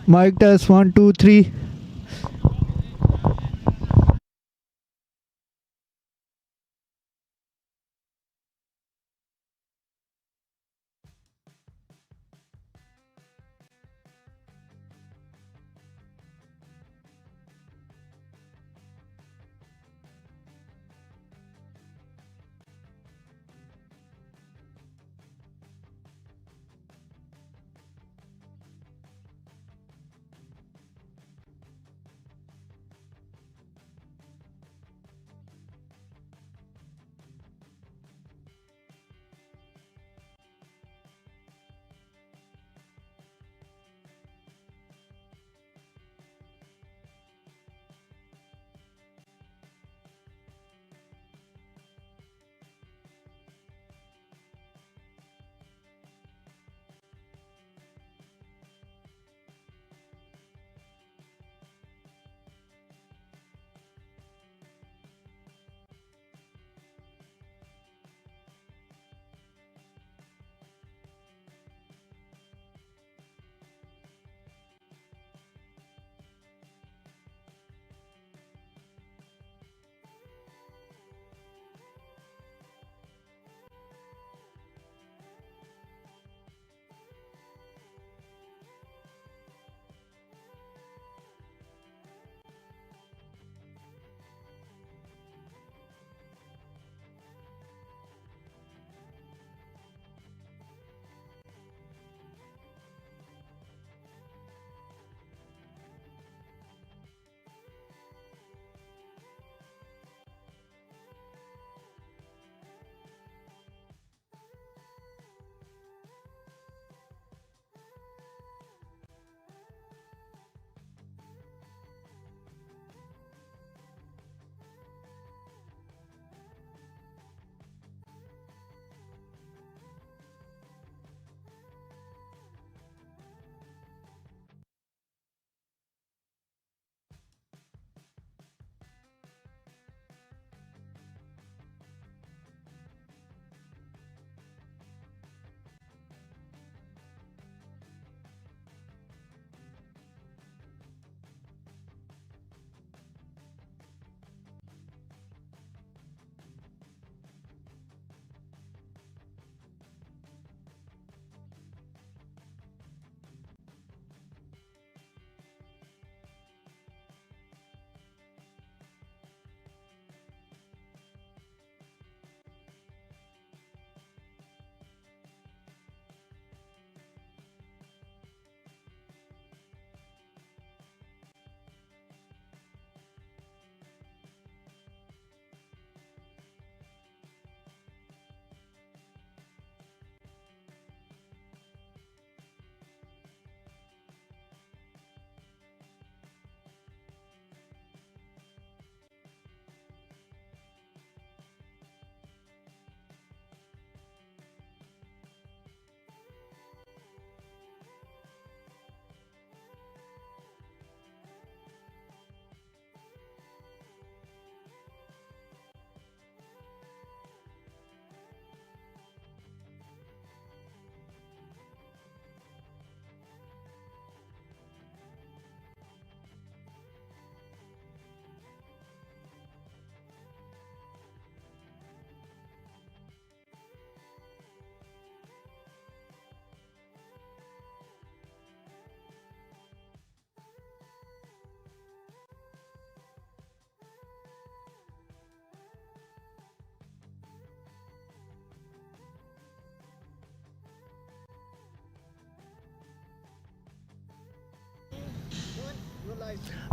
Mic test 1 2 3.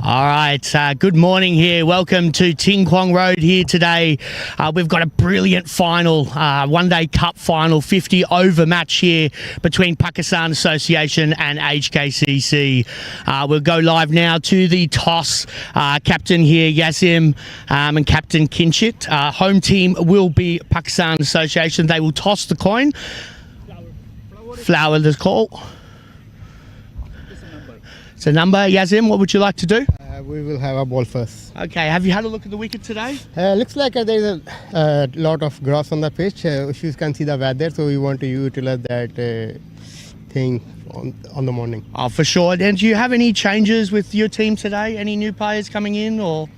All right, good morning here. Welcome to Ting Kwong Road here today. We've got a brilliant final, one-day cup final, 50 over match here between Pakistan Association and HKCC. We'll go live now to the toss. Captain here, Yazim, and Captain Kinchit. Home team will be Pakistan Association. They will toss the coin. Flower the call. It's a number. Yazim, what would you like to do? We will have a ball first. Okay, have you had a look at the wicket today? Looks like there is a lot of grass on the pitch. If you can see the weather, so we want to utilize that thing on the morning. Oh, for sure. And do you have any changes with your team today? Any new players coming in or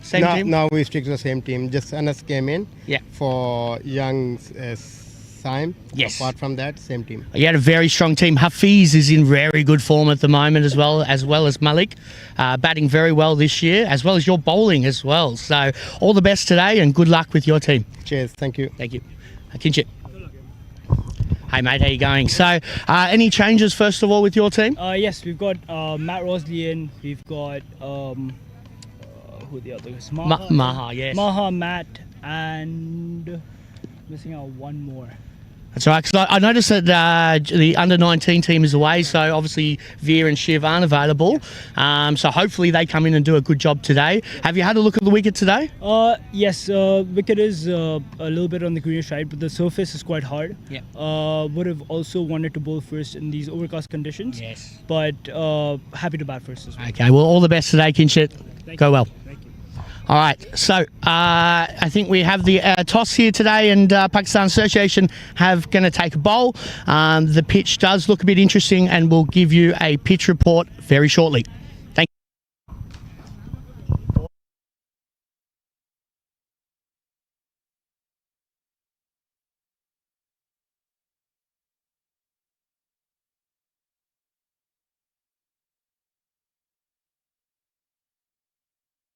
same Now, team? now we stick to the same team. Just Anas came in Yeah. for young Sime. Yes. Apart from that, same team. You had a very strong team. Hafiz is in very good form at the moment as well as Malik, batting very well this year, as well as your bowling as well. So all the best today and good luck with your team. Cheers. Thank you. Thank you. Kinship. Hey mate, how you going? So any changes first of all with your team? Yes, we've got Matt Rosley in. We've got who the other is? Maha, yes. Maha, Matt, and missing out one more. That's right, because I noticed that the under-19 team is away, so obviously Veer and Shiv aren't available. So hopefully they come in and do a good job today. Have you had a look at the wicket today? Yes, wicket is a little bit on the greenish side, but the surface is quite hard. Yeah. Would have also wanted to bowl first in these overcast conditions. Yes. But happy to bat first as well. Okay, well, all the best today, Kinship. Go well. Thank you. All right, so I think we have the toss here today, and Pakistan Association have going to take a bowl. The pitch does look a bit interesting, and we'll give you a pitch report very shortly. Thank you.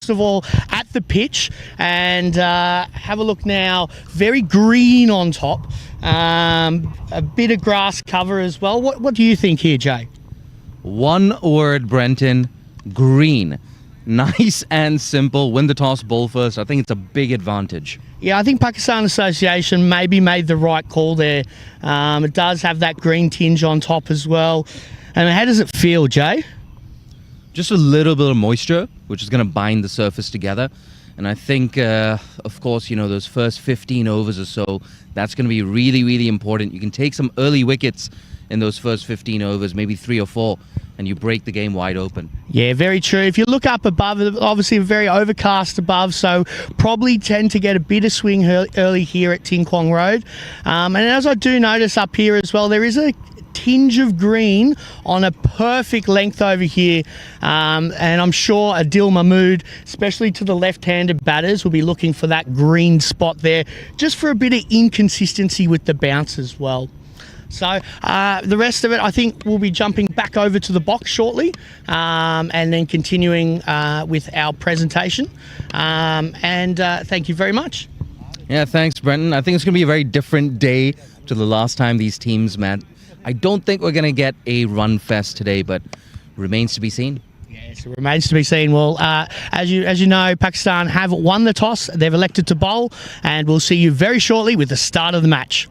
First of all, at the pitch, and have a look now. Very green on top, a bit of grass cover as well. What do you think here, Jay? One word, Brenton. Green. Nice and simple. Win the toss, bowl first. I think it's a big advantage. Yeah, I think Pakistan Association maybe made the right call there. It does have that green tinge on top as well. And how does it feel, Jay? Just a little bit of moisture, which is going to bind the surface together. And I think, of course, you know, those first 15 overs or so, that's going to be really, really important. You can take some early wickets in those first 15 overs, maybe 3 or 4, and you break the game wide open. Yeah, very true. If you look up above, obviously very overcast above, so probably tend to get a bit of swing early here at Ting Kwong Road. And as I do notice up here as well, there is a tinge of green on a perfect length over here, and I'm sure Adil Mahmood, especially to the left-handed batters, will be looking for that green spot there just for a bit of inconsistency with the bounce as well. So the rest of it, I think we'll be jumping back over to the box shortly, and then continuing with our presentation, and thank you very much. Yeah, thanks, Brenton. I think it's going to be a very different day to the last time these teams met. I don't think we're going to get a run fest today, but remains to be seen. Yes, it remains to be seen. Well, as you know, Pakistan have won the toss. They've elected to bowl, and we'll see you very shortly with the start of the match.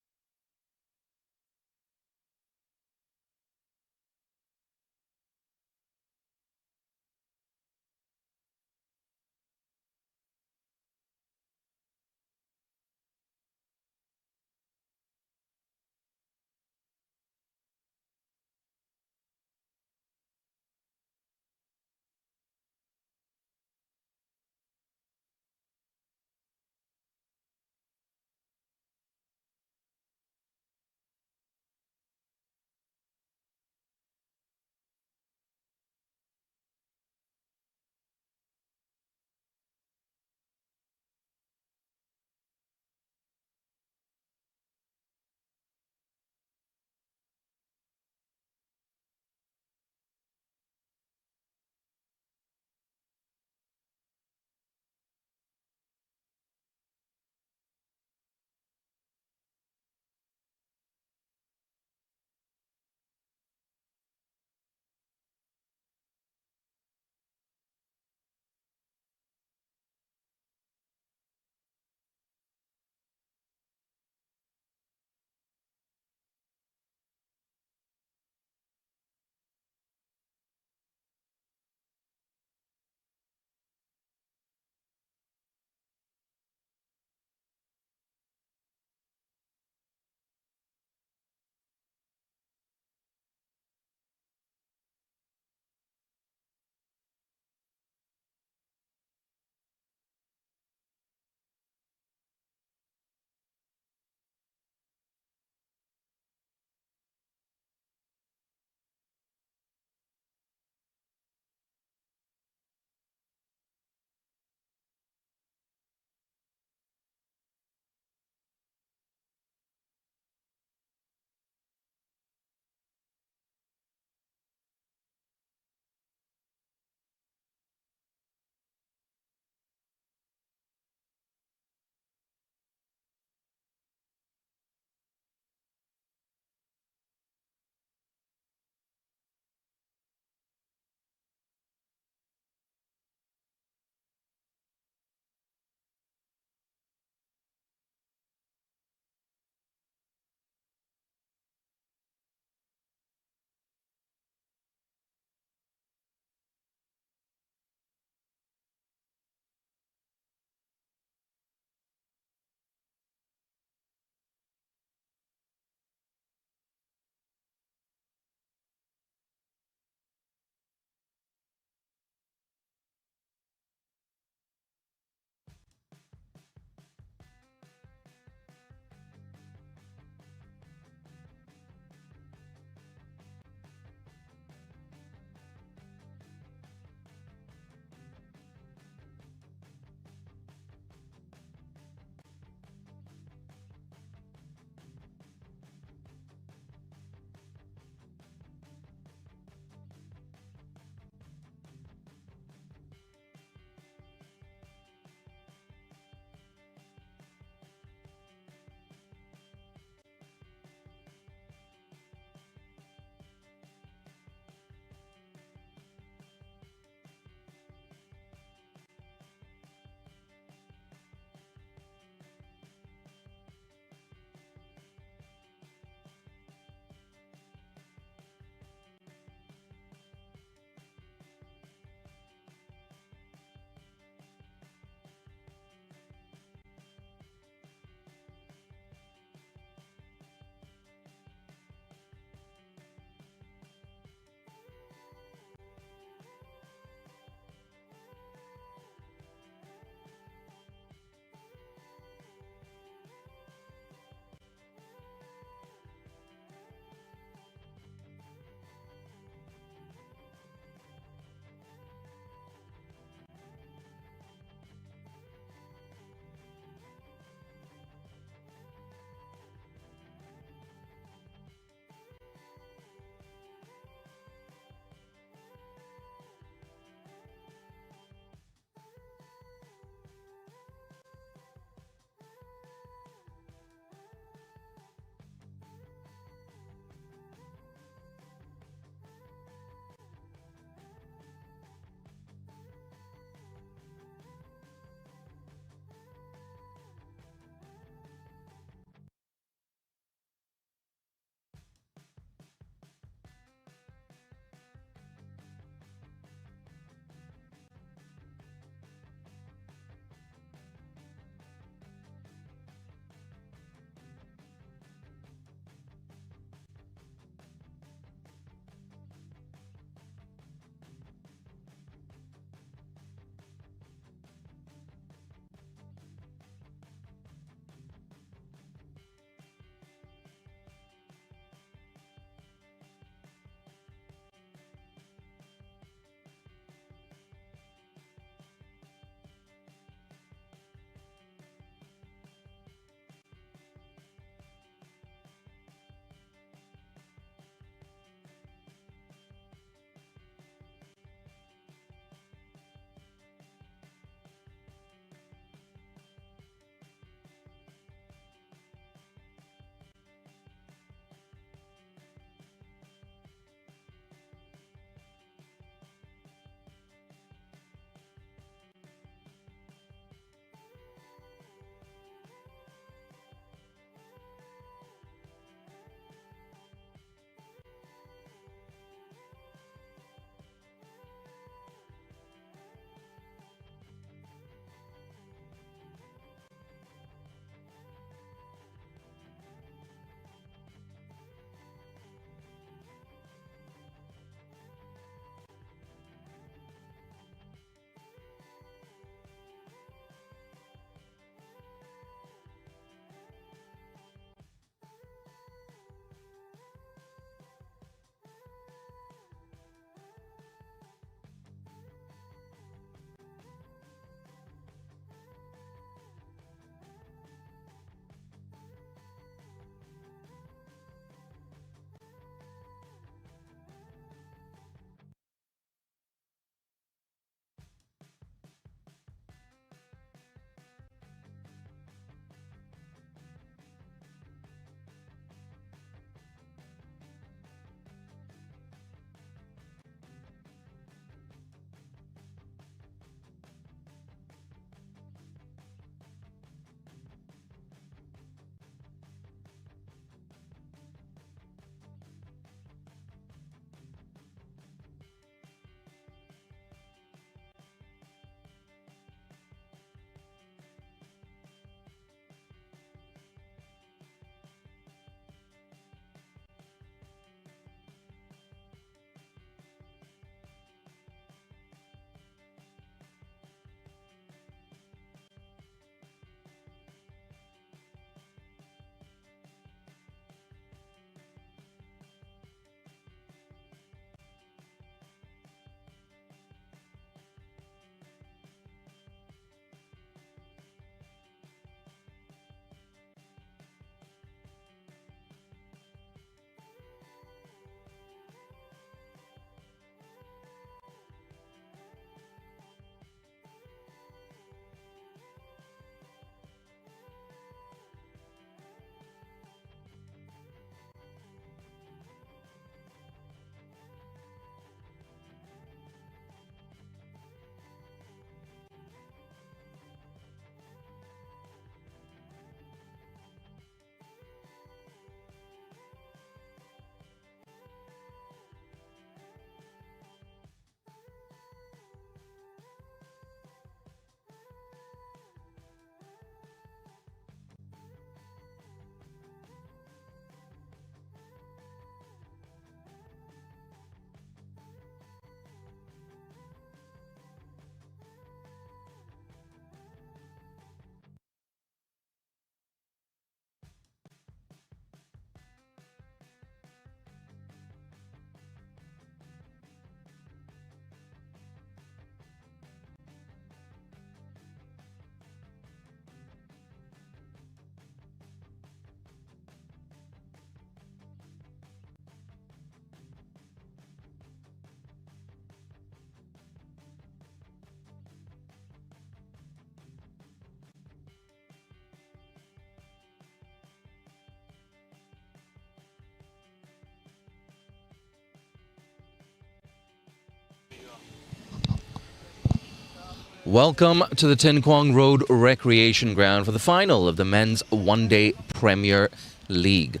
Welcome to the Tin Kwong Road Recreation Ground for the final of the Men's One-Day Premier League.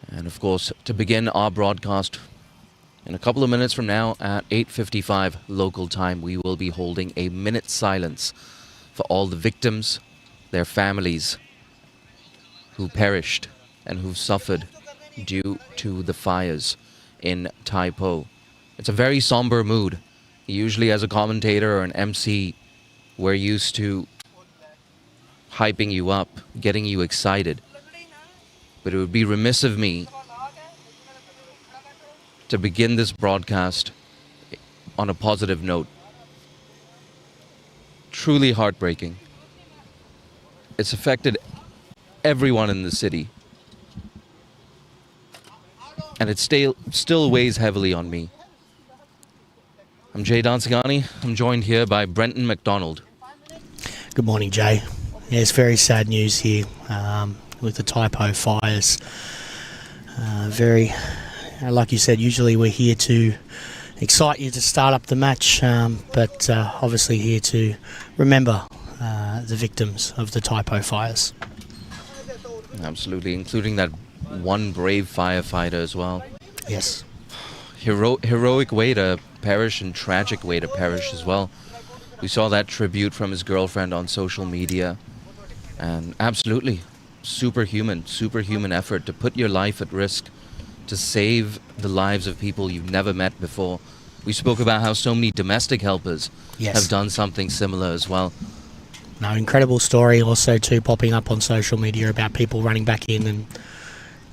And of course, to begin our broadcast in a couple of minutes from now at 8:55 local time, we will be holding a minute's silence for all the victims, their families who perished and who suffered due to the fires in Tai Po. It's a very somber mood. Usually as a commentator or an MC, we're used to hyping you up, getting you excited. But it would be remiss of me to begin this broadcast on a positive note. Truly heartbreaking. It's affected everyone in the city. And it still weighs heavily on me. I'm Jay Dansigani. I'm joined here by Brenton McDonald. Good morning, Jay. Yeah, it's very sad news here with the Tai Po fires. Like you said, usually we're here to excite you to start up the match, but obviously here to remember the victims of the Tai Po fires. Absolutely, including that one brave firefighter as well. Yes. Heroic way to perish and tragic way to perish as well. We saw that tribute from his girlfriend on social media, and absolutely superhuman effort to put your life at risk to save the lives of people you've never met before. We spoke about how so many domestic helpers have done something similar as well. No, incredible story also too popping up on social media about people running back in and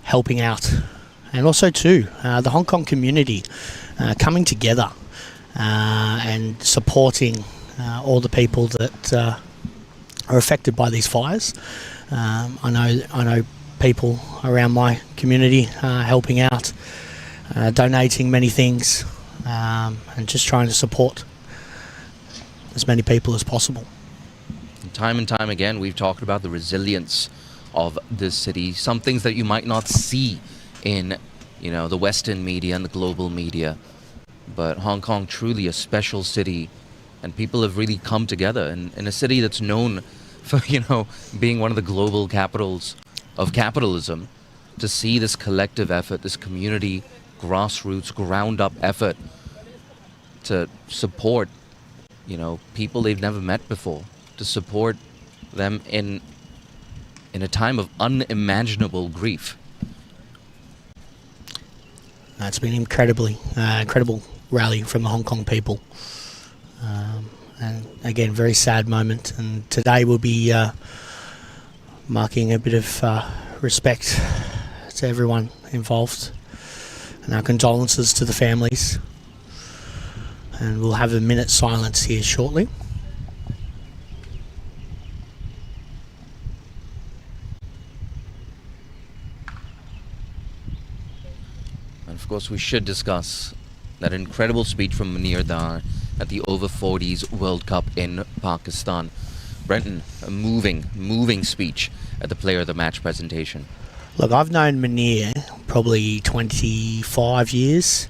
helping out. And also too, the Hong Kong community coming together and supporting all the people that are affected by these fires. I know people around my community helping out, donating many things, and just trying to support as many people as possible. Time and time again, we've talked about the resilience of this city. Some things that you might not see in, the Western media and the global media. But Hong Kong, truly a special city, and people have really come together in a city that's known for, being one of the global capitals of capitalism. To see this collective effort, this community, grassroots, ground-up effort to support, people they've never met before, to support them in a time of unimaginable grief. It's been incredible rally from the Hong Kong people. And again, very sad moment. And today we'll be marking a bit of respect to everyone involved, and our condolences to the families. And we'll have a minute's silence here shortly. And of course, we should discuss that incredible speech from Munir Dar at the Over 40s World Cup in Pakistan. Brenton, a moving speech at the Player of the Match presentation. Look, I've known Munir probably 25 years.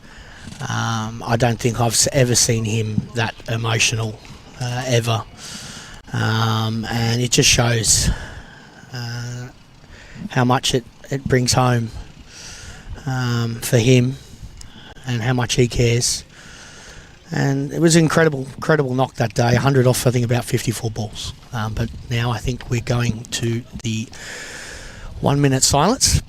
I don't think I've ever seen him that emotional, ever. And it just shows how much it brings home for him and how much he cares. And it was an incredible knock that day. 100 off, I think, about 54 balls. But now I think we're going to the 1 minute silence.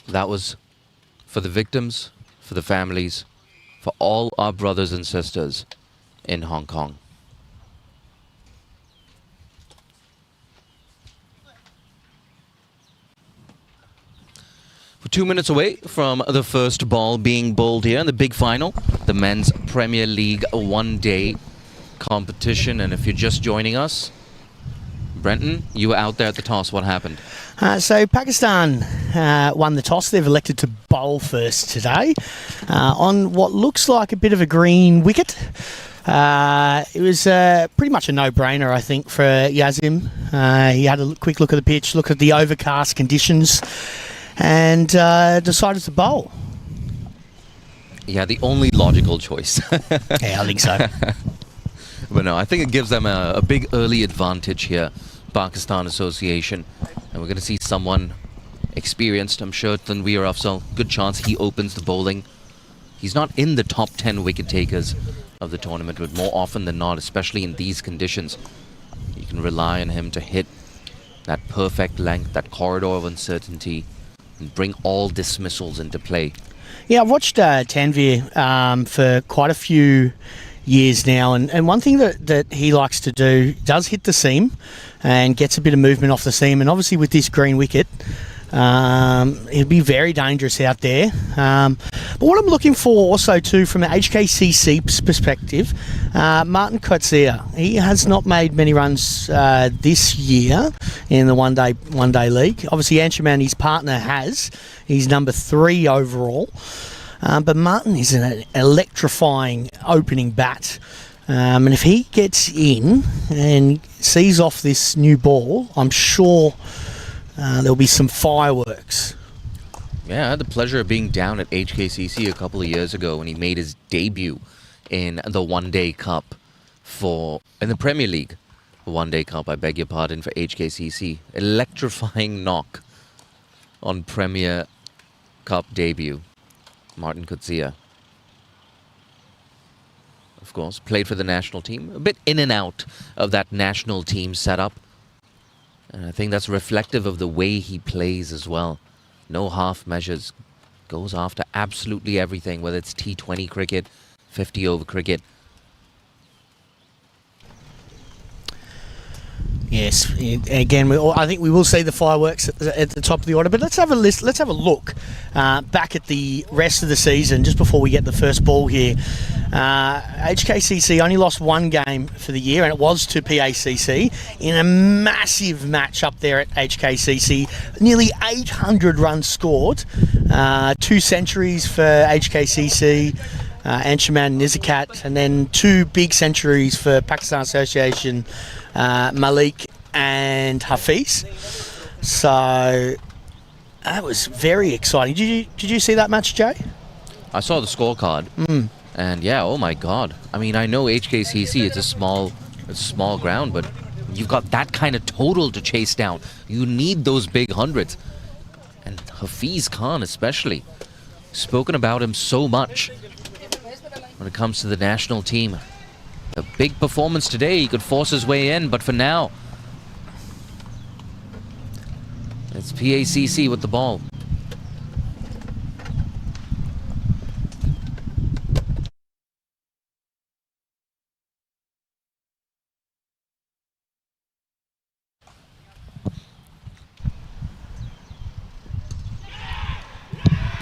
That was for the victims, for the families, for all our brothers and sisters in Hong Kong. We're 2 minutes away from the first ball being bowled here in the big final, the Men's Premier League one-day competition. And if you're just joining us, Brenton, you were out there at the toss. What happened? So Pakistan won the toss. They've elected to bowl first today on what looks like a bit of a green wicket. It was pretty much a no-brainer, I think, for Yazim. He had a quick look at the pitch, look at the overcast conditions, and decided to bowl. Yeah, the only logical choice. Yeah, I think so. But no, I think it gives them a big early advantage here, Pakistan Association. And we're going to see someone experienced. I'm sure Tanveer Afzal, good chance he opens the bowling. He's not in the top 10 wicket takers of the tournament, but more often than not, especially in these conditions, you can rely on him to hit that perfect length, that corridor of uncertainty, and bring all dismissals into play. Yeah, I've watched Tanveer for quite a few years now, and one thing that he likes to do, does hit the seam and gets a bit of movement off the seam, and obviously with this green wicket, it'll be very dangerous out there. But what I'm looking for also too, from an HKCC perspective, Martin Coetzee, he has not made many runs this year in the one day league. Obviously Anshuman, his partner, has. He's number 3 overall. But Martin is an electrifying opening bat. And if he gets in and sees off this new ball, I'm sure there'll be some fireworks. Yeah, I had the pleasure of being down at HKCC a couple of years ago when he made his debut in the one-day cup in the Premier League. One-day cup, I beg your pardon, for HKCC. Electrifying knock on Premier Cup debut. Martin Coetzee, of course, played for the national team. A bit in and out of that national team setup. And I think that's reflective of the way he plays as well. No half measures. Goes after absolutely everything, whether it's T20 cricket, 50-over cricket. Yes, again, I think we will see the fireworks at the top of the order. But let's have a look back at the rest of the season just before we get the first ball here. HKCC only lost one game for the year, and it was to PACC in a massive match up there at HKCC. Nearly 800 runs scored, 2 centuries for HKCC. Anshuman Nizakat, and then 2 big centuries for Pakistan Association, Malik and Hafiz. So that was very exciting. Did you see that match, Jay? I saw the scorecard, and yeah, oh my God. I mean, I know HKCC, it's a small ground, but you've got that kind of total to chase down. You need those big hundreds. And Hafiz Khan especially, spoken about him so much when it comes to the national team. A big performance today. He could force his way in, but for now, it's PACC with the ball.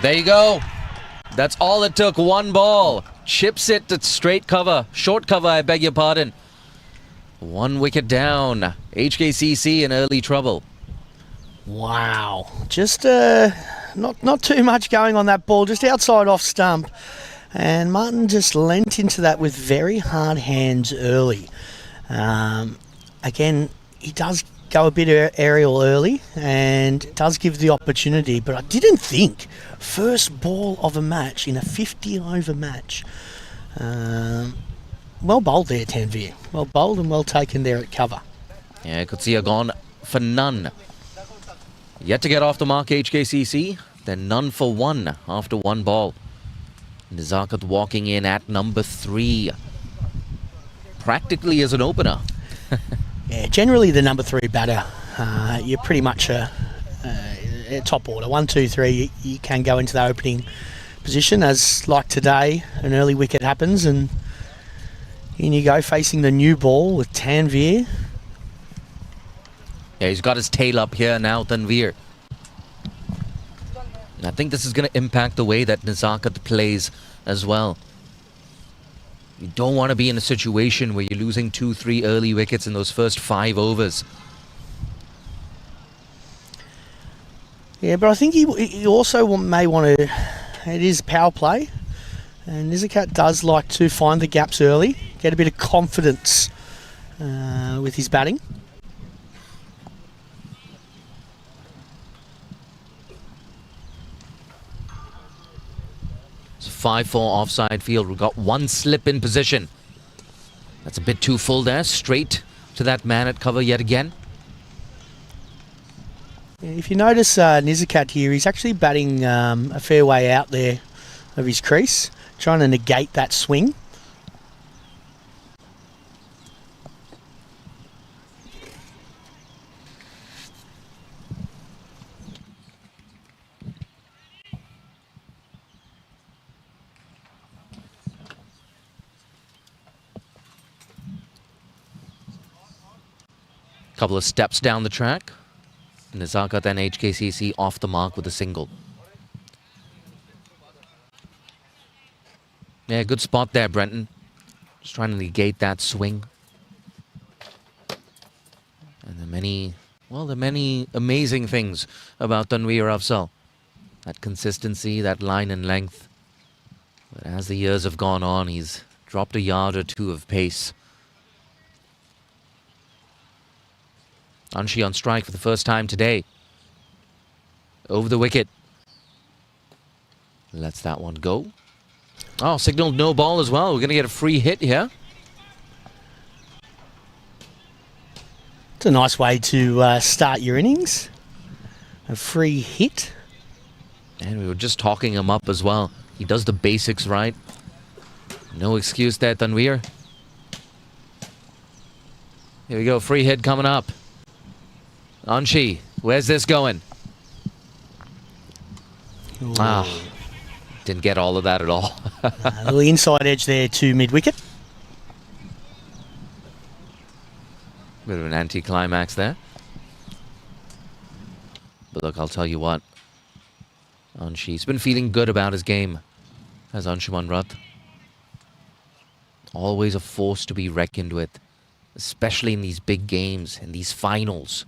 There you go. That's all it took. One ball. Chips it to straight cover. Short cover, I beg your pardon. 1 wicket down. HKCC in early trouble. Wow. Just not too much going on that ball. Just outside off stump. And Martin just lent into that with very hard hands early. Again, he does go a bit aerial early and does give the opportunity, but I didn't think first ball of a match in a 50-over match. Well bowled there, Tanveer. Well bowled and well taken there at cover. Yeah, Coetzee gone for none. Yet to get off the mark, HKCC. They're none for 1 after 1 ball. Nizakat walking in at number 3. Practically as an opener. Yeah, generally the number 3 batter, you're pretty much top order. 1, 2, 3, you can go into the opening position, as like today, an early wicket happens, and in you go facing the new ball with Tanvir. Yeah, he's got his tail up here now, Tanvir. And I think this is going to impact the way that Nezakat plays as well. You don't want to be in a situation where you're losing 2, 3 early wickets in those first 5 overs. Yeah, but I think he also may want to... It is power play, and Nezakat does like to find the gaps early, get a bit of confidence with his batting. It's a 5-4 offside field. We've got one slip in position. That's a bit too full there. Straight to that man at cover yet again. If you notice Nezakat here, he's actually batting a fair way out there of his crease, trying to negate that swing. Couple of steps down the track. Nezakat and HKCC off the mark with a single. Yeah, good spot there, Brenton. Just trying to negate that swing. And the many amazing things about Tanvir Afzal. That consistency, that line and length. But as the years have gone on, he's dropped a yard or two of pace. Anshi on strike for the first time today. Over the wicket. Lets that one go. Oh, signaled no ball as well. We're going to get a free hit here. It's a nice way to start your innings. A free hit. And we were just talking him up as well. He does the basics right. No excuse there, Tanvir. Here we go, free hit coming up. Anshi, where's this going? Ooh. Didn't get all of that at all. A little inside edge there to mid-wicket. Bit of an anti-climax there. But look, I'll tell you what. Anshi's been feeling good about his game, has Anshuman Rath. Always a force to be reckoned with, especially in these big games, in these finals.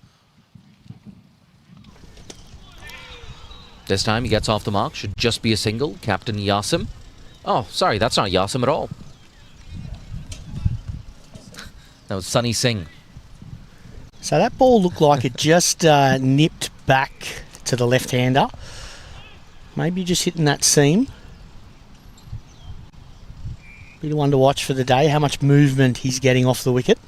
This time he gets off the mark. Should just be a single. Captain Yasim. Oh, sorry, that's not Yasim at all. That was Sunny Singh. So that ball looked like it just nipped back to the left-hander. Maybe just hitting that seam. Be the one to watch for the day, how much movement he's getting off the wicket.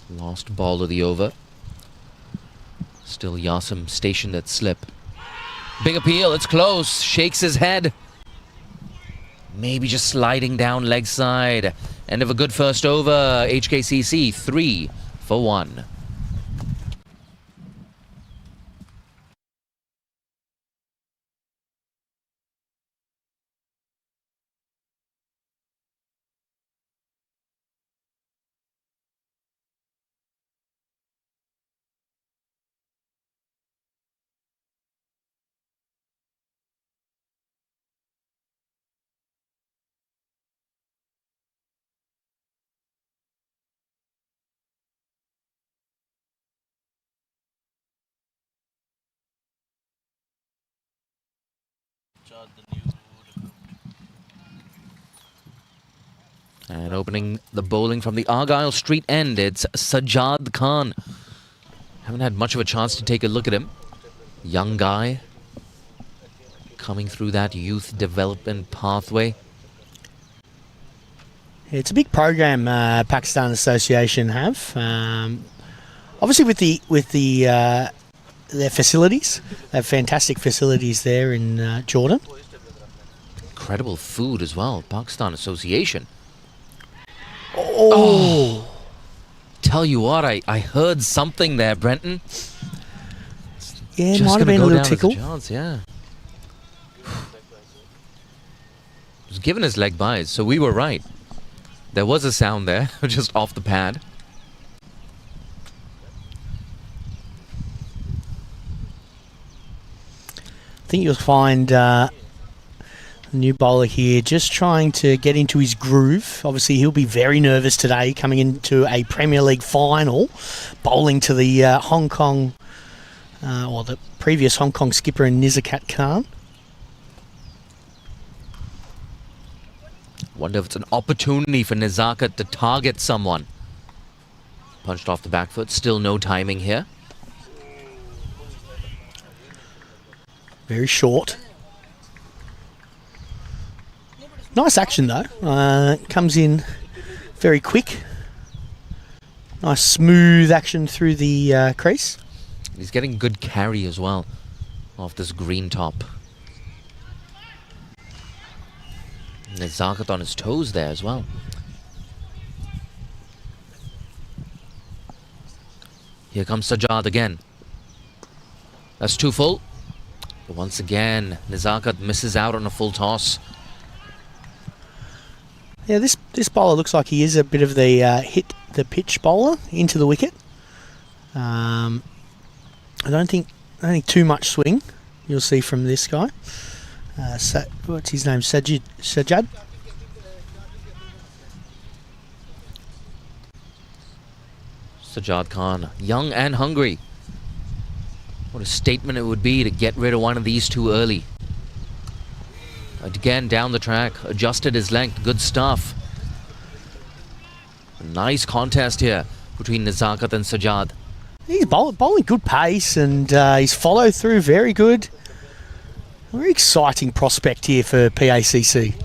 Last ball of the over. Still Yasim stationed at slip. Big appeal, it's close. Shakes his head. Maybe just sliding down leg side. End of a good first over. HKCC 3 for 1. And opening the bowling from the Argyle Street end, it's Sajjad Khan. Haven't had much of a chance to take a look at him. Young guy. Coming through that youth development pathway. It's a big program Pakistan Association have. Obviously with their facilities. They have fantastic facilities there in Jordan. Incredible food as well. Pakistan Association. Oh. tell you what, I heard something there, Brenton. Yeah, it Just might have gonna been a go little down as a tickle. chance, yeah. Was given his leg byes, so we were right. There was a sound there, just off the pad. I think you'll find the new bowler here just trying to get into his groove. Obviously, he'll be very nervous today coming into a Premier League final, bowling to the Hong Kong, or the previous Hong Kong skipper in Nizakat Khan. Wonder if it's an opportunity for Nizakat to target someone. Punched off the back foot, still no timing here. Very short. Nice action though. Comes in very quick. Nice smooth action through the crease. He's getting good carry as well off this green top. Nizakat on his toes there as well. Here comes Sajjad again. That's too full. But once again, Nizakat misses out on a full toss. Yeah, this bowler looks like he is a bit of the hit the pitch bowler into the wicket. I don't think too much swing you'll see from this guy. What's his name? Sajjad. Sajjad Khan, young and hungry. What a statement it would be to get rid of one of these two early. Again, down the track, adjusted his length, good stuff. A nice contest here between Nizakat and Sajjad. He's bowling good pace and his follow through very good. Very exciting prospect here for PACC.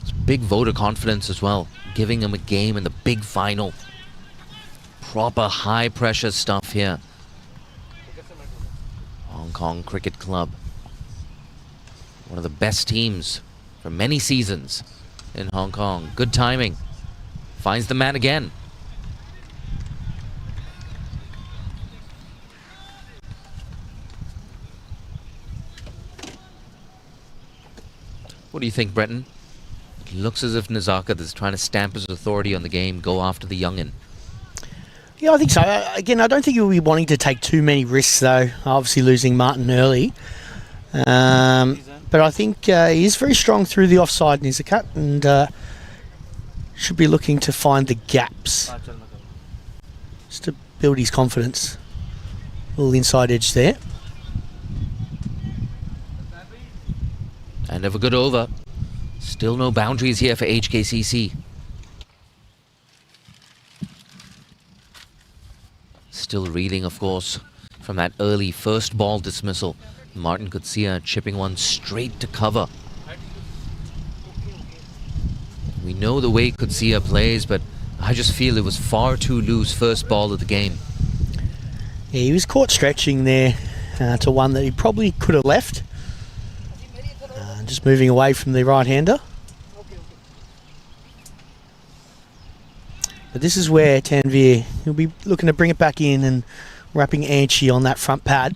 It's big vote of confidence as well, giving him a game in the big final. Proper high pressure stuff here. Hong Kong Cricket Club. One of the best teams for many seasons in Hong Kong. Good timing. Finds the man again. What do you think, Brenton? It looks as if Nizakat is trying to stamp his authority on the game, go after the youngin. Yeah, I think so. Again, I don't think he'll be wanting to take too many risks, though. Obviously losing Martin early. But I think he is very strong through the offside Nizakat and should be looking to find the gaps just to build his confidence. A little inside edge there. End of a good over. Still no boundaries here for HKCC. Still reeling, of course, from that early first ball dismissal. Martin Kutsia chipping one straight to cover. We know the way Kutsia plays, but I just feel it was far too loose first ball of the game. Yeah, he was caught stretching there to one that he probably could have left. Just moving away from the right-hander. But this is where Tanvir, he'll be looking to bring it back in and wrapping Anchi on that front pad.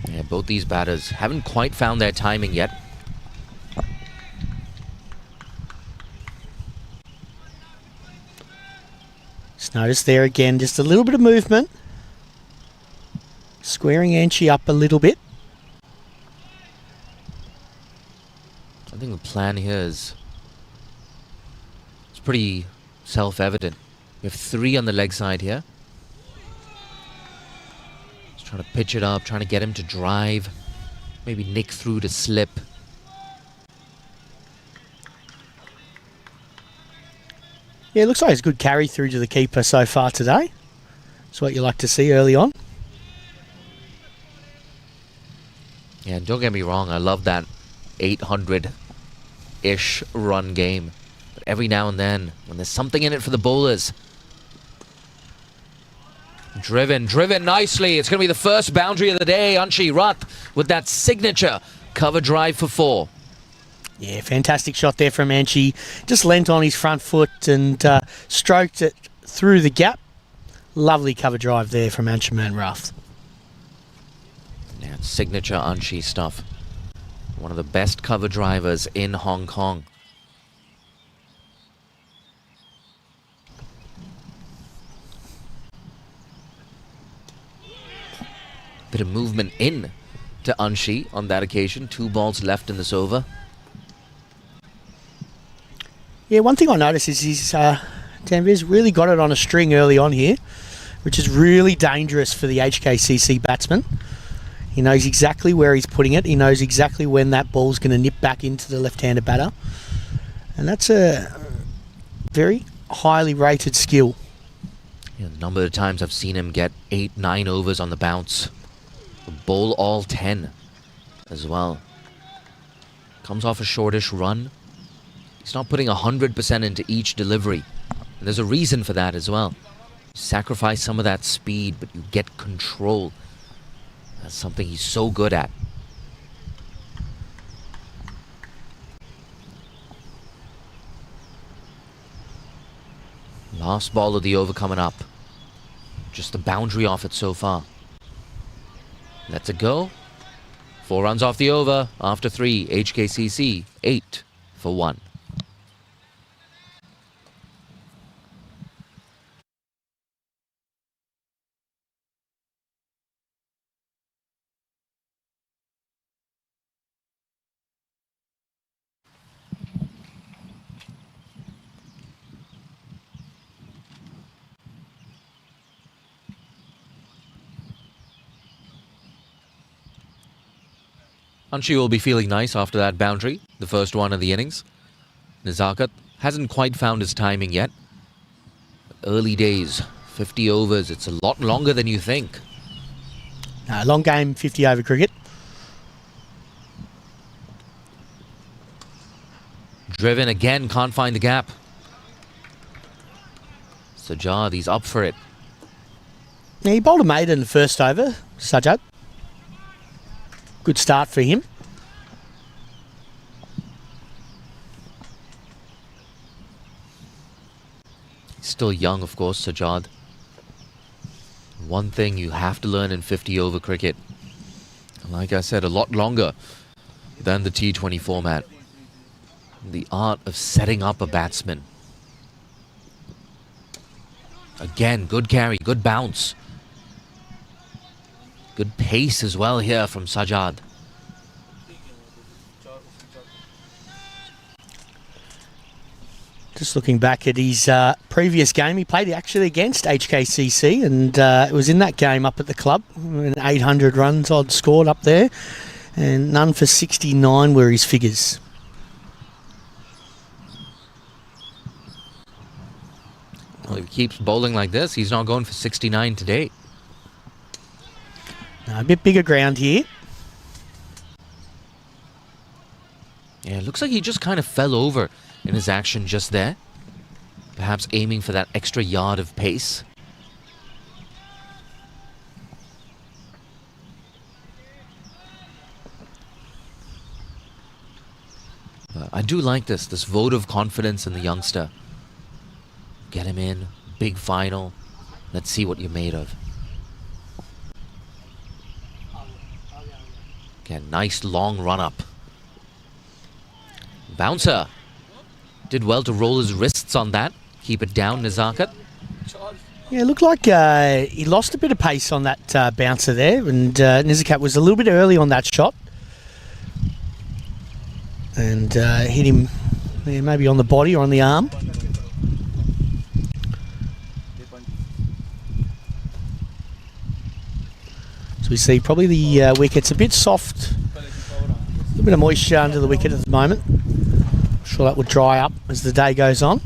Yeah, both these batters haven't quite found their timing yet. Just notice there again, just a little bit of movement. Squaring Anchi up a little bit. I think the plan here is it's pretty self-evident. We have three on the leg side here. Just trying to pitch it up, trying to get him to drive. Maybe nick through to slip. Yeah, it looks like it's a good carry through to the keeper so far today. That's what you like to see early on. Yeah, and don't get me wrong, I love that 800-ish run game But every now and then, when there's something in it for the bowlers. Driven nicely. It's going to be the first boundary of the day. Anshi Rath with that signature cover drive for 4. Yeah, fantastic shot there from Anshi. Just leant on his front foot and stroked it through the gap. Lovely cover drive there from Anshuman Rath. Yeah, signature Anshi stuff. One of the best cover drivers in Hong Kong. Bit of movement in to Anshi on that occasion. 2 balls left in this over. Yeah, one thing I noticed is Tanvir's really got it on a string early on here, which is really dangerous for the HKCC batsman. He knows exactly where he's putting it. He knows exactly when that ball's going to nip back into the left-handed batter. And that's a very highly rated skill. Yeah, the number of times I've seen him get 8, 9 overs on the bounce. Bowl all 10 as well. Comes off a shortish run. He's not putting 100% into each delivery. And there's a reason for that as well. Sacrifice some of that speed, but you get control. That's something he's so good at. Last ball of the over coming up. Just the boundary off it so far. Let's it go. 4 runs off the over. After 3, HKCC 8 for 1. Anshi will be feeling nice after that boundary, the first one of the innings. Nizakat hasn't quite found his timing yet. Early days, 50 overs, it's a lot longer than you think. Long game, 50 over cricket. Driven again, can't find the gap. Sajjad, he's up for it. Now, he bowled a maiden in the first over, Sajjad. Good start for him. He's still young, of course, Sajjad. One thing you have to learn in 50 over cricket, like I said, a lot longer than the T20 format. The art of setting up a batsman. Again, good carry, good bounce. Good pace as well here from Sajjad. Just looking back at his previous game, he played actually against HKCC, and it was in that game up at the club. 800 runs odd scored up there, and none for 69 were his figures. Well, if he keeps bowling like this, he's not going for 69 today. A bit bigger ground here. Yeah, it looks like he just kind of fell over in his action just there. Perhaps aiming for that extra yard of pace. But I do like this vote of confidence in the youngster. Get him in, big final. Let's see what you're made of. Again, nice long run up. Bouncer. Did well to roll his wrists on that. Keep it down, Nizakat. Yeah, it looked like he lost a bit of pace on that bouncer there, and Nizakat was a little bit early on that shot. And hit him maybe on the body or on the arm. So we see probably the wicket's a bit soft. A little bit of moisture under the wicket at the moment. I'm sure that will dry up as the day goes on.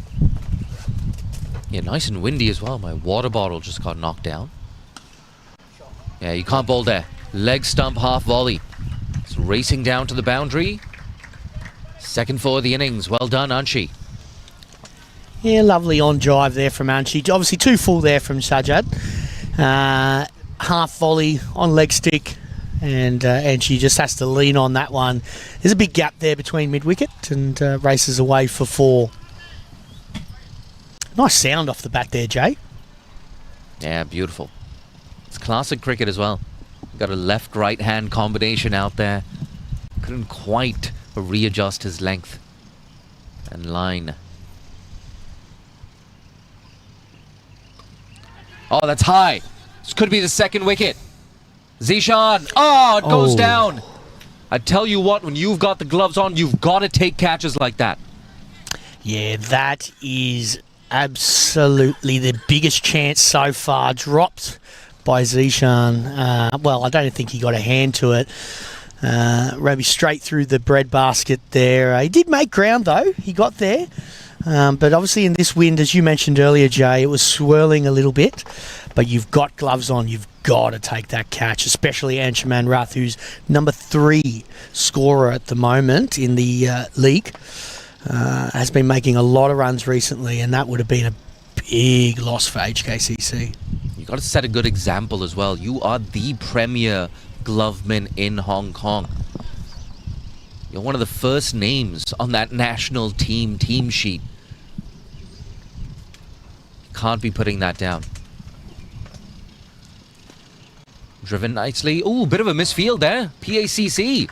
Yeah, nice and windy as well. My water bottle just got knocked down. Yeah, you can't bowl there. Leg stump half volley. It's racing down to the boundary. Second for the innings. Well done, Anshi. Yeah, lovely on drive there from Anshi. Obviously too full there from Sajjad. Half volley on leg stick, and she just has to lean on that one. There's a big gap there between mid-wicket, and races away for 4. Nice sound off the bat there, Jay. Yeah, beautiful. It's classic cricket as well. Got a left-right hand combination out there. Couldn't quite readjust his length and line. Oh, that's high. This could be the second wicket. Zishan. Oh, it goes down. I tell you what, when you've got the gloves on, you've got to take catches like that. Yeah, that is absolutely the biggest chance so far. Dropped by Zishan. Well, I don't think he got a hand to it. Maybe straight through the bread basket there. He did make ground though. He got there. But obviously in this wind, as you mentioned earlier, Jay, it was swirling a little bit. But you've got gloves on. You've got to take that catch, especially Anshuman Rath, who's number 3 scorer at the moment in the league. Has been making a lot of runs recently, and that would have been a big loss for HKCC. You got to set a good example as well. You are the premier gloveman in Hong Kong. You're one of the first names on that national team sheet. Can't be putting that down. Driven nicely. Ooh, bit of a misfield there. PACC.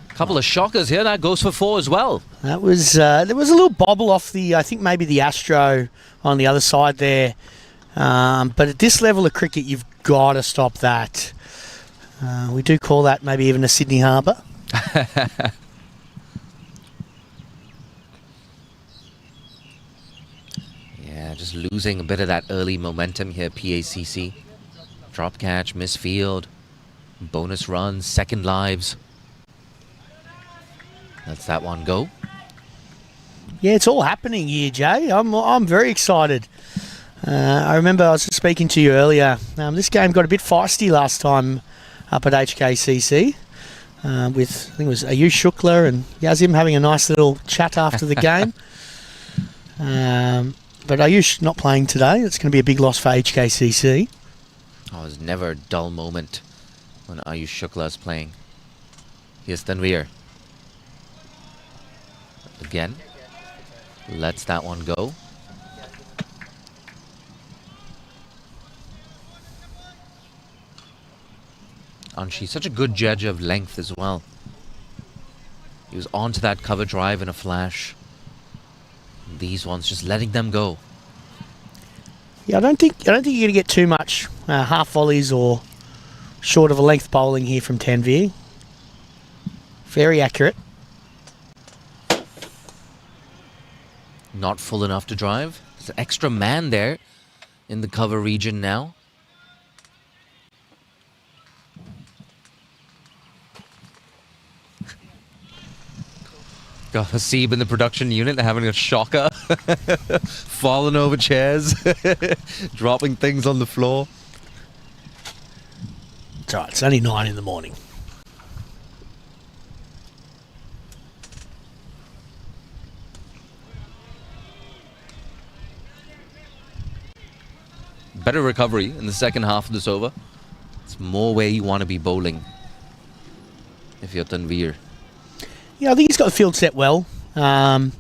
Couple of shockers here. That goes for 4 as well. That was there was a little bobble off the, I think maybe the Astro on the other side there. But at this level of cricket, you've got to stop that. We do call that maybe even a Sydney Harbour. Yeah, just losing a bit of that early momentum here, PACC. Drop catch, misfield, bonus runs, second lives. Lets that one go. Yeah, it's all happening here, Jay. I'm very excited. I remember I was speaking to you earlier. This game got a bit feisty last time up at HKCC. With, I think it was Ayush Shukla and Yazim having a nice little chat after the game. But Ayush not playing today. It's going to be a big loss for HKCC. Oh, there's never a dull moment when Ayush Shukla is playing. Here's Tanveer. Again. Lets that one go. And she's such a good judge of length as well. He was onto that cover drive in a flash. These ones, just letting them go. Yeah, I don't think you're going to get too much half volleys or short of a length bowling here from Tanveer. Very accurate. Not full enough to drive. There's an extra man there in the cover region now. Got Hasib in the production unit having a shocker. Falling over chairs. Dropping things on the floor. It's all right, it's only 9 in the morning. Better recovery in the second half of this over. It's more where you want to be bowling if you're Tanveer. Yeah, I think he's got the field set well. 3 on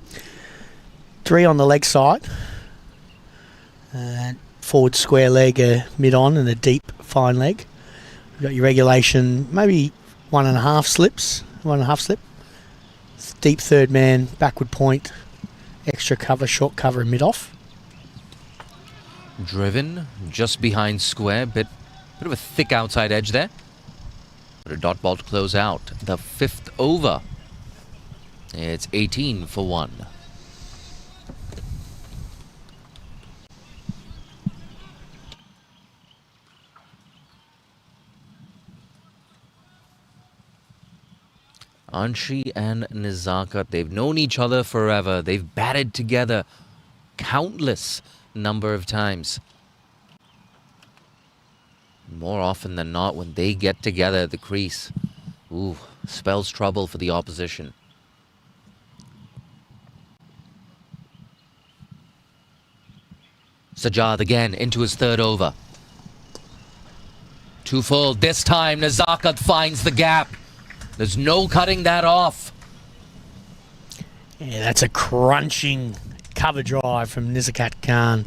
the leg side. Forward square leg, a mid-on and a deep fine leg. You've got your regulation, maybe 1.5 slips. 1.5 slip. Deep third man, backward point. Extra cover, short cover and mid-off. Driven just behind square. Bit of a thick outside edge there. But a dot ball to close out the 5th over. It's 18 for 1. Anshi and Nizakat, they've known each other forever. They've batted together countless number of times. More often than not, when they get together at the crease, ooh, spells trouble for the opposition. Sajjad again into his third over. 2 full. This time Nazakat finds the gap. There's no cutting that off. Yeah, that's a crunching cover drive from Nizakat Khan.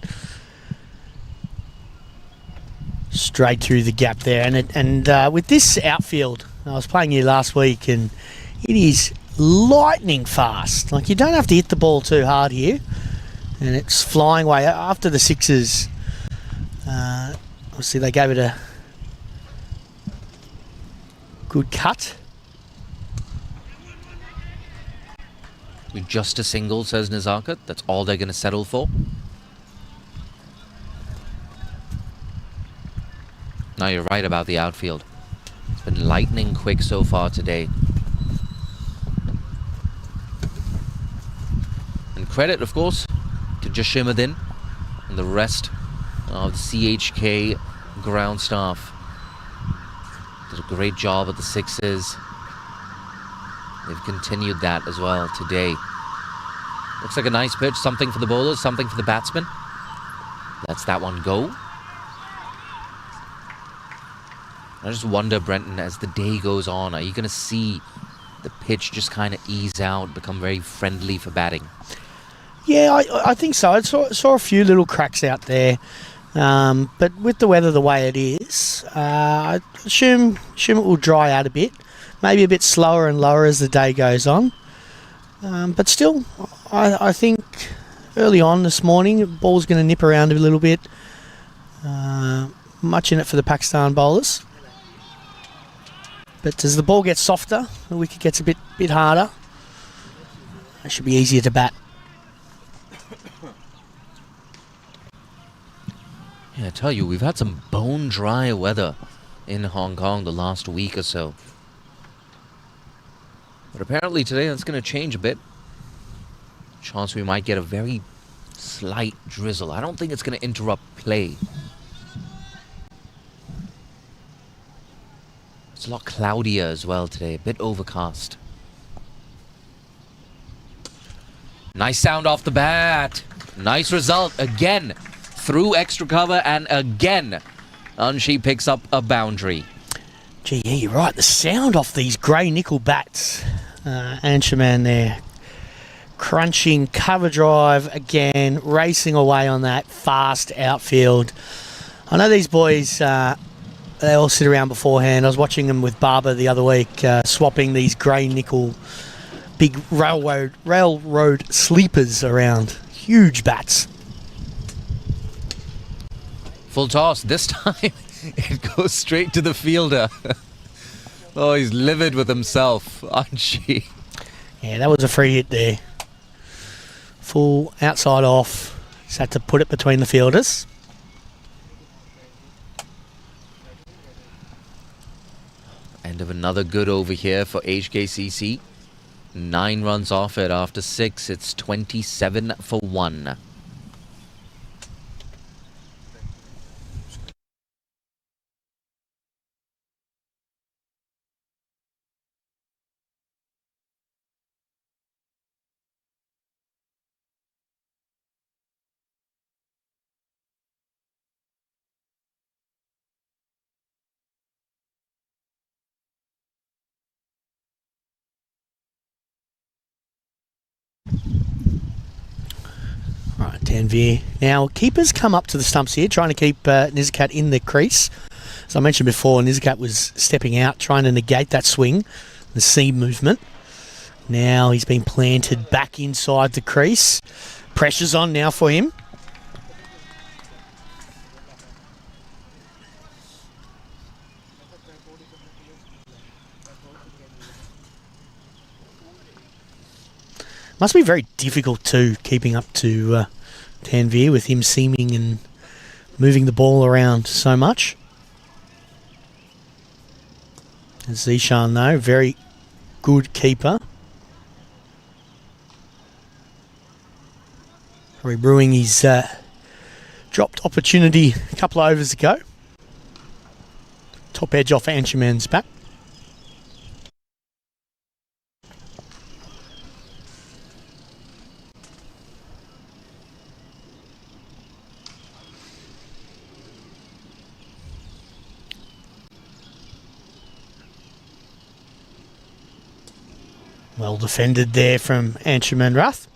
Straight through the gap there. And with this outfield, I was playing here last week, and it is lightning fast. Like, you don't have to hit the ball too hard here. And it's flying away. After the sixes, obviously they gave it a good cut. With just a single, says Nazakat. That's all they're going to settle for. No, you're right about the outfield. It's been lightning quick so far today. And credit, of course, to Jashimuddin and the rest of the CHK ground staff. Did a great job at the sixes. They've continued that as well today. Looks like a nice pitch. Something for the bowlers, something for the batsmen. Lets that one go. I just wonder, Brenton, as the day goes on, are you going to see the pitch just kind of ease out, become very friendly for batting? Yeah, I think so. I saw a few little cracks out there. But with the weather the way it is, I assume it will dry out a bit. Maybe a bit slower and lower as the day goes on. But still, I think early on this morning, the ball's going to nip around a little bit. Much in it for the Pakistan bowlers. But as the ball gets softer, the wicket gets a bit harder. It should be easier to bat. Yeah, I tell you, we've had some bone dry weather in Hong Kong the last week or so. But apparently today that's going to change a bit. Chance we might get a very slight drizzle. I don't think it's going to interrupt play. It's a lot cloudier as well today, a bit overcast. Nice sound off the bat. Nice result again. Through extra cover, and again, Anshi picks up a boundary. Gee, yeah, you're right. The sound off these grey nickel bats. Anshaman there. Crunching cover drive again, racing away on that fast outfield. I know these boys, they all sit around beforehand. I was watching them with Barber the other week, swapping these grey nickel big railroad sleepers around. Huge bats. Full toss. This time, it goes straight to the fielder. Oh, he's livid with himself, aren't she? Yeah, that was a free hit there. Full outside off. Just had to put it between the fielders. End of another good over here for HKCC. 9 runs off it after 6. It's 27 for 1. Right, Tanvir. Now, keepers come up to the stumps here, trying to keep Nizakat in the crease. As I mentioned before, Nizakat was stepping out, trying to negate that swing, the seam movement. Now he's been planted back inside the crease. Pressure's on now for him. Must be very difficult too, keeping up to Tanvir with him seaming and moving the ball around so much. And Zishan, though, very good keeper. Probably brewing his dropped opportunity a couple of overs ago. Top edge off Anshaman's back. Well defended there from Anshuman Rath.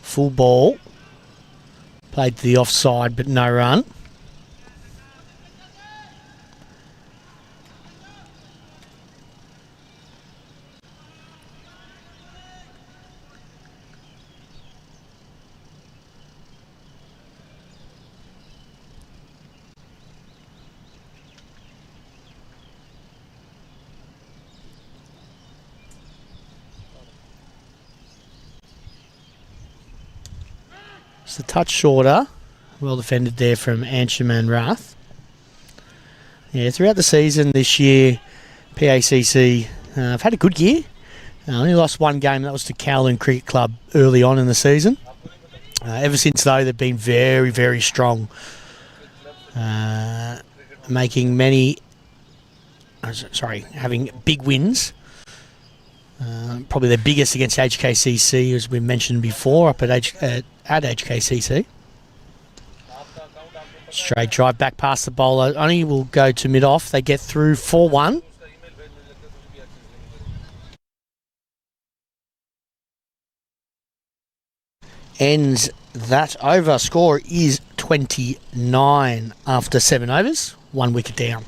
Full ball. Played to the offside, but no run. Just a touch shorter. Well defended there from Anshuman Rath. Yeah, throughout the season this year, PACC have had a good year. Only lost one game, that was to Kowloon Cricket Club early on in the season. Ever since, though, they've been very, very strong. Making many... having big wins. Probably their biggest against HKCC, as we mentioned before, up at HKCC. Straight drive back past the bowler. Only will go to mid-off. They get through 4-1. Ends that over. Score is 29 after 7 overs. 1 wicket down.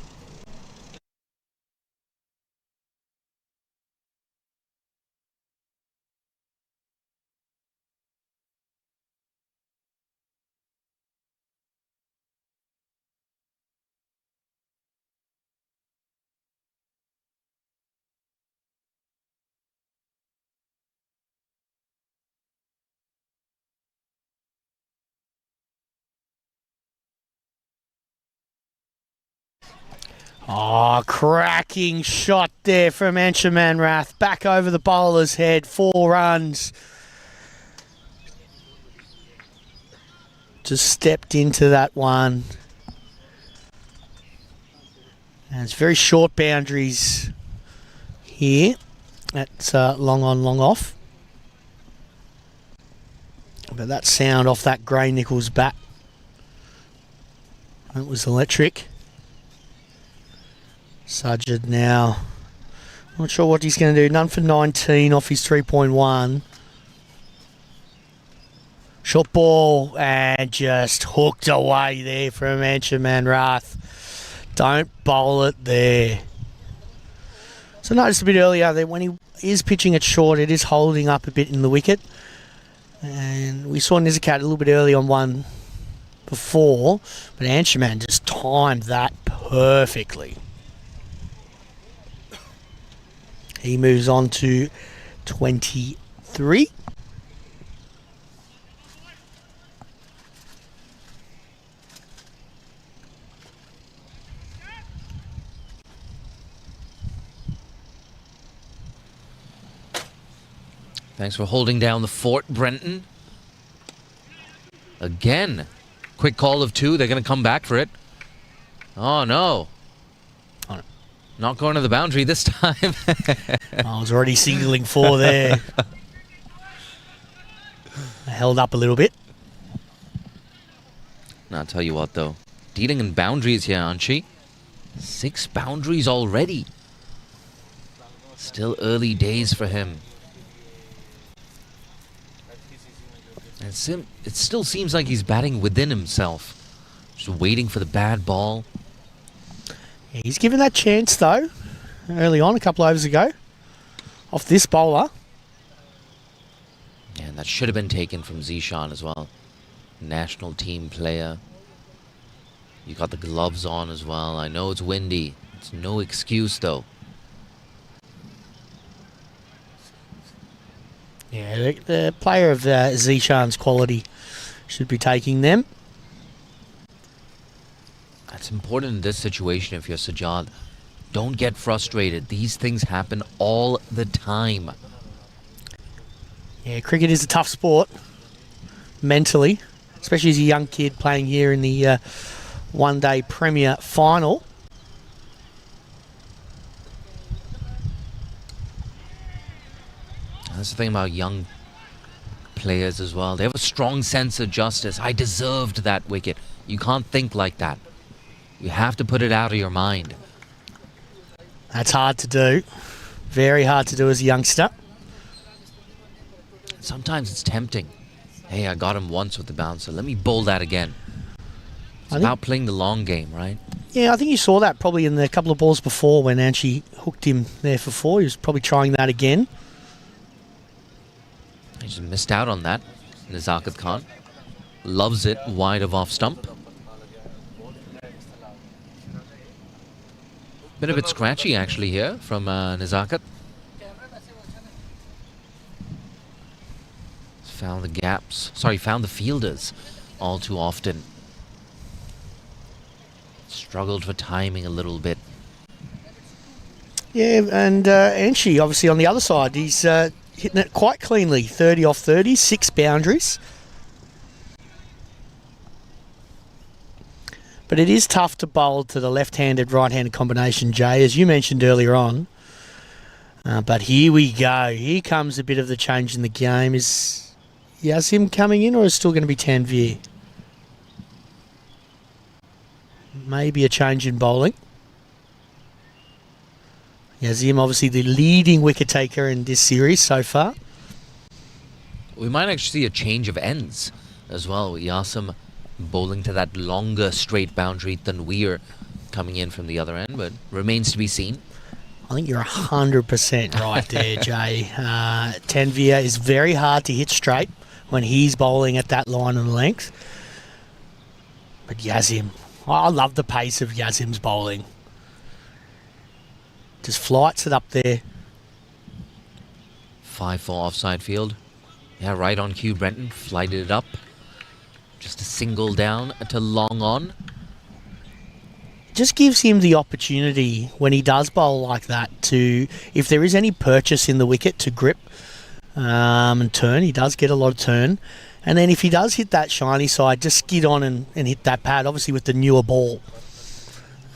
Oh, cracking shot there from Anshuman Rath. Back over the bowler's head. 4 runs. Just stepped into that one. And it's very short boundaries here. That's long on, long off. But that sound off that Gray Nichols bat, that was electric. Sajid now, not sure what he's going to do. None for 19 off his 3.1. Short ball and just hooked away there from Anshuman Rath. Don't bowl it there. So noticed a bit earlier that when he is pitching it short, it is holding up a bit in the wicket. And we saw Nizakat a little bit early on one before, but Anshuman just timed that perfectly. He moves on to 23. Thanks for holding down the fort, Brenton. Again. Quick call of 2. They're going to come back for it. Oh, no. Not going to the boundary this time. I was already signaling 4 there. I held up a little bit. Now, I'll tell you what, though. Dealing in boundaries here, aren't she? 6 boundaries already. Still early days for him. And it still seems like he's batting within himself. Just waiting for the bad ball. Yeah, he's given that chance, though, early on, a couple overs ago, off this bowler. Yeah, and that should have been taken from Zishan as well. National team player. You got the gloves on as well. I know it's windy. It's no excuse, though. Yeah, the player of Zishan's quality should be taking them. That's important in this situation if you're Sajjad. Don't get frustrated. These things happen all the time. Yeah, cricket is a tough sport. mentally, especially as a young kid playing here in the one-day Premier final. That's the thing about young players as well. They have a strong sense of justice. I deserved that wicket. You can't think like that. You have to put it out of your mind. That's hard to do. Very hard to do as a youngster. Sometimes it's tempting. Hey, I got him once with the bouncer. Let me bowl that again. It's about playing the long game, right? Yeah, I think you saw that probably in the couple of balls before when Anchi hooked him there for 4. He was probably trying that again. He just missed out on that. Nazakat Khan loves it wide of off stump. Bit a bit scratchy actually here from Nazakat. Found the gaps. Sorry, found the fielders all too often. Struggled for timing a little bit. Yeah, and Anchi obviously on the other side, he's hitting it quite cleanly. 30 off 30, 6 boundaries. But it is tough to bowl to the left-handed, right-handed combination, Jay, as you mentioned earlier on. But here we go. Here comes a bit of the change in the game. Is Yazim coming in, or is it still going to be Tanvir? Maybe a change in bowling. Yazim, obviously the leading wicket taker in this series so far. We might actually see a change of ends as well. Yasim bowling to that longer straight boundary than Weir coming in from the other end, but remains to be seen. I think you're 100% right there, Jay. Tanvir is very hard to hit straight when he's bowling at that line and length. But Yazim, I love the pace of Yazim's bowling. Just flights it up there. 5-4 offside field. Yeah, right on cue, Brenton. Flighted it up. Just a single down to long on. Just gives him the opportunity when he does bowl like that to, if there is any purchase in the wicket, to grip and turn. He does get a lot of turn. And then if he does hit that shiny side, just skid on and hit that pad, obviously with the newer ball.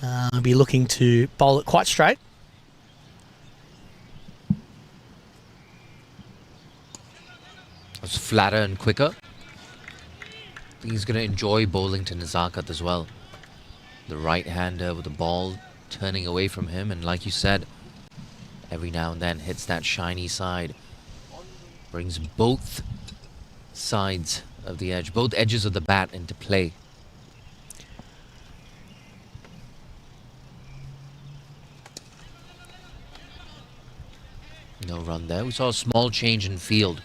I'll be looking to bowl it quite straight. It's flatter and quicker. I think he's going to enjoy bowling to Nazakat as well. The right-hander with the ball turning away from him, and like you said, every now and then hits that shiny side. Brings both sides of the edge, both edges of the bat into play. No run there. We saw a small change in field.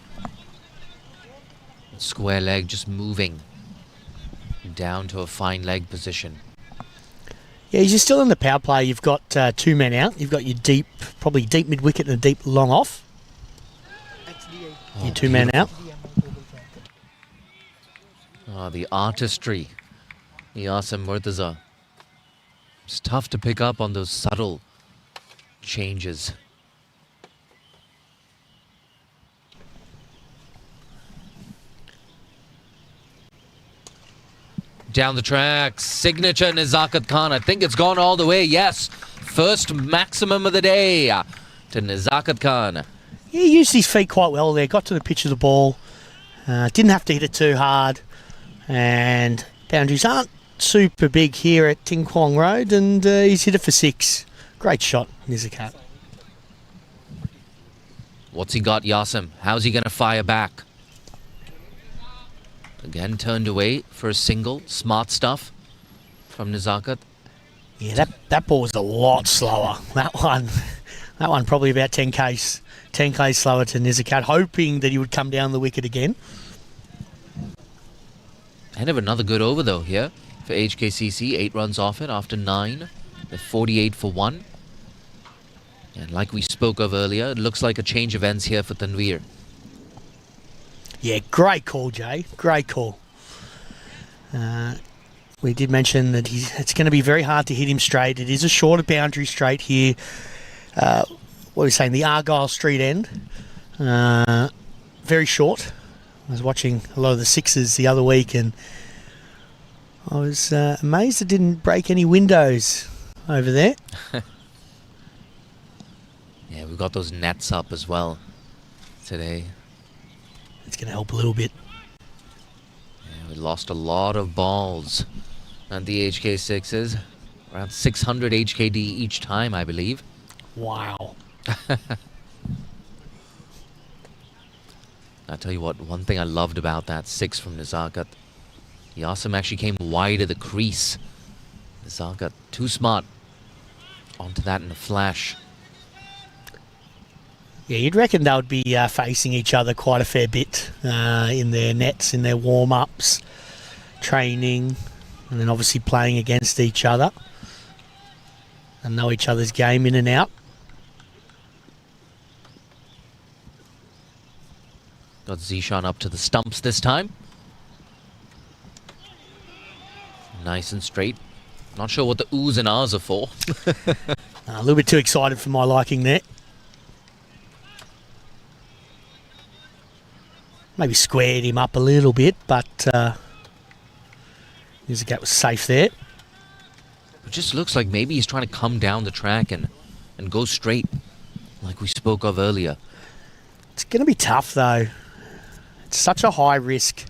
Square leg just moving down to a fine leg position. Yeah, you're still in the power play. You've got 2 men out. You've got your deep, probably deep mid-wicket and a deep long off. Your 2 men out. Oh, the artistry. Yasim Murtaza. It's tough to pick up on those subtle changes. Down the track, signature Nazakat Khan. I think it's gone all the way. Yes, first maximum of the day to Nazakat Khan. Yeah, he used his feet quite well there. Got to the pitch of the ball. Didn't have to hit it too hard. And boundaries aren't super big here at Ting Kwong Road. And he's hit it for 6. Great shot, Nazakat. What's he got, Yasim? How's he going to fire back? Again, turned away for a single. Smart stuff from Nazakat. Yeah, that ball was a lot slower. That one probably about 10 k's slower to Nazakat, hoping that he would come down the wicket again. End of another good over though here for HKCC. 8 runs off it after 9. They're 48 for 1. And like we spoke of earlier, it looks like a change of ends here for Tanvir. Yeah, great call, Jay. Great call. We did mention that it's going to be very hard to hit him straight. It is a shorter boundary straight here. What are we saying? The Argyle Street end. Very short. I was watching a lot of the sixes the other week, and I was amazed it didn't break any windows over there. Yeah, we've got those nets up as well today. It's going to help a little bit. Yeah, we lost a lot of balls on the HK6s. Around 600 HKD each time, I believe. Wow. I'll tell you what, one thing I loved about that 6 from Nizakat, Yasim actually came wide of the crease. Nizakat, too smart. Onto that in a flash. Yeah, you'd reckon they would be facing each other quite a fair bit in their nets, in their warm-ups, training, and then obviously playing against each other. And know each other's game in and out. Got Zishan up to the stumps this time. Nice and straight. Not sure what the oohs and ahs are for. A little bit too excited for my liking there. Maybe squared him up a little bit, but Nizakat was safe there. It just looks like maybe he's trying to come down the track and go straight, like we spoke of earlier. It's going to be tough, though. It's such a high risk.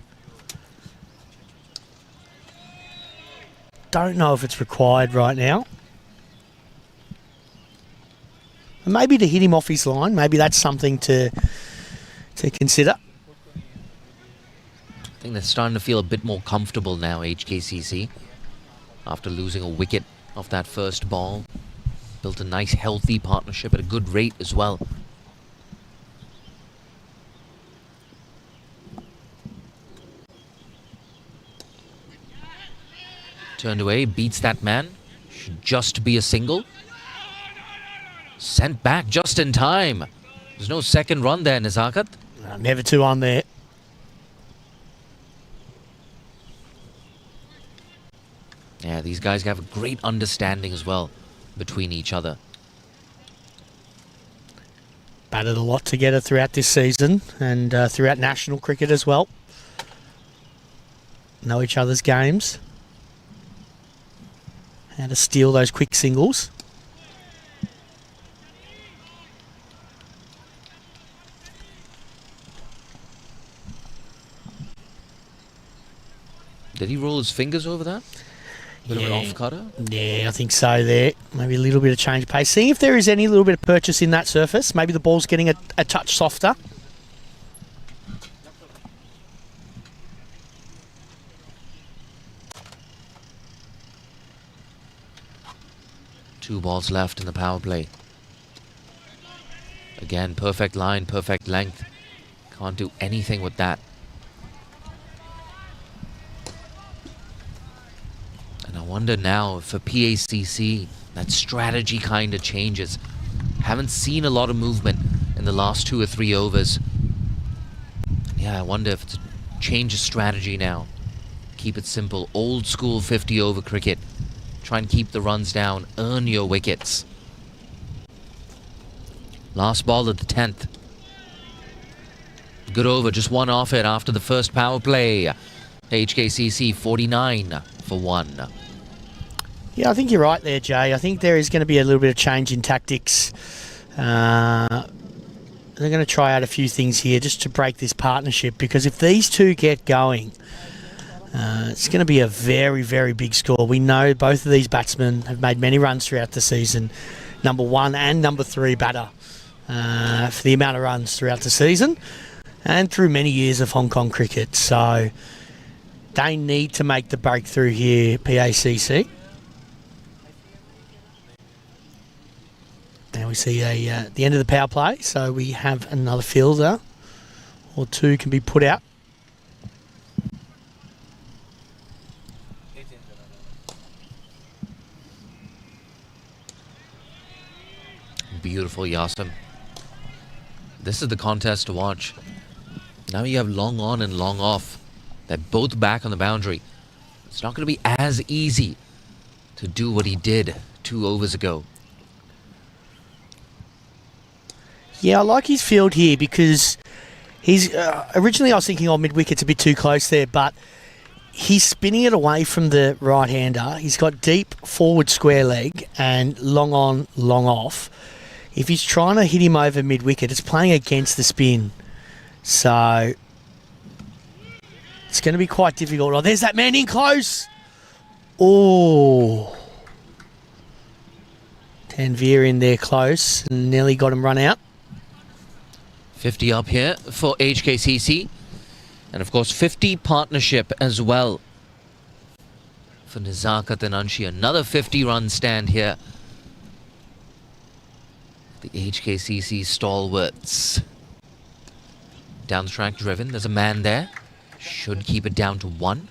Don't know if it's required right now. And maybe to hit him off his line, maybe that's something to consider. I think they're starting to feel a bit more comfortable now, HKCC. After losing a wicket off that first ball. Built a nice, healthy partnership at a good rate as well. Turned away, beats that man. Should just be a single. Sent back just in time. There's no second run there, Nizakat. Never two on there. Yeah, these guys have a great understanding as well between each other. Batted a lot together throughout this season and throughout national cricket as well. Know each other's games. How to steal those quick singles. Did he roll his fingers over that? Bit of an off-cutter? Yeah, I think so there. Maybe a little bit of change of pace. Seeing if there is any little bit of purchase in that surface. Maybe the ball's getting a touch softer. Two balls left in the power play. Again, perfect line, perfect length. Can't do anything with that. And I wonder now if for PACC that strategy kind of changes. Haven't seen a lot of movement in the last 2 or 3 overs. Yeah, I wonder if it's a change of strategy now. Keep it simple, old school 50 over cricket. Try and keep the runs down, earn your wickets. Last ball of the 10th. Good over, just one off it after the first power play. HKCC 49 for 1. Yeah, I think you're right there, Jay. I think there is going to be a little bit of change in tactics. They're going to try out a few things here just to break this partnership, because if these two get going, it's going to be a very, very big score. We know both of these batsmen have made many runs throughout the season. Number 1 and number 3 batter for the amount of runs throughout the season and through many years of Hong Kong cricket. So they need to make the breakthrough here, PACC. Now we see the end of the power play, so we have another fielder or two can be put out. Beautiful, Yasim. This is the contest to watch. Now you have long on and long off. They're both back on the boundary. It's not going to be as easy to do what he did 2 overs ago. Yeah, I like his field here because He's originally I was thinking, oh, mid-wicket's a bit too close there, but he's spinning it away from the right-hander. He's got deep forward square leg and long on, long off. If he's trying to hit him over mid-wicket, it's playing against the spin. So it's going to be quite difficult. Oh, there's that man in close. Oh. Tanvir in there close and nearly got him run out. 50 up here for HKCC. And of course 50 partnership as well for Nizakat and Anshi. Another 50-run stand here. The HKCC stalwarts. Down the track driven. There's a man there. Should keep it down to 1.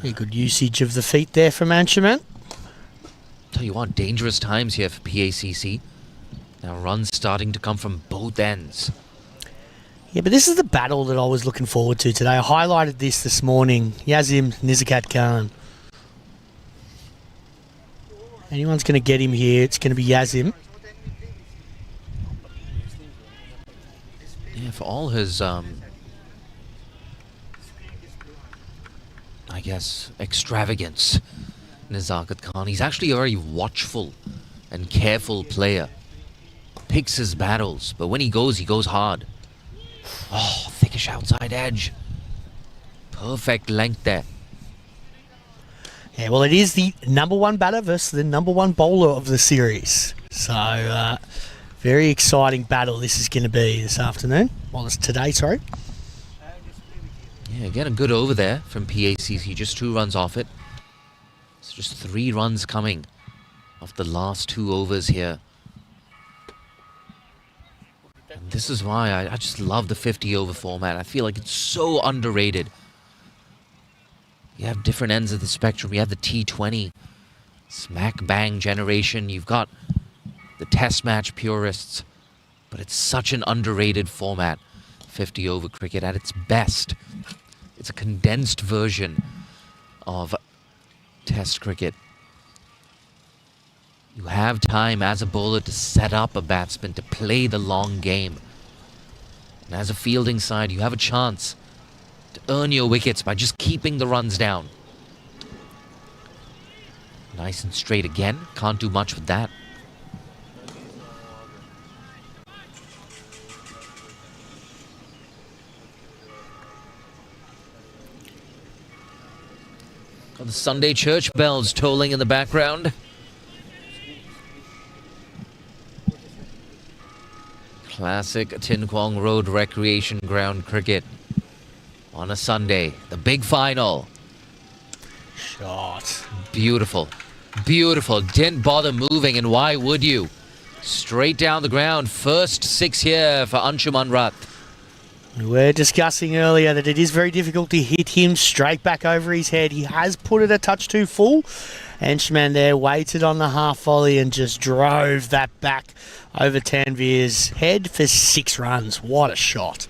Very good usage of the feet there from Anshuman. Tell you what, dangerous times here for PACC. Now runs starting to come from both ends. Yeah, but this is the battle that I was looking forward to today. I highlighted this morning. Yazim Nizakat Khan. Anyone's going to get him here, it's going to be Yazim. Yeah, for all his, I guess, extravagance, Nizakat Khan, he's actually a very watchful and careful player. Picks his battles, but when he goes hard. Oh, thickish outside edge. Perfect length there. Yeah, well, it is the #1 batter versus the #1 bowler of the series. So, very exciting battle this is going to be this afternoon. Well, it's today, sorry. Yeah, again, a good over there from PACC. Just 2 runs off it. It's just 3 runs coming off the last 2 overs here. And this is why I just love the 50-over format. I feel like it's so underrated. You have different ends of the spectrum. You have the T20 smack-bang generation. You've got the test match purists. But it's such an underrated format, 50-over cricket at its best. It's a condensed version of test cricket. You have time as a bowler to set up a batsman, to play the long game. And as a fielding side, you have a chance to earn your wickets by just keeping the runs down. Nice and straight again. Can't do much with that. Got the Sunday church bells tolling in the background. Classic Tin Kwong Road Recreation Ground cricket on a Sunday. The big final. Shot. Beautiful. Beautiful. Didn't bother moving, and why would you? Straight down the ground. First 6 here for Anshuman Rath. We were discussing earlier that it is very difficult to hit him straight back over his head. He has put it a touch too full. Anshuman there waited on the half volley and just drove that back over Tanvir's head for 6 runs. What a shot.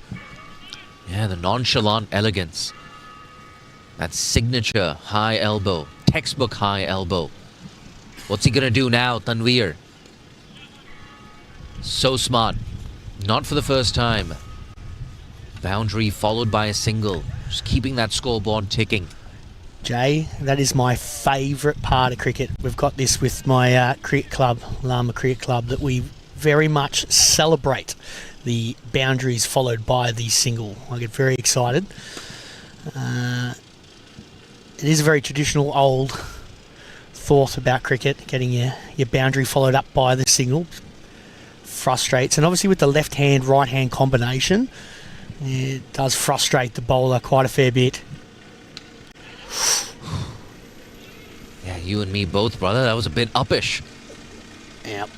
Yeah, the nonchalant elegance. That signature high elbow. Textbook high elbow. What's he gonna do now, Tanvir? So smart. Not for the first time. Boundary followed by a single. Just keeping that scoreboard ticking. Jay, that is my favourite part of cricket. We've got this with my cricket club, Lama Cricket Club, that we very much celebrate the boundaries followed by the single. I get very excited. It is a very traditional old thought about cricket, getting your boundary followed up by the single. Frustrates, and obviously with the left-hand, right-hand combination, it does frustrate the bowler quite a fair bit. Yeah, you and me both, brother. That was a bit uppish. Yep.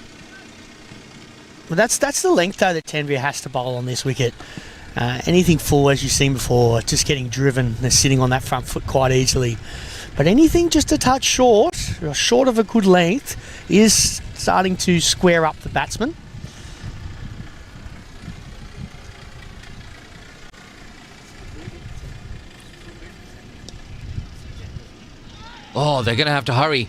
Well, that's the length, though, that Tanvir has to bowl on this wicket. Anything full, as you've seen before, just getting driven. They're sitting on that front foot quite easily. But anything just a touch short, or short of a good length, is starting to square up the batsman. Oh, they're going to have to hurry.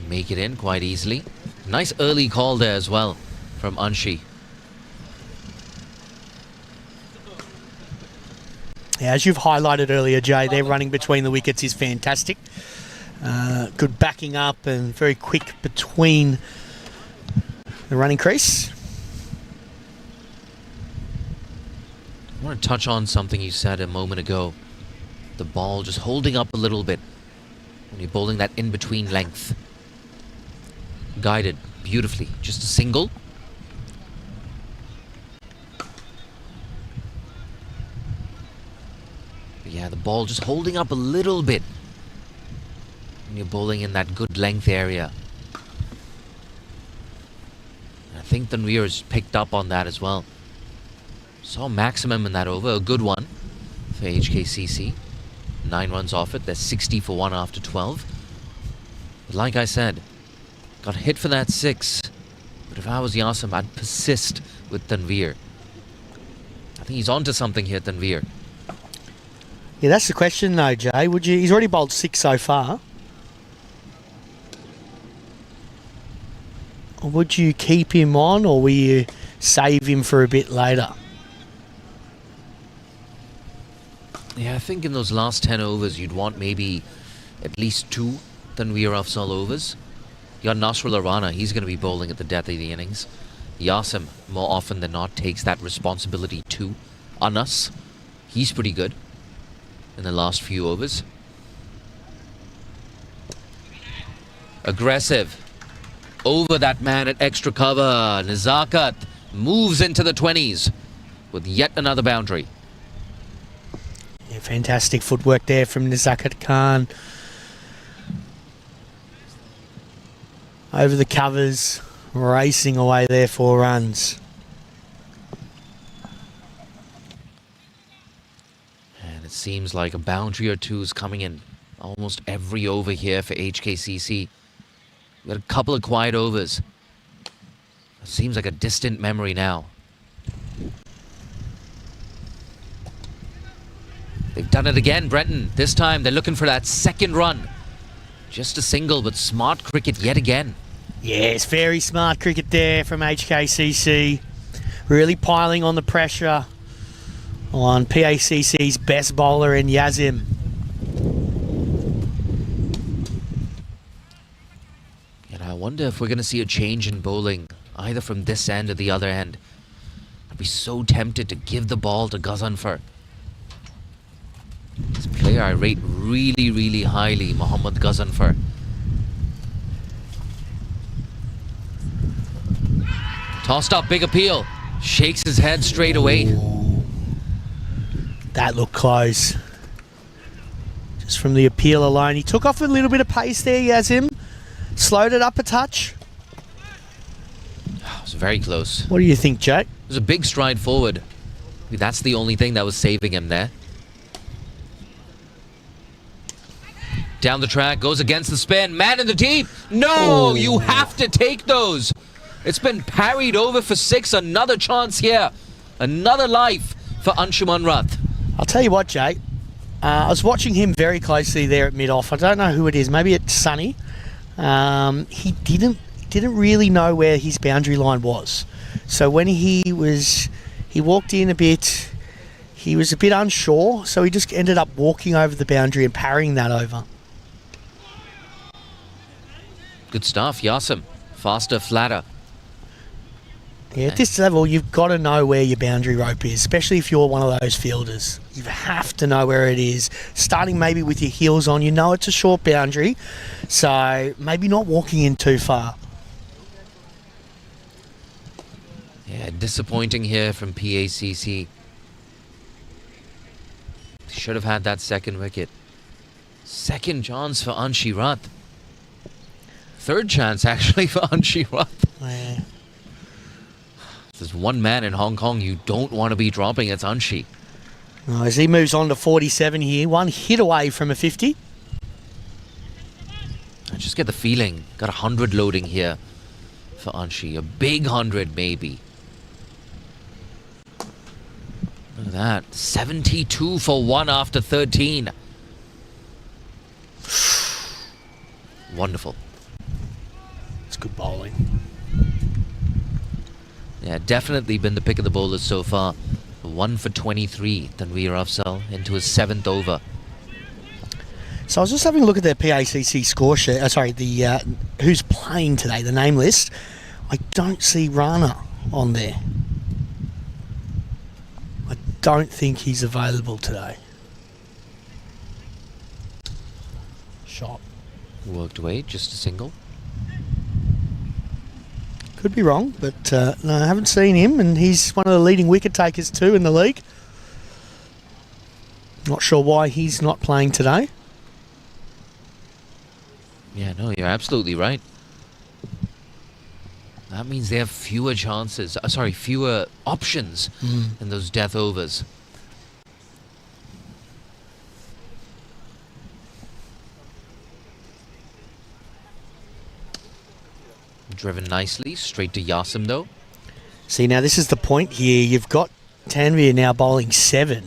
make it in quite easily. Nice early call there as well from Anshi. Yeah, as you've highlighted earlier, Jay, their running between the wickets is fantastic. Good backing up and very quick between the running crease. I want to touch on something you said a moment ago. The ball just holding up a little bit when you're bowling that in-between length. Guided beautifully. Just a single. But yeah, the ball just holding up a little bit when you're bowling in that good length area. I think Tanveer's picked up on that as well. Saw maximum in that over, a good one for HKCC. 9 runs off it, they're 60 for 1 after 12. But like I said, got hit for that 6. But if I was Yasim, I'd persist with Tanveer. I think he's onto something here, Tanveer. Yeah, that's the question though, Jay. Would you? He's already bowled 6 so far. Would you keep him on, or will you save him for a bit later? Yeah, I think in those last 10 overs, you'd want maybe at least 2 Tanveer Afzal overs. You got Nasrullah Rana, he's going to be bowling at the death of the innings. Yasim, more often than not, takes that responsibility too. Anas, he's pretty good in the last few overs. Aggressive. Over that man at extra cover. Nizakat moves into the 20s with yet another boundary. Yeah, fantastic footwork there from Nizakat Khan. Over the covers, racing away there 4 runs. And it seems like a boundary or 2 is coming in almost every over here for HKCC. We've got a couple of quiet overs. It seems like a distant memory now. They've done it again, Brenton. This time they're looking for that second run. Just a single, but smart cricket yet again. Yes, very smart cricket there from HKCC. Really piling on the pressure on PACC's best bowler in Yazim. And I wonder if we're going to see a change in bowling, either from this end or the other end. I'd be so tempted to give the ball to Ghazanfar. This player I rate really, really highly, Mohammad Ghazanfar. Tossed up, big appeal. Shakes his head straight away. That looked close. Just from the appeal alone. He took off a little bit of pace there, Yazim. Slowed it up a touch. It was very close. What do you think, Jack? It was a big stride forward. That's the only thing that was saving him there. Down the track, goes against the spin. Man in the deep. No, you have to take those. It's been parried over for 6. Another chance here. Another life for Anshuman Rath. I'll tell you what, Jake. I was watching him very closely there at mid-off. I don't know who it is. Maybe it's Sonny. He didn't really know where his boundary line was. So when he walked in a bit, he was a bit unsure. So he just ended up walking over the boundary and parrying that over. Good stuff, Yasim. Faster, flatter. Yeah, at this level, you've got to know where your boundary rope is, especially if you're one of those fielders. You have to know where it is. Starting maybe with your heels on, you know it's a short boundary, so maybe not walking in too far. Yeah, disappointing here from PACC. Should have had that second wicket. Second chance for Anshi Rath. Third chance, actually, for Anshi Rath. Yeah. There's one man in Hong Kong you don't want to be dropping. It's Anshi. Oh, as he moves on to 47 here, 1 hit away from a 50. I just get the feeling, got 100 loading here for Anshi. A big 100, maybe. Look at that. 72 for 1 after 13. Wonderful. good bowling. Yeah, definitely been the pick of the bowlers so far. 1 for 23, Tanveer Afzal into his 7th over. So I was just having a look at their PACC score sheet. The who's playing today, the name list. I don't see Rana on there. I don't think he's available today. Shot. Worked away, just a single. Could be wrong, but no, I haven't seen him, and he's one of the leading wicket takers too in the league. Not sure why he's not playing today. Yeah, no, you're absolutely right. That means they have fewer chances, fewer options in those death overs. Driven nicely, straight to Yasim though. See, now this is the point here. You've got Tanveer now bowling 7.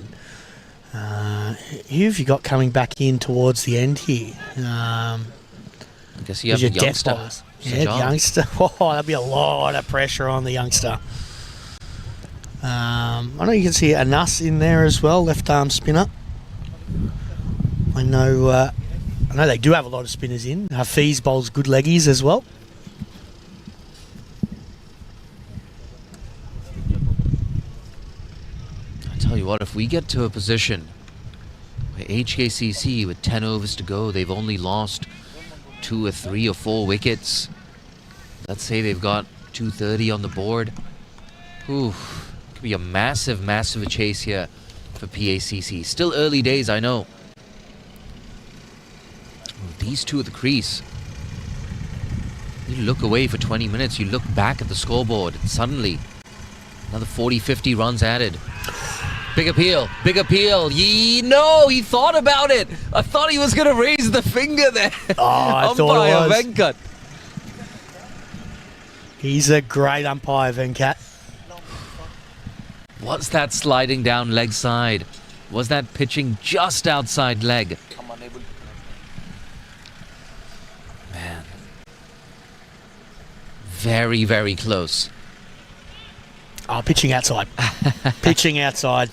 Who have you got coming back in towards the end here? I guess you have your the death youngster. bowlers. Yeah, the Sajjad. youngster. Oh, that'd be a lot of pressure on the youngster. I know you can see Anas in there as well, left arm spinner. I know they do have a lot of spinners in. Hafiz bowls good leggies as well. I tell you what, if we get to a position where HKCC with 10 overs to go, they've only lost 2 or 3 or 4 wickets. Let's say they've got 230 on the board. Ooh, could be a massive, massive chase here for PACC. Still early days, I know. These two at the crease. You look away for 20 minutes, you look back at the scoreboard, and suddenly another 40, 50 runs added. Big appeal, big appeal. No, he thought about it. I thought he was going to raise the finger there. Oh, I thought it was. Venkat. He's a great umpire, Venkat. What's that sliding down leg side? Was that pitching just outside leg? Man. Very, very close. Oh, pitching outside. Pitching outside.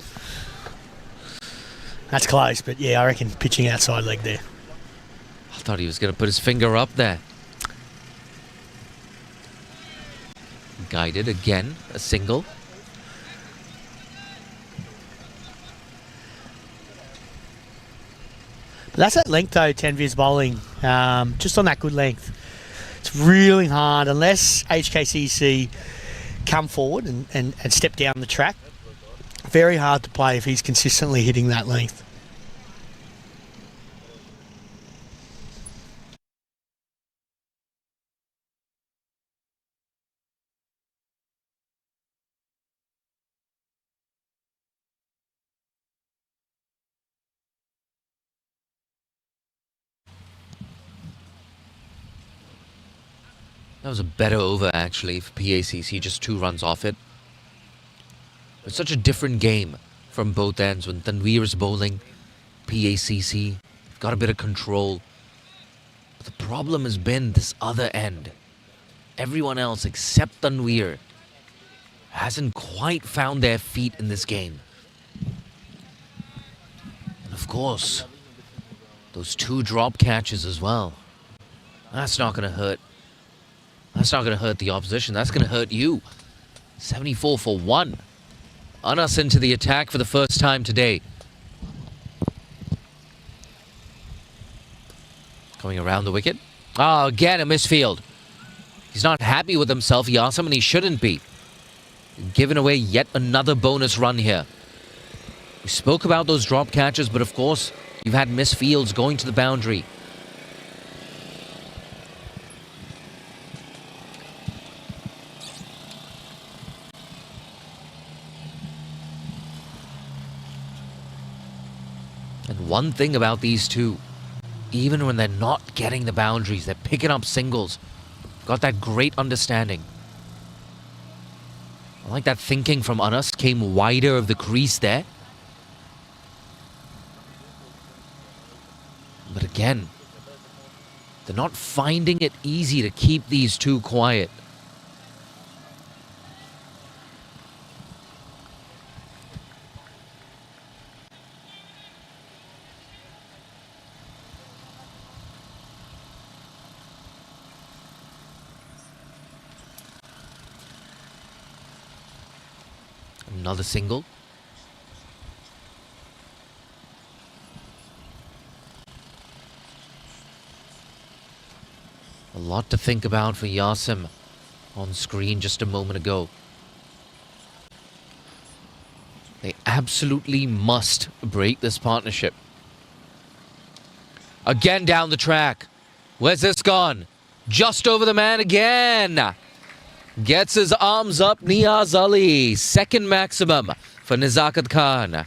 That's close, but yeah, I reckon pitching outside leg there. I thought he was going to put his finger up there. Guided again, a single. But that's at length though, Tanveer's bowling. Just on that good length. It's really hard unless HKCC come forward and step down the track. Very hard to play if he's consistently hitting that length. That was a better over actually for PACC, just 2 runs off it. It's such a different game from both ends. When Tanveer is bowling, PACC got a bit of control. But the problem has been this other end. Everyone else except Tanveer hasn't quite found their feet in this game. And of course, those 2 drop catches as well. That's not going to hurt. That's not going to hurt the opposition. That's going to hurt you. 74 for 1. Anas into the attack for the first time today. Coming around the wicket. Oh, again a misfield. He's not happy with himself, Yasim, and he shouldn't be. Giving away yet another bonus run here. We spoke about those drop catches, but of course, you've had misfields going to the boundary. And one thing about these two, even when they're not getting the boundaries, they're picking up singles. Got that great understanding. I like that thinking from Anas. Came wider of the crease there. But again, They're not finding it easy to keep these two quiet. Another single. A lot to think about for Yasim on screen just a moment ago. They absolutely must break this partnership. Again down the track. Where's this gone? Just over the man again. Gets his arms up, Niyaz Ali. Second maximum for Nizakat Khan.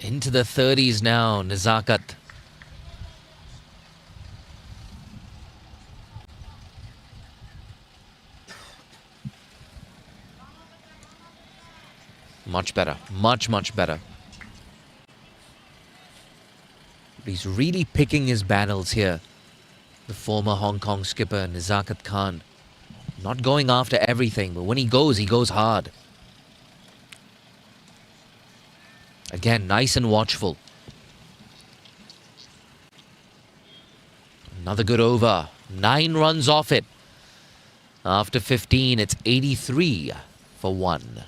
Into the 30s now, Nizakat. Much better. Much, much better. But he's really picking his battles here. The former Hong Kong skipper, Nizakat Khan. Not going after everything, but when he goes hard. Again, nice and watchful. Another good over. 9 runs off it. After 15, it's 83 for 1.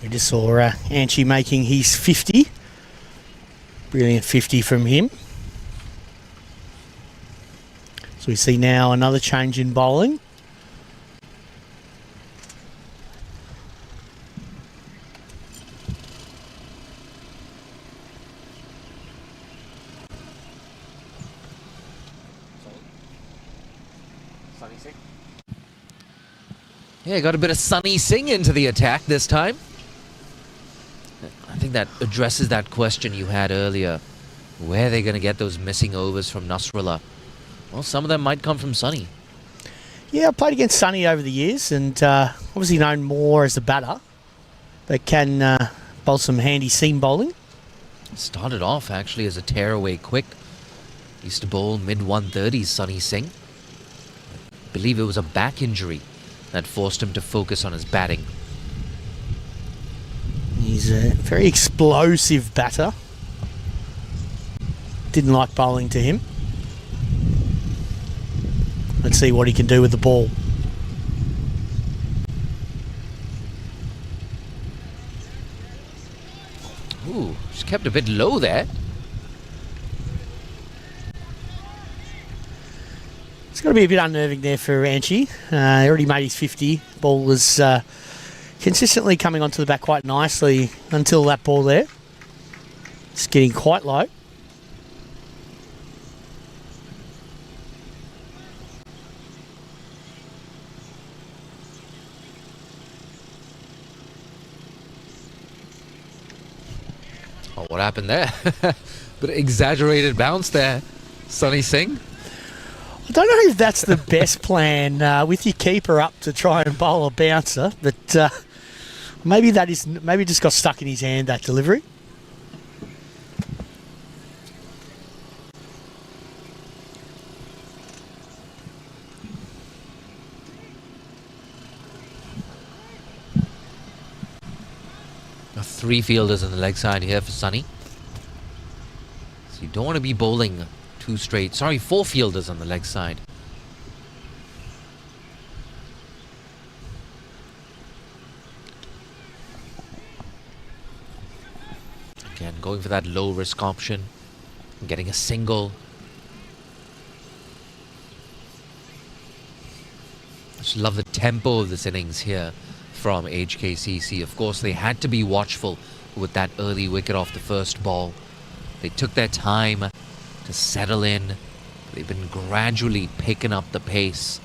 We just saw Anchi making his 50. Brilliant 50 from him. So we see now another change in bowling. Yeah, got a bit of Sunny Singh into the attack this time. I think that addresses that question you had earlier. Where are they going to get those missing overs from Nasrallah? Well, some of them might come from Sunny. Yeah, I played against Sunny over the years and obviously known more as a batter, but can bowl some handy seam bowling. Started off actually as a tearaway quick. Used to bowl mid-130s, Sunny Singh. Believe it was a back injury that forced him to focus on his batting. He's a very explosive batter. Didn't like bowling to him. Let's see what he can do with the ball. Ooh, just kept a bit low there. It's got to be a bit unnerving there for Anchi. He already made his 50. Ball was consistently coming onto the back quite nicely until that ball there. It's getting quite low. Oh, what happened there? Bit of exaggerated bounce there, Sunny Singh. I don't know if that's the best plan with your keeper up to try and bowl a bouncer, but maybe it just got stuck in his hand, that delivery. Got 3 fielders on the leg side here for Sunny. So you don't want to be bowling 2 straight. Sorry, 4 fielders on the leg side. Again, going for that low risk option. Getting a single. Just love the tempo of this innings here from HKCC. Of course, they had to be watchful with that early wicket off the first ball. They took their time to settle in. They've been gradually picking up the pace.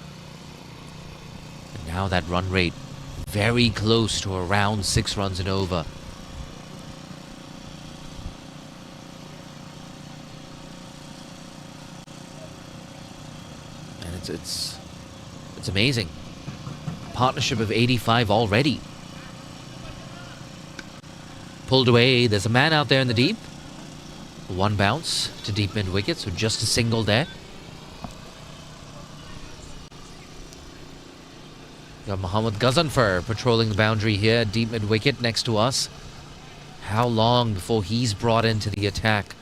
And Now that run rate very close to around 6 runs and over. And it's amazing. Partnership of 85 already. Pulled away. There's a man out there in the deep. One bounce to deep mid wicket, so just a single there. Got Mohammad Ghazanfar patrolling the boundary here, deep mid wicket next to us. How long before he's brought into the attack?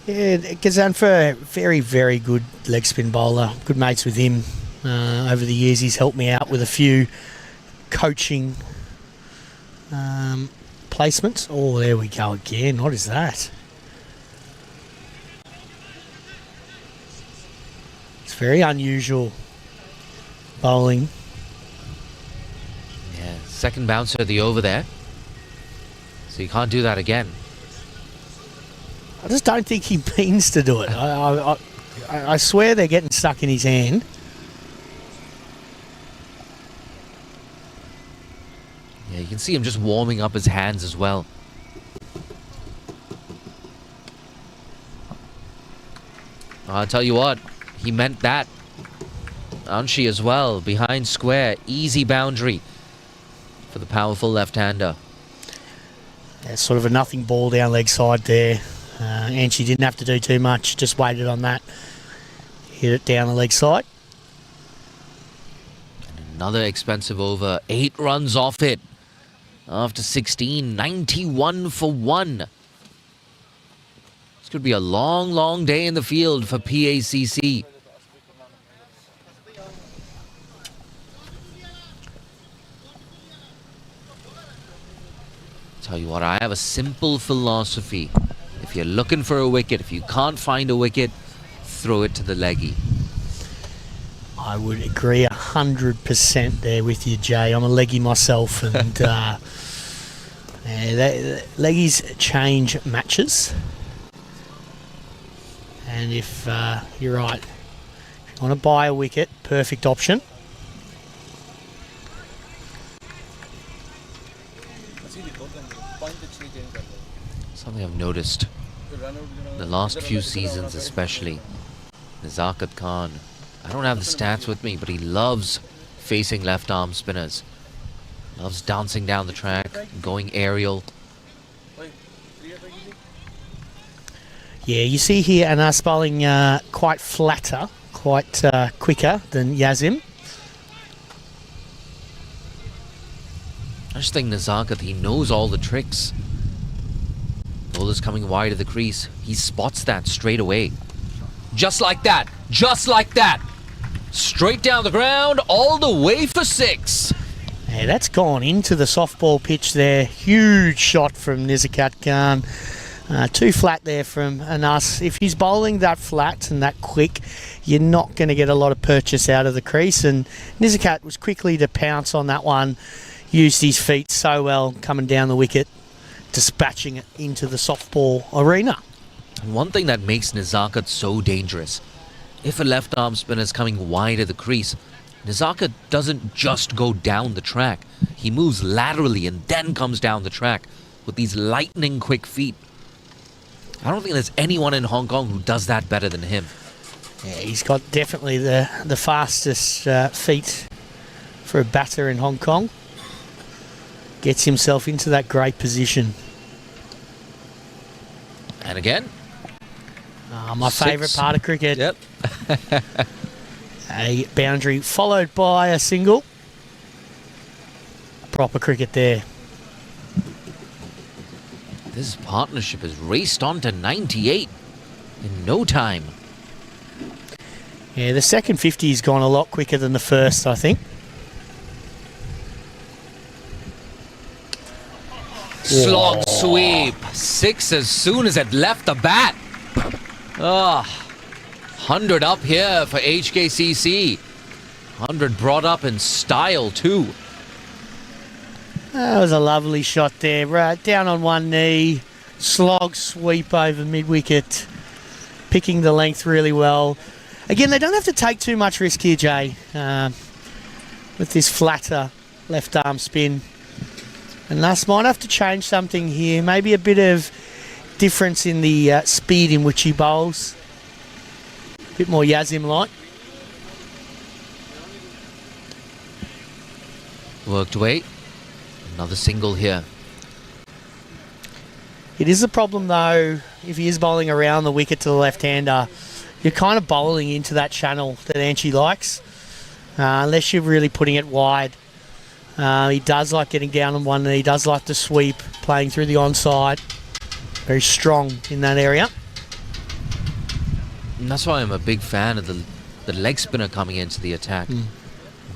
Yeah, Ghazanfar, very, very good leg spin bowler. Good mates with him. Over the years, he's helped me out with a few coaching placements. Oh, there we go again. What is that? It's very unusual bowling. Yeah, second bouncer of the over there. So you can't do that again. I just don't think he means to do it. I swear they're getting stuck in his hand. Yeah, you can see him just warming up his hands as well. I'll tell you what, he meant that. Anshi as well, behind square, easy boundary for the powerful left-hander. Yeah, sort of a nothing ball down leg side there. Anshi didn't have to do too much, just waited on that. Hit it down the leg side. Another expensive over, 8 runs off it. After 16, 91 for 1. This could be a long, long day in the field for PACC. Tell you what, I have a simple philosophy. If you're looking for a wicket, if you can't find a wicket, throw it to the leggy. I would agree 100% there with you, Jay. I'm a leggy myself, and leggies change matches. And if you're right, if you want to buy a wicket, perfect option. Something I've noticed the last few seasons, especially Nazakat Khan. I don't have the stats with me, but he loves facing left arm spinners. Loves dancing down the track, going aerial. Yeah, you see here Anas bowling quite flatter, quite quicker than Yazim. I just think Nazakat, he knows all the tricks. Bowler's coming wide of the crease. He spots that straight away. Just like that. Just like that. Straight down the ground, all the way for 6. Yeah, that's gone into the softball pitch there. Huge shot from Nizakat Khan. Too flat there from Anas. If he's bowling that flat and that quick, you're not going to get a lot of purchase out of the crease. And Nizakat was quickly to pounce on that one. Used his feet so well coming down the wicket, dispatching it into the softball arena. And one thing that makes Nazakat so dangerous, if a left arm spinner is coming wide of the crease, Nazakat doesn't just go down the track. He moves laterally and then comes down the track with these lightning quick feet. I don't think there's anyone in Hong Kong who does that better than him. Yeah, he's got definitely the fastest feet for a batter in Hong Kong. Gets himself into that great position. And again, my favourite part of cricket. Yep. A boundary followed by a single. Proper cricket there. This partnership has raced on to 98 in no time. Yeah, the second 50 has gone a lot quicker than the first, I think. Slog sweep. 6 as soon as it left the bat. 100 up here for HKCC. 100 brought up in style too. That was a lovely shot there. Right, down on one knee. Slog sweep over mid-wicket. Picking the length really well. Again, they don't have to take too much risk here, Jay. with this flatter left arm spin. And Nas might have to change something here. Maybe a bit of difference in the speed in which he bowls. A bit more Yazim-like. Worked away. Another single here. It is a problem though, if he is bowling around the wicket to the left-hander, you're kind of bowling into that channel that Anchi likes, unless you're really putting it wide. He does like getting down on one knee, he does like to sweep, playing through the onside. Very strong in that area. And that's why I'm a big fan of the leg spinner coming into the attack.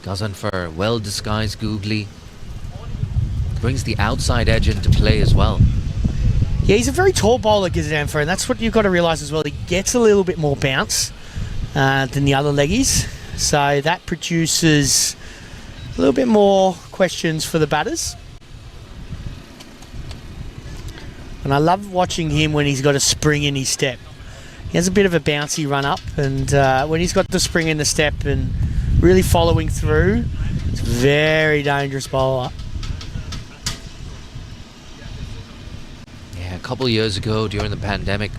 Gazanfar, well-disguised googly. Brings the outside edge into play as well. Yeah, he's a very tall bowler, Gazanfar, and that's what you've got to realise as well. He gets a little bit more bounce than the other leggies. So that produces a little bit more questions for the batters. And I love watching him when he's got a spring in his step. He has a bit of a bouncy run up, and when he's got the spring in the step and really following through, it's a very dangerous bowler. Yeah, a couple of years ago during the pandemic,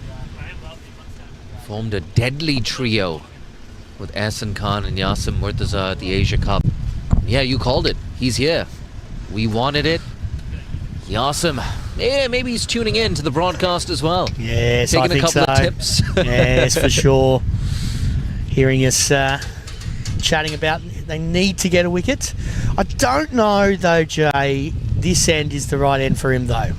formed a deadly trio with Ahsan Khan and Yasim Murtaza at the Asia Cup. Yeah, you called it. He's here. We wanted it. Yasim, yeah, maybe he's tuning in to the broadcast as well. Yes, taking I think a couple so. of tips. Yes, for sure. Hearing us chatting about they need to get a wicket. I don't know though, Jay, this end is the right end for him though.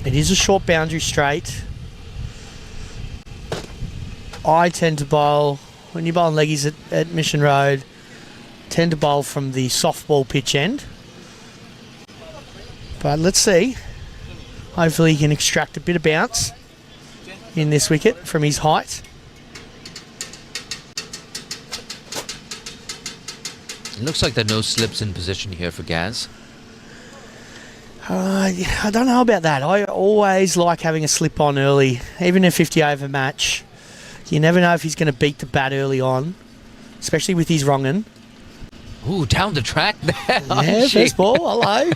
It is a short boundary straight. I tend to bowl, when you bowl on leggies at Mission Road, tend to bowl from the softball pitch end. But let's see. Hopefully he can extract a bit of bounce in this wicket from his height. It looks like there are no slips in position here for Gaz. I don't know about that. I always like having a slip on early, even in a 50 over match. You never know if he's going to beat the bat early on, especially with his wrong'un. Ooh, down the track there. Yeah, first ball, hello.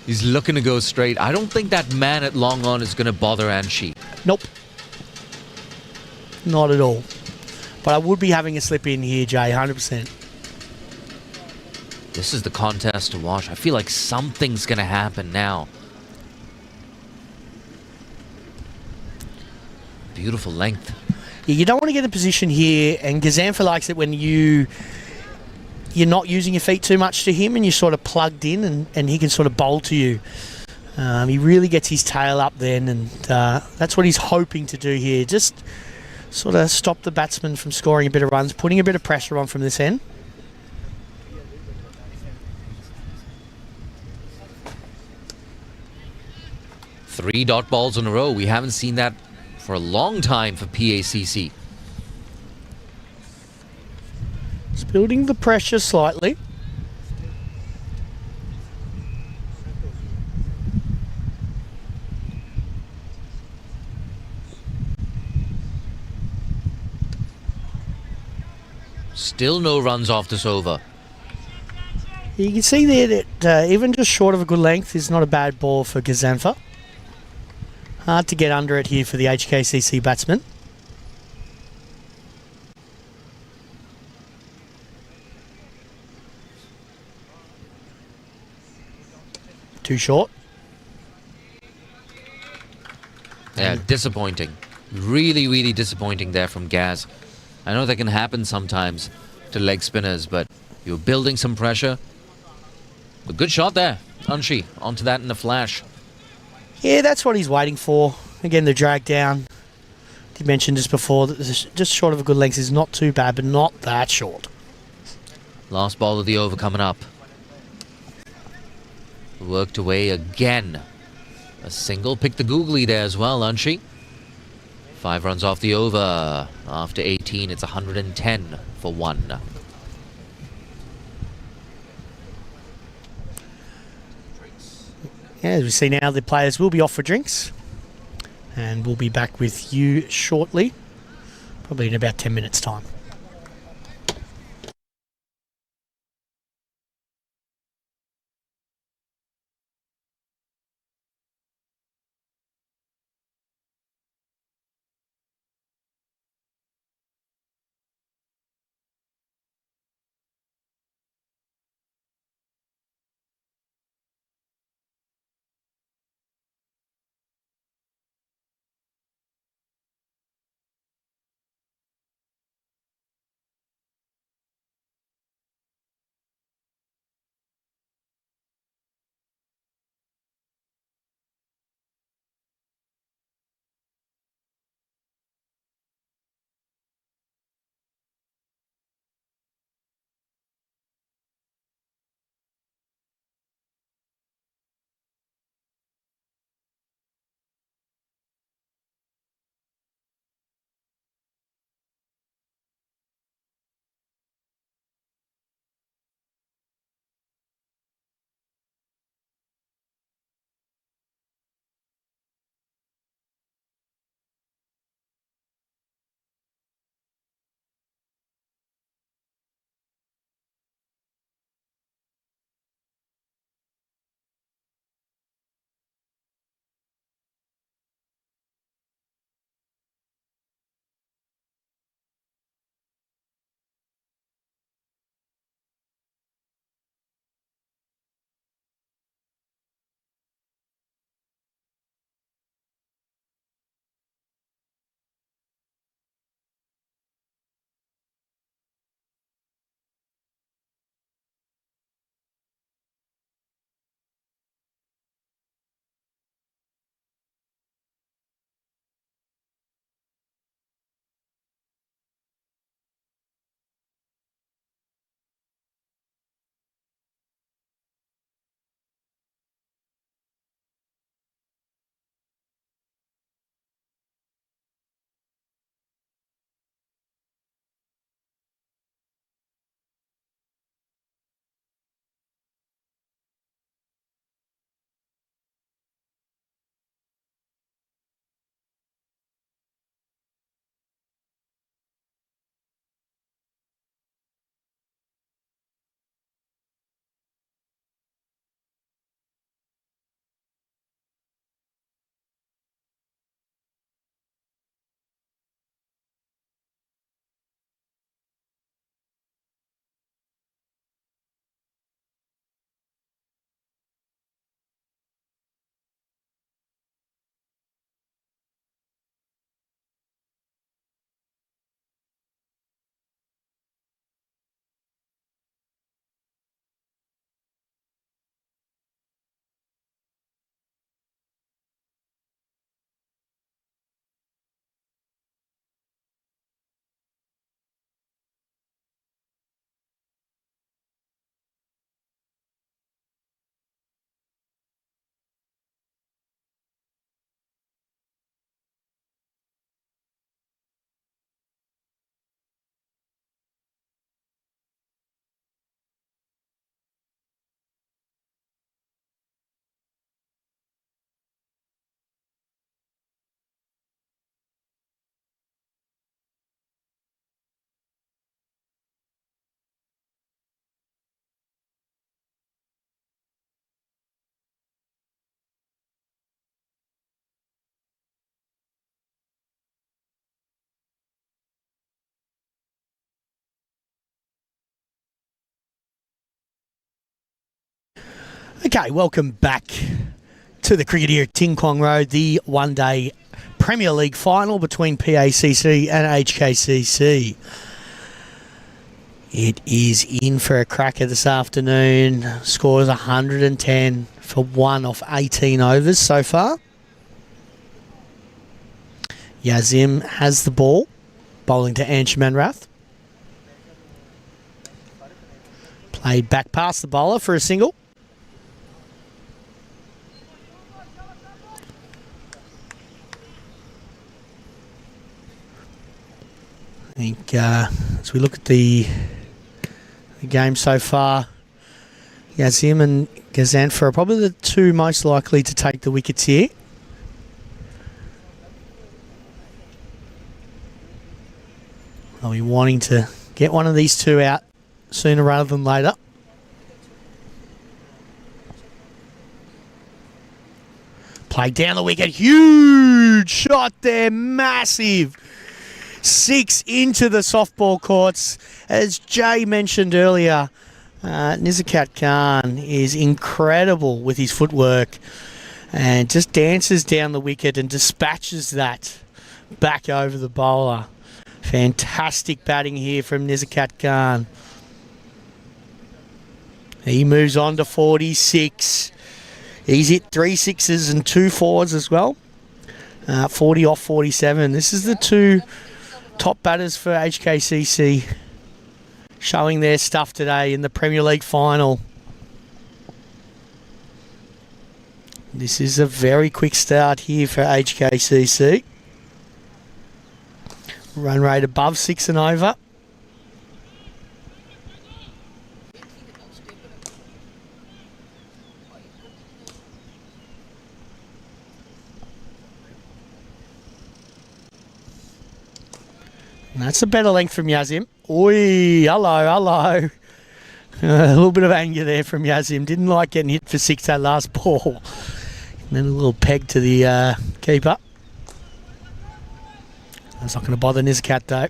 He's looking to go straight. I don't think that man at long on is going to bother Anshi. Nope. Not at all. But I would be having a slip in here, Jay, 100%. This is the contest to watch. I feel like something's going to happen now. Beautiful length. Yeah, you don't want to get in a position here, and Gazanfar likes it when you're not using your feet too much to him and you're sort of plugged in and he can sort of bowl to you. He really gets his tail up then, and that's what he's hoping to do here. Just sort of stop the batsman from scoring a bit of runs, putting a bit of pressure on from this end. Three dot balls in a row. We haven't seen that for a long time for PACC. It's building the pressure slightly. Still no runs off this over. You can see there that even just short of a good length is not a bad ball for Gazanfar. Hard to get under it here for the HKCC batsman. Too short. Yeah, disappointing. Really, really disappointing there from Gaz. I know that can happen sometimes to leg spinners, but you're building some pressure. A good shot there, Anshi. Onto that in a flash. Yeah, that's what he's waiting for. Again, the drag down. You mentioned just before that just short of a good length is not too bad, but not that short. Last ball of the over coming up. Worked away again. A single. Picked the googly there as well, Anshi. 5 runs off the over. After 18, it's 110 for 1. Yeah, as we see now, the players will be off for drinks. And we'll be back with you shortly. Probably in about 10 minutes' time. Okay, welcome back to the cricket here at Ting Kwong Road, the one-day Premier League final between PACC and HKCC. It is in for a cracker this afternoon. Scores 110 for 1 off 18 overs so far. Yazim has the ball, bowling to Anshuman Rath. Played back past the bowler for a single. I think as we look at the game so far, Yazim and Gazanfer are probably the two most likely to take the wickets here. I'll be wanting to get one of these two out sooner rather than later. Played down the wicket. Huge shot there. Massive. 6 into the softball courts. As Jay mentioned earlier, Nizakat Khan is incredible with his footwork and just dances down the wicket and dispatches that back over the bowler. Fantastic batting here from Nizakat Khan. He moves on to 46. He's hit 3 sixes and 2 fours as well. 40 off 47. This is the two top batters for HKCC showing their stuff today in the Premier League final. This is a very quick start here for HKCC. Run rate above 6 and over. And that's a better length from Yazim. Oi, hello. A little bit of anger there from Yazim. Didn't like getting hit for 6 that last ball. And then a little peg to the keeper. That's not going to bother Nizakat though.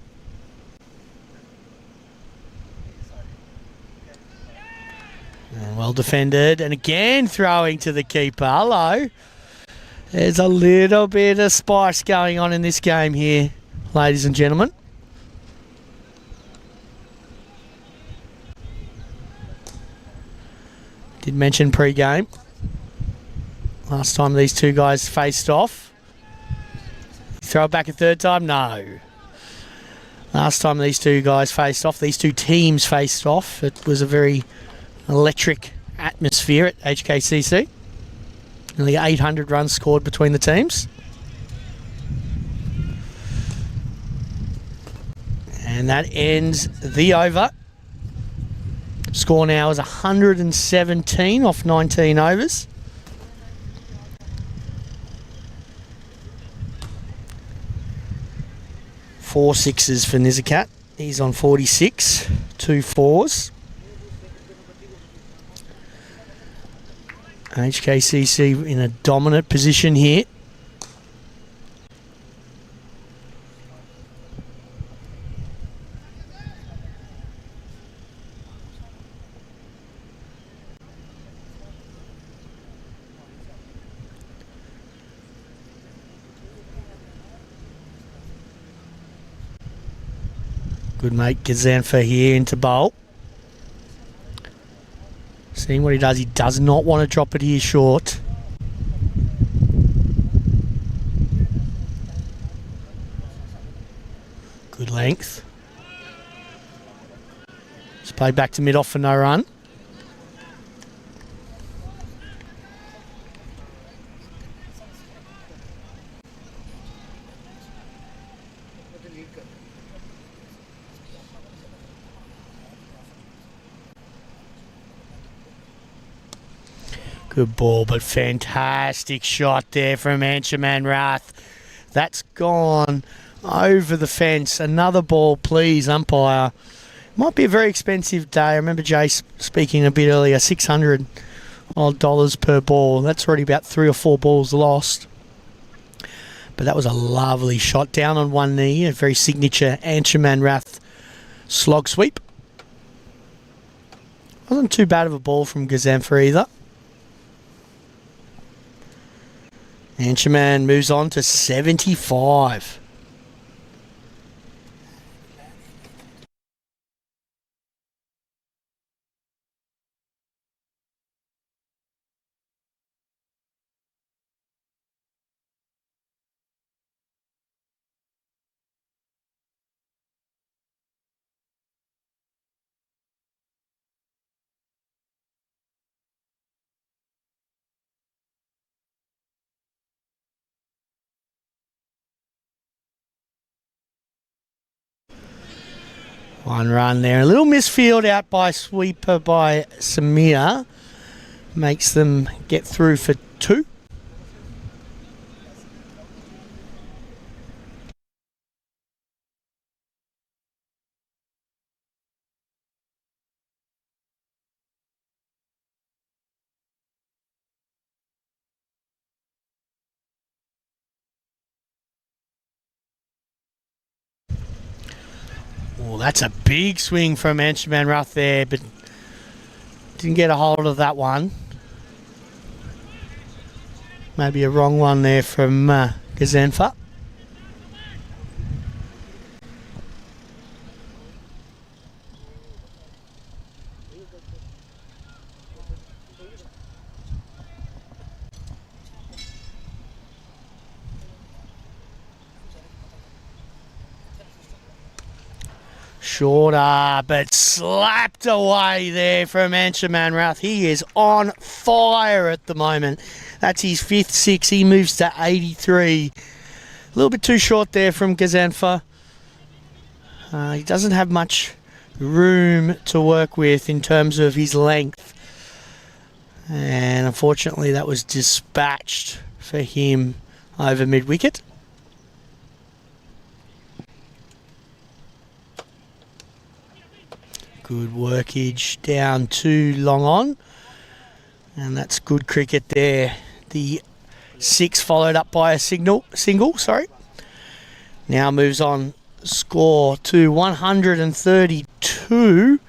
And well defended. And again throwing to the keeper. Hello. There's a little bit of spice going on in this game here, ladies and gentlemen. Did mention pre-game. Last time these two guys faced off. Throw it back a third time? No. Last time these two guys faced off, these two teams faced off, it was a very electric atmosphere at HKCC. Nearly 800 runs scored between the teams. And that ends the over. Score now is 117 off 19 overs. Four sixes for Nizakat. He's on 46. 2 fours. HKCC in a dominant position here. Good mate Gazanfer here into bowl. Seeing what he does. He does not want to drop it here short. Good length. It's played back to mid-off for no run. Good ball, but fantastic shot there from Anshuman Rath. That's gone over the fence. Another ball, please, umpire. Might be a very expensive day. I remember Jay speaking a bit earlier, $600 odd per ball. That's already about 3 or 4 balls lost. But that was a lovely shot down on one knee, a very signature Anshuman Rath slog sweep. Wasn't too bad of a ball from Gazanfer either. Anshaman moves on to 75. One run there. A little misfield out by sweeper by Samir. Makes them get through for 2. Oh, that's a big swing from Anshaman Ruff there, but didn't get a hold of that one. Maybe a wrong one there from Gazenfa. Shorter, but slapped away there from Anshaman Ruff. He is on fire at the moment. That's his 5th 6. He moves to 83. A little bit too short there from Gazanfa. He doesn't have much room to work with in terms of his length. And unfortunately that was dispatched for him over mid-wicket. Good workage down to long on. And that's good cricket there. The 6 followed up by a single. Now moves on score to 132.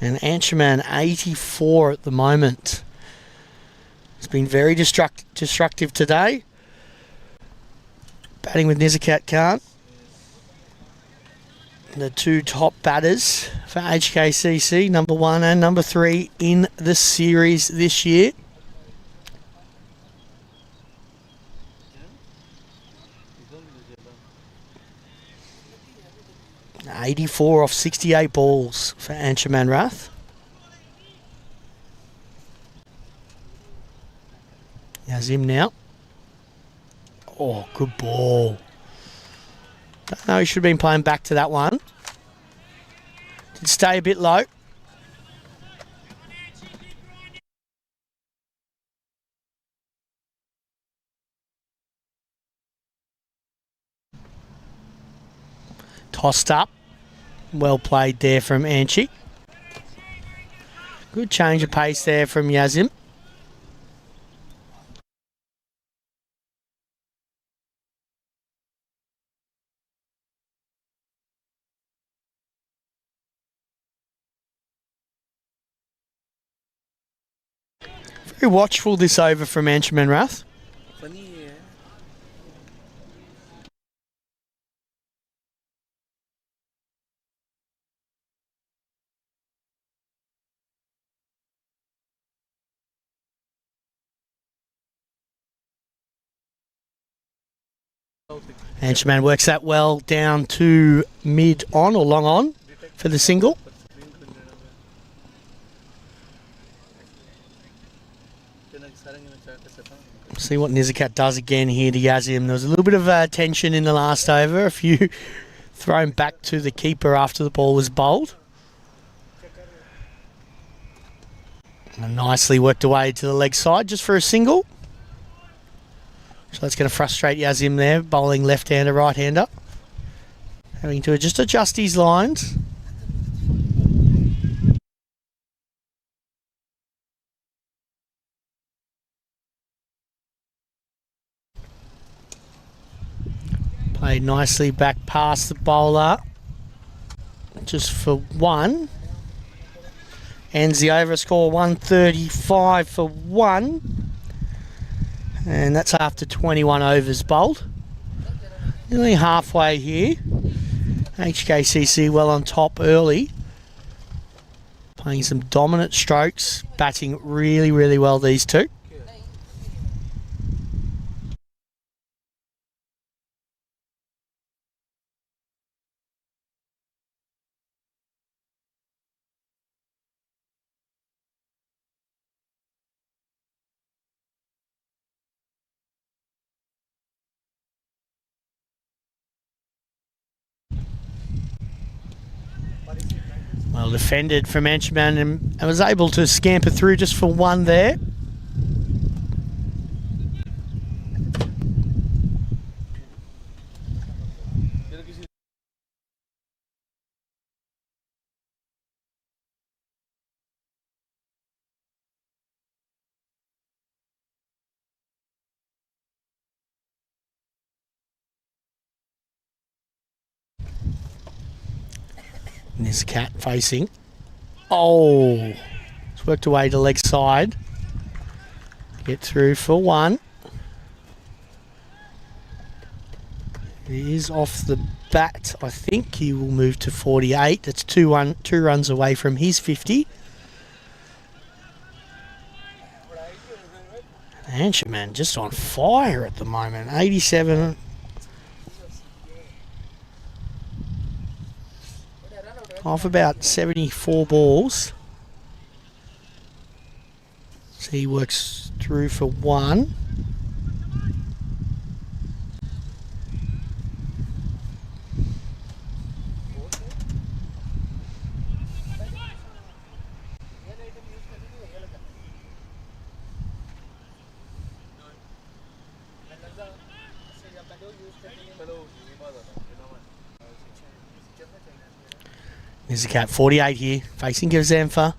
And Anshaman 84 at the moment. It's been very destructive today. Batting with Nizakat Khan. The 2 top batters for HKCC, number 1 and number 3 in the series this year. .84 off 68 balls for Anshaman Ruff. Yazim now. Oh, good ball. Don't know, he should have been playing back to that one. Did stay a bit low. Tossed up. Well played there from Anchi. Good change of pace there from Yazim. Very watchful this over from Anshaman Ruff. Anshaman works that well down to mid on or long on for the single. See what Nizakat does again here to Yazim. There was a little bit of tension in the last over. A few thrown back to the keeper after the ball was bowled. And nicely worked away to the leg side just for a single. So that's going to frustrate Yazim there, bowling left-hander, right-hander. Having to just adjust his lines. Played nicely back past the bowler. Just for 1. Ends the over, score 135 for 1. And that's after 21 overs bowled. Nearly halfway here. HKCC well on top early. Playing some dominant strokes. Batting really, really well, these two. Well defended from Enchman and was able to scamper through just for one there. And there's a cat facing. Oh, it's worked away to leg side. Get through for one. He is off the bat. I think he will move to 48. That's two runs away from his 50. Ansherman just on fire at the moment. 87. Off about 74 balls. So he works through for one. There's a cat, 48 here, facing Gazempha.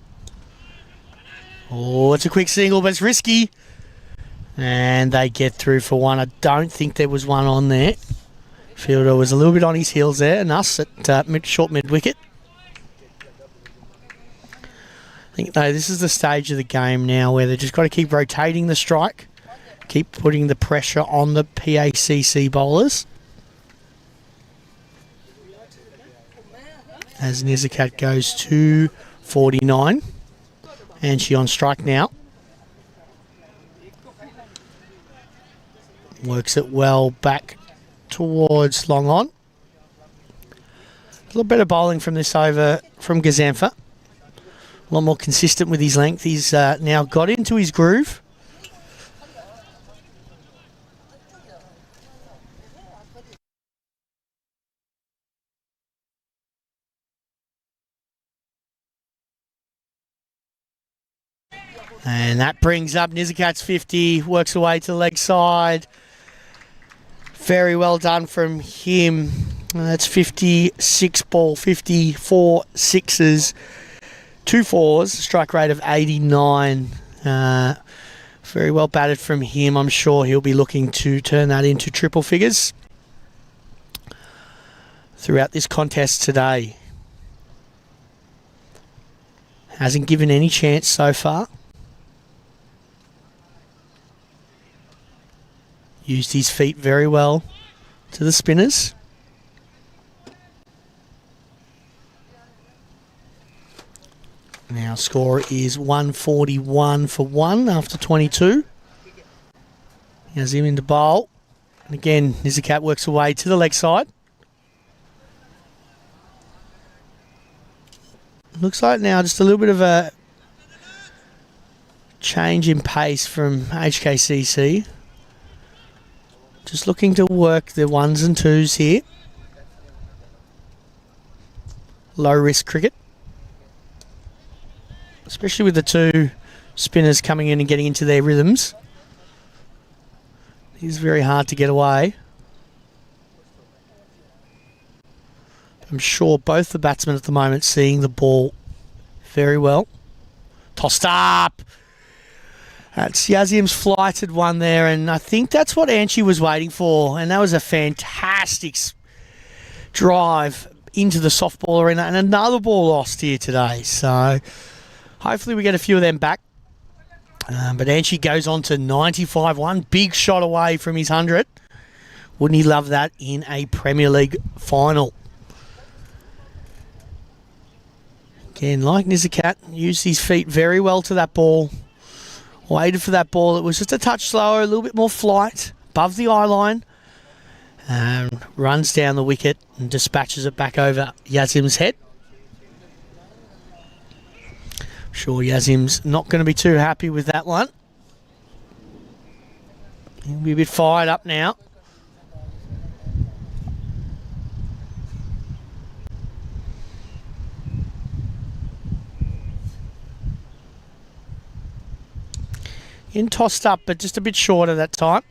Oh, it's a quick single, but it's risky. And they get through for one. I don't think there was one on there. Fielder was a little bit on his heels there, and us at short mid wicket. I think, though, this is the stage of the game now where they've just got to keep rotating the strike, keep putting the pressure on the PACC bowlers. As Nizakat goes to 49. And she on strike now. Works it well back towards long on. A little better bowling from this over from Gazempha. A lot more consistent with his length. He's now got into his groove. And that brings up Nizakat's 50, works away to the leg side. Very well done from him. That's 56 ball, 54 sixes, 2 fours, strike rate of 89. Very well batted from him. I'm sure he'll be looking to turn that into triple figures throughout this contest today. Hasn't given any chance so far. Used his feet very well to the spinners. Now score is 141 for 1 after 22. He has him in the bowl. And again, Nizakat works away to the leg side. Looks like now just a little bit of a change in pace from HKCC. Just looking to work the ones and twos here. Low risk cricket. Especially with the two spinners coming in and getting into their rhythms. It's very hard to get away. I'm sure both the batsmen at the moment seeing the ball very well. Tossed up. That's Yazim's flighted one there, and I think that's what Anchi was waiting for. And that was a fantastic drive into the softball arena, and another ball lost here today. So hopefully we get a few of them back. But Anchi goes on to 95, one big shot away from his 100. Wouldn't he love that in a Premier League final? Again, like Nizakat, used his feet very well to that ball. Waited for that ball. It was just a touch slower, a little bit more flight, above the eye line. Runs down the wicket and dispatches it back over Yazim's head. Sure, Yazim's not going to be too happy with that one. He'll be a bit fired up now. In tossed up, but just a bit shorter that time.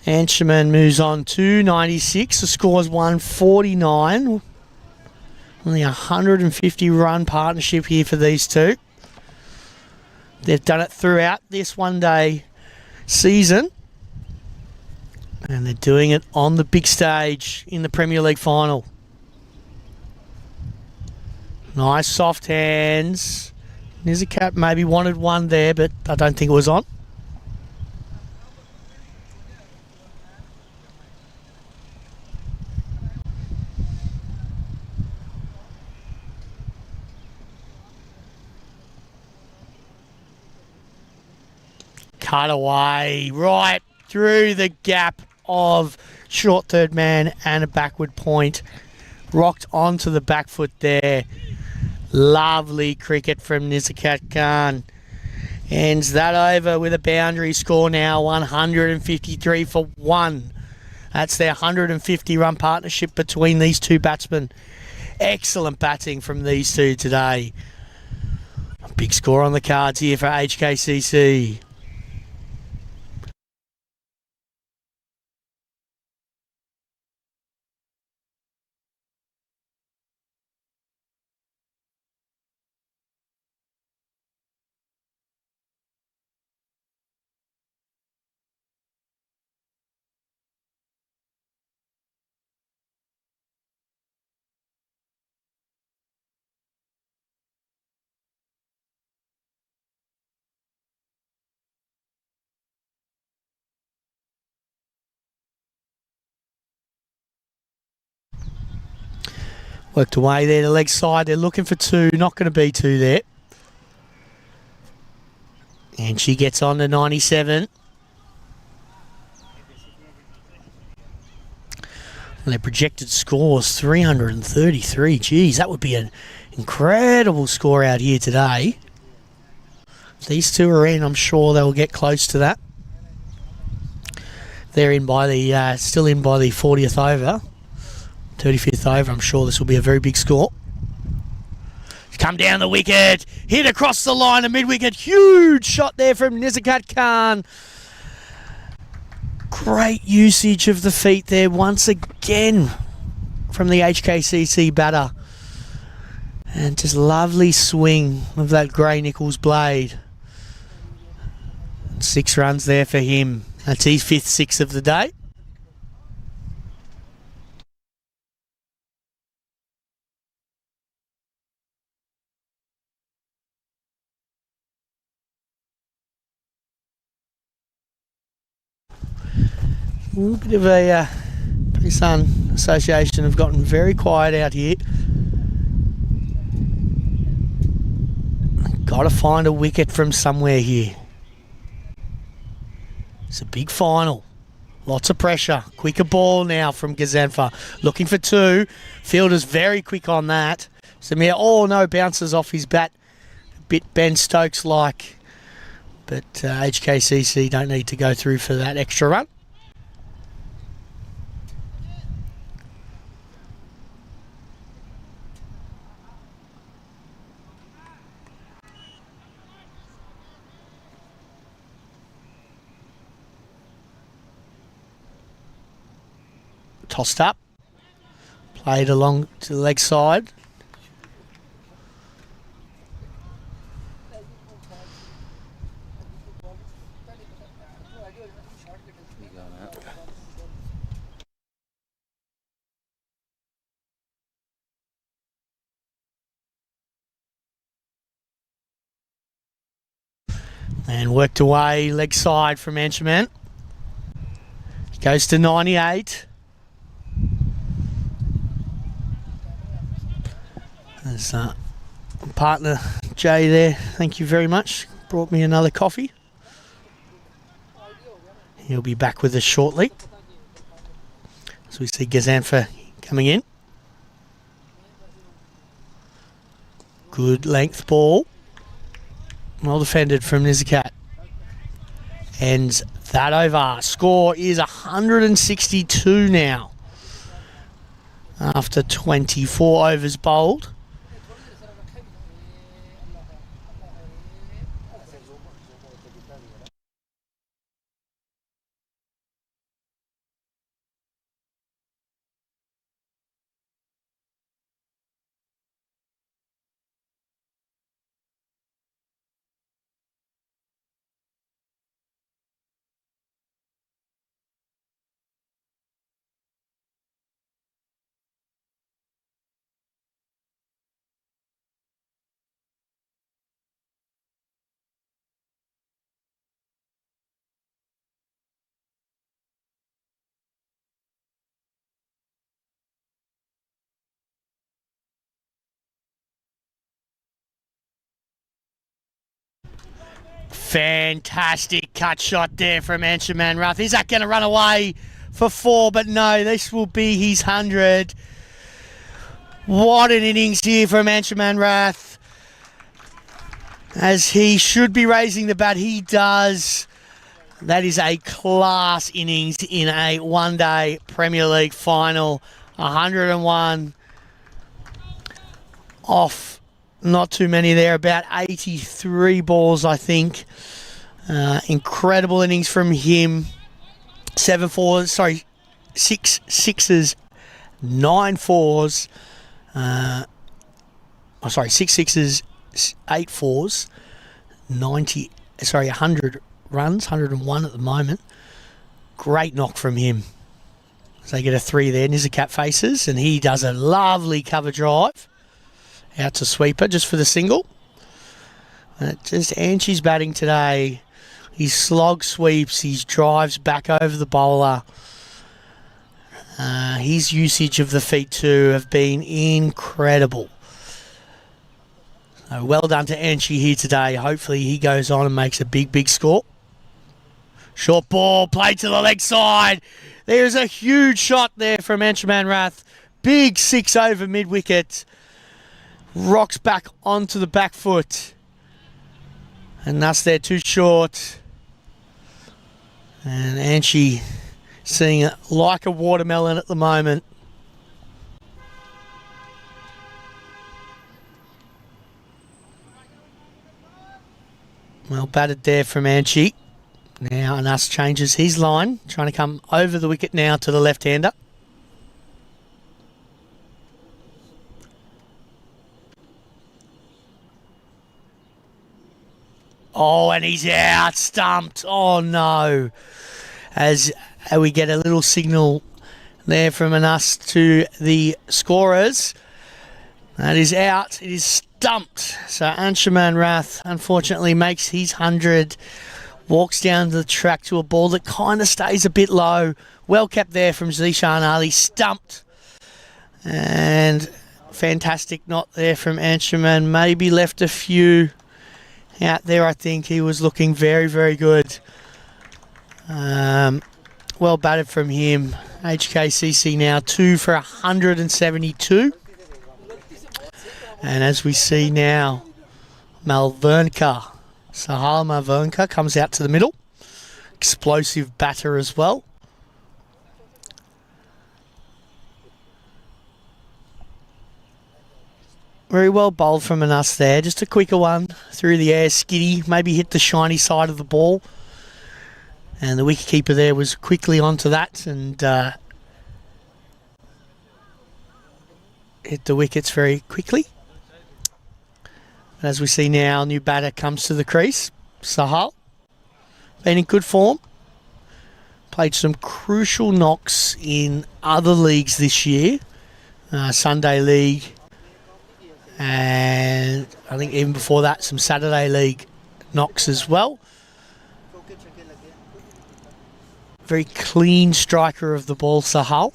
Ansherman moves on to 96. The score's 149. Only 150 run partnership here for these two. They've done it throughout this one-day season. And they're doing it on the big stage in the Premier League final. Nice soft hands. Nizakat maybe wanted one there, but I don't think it was on. Cut away right through the gap of short third man and a backward point. Rocked onto the back foot there. Lovely cricket from Nizakat Khan. Ends that over with a boundary score now, 153 for 1. That's their 150 run partnership between these two batsmen. Excellent batting from these two today. A big score on the cards here for HKCC. Worked away there, the leg side. They're looking for two. Not going to be two there. And she gets on to 97. Their projected scores 333. Geez, that would be an incredible score out here today. If these two are in, I'm sure they'll get close to that. They're in by the still in by the 40th over. 35th over, I'm sure this will be a very big score. Come down the wicket, hit across the line, a mid-wicket, huge shot there from Nizakat Khan. Great usage of the feet there once again from the HKCC batter. And just lovely swing of that grey Nichols blade. 6 runs there for him. That's his 5th 6 of the day. A little bit of a Pakistan Association have gotten very quiet out here. Got to find a wicket from somewhere here. It's a big final. Lots of pressure. Quicker ball now from Gazanfa. Looking for 2. Fielder's very quick on that. Samir, oh no, bounces off his bat. A bit Ben Stokes-like. But HKCC don't need to go through for that extra run. Tossed up, played along to the leg side. And worked away, leg side from Anshaman. Goes to 98. There's partner Jay there. Thank you very much. Brought me another coffee. He'll be back with us shortly. As we see Gazanfa coming in. Good length ball. Well defended from Nizakat. Ends that over. Score is 162 now. After 24 overs bowled. Fantastic cut shot there from Anshaman Rath. Is that going to run away for 4? But no, this will be his 100. What an innings here from Anshaman Rath. As he should be raising the bat, he does. That is a class innings in a one-day Premier League final. 101 off. Not too many there, about 83 balls, I think. Incredible innings from him. 6 sixes, 9 fours. 6 sixes, 8 fours. 100 runs, 101 at the moment. Great knock from him. So they get a 3 there. Nizakat faces, and he does a lovely cover drive. Out to sweeper just for the single. Just Anshi's batting today. He slog sweeps, he drives back over the bowler. His usage of the feet too have been incredible. So well done to Anshi here today. Hopefully he goes on and makes a big score. Short ball, played to the leg side. There's a huge shot there from Anshaman Rath. Big 6 over mid-wicket. Rocks back onto the back foot. And thus they're too short. And Anshi seeing it like a watermelon at the moment. Well batted there from Anshi. Now Anas changes his line. Trying to come over the wicket now to the left-hander. Oh, and he's out, stumped. Oh, no. As we get a little signal there from Anas to the scorers. That is out. It is stumped. So Anshaman Rath, unfortunately, makes his 100. Walks down the track to a ball that kind of stays a bit low. Well kept there from Zishan Ali. Stumped. And fantastic knot there from Anshaman. Maybe left a few out there. I think he was looking very good. Well batted from him. HKCC now 2 for 172. And as we see now, Sahal Malvernka comes out to the middle. Explosive batter as well. Very well bowled from Anas there. Just a quicker one through the air, skiddy. Maybe hit the shiny side of the ball. And the wicketkeeper there was quickly onto that and hit the wickets very quickly. As we see now, new batter comes to the crease. Sahal, been in good form. Played some crucial knocks in other leagues this year. Sunday League. And I think even before that, some Saturday League knocks as well. Very clean striker of the ball, Sahal.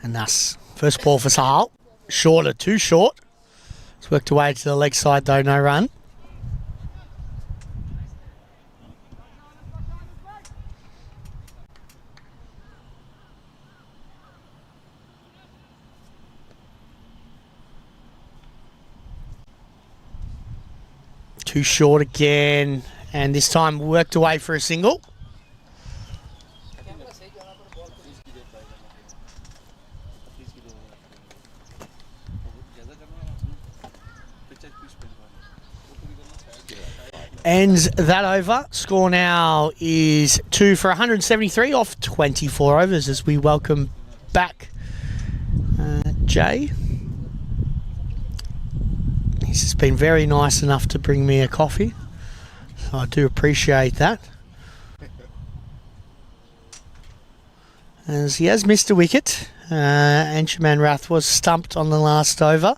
And that's first ball for Sahal. Shorter, too short. It's worked away to the leg side though, no run. Too short again. And this time worked away for a single. Ends that over. Score now is 2 for 173 off 24 overs as we welcome back Jay. He's just been very nice enough to bring me a coffee. So I do appreciate that. As he has missed a wicket. Anshuman Rath was stumped on the last over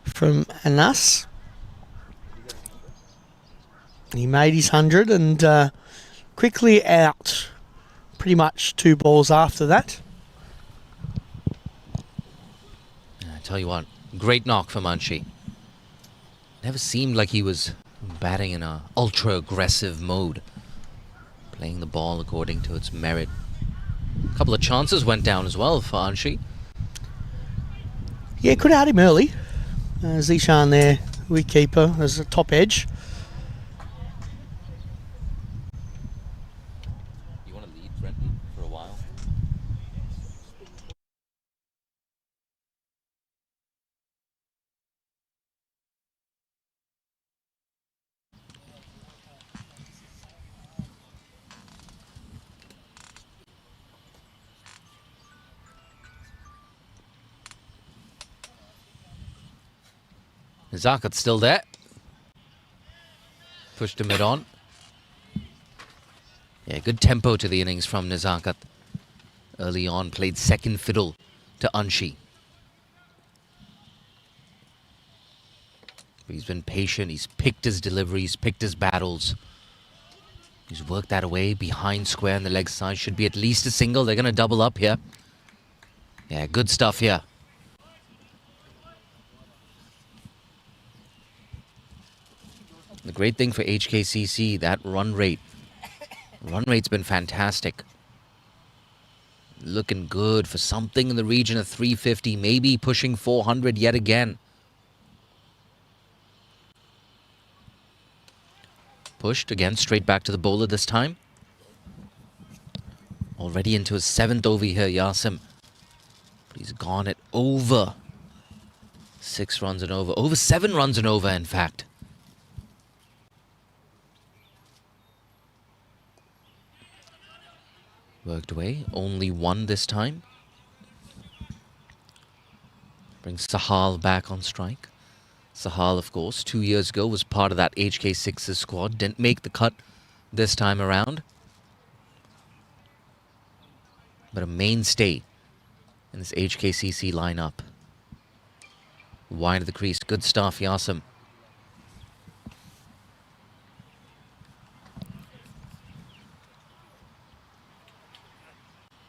from Anas. He made his 100 and quickly out. Pretty much 2 balls after that. I tell you what, great knock from Anshi. Never seemed like he was batting in a ultra-aggressive mode. Playing the ball according to its merit. A couple of chances went down as well for Anshi. Yeah, could have had him early. Zishan there, wicketkeeper, as a top edge. You want to lead Brenton for a while? Zakat's still there. Pushed to mid-on. Yeah, good tempo to the innings from Nizakat. Early on, played second fiddle to Anshi. He's been patient. He's picked his deliveries, picked his battles. He's worked that away behind square on the leg side. Should be at least a single. They're going to double up here. Yeah, good stuff here. The great thing for HKCC, that run rate. Run rate's been fantastic. Looking good for something in the region of 350, maybe pushing 400 yet again. Pushed again, straight back to the bowler this time. Already into his 7th over here, Yasim. But he's gone it over 6 runs and over. Over 7 runs and over, in fact. Worked away, only 1 this time. Brings Sahal back on strike. Sahal, of course, 2 years ago was part of that HK6's squad. Didn't make the cut this time around. But a mainstay in this HKCC lineup. Wide of the crease, good stuff, Yasim.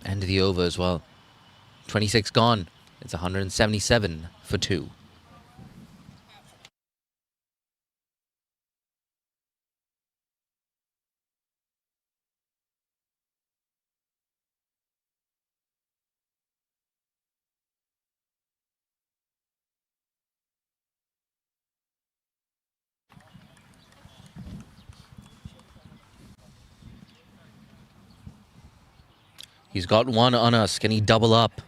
End of the over as well. 26 gone. It's 177 for 2. He's got 1 on us. Can he double up?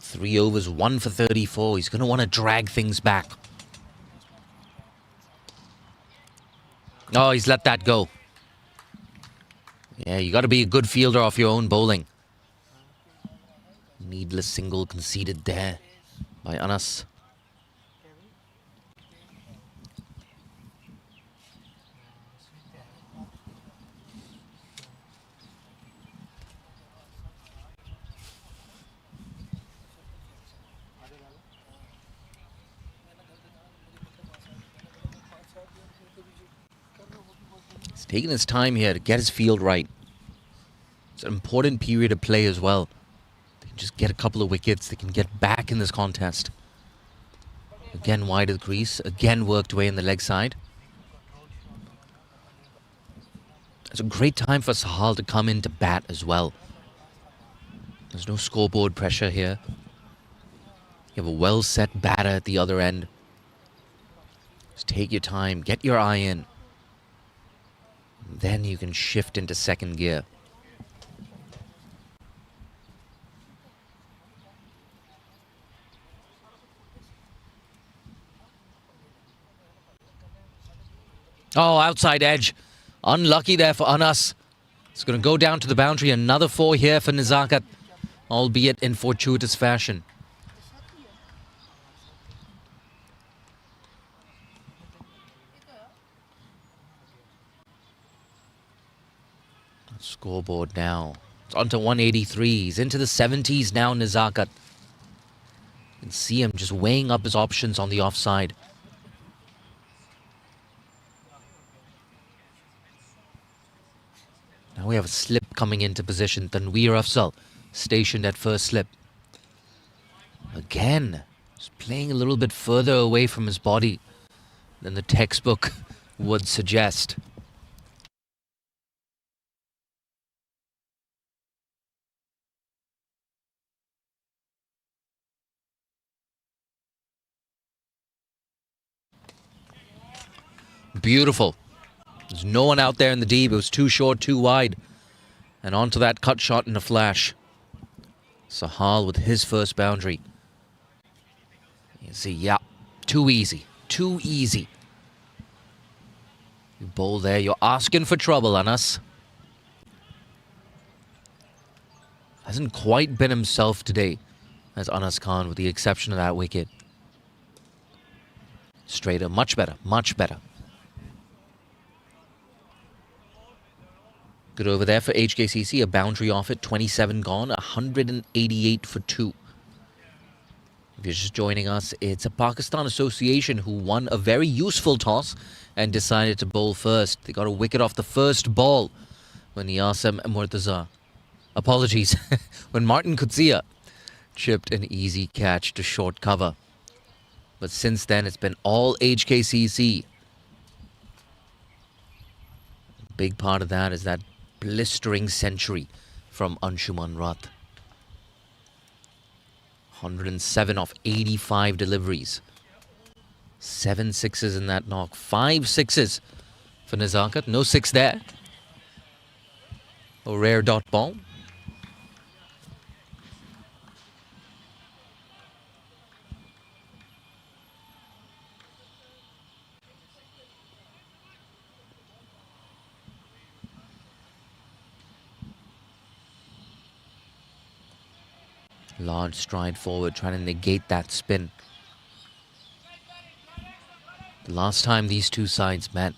3 overs, 1 for 34. He's going to want to drag things back. Oh, he's let that go. Yeah, you got to be a good fielder off your own bowling. Needless single conceded there by Anas. He's taking his time here to get his field right. It's an important period of play as well. They can just get a couple of wickets. They can get back in this contest. Again wide of the crease. Again worked away in the leg side. It's a great time for Sahal to come in to bat as well. There's no scoreboard pressure here. You have a well-set batter at the other end. Just take your time. Get your eye in. Then you can shift into second gear. Oh, outside edge. Unlucky there for Anas. It's going to go down to the boundary. Another 4 here for Nizakat, albeit in fortuitous fashion. Scoreboard now. It's on to 183. He's into the 70s now, Nizakat. You can see him just weighing up his options on the offside. Now we have a slip coming into position. Tanveer Afzal stationed at first slip. Again, just playing a little bit further away from his body than the textbook would suggest. Beautiful. There's no one out there in the deep. It was too short, too wide. And onto that cut shot in a flash. Sahal with his first boundary. You see, yeah, too easy. Too easy. You bowl there, you're asking for trouble, Anas. Hasn't quite been himself today as Anas Khan, with the exception of that wicket. Straighter, much better, much better. Good over there for HKCC, a boundary off it, 27 gone, 188 for 2. If you're just joining us, it's a Pakistan association who won a very useful toss and decided to bowl first. They got a wicket off the first ball when Yasem Murtaza, apologies, when Martin Kutsia chipped an easy catch to short cover. But since then, it's been all HKCC. Big part of that is that blistering century from Anshuman Rath. 107 off 85 deliveries. 7 sixes in that knock. 5 sixes for Nizakat. No 6 there. A rare dot ball. Large stride forward, trying to negate that spin. The last time these two sides met,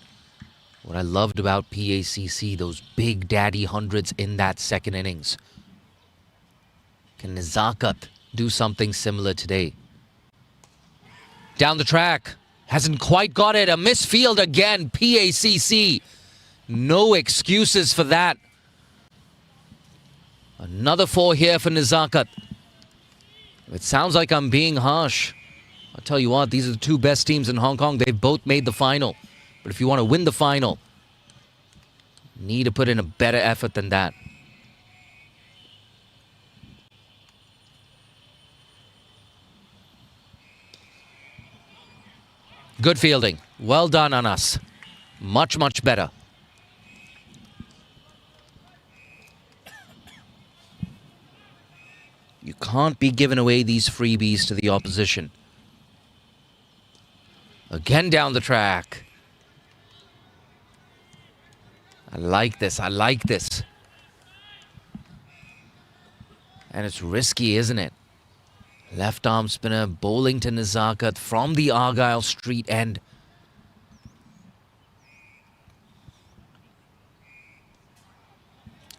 what I loved about PACC, those big daddy hundreds in that second innings. Can Nizakat do something similar today? Down the track, hasn't quite got it. A misfield again, PACC. No excuses for that. Another 4 here for Nizakat. It sounds like I'm being harsh. I'll tell you what, these are the 2 best teams in Hong Kong. They've both made the final. But if you want to win the final, you need to put in a better effort than that. Good fielding. Well done, Anas. Much, much better. You can't be giving away these freebies to the opposition. Again down the track. I like this. I like this. And it's risky, isn't it? Left arm spinner bowling to Nezakat from the Argyle Street end.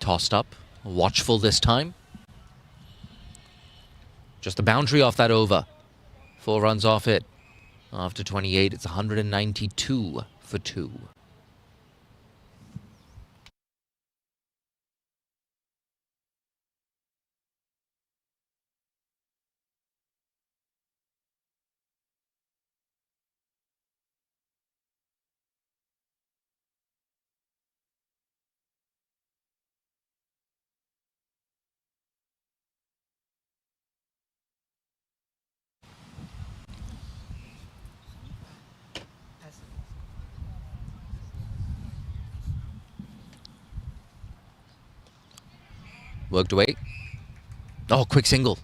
Tossed up, watchful this time. Just a boundary off that over. 4 runs off it. After 28, it's 192 for 2. Worked away. Oh, quick single.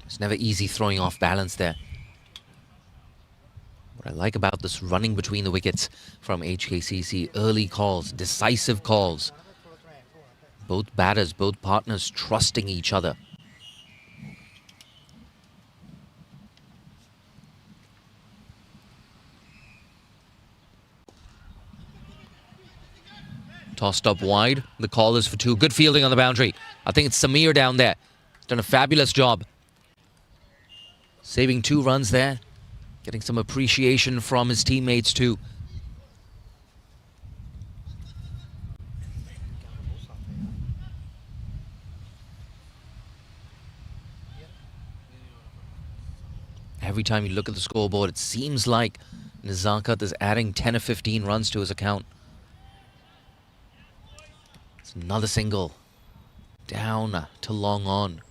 It's never easy throwing off balance there. What I like about this running between the wickets from HKCC, early calls, decisive calls. Both batters, both partners trusting each other. Tossed up wide. The call is for 2. Good fielding on the boundary. I think it's Samir down there. He's done a fabulous job. Saving 2 runs there. Getting some appreciation from his teammates too. Every time you look at the scoreboard, it seems like Nezakat is adding 10 or 15 runs to his account. Another single. Down to long on.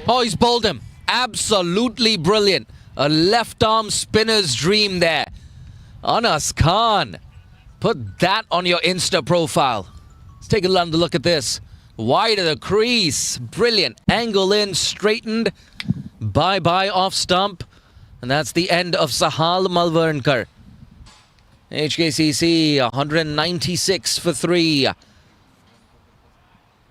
Oh, he's bowled him. Absolutely brilliant. A left arm spinner's dream there. Anas Khan, put that on your Insta profile. Let's take another look at this. Wide of the crease. Brilliant. Angle in, straightened. Bye-bye off stump. And that's the end of Sahal Malvarnkar. HKCC 196 for 3.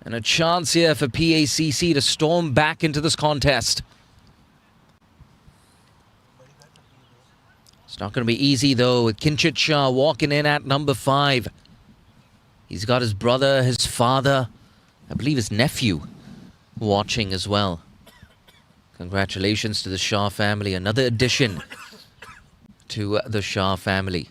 And a chance here for PACC to storm back into this contest. It's not going to be easy, though, with Kinchit Shah walking in at number 5. He's got his brother, his father, I believe his nephew, watching as well. Congratulations to the Shah family. Another addition to the Shah family.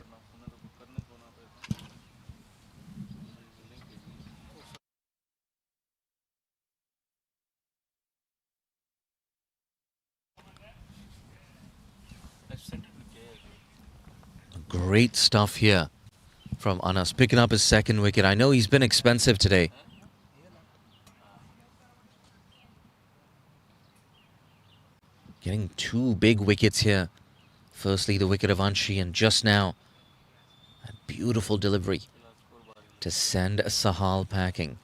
Great stuff here from Anas, picking up his 2nd wicket. I know he's been expensive today. Getting 2 big wickets here. Firstly, the wicket of Anshi, and just now, a beautiful delivery to send Sahal packing.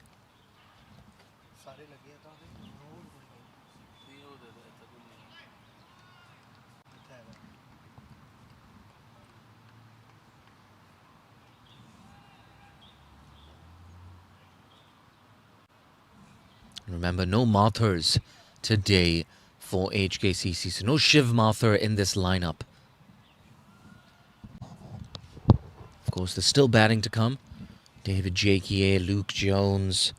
Remember, no Mathurs today for HKCC, so no Shiv Mathur in this lineup. Of course, there's still batting to come. David Jakey, Luke Jones.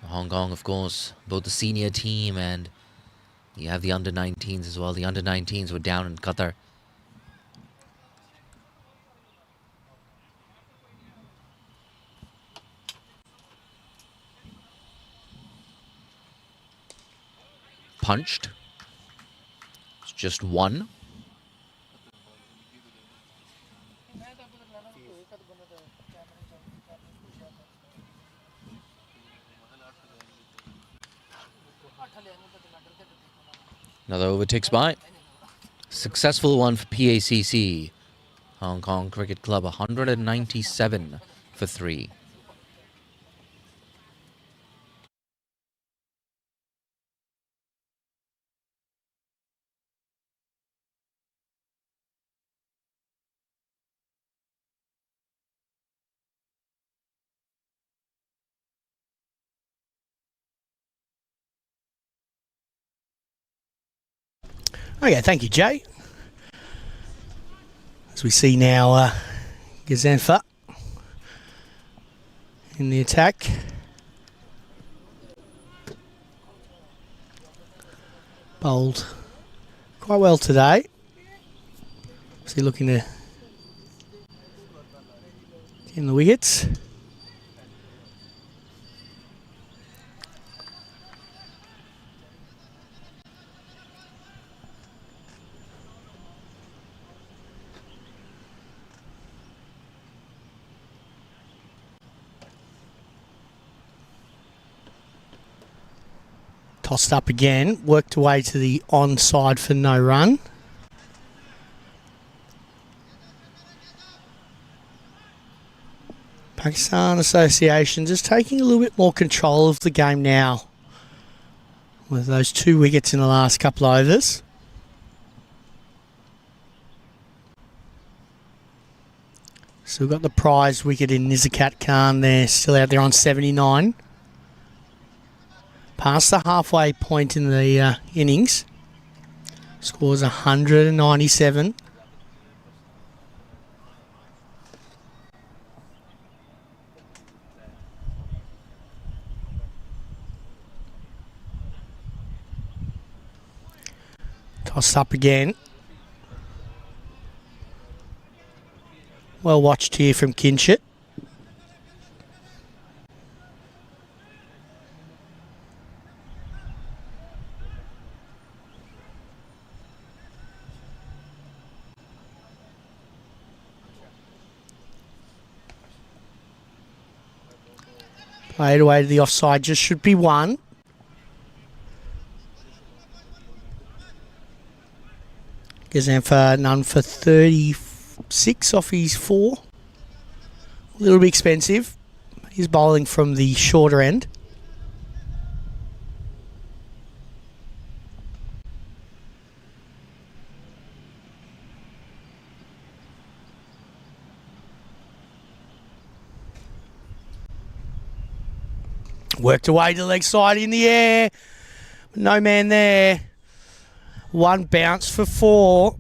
Hong Kong, of course, both the senior team and you have the under-19s as well. The under-19s were down in Qatar. Punched. It's just 1. Another over ticks by. Successful one for PACC. Hong Kong Cricket Club, 197 for 3. Okay, thank you, Jay. As we see now, Gazanfa in the attack. Bowled quite well today. Is he looking to get in the wickets? Tossed up again, worked away to the onside for no run. Pakistan Association just taking a little bit more control of the game now with those 2 wickets in the last couple of overs. Still got the prize wicket in Nizakat Khan there, still out there on 79. Past the halfway point in the innings. Scores 197. Tossed up again. Well watched here from Kinshit. Played away to the offside, just should be 1. Gazanfa none for 36 off his 4. A little bit expensive. He's bowling from the shorter end. Worked away to the leg side in the air. No man there. 1 bounce for 4.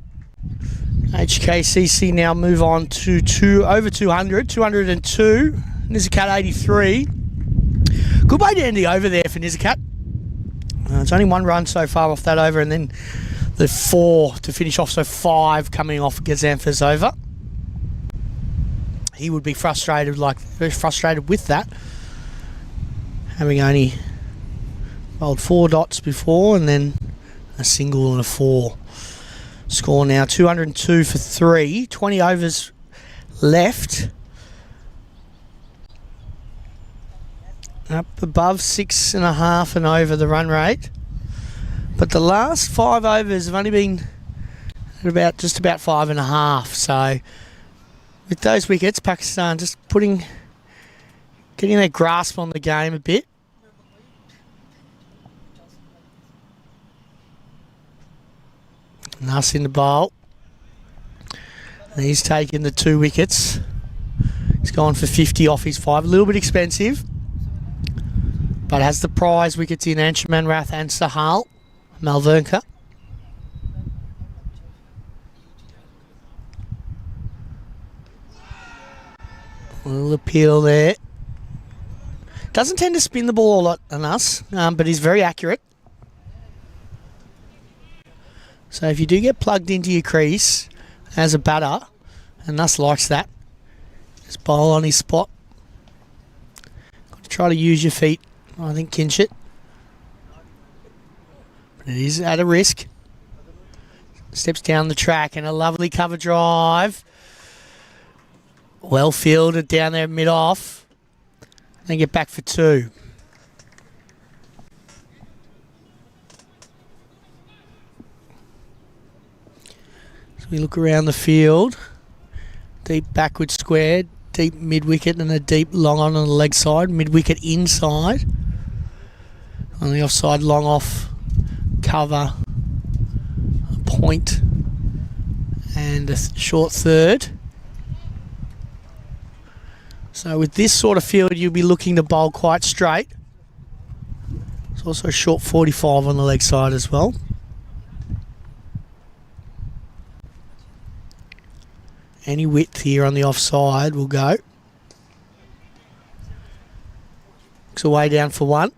HKCC now move on to over 200. 202. Nizakat 83. Good way to end the over there for Nizakat. It's only 1 run so far off that over, and then the 4 to finish off, so 5 coming off Gazanfa's over. He would be frustrated, very frustrated with that. Having only bowled 4 dots before and then a single and a 4. Score now 202 for 3. 20 overs left. Up above 6.5 and over the run rate. But the last 5 overs have only been at just about 5.5. So with those wickets, Pakistan just getting their grasp on the game a bit. Nas in the bowl. And he's taken the 2 wickets. He's gone for 50 off his 5. A little bit expensive. But has the prize wickets in Anshuman Rath and Sahal. Malvernka. A little appeal there. Doesn't tend to spin the ball a lot on us, but he's very accurate. So if you do get plugged into your crease as a batter, and Nuss likes that, just bowl on his spot. Got to try to use your feet, I think, Kinshit. But it is at a risk. Steps down the track and a lovely cover drive. Well fielded down there mid-off. Then get back for 2. We look around the field. Deep backward square, deep mid-wicket and a deep long on the leg side. Mid-wicket inside. On the offside, long off, cover, a point and a short third. So with this sort of field, you'll be looking to bowl quite straight. It's also a short 45 on the leg side as well. Any width here on the offside will go. Looks away down for one.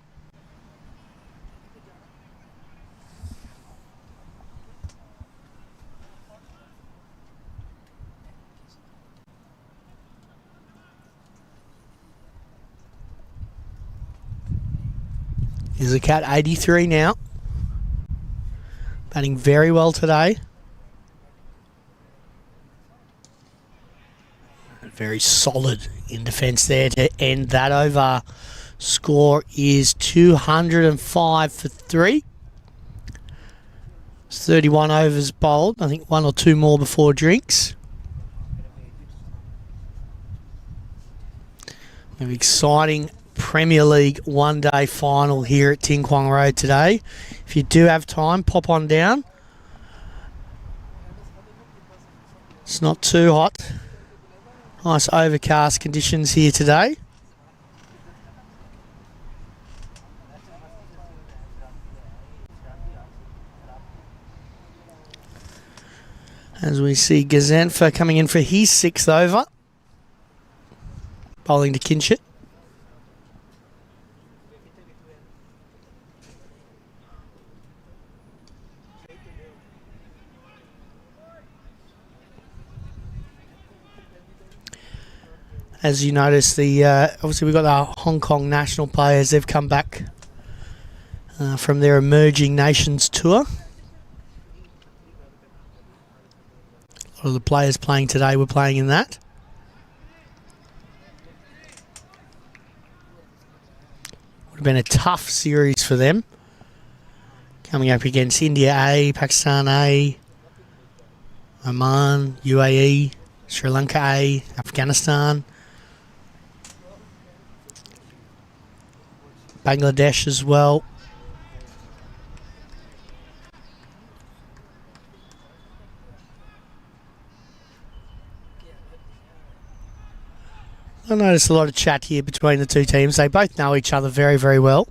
Here's a cat, 83 now. Batting very well today. Very solid in defence there to end that over. Score is 205 for 3. 31 overs bowled. I think one or two more before drinks. An exciting Premier League one-day final here at Ting Kwang Road today. If you do have time, pop on down. It's not too hot. Nice overcast conditions here today. As we see Gazanfa coming in for his 6th over. Bowling to Kinshit. As you notice, the obviously we've got the Hong Kong national players. They've come back from their Emerging Nations tour. A lot of the players playing today were playing in that. Would have been a tough series for them. Coming up against India A, Pakistan A, Oman, UAE, Sri Lanka A, Afghanistan, Bangladesh as well. I noticed a lot of chat here between the two teams. They both know each other very, very well.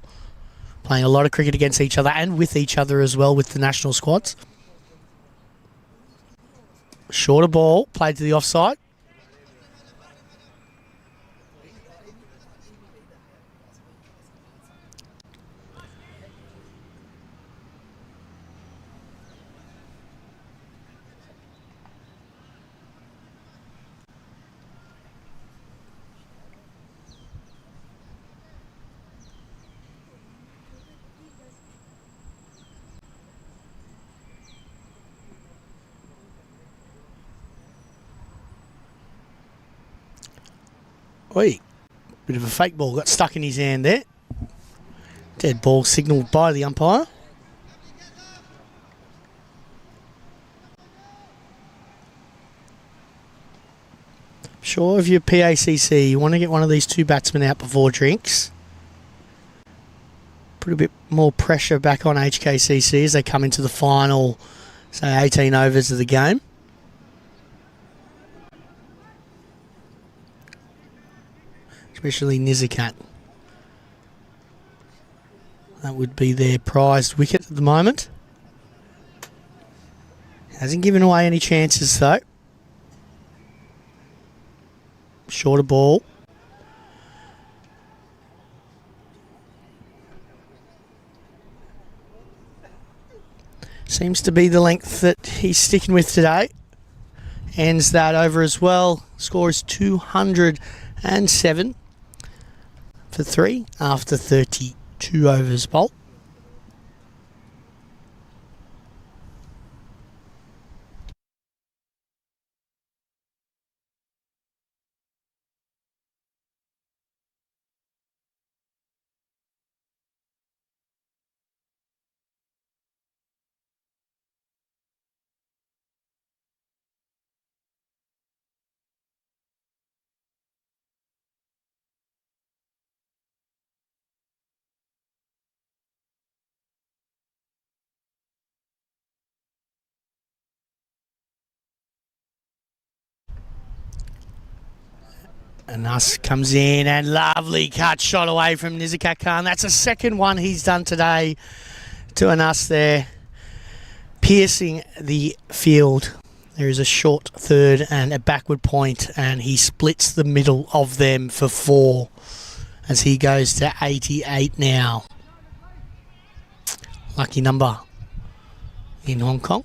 Playing a lot of cricket against each other and with each other as well with the national squads. Shorter ball, played to the offside. Oi, bit of a fake ball got stuck in his hand there. Dead ball signalled by the umpire. Sure, if you're PACC, you want to get one of these two batsmen out before drinks. Put a bit more pressure back on HKCC as they come into the final, say 18 overs of the game. Especially Nizakat. That would be their prized wicket at the moment. Hasn't given away any chances though. Shorter ball. Seems to be the length that he's sticking with today. Ends that over as well. Score is 207 for 3 after 32 overs bowled. And Us comes in and lovely cut shot away from Nizakat Khan. That's the second one he's done today to an Us there, piercing the field. There is a short third and a backward point, and he splits the middle of them for 4 as he goes to 88 now. Lucky number in Hong Kong.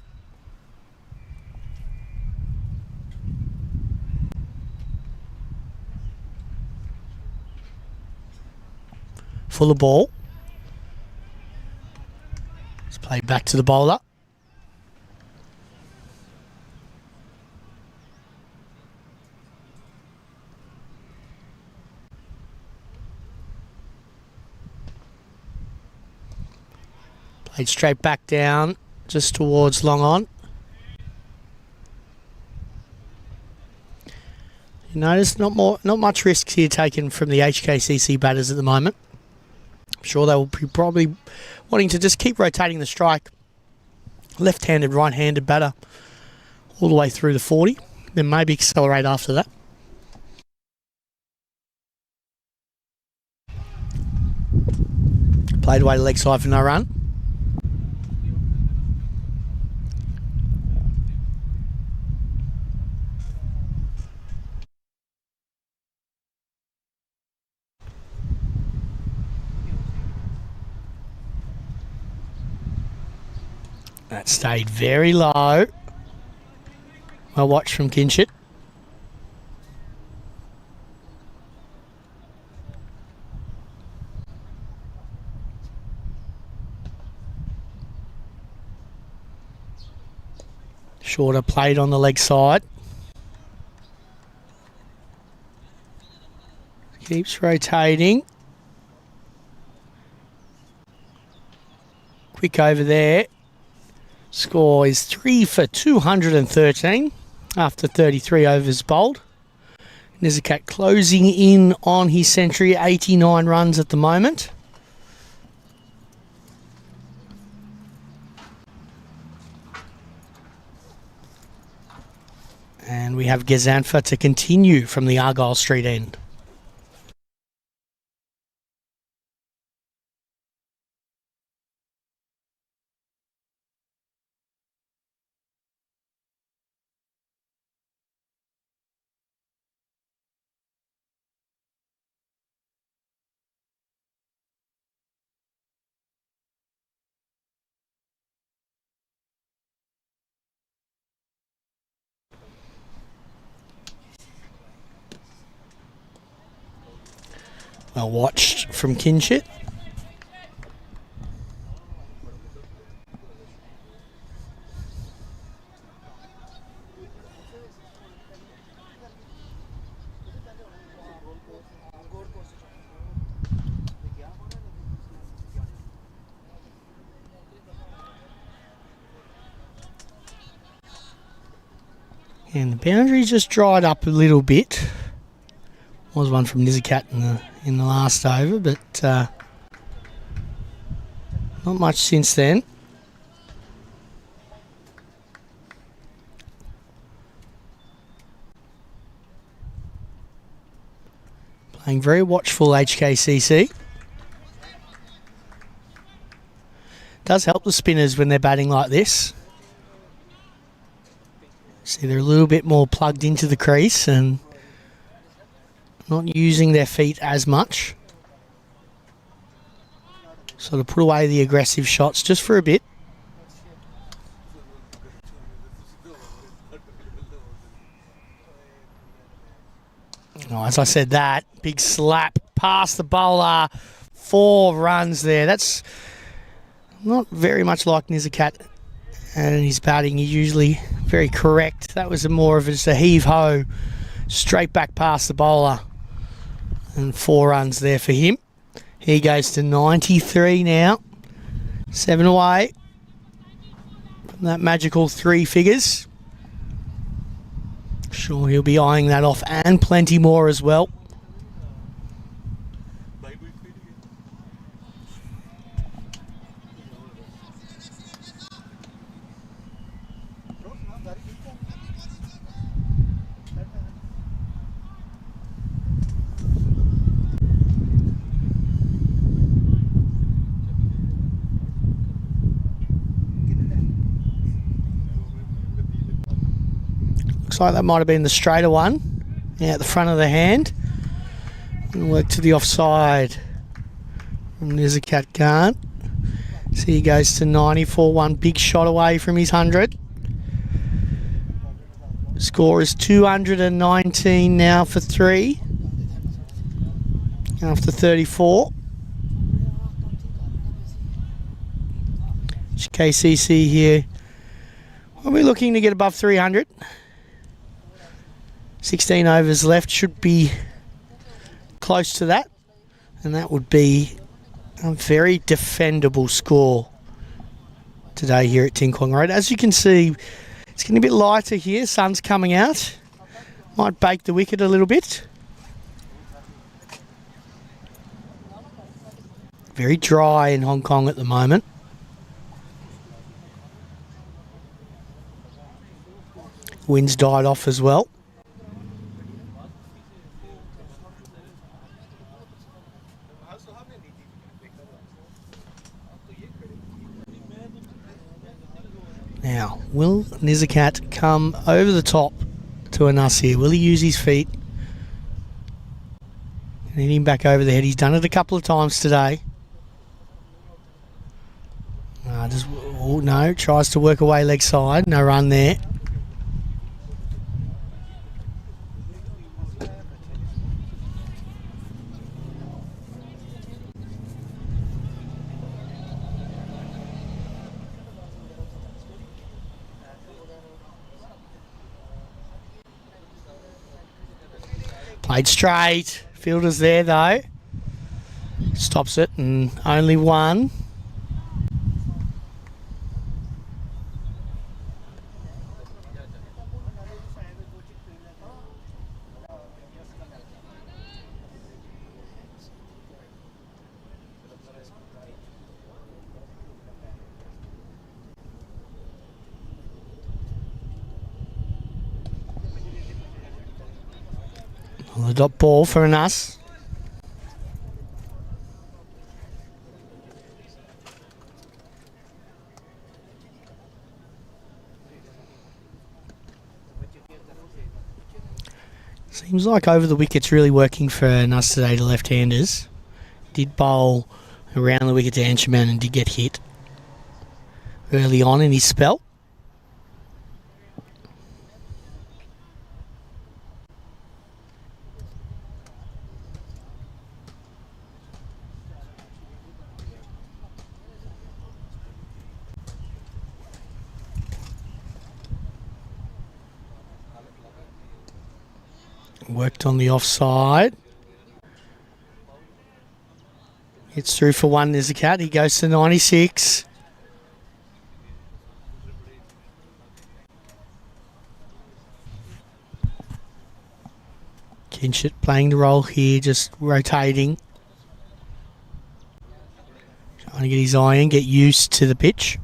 Full of ball. It's played back to the bowler. Played straight back down, just towards long on. You notice not much risk here taken from the HKCC batters at the moment. I'm sure they will be probably wanting to just keep rotating the strike. Left-handed, right-handed batter all the way through the 40. Then maybe accelerate after that. Played away to leg side for no run. That stayed very low. Well watched from Kinshit. Shorter played on the leg side. Keeps rotating. Quick over there. Score is 3 for 213 after 33 overs bowled. Nizakat closing in on his century, 89 runs at the moment. And we have Gazanfa to continue from the Argyle Street end. Well watched from Kinshit. And the boundary just dried up a little bit. Was one from Nizakat in the last over, but not much since then. Playing very watchful HKCC. Does help the spinners when they're batting like this. See, they're a little bit more plugged into the crease and not using their feet as much. Sort of put away the aggressive shots just for a bit. Oh, as I said that, big slap past the bowler. 4 runs there. That's not very much like Nizakat and his batting. He's usually very correct. That was more of just a heave-ho, straight back past the bowler. And 4 runs there for him. He goes to 93 now. 7 away from that magical 3 figures. Sure, he'll be eyeing that off and plenty more as well. like that might have been the straighter one. Out the front of the hand. And work to the offside. From Nizakat Khan. So he goes to 94, one big shot away from his 100. Score is 219 now for 3. After 34. HKCC here. Are we looking to get above 300? 16 overs left, should be close to that. And that would be a very defendable score today here at Ting Kwong Road. As you can see, it's getting a bit lighter here. Sun's coming out. Might bake the wicket a little bit. Very dry in Hong Kong at the moment. Wind's died off as well. Now, will Nizakat come over the top to Anas here? Will he use his feet? And hit him back over the head. He's done it a couple of times today. No, tries to work away leg side. No run there. Played straight. Fielder's there though. Stops it and only one. The dot ball for Anas. Seems like over the wicket's really working for Anas today, the left-handers. Did bowl around the wicket to Anshaman and did get hit early on in his spell. Worked on the offside. Hits through for one. There's a cat. He goes to 96. Kinshit playing the role here, just rotating. Trying to get his eye in, get used to the pitch.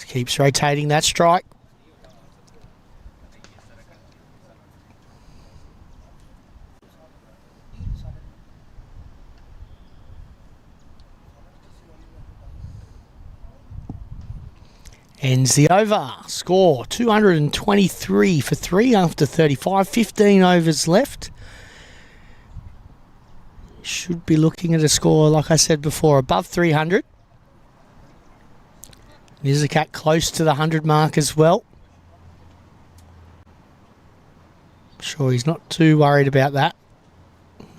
Keeps rotating that strike. Ends the over. Score 223 for 3 after 35. 15 overs left. Should be looking at a score, like I said before, above 300. There's a cat close to the 100 mark as well. I'm sure he's not too worried about that.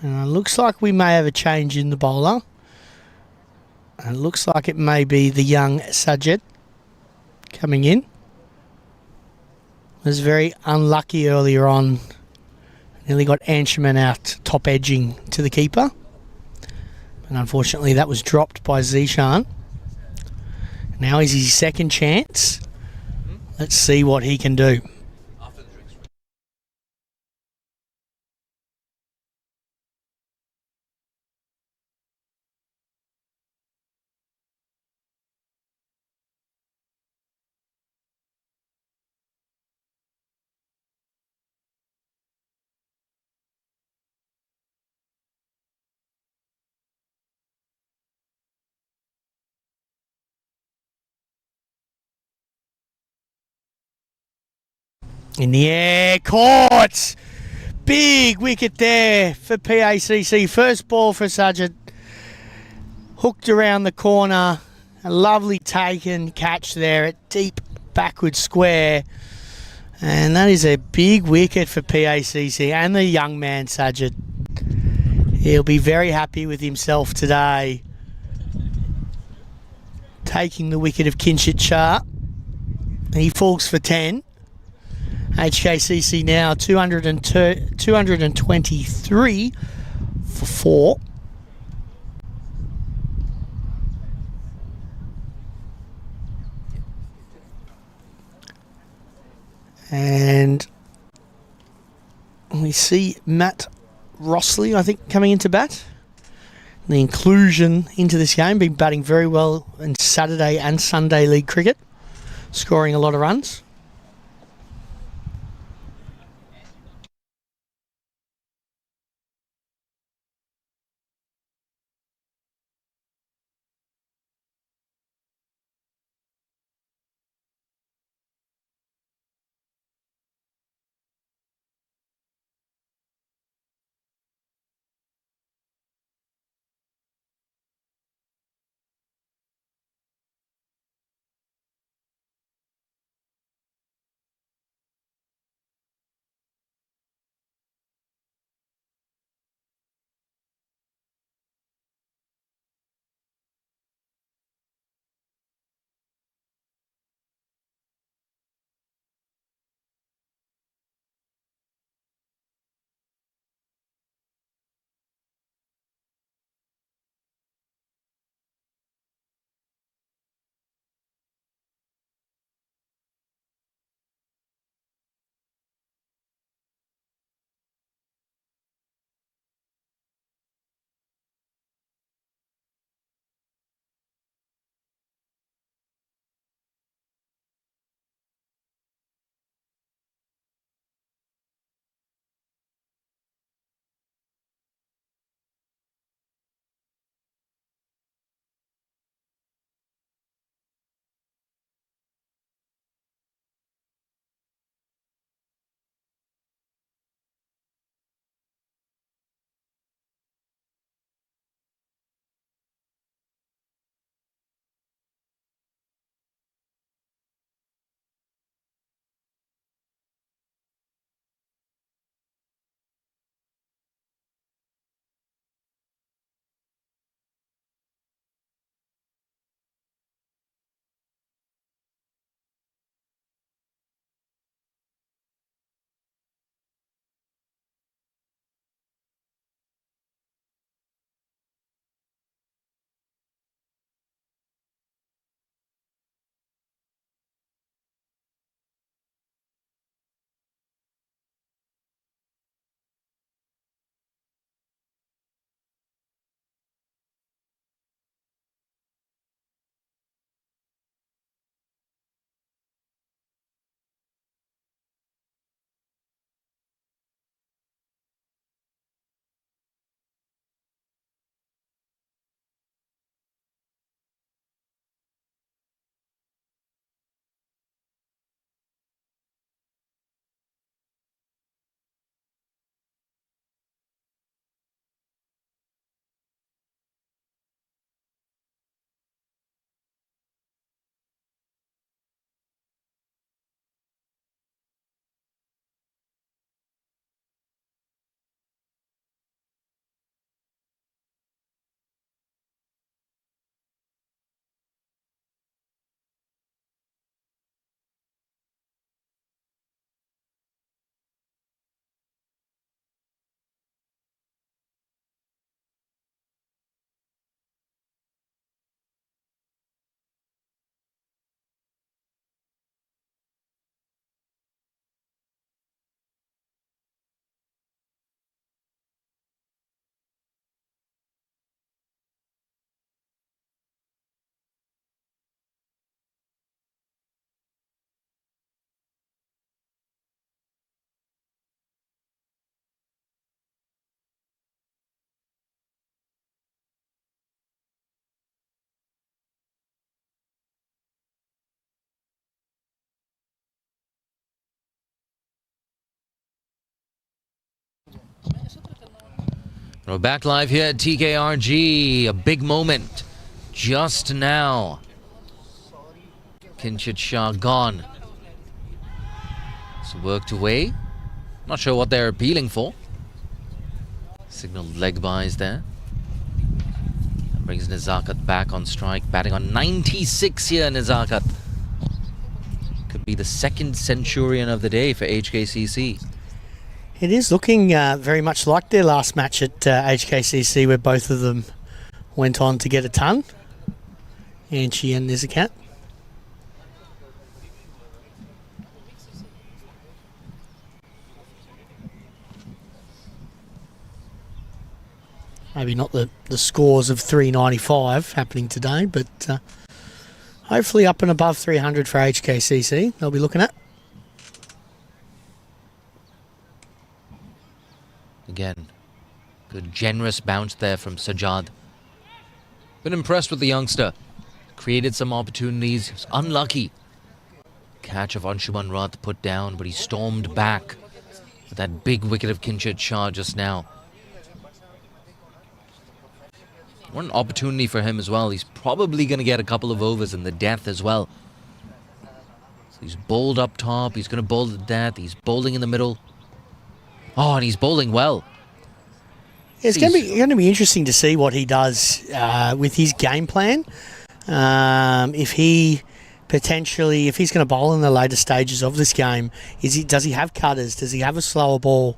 Looks like we may have a change in the bowler. And it looks like it may be the young Sajid coming in. Was very unlucky earlier on. Nearly got Anshaman out top edging to the keeper. And unfortunately that was dropped by Zishan. Now is his second chance. Let's see what he can do. In the air, caught! Big wicket there for PACC. First ball for Sajid. Hooked around the corner. A lovely taken catch there at deep backward square. And that is a big wicket for PACC and the young man Sajid. He'll be very happy with himself today. Taking the wicket of Kinshit Shah. He falls for 10. HKCC now 223 for 4. And we see Matt Rossley, I think, coming into bat. The inclusion into this game, been batting very well in Saturday and Sunday League cricket, scoring a lot of runs. We're back live here at TKRG. A big moment just now. Kinchit Shah gone. It's worked away. Not sure what they're appealing for. Signal leg buys there. That brings Nizakat back on strike. Batting on 96 here, Nizakat. Could be the second centurion of the day for HKCC. It is looking very much like their last match at HKCC, where both of them went on to get a ton. Anchi and Nizakat. Maybe not the scores of 395 happening today, but hopefully up and above 300 for HKCC they'll be looking at. Again, good generous bounce there from Sajjad. Been impressed with the youngster. Created some opportunities. He was unlucky. Catch of Anshuman Rath put down, but he stormed back with that big wicket of Kinchit Shah just now. What an opportunity for him as well. He's probably going to get a couple of overs in the death as well. So he's bowled up top. He's going to bowl the death. He's bowling in the middle. Oh, and he's bowling well. Yeah, it's going to be interesting to see what he does with his game plan. If he's going to bowl in the later stages of this game, does he have cutters? Does he have a slower ball?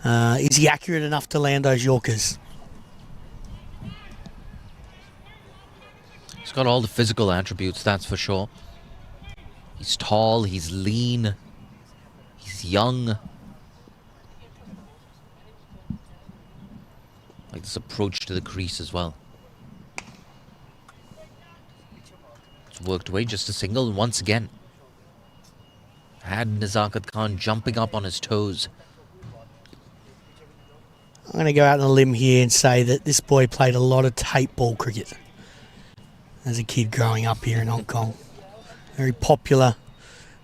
Is he accurate enough to land those Yorkers? He's got all the physical attributes, that's for sure. He's tall, he's lean, he's young. Like this approach to the crease as well. It's worked away, just a single, and once again had Nizakat Khan jumping up on his toes. I'm going to go out on a limb here and say that this boy played a lot of tape ball cricket as a kid growing up here in Hong Kong. Very popular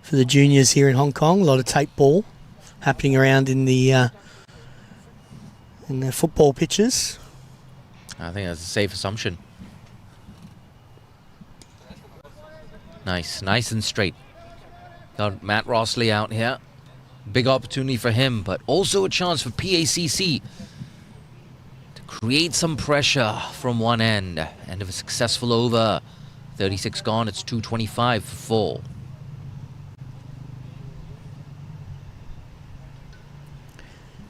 for the juniors here in Hong Kong. A lot of tape ball happening around in the football pitches. I think that's a safe assumption. Nice and straight. Got Matt Rossley out here. Big opportunity for him, but also a chance for PACC to create some pressure from one end. End of a successful over. 36 gone, it's 225 for 4.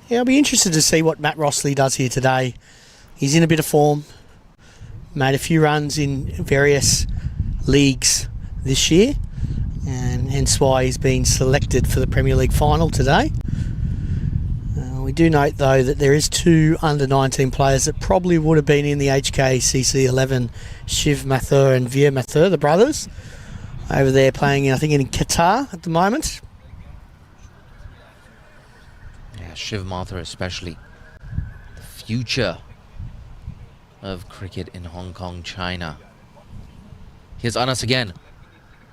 Yeah, I'll be interested to see what Matt Rossley does here today. He's in a bit of form. Made a few runs in various leagues this year, and hence why he's been selected for the Premier League final today. We do note, though, that there is 2 under-19 players that probably would have been in the HKCC 11, Shiv Mathur and Veer Mathur, the brothers, over there playing, I think, in Qatar at the moment. Yeah, Shiv Mathur especially. The future of cricket in Hong Kong, China. Here's Anas again,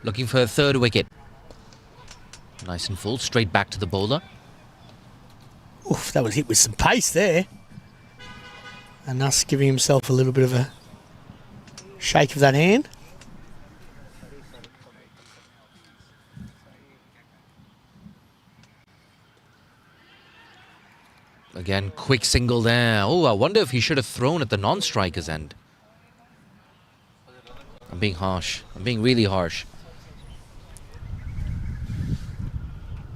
looking for a 3rd wicket. Nice and full, straight back to the bowler. Oof, that was hit with some pace there. And us giving himself a little bit of a shake of that hand. Again, quick single there. Oh, I wonder if he should have thrown at the non-striker's end. I'm being harsh. I'm being really harsh.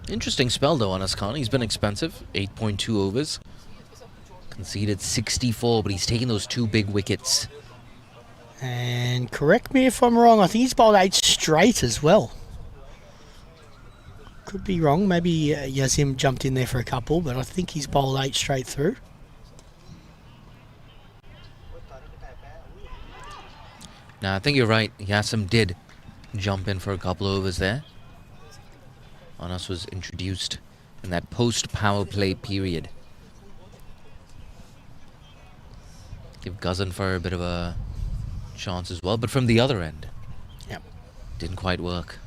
Interesting spell, though, on Anas Khan. He's been expensive. 8.2 overs. Conceded 64, but he's taking those 2 big wickets. And correct me if I'm wrong, I think he's bowled 8 straight as well. Could be wrong. Maybe Yazim jumped in there for a couple, but I think he's bowled 8 straight through. Now, I think you're right. Yasim did jump in for a couple overs there. Anas was introduced in that post-power play period. Give Ghazanfar a bit of a chance as well, but from the other end. Yep. Didn't quite work.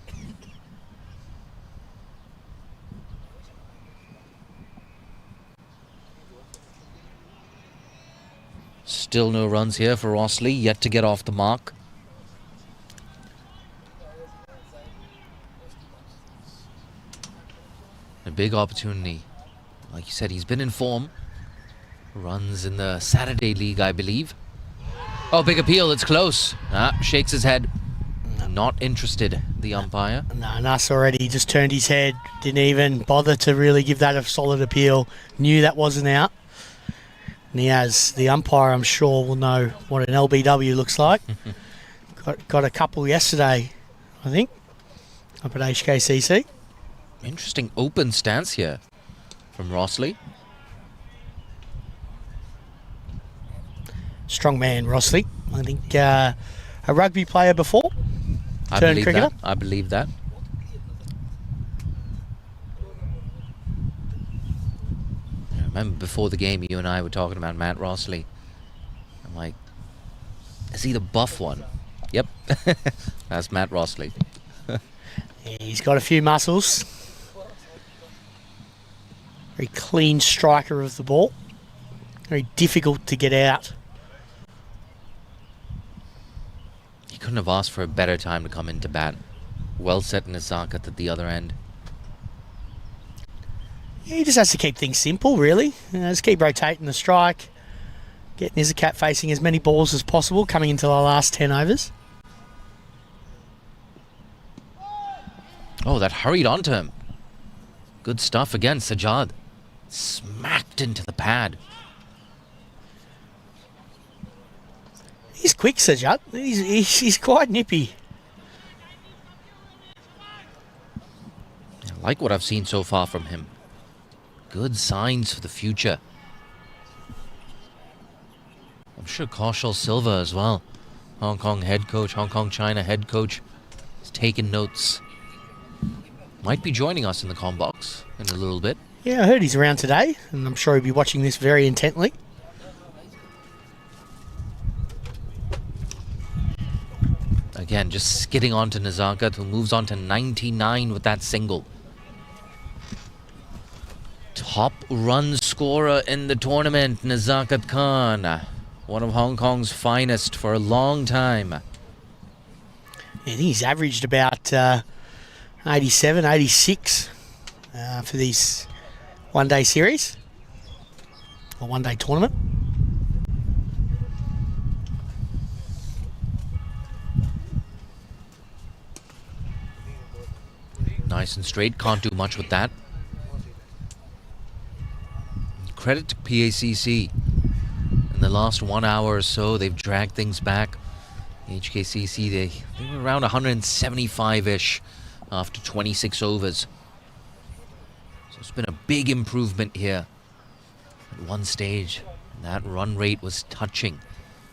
Still no runs here for Rossley, yet to get off the mark. A big opportunity. Like you said, he's been in form. Runs in the Saturday League, I believe. Oh, big appeal, it's close. Shakes his head. Not interested, the umpire. No, Nas already just turned his head. Didn't even bother to really give that a solid appeal. Knew that wasn't out. And he has, the umpire, I'm sure, will know what an LBW looks like. got a couple yesterday, I think, up at HKCC. Interesting open stance here from Rossley. Strong man, Rossley. I think a rugby player before. I Turned believe cricketer. that. I believe that. I remember before the game, you and I were talking about Matt Rossley. I'm like, is he the buff one? Yep, that's Matt Rossley. He's got a few muscles. Very clean striker of the ball. Very difficult to get out. He couldn't have asked for a better time to come into bat. Well set in his socket at the other end. He just has to keep things simple, really. Just keep rotating the strike. Getting Nizakat facing as many balls as possible coming into the last 10 overs. Oh, that hurried onto him. Good stuff again, Sajjad. Smacked into the pad. He's quick, Sajjad. He's quite nippy. I like what I've seen so far from him. Good signs for the future. I'm sure Kaushal Silva as well. Hong Kong head coach, Hong Kong China head coach. He's taking notes. Might be joining us in the comm box in a little bit. Yeah, I heard he's around today, and I'm sure he'll be watching this very intently. Again, just skidding on to Nazakat, who moves on to 99 with that single. Top run scorer in the tournament, Nazakat Khan. One of Hong Kong's finest for a long time. I think he's averaged about 87, 86 for these one-day series or one-day tournament. Nice and straight, can't do much with that. Credit to PACC. In the last 1 hour or so, they've dragged things back. HKCC, they were around 175-ish after 26 overs. So it's been a big improvement here. At one stage, that run rate was touching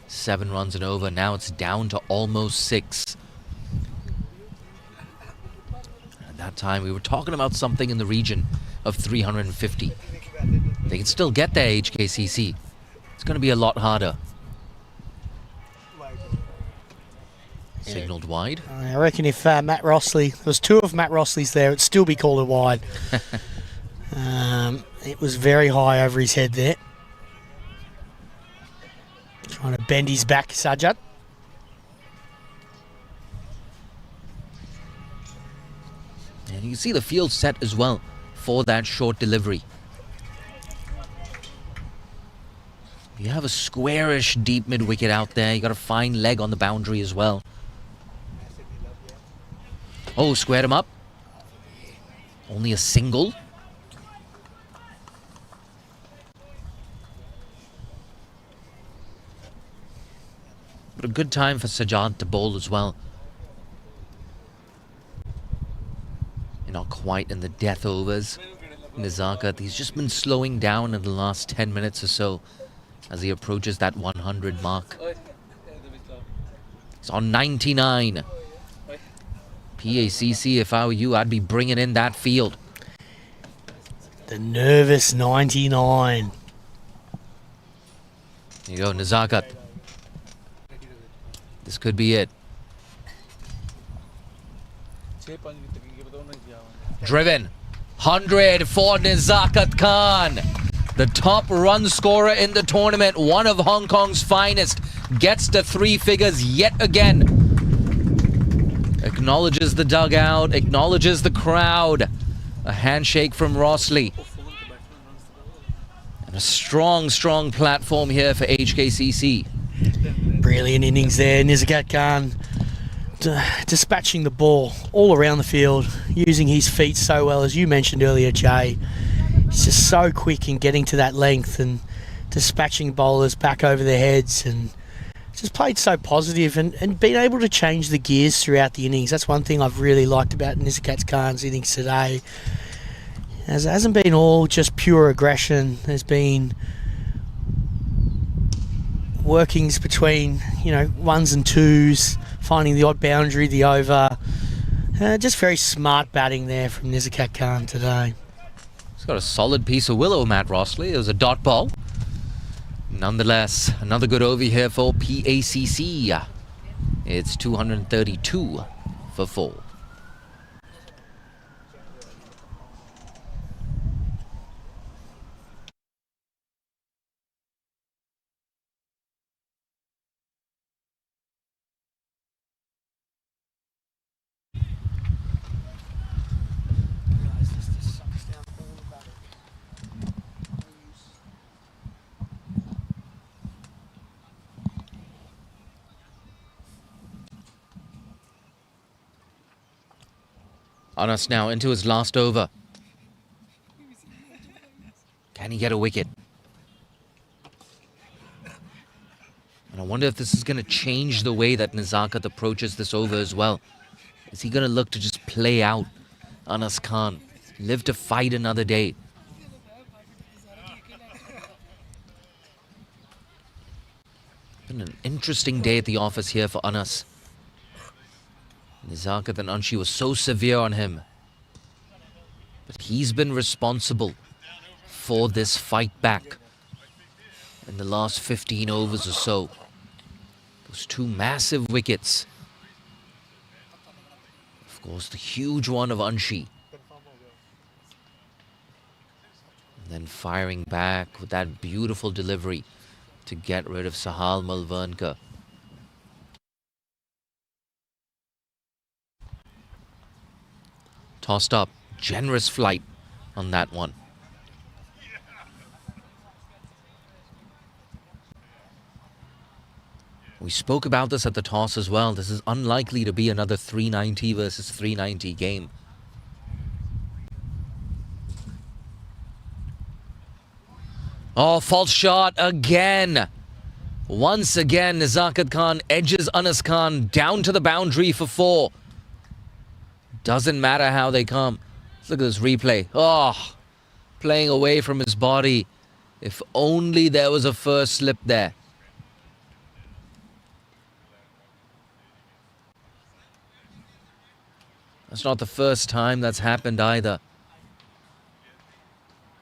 7 runs and over. Now it's down to almost 6. At that time, we were talking about something in the region of 350. They can still get there, HKCC. It's going to be a lot harder. Signaled wide. I reckon if Matt Rossley, there was 2 of Matt Rossleys there, it'd still be called a wide. It was very high over his head there. Trying to bend his back, Sajjad. And you can see the field set as well for that short delivery. You have a squarish deep mid wicket out there. You got a fine leg on the boundary as well. Oh, squared him up. Only a single. But a good time for Sajjad to bowl as well. You're not quite in the death overs. Nazakat, he's just been slowing down in the last 10 minutes or so as he approaches that 100 mark. He's on 99. PACC, if I were you, I'd be bringing in that field. The nervous 99. There you go, Nazakat. This could be it. Driven. 100 for Nazakat Khan. The top run scorer in the tournament, one of Hong Kong's finest, gets to 3 figures yet again. Acknowledges the dugout, acknowledges the crowd. A handshake from Rossley. And a strong, strong platform here for HKCC. Brilliant innings there. Nizagat Khan dispatching the ball all around the field, using his feet so well, as you mentioned earlier, Jay. He's just so quick in getting to that length and dispatching bowlers back over their heads, and just played so positive and been able to change the gears throughout the innings. That's one thing I've really liked about Nizagat Khan's innings today. It hasn't been all just pure aggression. There's been workings between, ones and twos, finding the odd boundary, the over. Just very smart batting there from Nizagat Khan today. He's got a solid piece of willow, Matt Rossley. It was a dot ball. Nonetheless, another good over here for PACC. It's 232 for 4. Anas now into his last over. Can he get a wicket? And I wonder if this is going to change the way that Nizakat approaches this over as well. Is he going to look to just play out Anas Khan, live to fight another day? Been an interesting day at the office here for Anas. Nizakat and Anshi was so severe on him. But he's been responsible for this fight back in the last 15 overs or so. Those 2 massive wickets. Of course, the huge one of Anshi. And then firing back with that beautiful delivery to get rid of Sahal Malvanka. Tossed up, generous flight on that one. We spoke about this at the toss as well. This is unlikely to be another 390 versus 390 game. Oh, false shot again. Once again, Nizakat Khan edges Anas Khan down to the boundary for 4. Doesn't matter how they come. Look at this replay. Oh, playing away from his body. If only there was a first slip there. That's not the first time that's happened either.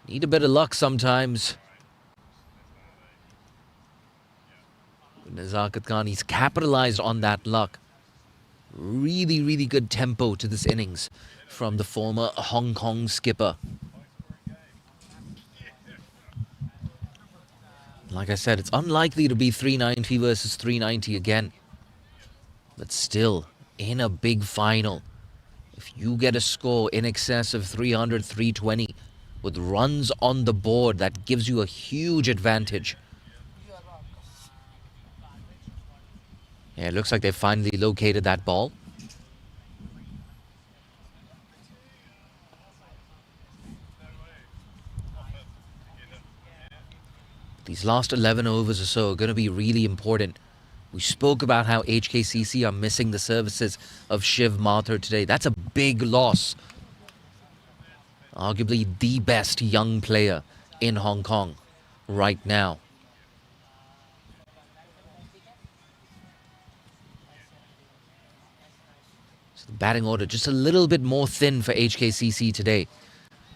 Need a bit of luck sometimes. Nizakat Khan, he's capitalized on that luck. Really, really good tempo to this innings from the former Hong Kong skipper. Like I said, it's unlikely to be 390 versus 390 again. But still, in a big final, if you get a score in excess of 300, 320, with runs on the board, that gives you a huge advantage. Yeah, it looks like they finally located that ball. These last 11 overs or so are going to be really important. We spoke about how HKCC are missing the services of Shiv Mathur today. That's a big loss. Arguably the best young player in Hong Kong right now. So the batting order just a little bit more thin for HKCC today.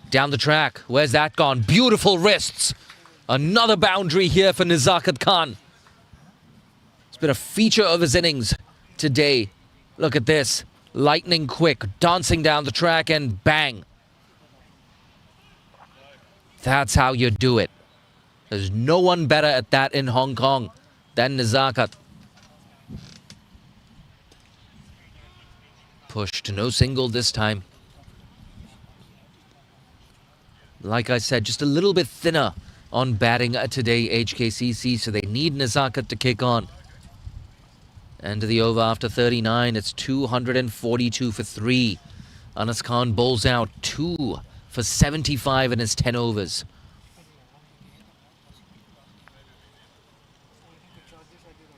Down the track, where's that gone? Beautiful wrists. Another boundary here for Nizakat Khan. It's been a feature of his innings today. Look at this. Lightning quick, dancing down the track, and bang. That's how you do it. There's no one better at that in Hong Kong than Nezakat. Pushed, no single this time. Like I said, just a little bit thinner on batting today, HKCC, so they need Nezakat to kick on. End of the over after 39. It's 242 for 3. Anas Khan bowls out 2 for 75 in his 10 overs.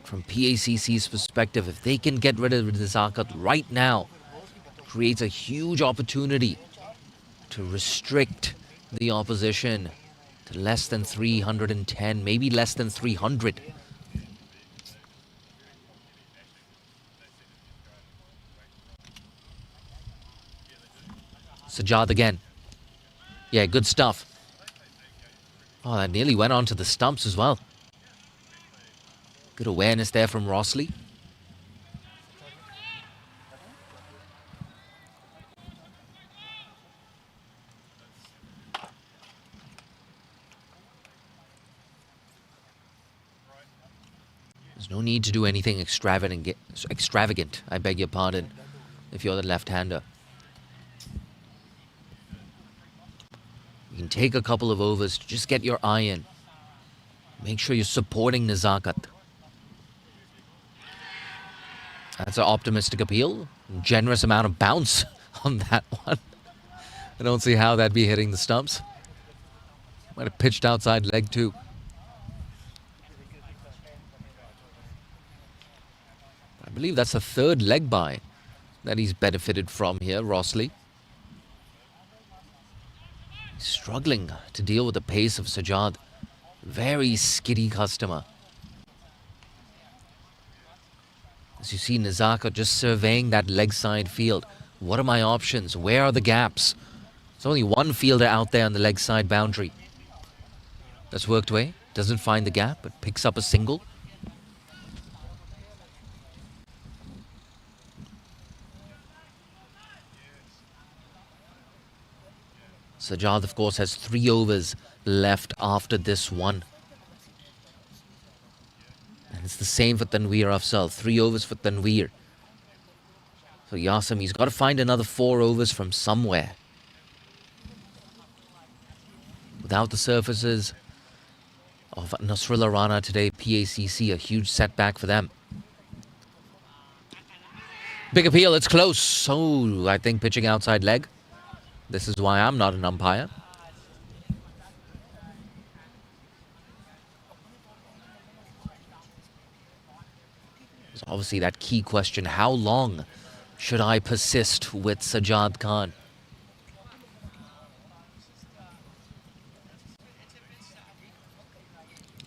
From PACC's perspective, if they can get rid of Nezakat right now, creates a huge opportunity to restrict the opposition to less than 310, maybe less than 300. Sajjad again. Yeah, good stuff. Oh, that nearly went onto the stumps as well. Good awareness there from Rossley. There's no need to do anything extravagant, I beg your pardon, if you're the left-hander. You can take a couple of overs to just get your eye in. Make sure you're supporting Nezakat. That's an optimistic appeal. Generous amount of bounce on that one. I don't see how that'd be hitting the stumps. Might have pitched outside leg too. I believe that's the third leg bye that he's benefited from here, Rossley. He's struggling to deal with the pace of Sajjad. Very skiddy customer. As you see Nezakat just surveying that leg side field. What are my options? Where are the gaps? There's only one fielder out there on the leg side boundary. That's worked away. Doesn't find the gap, but picks up a single. Sajjad, of course, has 3 overs left after this one. And it's the same for Tanveer Afzal. 3 overs for Tanveer. So Yasim, he's got to find another 4 overs from somewhere. Without the surfaces of Nasrullah Rana today, PACC, a huge setback for them. Big appeal, it's close. So I think pitching outside leg. This is why I'm not an umpire. There's obviously that key question, how long should I persist with Sajjad Khan?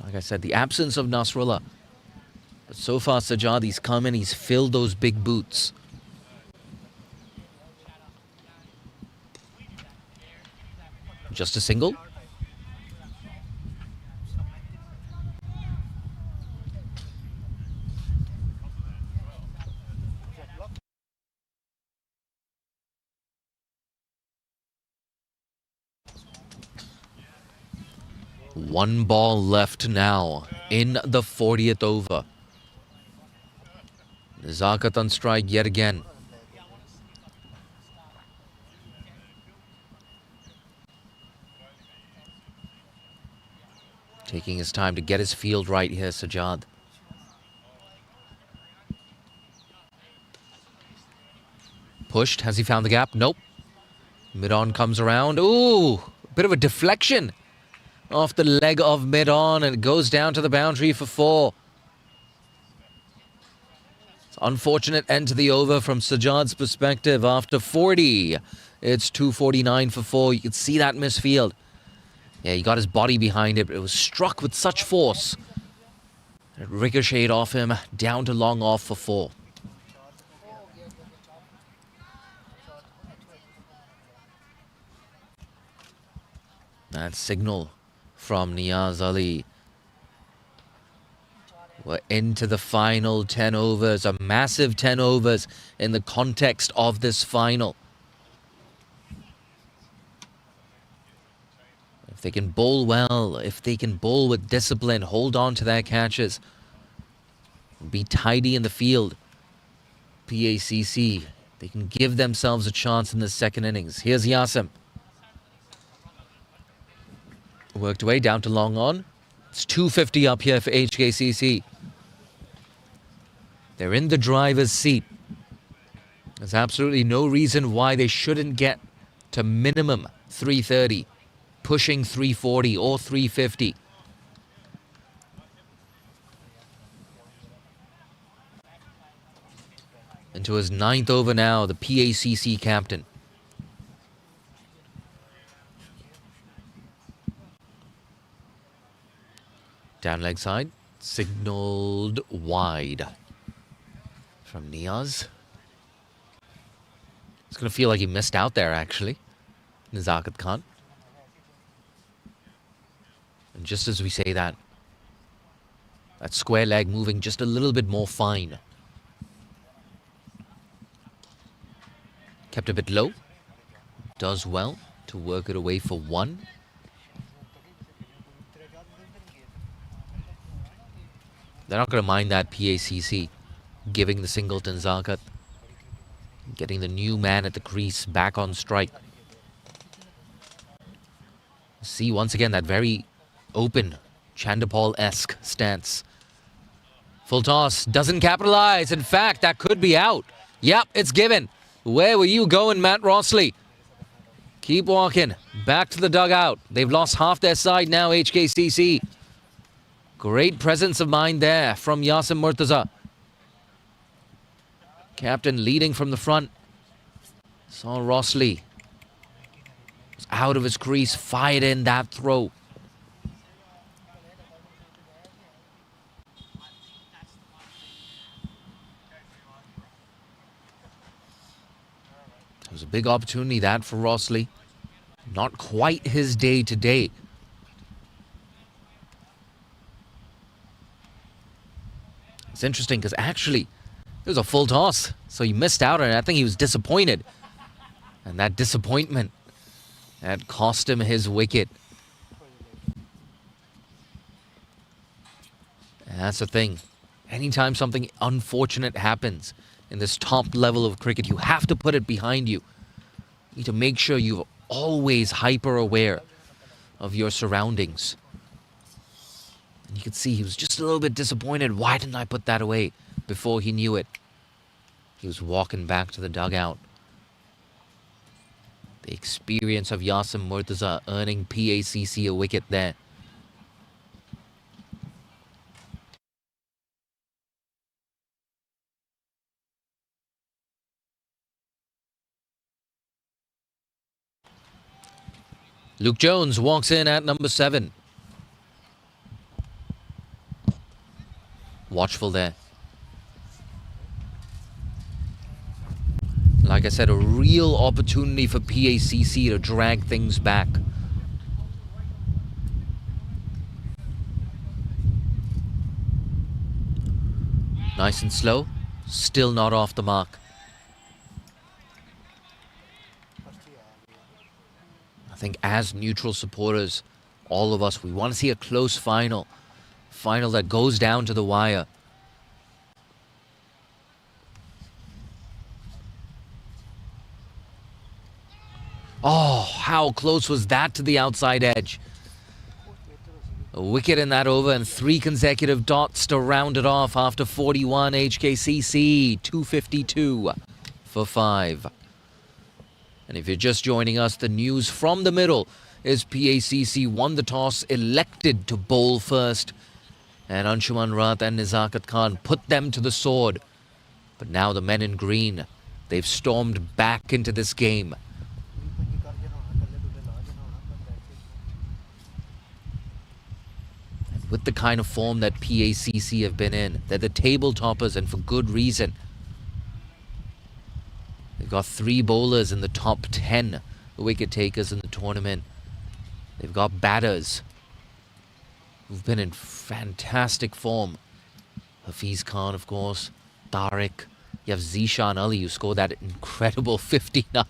Like I said, the absence of Nasrullah. But so far, Sajjad, he's come in, he's filled those big boots. Just a single. One ball left now in the 40th over. Nezakat on strike yet again. Taking his time to get his field right here, Sajjad. Pushed. Has he found the gap? Nope. Mid-on comes around. Ooh, a bit of a deflection off the leg of Mid-on, and it goes down to the boundary for 4. It's an unfortunate end to the over from Sajjad's perspective. After 40, it's 249 for 4. You can see that misfield. Yeah, he got his body behind it, but it was struck with such force. It ricocheted off him, down to long off for 4. That signal from Niyaz Ali. We're into the final 10 overs, a massive 10 overs in the context of this final. If they can bowl well, if they can bowl with discipline, hold on to their catches, be tidy in the field, PACC, they can give themselves a chance in the second innings. Here's Yasim. Worked away down to long on. It's 250 up here for HKCC. They're in the driver's seat. There's absolutely no reason why they shouldn't get to minimum 330, pushing 340 or 350. Into his 9th over now, the PACC captain. Down leg side, signaled wide from Niaz. It's going to feel like he missed out there, actually, Nizakat Khan. And just as we say that, that square leg moving just a little bit more fine. Kept a bit low. Does well to work it away for 1. They're not going to mind that PACC giving the single to Nizakat. Getting the new man at the crease back on strike. See once again that very open Chandapal-esque stance. Full toss, doesn't capitalize. In fact, that could be out. Yep, it's given. Where were you going, Matt Rossley? Keep walking. Back to the dugout. They've lost half their side now, HKCC. Great presence of mind there from Yasim Murtaza. Captain leading from the front. Saw Rossley. Was out of his crease, fired in that throw. It was a big opportunity that for Rossley. Not quite his day today. It's interesting because actually it was a full toss, so he missed out on it. I think he was disappointed. And that disappointment, that cost him his wicket. And that's the thing. Anytime something unfortunate happens in this top level of cricket, you have to put it behind you. You need to make sure you're always hyper aware of your surroundings. And you could see he was just a little bit disappointed. Why didn't I put that away before he knew it? He was walking back to the dugout. The experience of Yasim Murtaza earning PACC a wicket there. Luke Jones walks in at number 7. Watchful there. Like I said, a real opportunity for PACC to drag things back. Nice and slow. Still not off the mark. I think as neutral supporters, all of us, we want to see a close final. Final that goes down to the wire. Oh, how close was that to the outside edge? A wicket in that over and 3 consecutive dots to round it off after 41. HKCC 252 for 5. And if you're just joining us, the news from the middle is PACC won the toss, elected to bowl first. And Anshuman Rath and Nizakat Khan put them to the sword. But now the men in green, they've stormed back into this game. And with the kind of form that PACC have been in, they're the table toppers, and for good reason. They've got 3 bowlers in the top 10 wicket takers in the tournament. They've got batters who've been in fantastic form. Hafiz Khan, of course, Tariq, You have Zishan Ali, who scored that incredible 59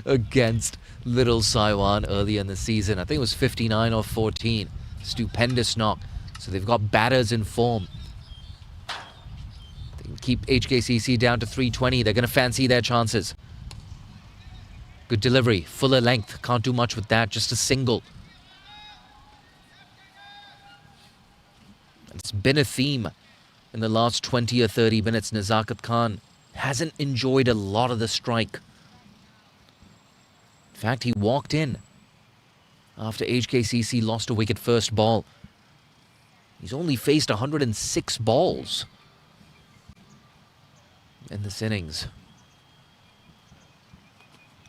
against Little Saiwan earlier in the season. I think it was 59 or 14. Stupendous knock. So they've got batters in form. They can keep HKCC down to 320. They're going to fancy their chances. Good delivery, fuller length. Can't do much with that, just a single. It's been a theme in the last 20 or 30 minutes. Nazakat Khan hasn't enjoyed a lot of the strike. In fact, he walked in after HKCC lost a wicket first ball. He's only faced 106 balls in this innings.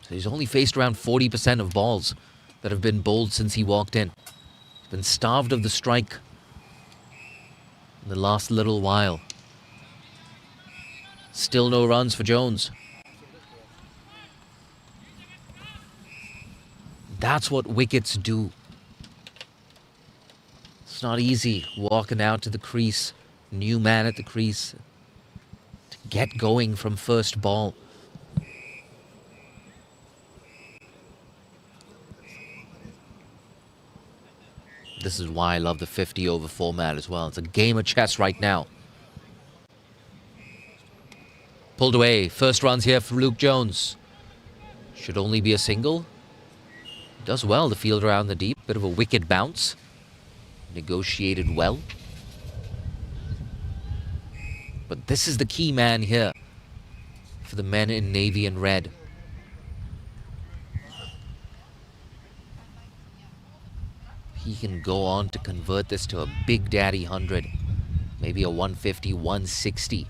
So he's only faced around 40% of balls that have been bowled since he walked in. He's been starved of the strike in the last little while. Still no runs for Jones. That's what wickets do. It's not easy walking out to the crease, new man at the crease, to get going from first ball. This is why I love the 50-over format as well. It's a game of chess right now. Pulled away. First runs here for Luke Jones. Should only be a single. Does well to field around the deep. Bit of a wicket bounce. Negotiated well. But this is the key man here for the men in navy and red. He can go on to convert this to a big daddy 100. Maybe a 150, 160.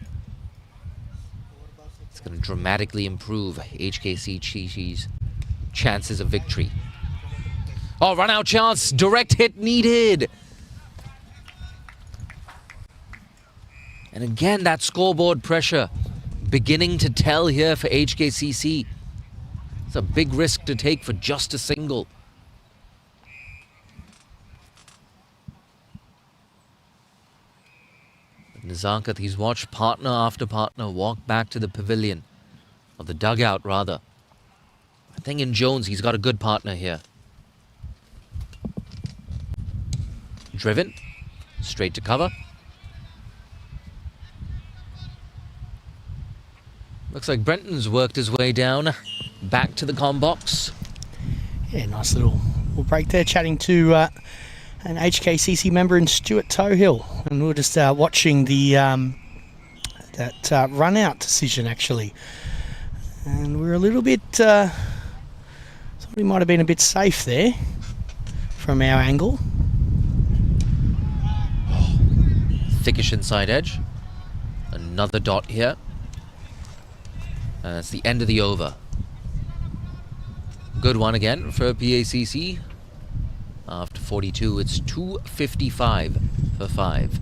It's going to dramatically improve HKCC's chances of victory. Oh, run out chance. Direct hit needed. And again, that scoreboard pressure beginning to tell here for HKCC. It's a big risk to take for just a single. Nazakat, he's watched partner after partner walk back to the pavilion, or the dugout rather. I think in Jones he's got a good partner here. Driven, straight to cover. Looks like Brenton's worked his way down, back to the comm box. Yeah, nice little break there, chatting to an HKCC member in Stuart Toehill, and we were just watching the that run-out decision actually, and we were a little bit somebody might have been a bit safe there from our angle. Thickish inside edge. Another dot here. And that's the end of the over. Good one again for PACC. After 42, it's 255 for 5.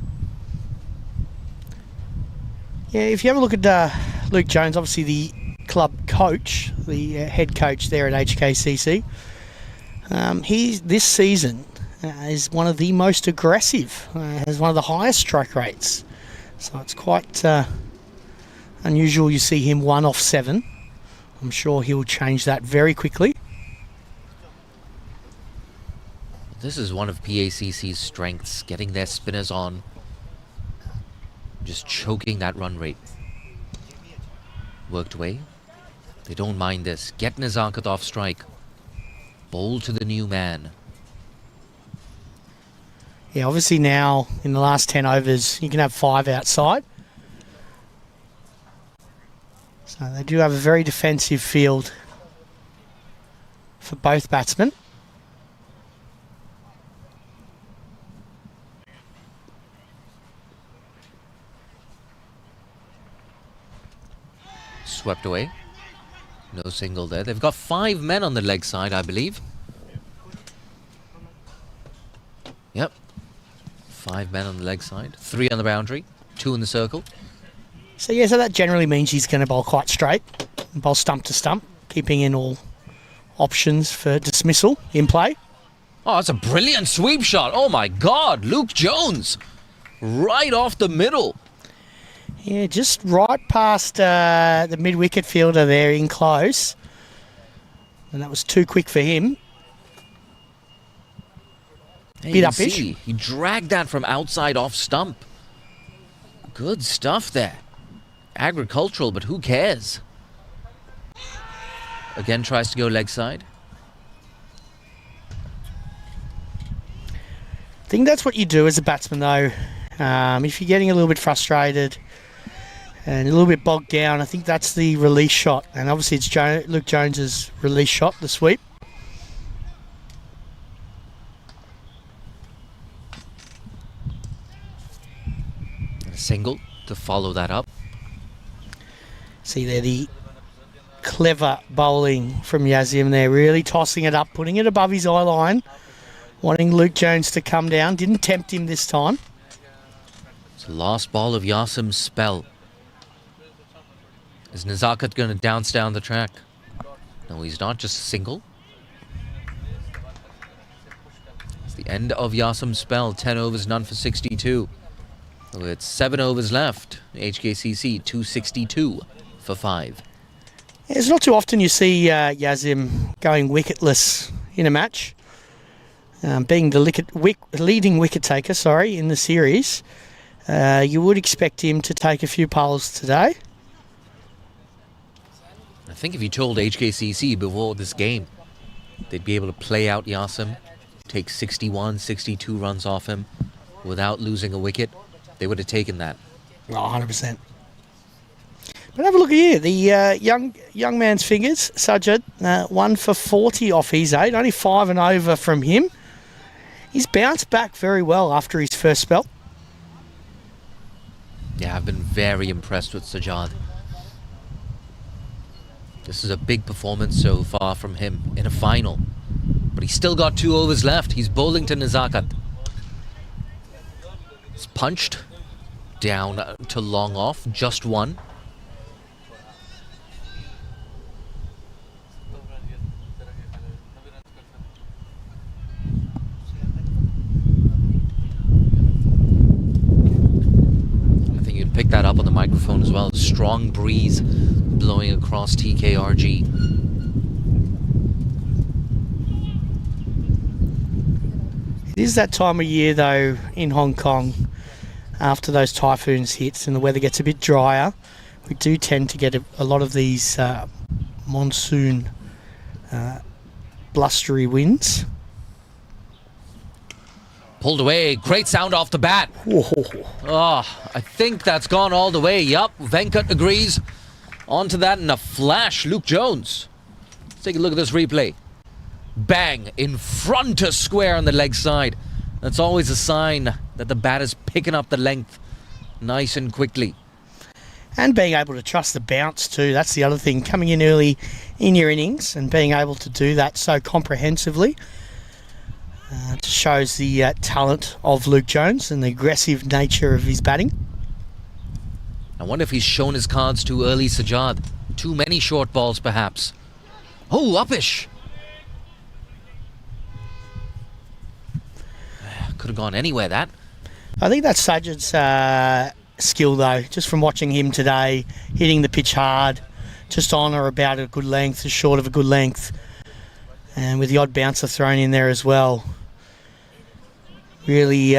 Yeah, if you have a look at Luke Jones, obviously the club coach, the head coach there at HKCC, he's this season is one of the most aggressive, has one of the highest strike rates. So it's quite unusual you see him 1 off 7. I'm sure he'll change that very quickly. This is one of PACC's strengths, getting their spinners on, just choking that run rate. Worked away. They don't mind this. Get Nazakat off strike. Bowl to the new man. Yeah, obviously now in the last 10 overs you can have 5 outside. So they do have a very defensive field for both batsmen. Swept away. No single there. They've got 5 men on the leg side, I believe. Yep. 5 men on the leg side. 3 on the boundary. 2 in the circle. So yeah, so that generally means he's going to bowl quite straight. Bowl stump to stump, keeping in all options for dismissal in play. Oh, that's a brilliant sweep shot. Oh my God, Luke Jones. Right off the middle. Yeah, just right past the mid-wicket fielder there in close. And that was too quick for him. Hey, Bit you can uppish. see, he dragged that from outside off stump. Good stuff there. Agricultural, but who cares? Again tries to go leg side. I think that's what you do as a batsman, though. If you're getting a little bit frustrated and a little bit bogged down, I think that's the release shot. And obviously it's Luke Jones's release shot, the sweep. And a single to follow that up. See there the clever bowling from Yazim there, really tossing it up, putting it above his eye line, wanting Luke Jones to come down. Didn't tempt him this time. It's the last ball of Yasim's spell. Is Nazakat going to dance down the track? No, he's not, just a single. It's the end of Yasim's spell. 10 overs, none for 62. With 7 overs left, HKCC 262 for 5. It's not too often you see Yazim going wicketless in a match. Being the leading wicket taker, in the series, you would expect him to take a few pulls today. I think if you told HKCC before this game they'd be able to play out Yasim, take 61, 62 runs off him without losing a wicket, they would have taken that. Oh, 100%. But have a look here. The young man's fingers, Sajid, 1 for 40 off his 8, only 5 and over from him. He's bounced back very well after his first spell. Yeah, I've been very impressed with Sajad. This is a big performance so far from him in a final. But he's still got 2 overs left. He's bowling to Nazakat. He's punched down to long off, just 1. I think you can pick that up on the microphone as well. Strong breeze blowing across TKRG. It is that time of year, though, in Hong Kong, after those typhoons hit and the weather gets a bit drier. We do tend to get a lot of these monsoon blustery winds. Pulled away. Great sound off the bat. Oh, I think that's gone all the way. Yup, Venkat agrees. Onto that in a flash. Luke Jones. Let's take a look at this replay. Bang! In front of square on the leg side. That's always a sign that the bat is picking up the length nice and quickly. And being able to trust the bounce too. That's the other thing. Coming in early in your innings and being able to do that so comprehensively just shows the talent of Luke Jones and the aggressive nature of his batting. I wonder if he's shown his cards too early, Sajad. Too many short balls, perhaps. Oh, uppish! Could have gone anywhere, that. I think that's Sajid's skill, though, just from watching him today, hitting the pitch hard, just on or about a good length, just short of a good length, and with the odd bouncer thrown in there as well. Really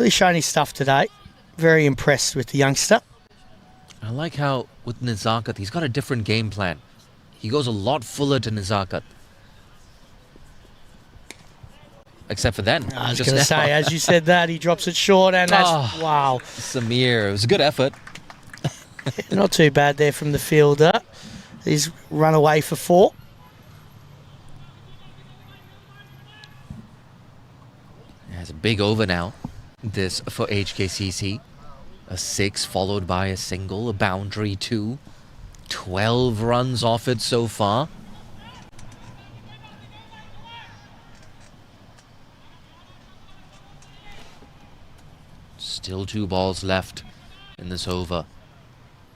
showing his stuff today. Very impressed with the youngster. I like how, with Nazakat, he's got a different game plan. He goes a lot fuller to Nazakat. Except for then. I was going to say, as you said that, he drops it short, and that's, wow. Samir, it was a good effort. Not too bad there from the fielder. He's run away for 4. It's a big over now, this for HKCC. A 6 followed by a single, a boundary 2. 12 runs off it so far. Still 2 balls left in this over.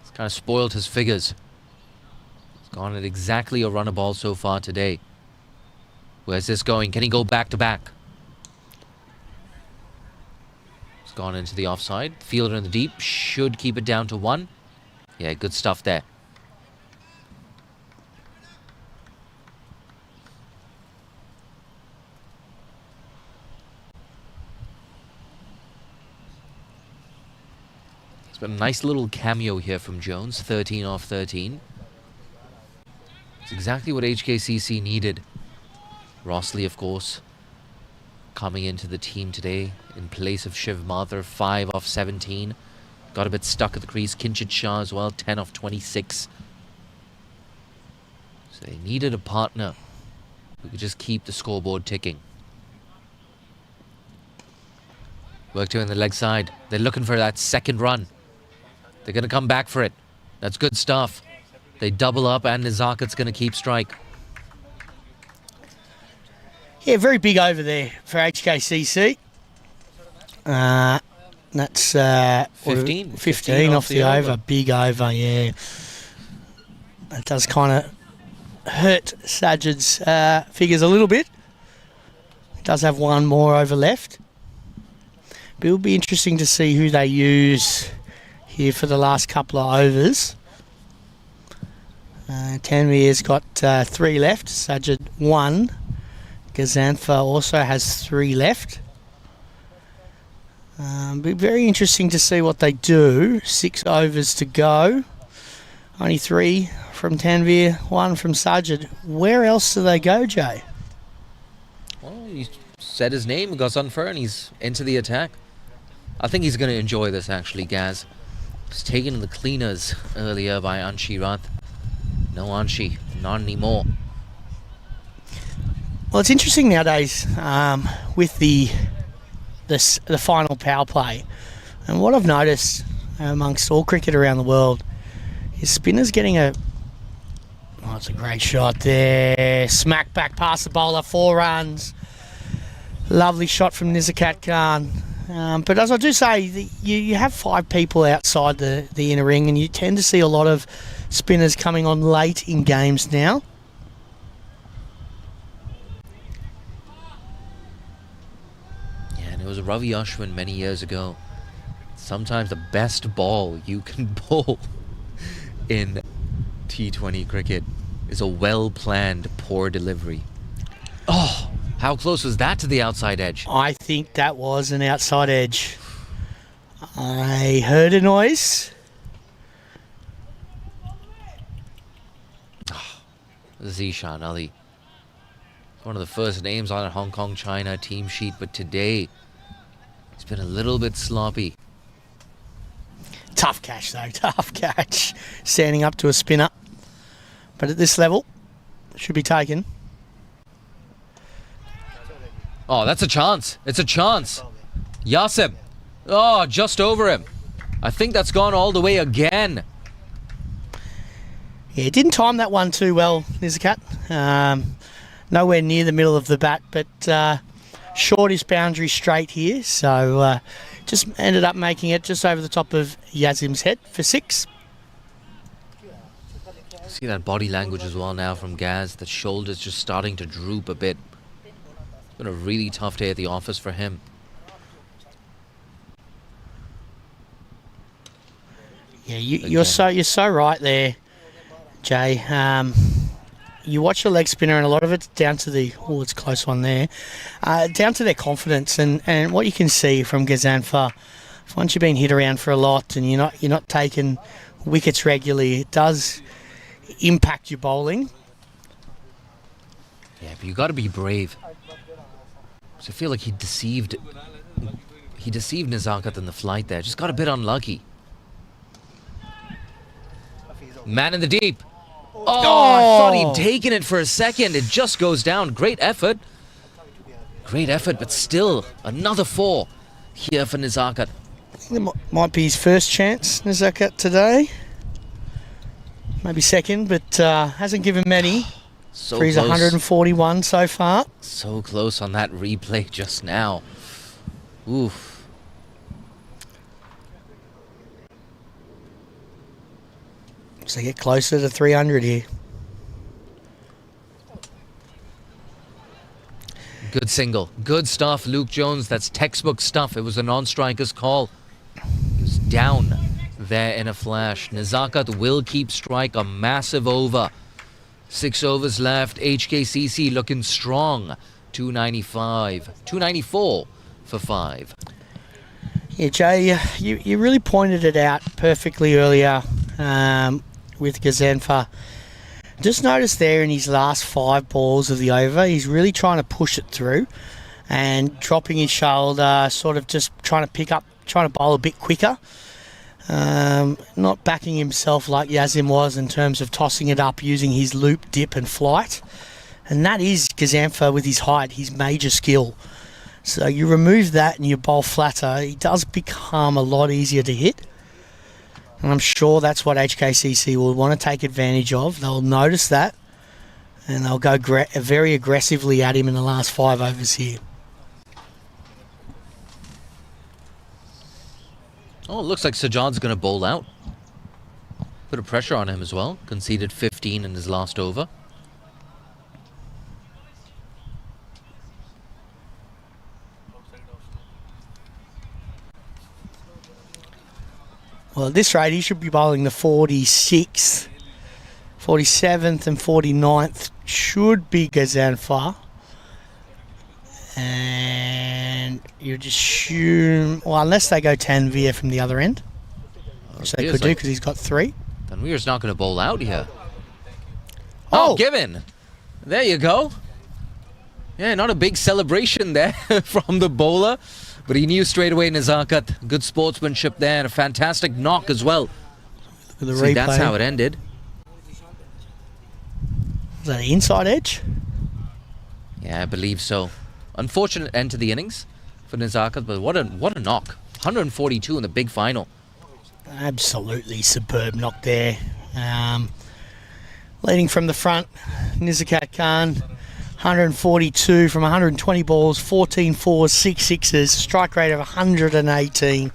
It's kind of spoiled his figures. He's gone at exactly a run a ball so far today. Where's this going? Can he go back to back? It's gone into the offside. Fielder in the deep should keep it down to 1. Yeah, good stuff there. It's been a nice little cameo here from Jones. 13 off 13. It's exactly what HKCC needed. Rossley, of course, coming into the team today in place of Shiv Mathur. 5 off 17. Got a bit stuck at the crease. Kinchit Shah as well. 10 off 26. So they needed a partner who could just keep the scoreboard ticking. Work to in the leg side. They're looking for that second run. They're going to come back for it. That's good stuff. They double up and Nizakat's going to keep strike. Yeah, very big over there for HKCC. That's 15 15 off the over. Big over, yeah. It does kind of hurt Sajid's figures a little bit. He does have one more over left. But it'll be interesting to see who they use here for the last couple of overs. Tanvir's got 3 left. Sajid 1. Gazantha also has 3 left. Be very interesting to see what they do. 6 overs to go. Only 3 from Tanvir, 1 from Sajid. Where else do they go, Jay? Well, he said his name, Gazanfer, and he's into the attack. I think he's going to enjoy this, actually, Gaz. He's taken the cleaners earlier by Anshi Rath. No Anshi, not anymore. Well, it's interesting nowadays with the final power play, and what I've noticed amongst all cricket around the world is spinners getting a... Oh, it's a great shot there. Smack back past the bowler, 4 runs. Lovely shot from Nizakat Khan. But as I do say, you have 5 people outside the inner ring, and you tend to see a lot of spinners coming on late in games now. It was Ravi Ashwin many years ago. Sometimes the best ball you can bowl in T20 cricket is a well-planned poor delivery. Oh, how close was that to the outside edge? I think that was an outside edge. I heard a noise. Zishan Ali. One of the first names on a Hong Kong China team sheet, but today it's been a little bit sloppy. Tough catch though, tough catch. Standing up to a spinner. But at this level, should be taken. Oh, that's a chance. It's a chance. Yasim. Oh, just over him. I think that's gone all the way again. Yeah, didn't time that one too well, Nizakat. Nowhere near the middle of the bat, but shortish boundary straight here. So just ended up making it just over the top of Yazim's head for 6. See that body language as well now from Gaz. The shoulders just starting to droop a bit. It's been a really tough day at the office for him. Yeah, you're so right there, Jay. You watch a leg spinner, and a lot of it's down to the... Oh, it's a close one there. Down to their confidence, and what you can see from Gazanfa, once you've been hit around for a lot and you're not taking wickets regularly, it does impact your bowling. Yeah, but you got to be brave. So I feel like he deceived Nizakat in the flight there. Just got a bit unlucky. Man in the deep. Oh, I thought he'd taken it for a second. It just goes down. Great effort. Great effort, but still another 4 here for Nizakat. It might be his first chance, Nizakat, today. Maybe second, but hasn't given many. So for his 141 so far. So close on that replay just now. Oof. So get closer to 300 here. Good single. Good stuff, Luke Jones. That's textbook stuff. It was a non-striker's call. He was down there in a flash. Nezakat will keep strike. A massive over. 6 overs left. HKCC looking strong. 294 for 5. Yeah, Jay, you really pointed it out perfectly earlier with Gazenfa. Just notice there in his last 5 balls of the over, he's really trying to push it through and dropping his shoulder, sort of just trying to bowl a bit quicker. Not backing himself like Yazim was in terms of tossing it up, using his loop, dip and flight. And that is Gazenfa with his height, his major skill. So you remove that and you bowl flatter, he does become a lot easier to hit. And I'm sure that's what HKCC will want to take advantage of. They'll notice that and they'll go very aggressively at him in the last 5 overs here. Oh, it looks like Sajad's going to bowl out. Bit of pressure on him as well. Conceded 15 in his last over. Well, at this rate, he should be bowling the 46th, 47th and 49th should be Gazenfa. And you'd assume, well, unless they go Tanvir from the other end, which they could do because he's got 3. Tanvir's not going to bowl out here. Oh, Given. There you go. Yeah, not a big celebration there from the bowler. But he knew straight away Nezakat. Good sportsmanship there and a fantastic knock as well. Look at the See, replay. that's how it ended. Was that an inside edge? Yeah, I believe so. Unfortunate end to the innings for Nezakat, but what a knock. 142 in the big final. Absolutely superb knock there. Leading from the front, Nizakat Khan. 142 from 120 balls, 14 fours, 6 sixes, strike rate of 118.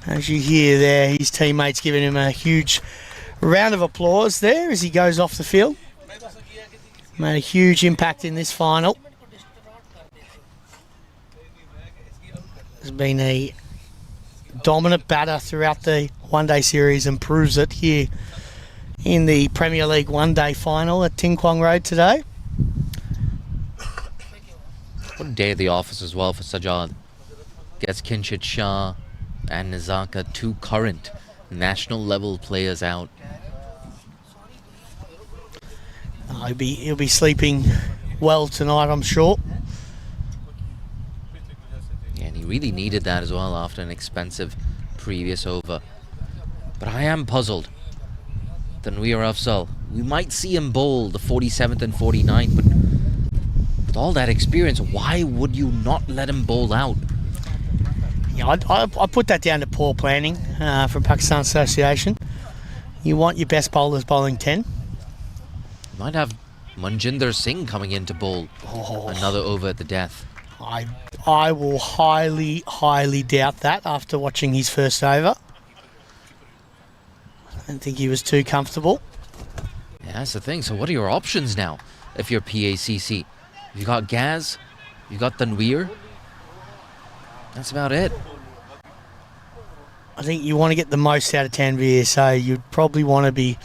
As you hear there, his teammates giving him a huge round of applause there as he goes off the field. Made a huge impact in this final. Has been a dominant batter throughout the one-day series and proves it here in the Premier League one-day final at Ting Kwong Road today. What a day at the office as well for Sajad. Gets Kinshit Shah and Nezakat, 2 current national level players out. He'll be sleeping well tonight, I'm sure. Yeah, and he really needed that as well after an expensive previous over. But I am puzzled. Tanvir Afzal, we might see him bowl the 47th and 49th, but with all that experience, why would you not let him bowl out? Yeah, I put that down to poor planning from Pakistan Association. You want your best bowlers bowling 10. You might have Manjinder Singh coming in to bowl another over at the death. I will highly doubt that after watching his first over. I don't think he was too comfortable. Yeah, that's the thing. So what are your options now if you're PACC? You got Gaz, you got Tanvir. That's about it. I think you want to get the most out of Tanvir, so you'd probably want to be...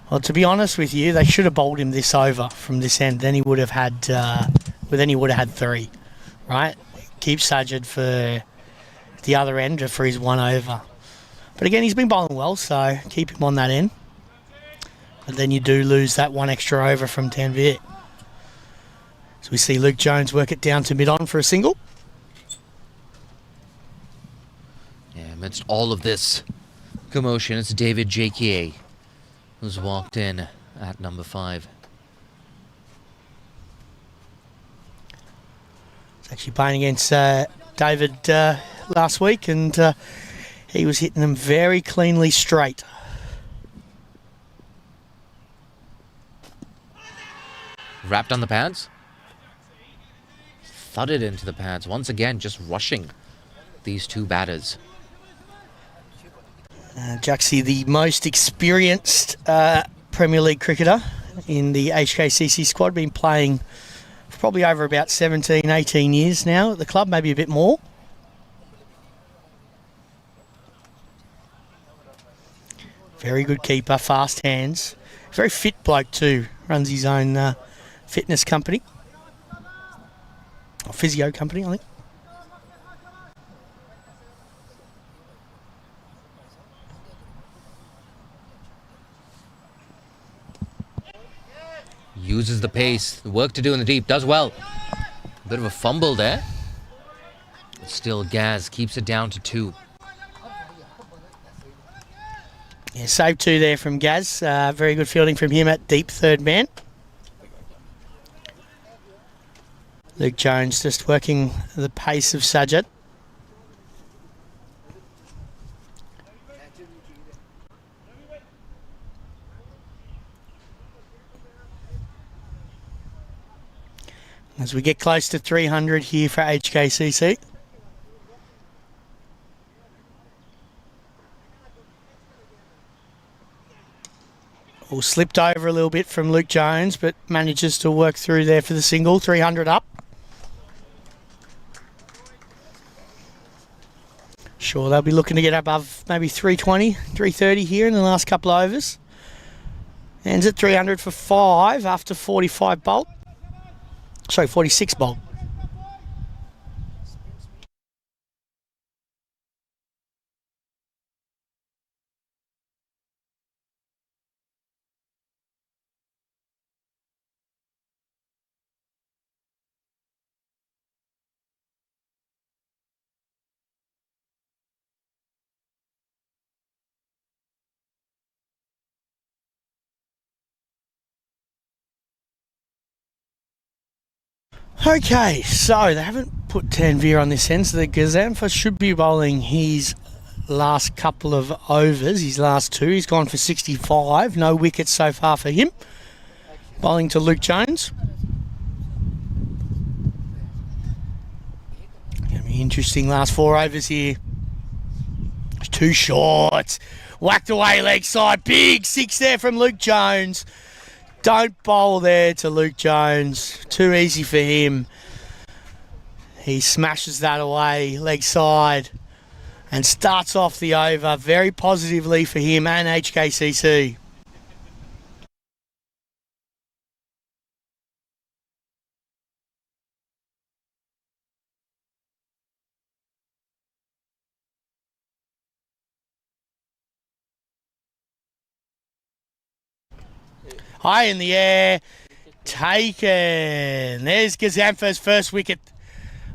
Well, to be honest with you, they should have bowled him this over from this end. Then he would have had 3, right? Keep Sajid for the other end for his 1 over. But again, he's been bowling well, so keep him on that end. But then you do lose that 1 extra over from Tanvir. So we see Luke Jones work it down to mid-on for a single. Yeah, amidst all of this commotion, it's David JKA who's walked in at number 5. It's actually playing against David last week, and he was hitting them very cleanly straight. Wrapped on the pads. Thudded into the pads. Once again, just rushing these 2 batters. Jaxie, the most experienced Premier League cricketer in the HKCC squad, been playing probably over about 17, 18 years now at the club, maybe a bit more. Very good keeper, fast hands. Very fit bloke too. Runs his own fitness company. Or physio company, I think. Uses the pace. The work to do in the deep. Does well. A bit of a fumble there. But still, Gaz keeps it down to 2. Yeah, save 2 there from Gaz. Very good fielding from him at deep third man. Luke Jones just working the pace of Sajid. As we get close to 300 here for HKCC. All slipped over a little bit from Luke Jones, but manages to work through there for the single. 300 up. Sure, they'll be looking to get above maybe 320, 330 here in the last couple of overs. Ends at 300 for 5 after 45 bolt. Sorry, 46 bolt. Okay, so they haven't put Tanvir on this end, so the Gazanfa should be bowling his last couple of overs, his last 2. He's gone for 65, no wickets so far for him. Bowling to Luke Jones. Going to be interesting last 4 overs here. It's 2 short. Whacked away leg side, big 6 there from Luke Jones. Don't bowl there to Luke Jones. Too easy for him. He smashes that away, leg side, and starts off the over very positively for him and HKCC. High in the air, taken. There's Gazanfa's first wicket.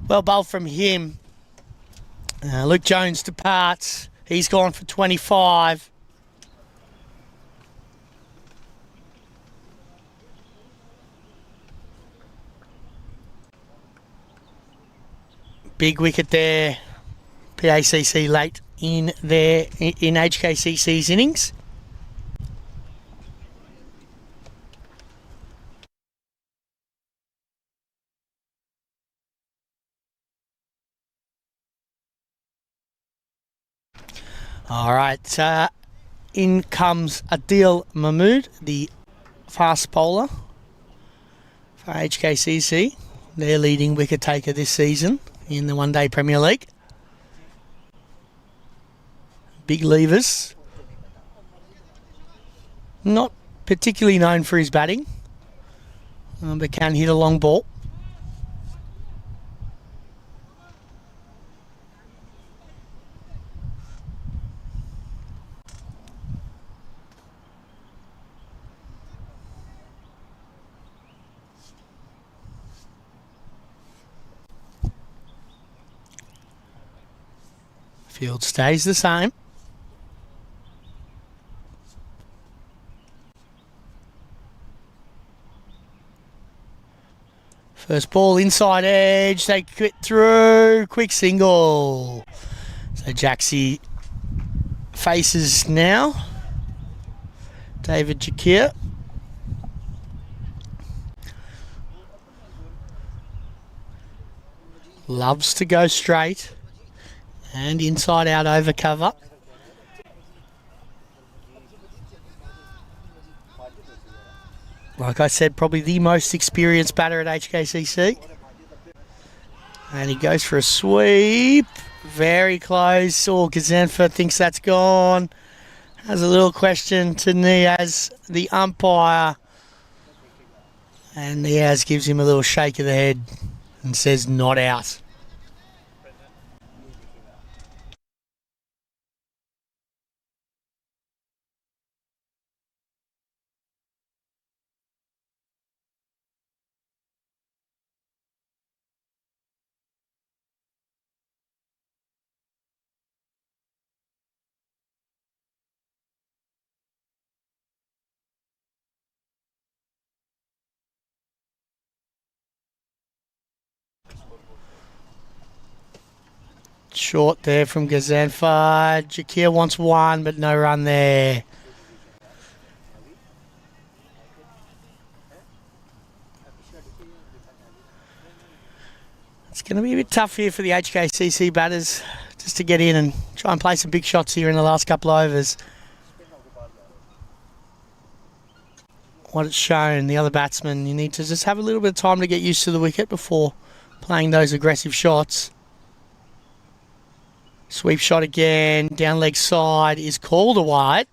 Well bowled from him. Luke Jones departs. He's gone for 25. Big wicket there. PACC late in there in HKCC's innings. All right, in comes Adil Mahmood, the fast bowler for HKCC. Their leading wicket taker this season in the One Day Premier League. Big levers. Not particularly known for his batting, but can hit a long ball. Field stays the same. First ball inside edge, they get through, quick single. So Jaxie faces now David Jakir. Loves to go straight. And inside out over cover. Like I said, probably the most experienced batter at HKCC. And he goes for a sweep. Very close. Gazenfa thinks that's gone. Has a little question to Niaz, the umpire. And Niaz gives him a little shake of the head and says not out. Short there from Gazenfa. Jakir wants one, but no run there. It's going to be a bit tough here for the HKCC batters just to get in and try and play some big shots here in the last couple of overs. What it's shown, the other batsmen, you need to just have a little bit of time to get used to the wicket before playing those aggressive shots. Sweep shot again, down leg side is called a wide.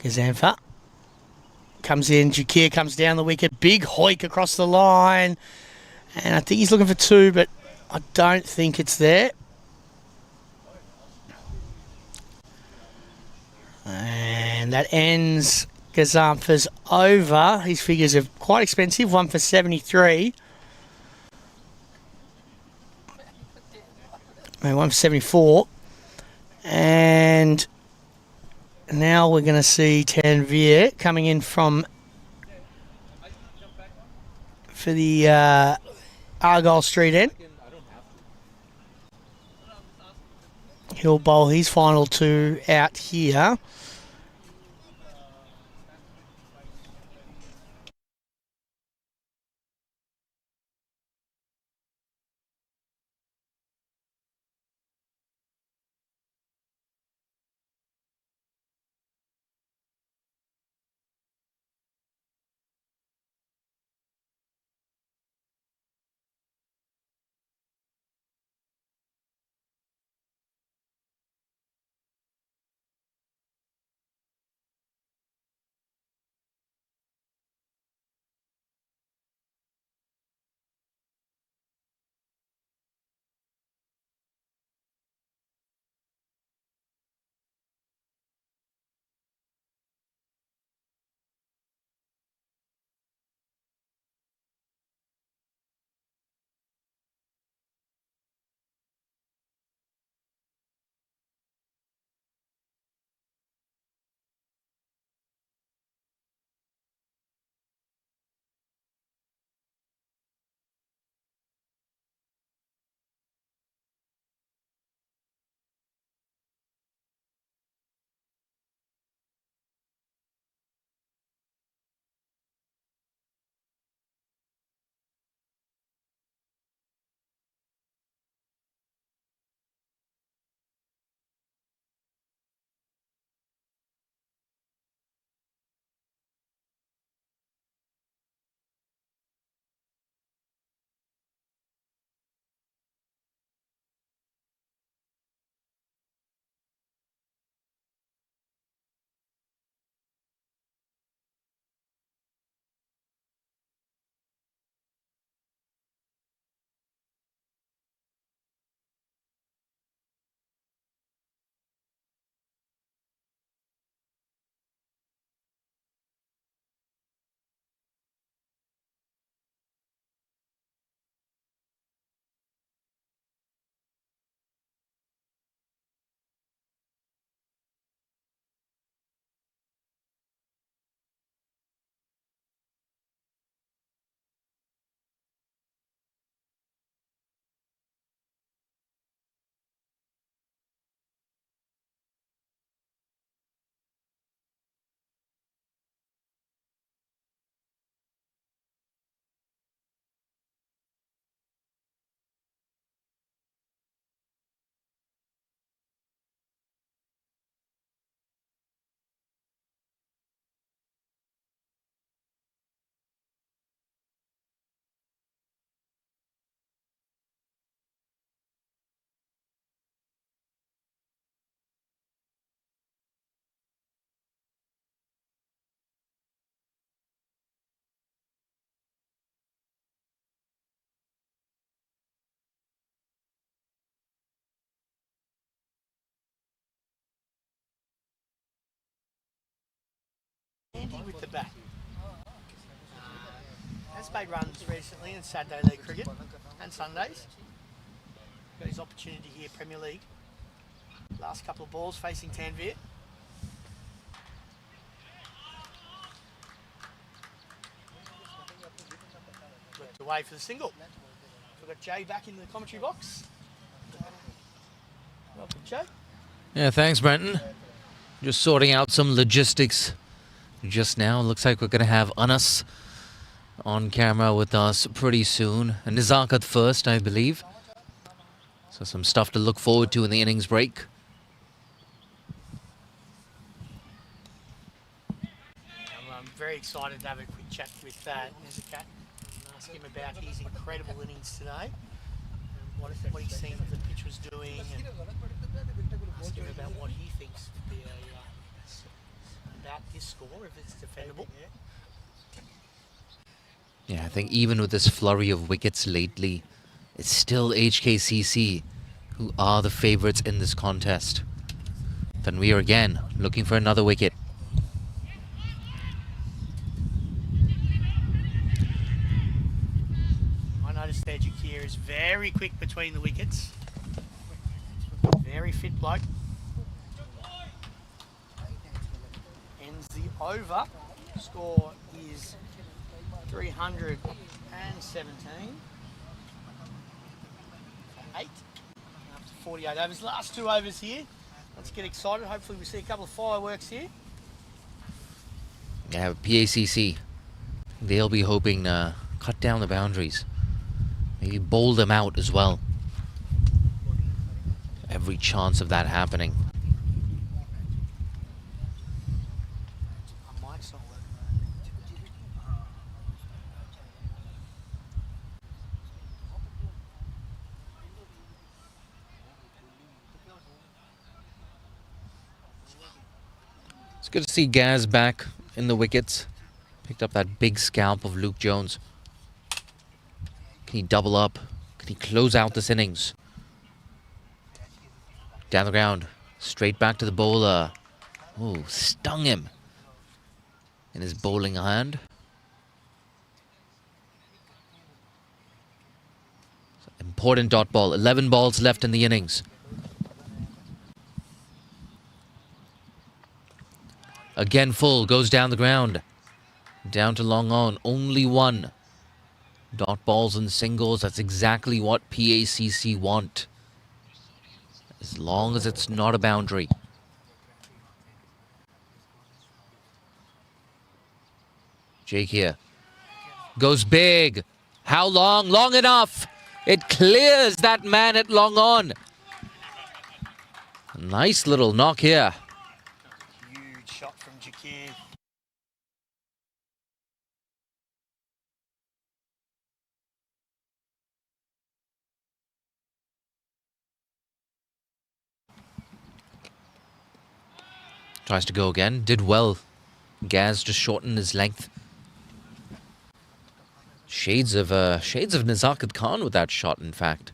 Gazenfa comes in, Jakir comes down the wicket, big hoik across the line. And I think he's looking for two, but I don't think it's there. And that ends Gazanfa's over. His figures are quite expensive, one for 73. No, one for 74. And now we're going to see Tanvir coming in for the Argyle Street end. He'll bowl his final two out here. handy with the bat. Has made runs recently in Saturday League cricket and Sundays. Got his opportunity here, Premier League. Last couple of balls facing Tanvir. Worked away for the single. We've got Jay back in the commentary box. Welcome, Jay. Yeah, thanks, Brenton. Just sorting out some logistics just now. Looks like we're going to have Anas on camera with us pretty soon. And Nizakat first, I believe. So some stuff to look forward to in the innings break. I'm very excited to have a quick chat with Nizakat and ask him about his incredible innings today. What he seen the pitch was doing, and ask him about what he thinks to be about this score, if it's defendable. Yeah, I think even with this flurry of wickets lately, it's still HKCC who are the favourites in this contest. Then we are again looking for another wicket. I noticed that Jakir is very quick between the wickets. Very fit bloke. Ends the over. Score is 317. 8. Up to 48 overs. Last 2 overs here. Let's get excited. Hopefully we see a couple of fireworks here. Yeah, PACC, they'll be hoping to cut down the boundaries. Maybe bowl them out as well. Every chance of that happening. My mic's not working. It's good to see Gaz back in the wickets. Picked up that big scalp of Luke Jones. Can he double up? Can he close out this innings? Down the ground. Straight back to the bowler. Oh, stung him in his bowling hand. Important dot ball. 11 balls left in the innings. Again full. Goes down the ground. Down to long on. Only one. Dot balls and singles. That's exactly what PACC want. As long as it's not a boundary. Jake here. Goes big. How long? Long enough. It clears that man at long on. Nice little knock here. Huge shot from Jakir. Tries to go again. Did well. Gaz just shortened his length. Shades of Nizakat Khan with that shot, in fact.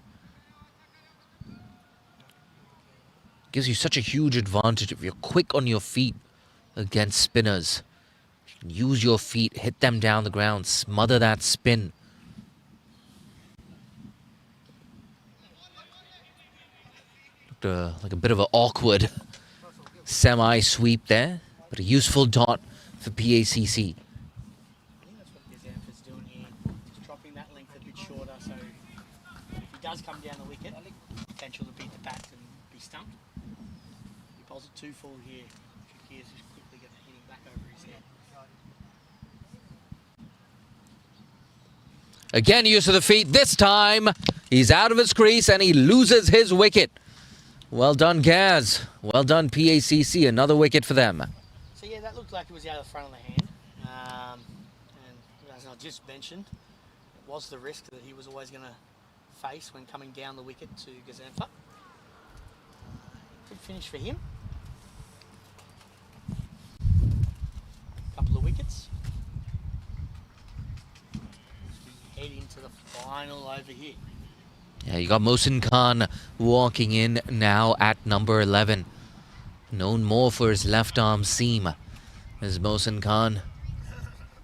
Gives you such a huge advantage if you're quick on your feet against spinners. You can use your feet, hit them down the ground, smother that spin. Looked like a bit of an awkward semi-sweep there, but a useful dot for PACC. I think that's what Gazanfa's doing here. Just dropping that length a bit shorter, so if he does come down the wicket, potential to beat the bat and be stumped. He pulls it too full here. Jakir's just quickly going to hit him back over his head. Again, use of the feet. This time, he's out of his crease and he loses his wicket. Well done, Gaz. Well done, PACC. Another wicket for them. So yeah, that looked like it was out of the front of the hand. And as I just mentioned, it was the risk that he was always going to face when coming down the wicket to Gazanfa. Good finish for him. Couple of wickets. As we head into the final over here. Yeah, you got Mohsin Khan walking in now at number 11. Known more for his left arm seam as Mohsin Khan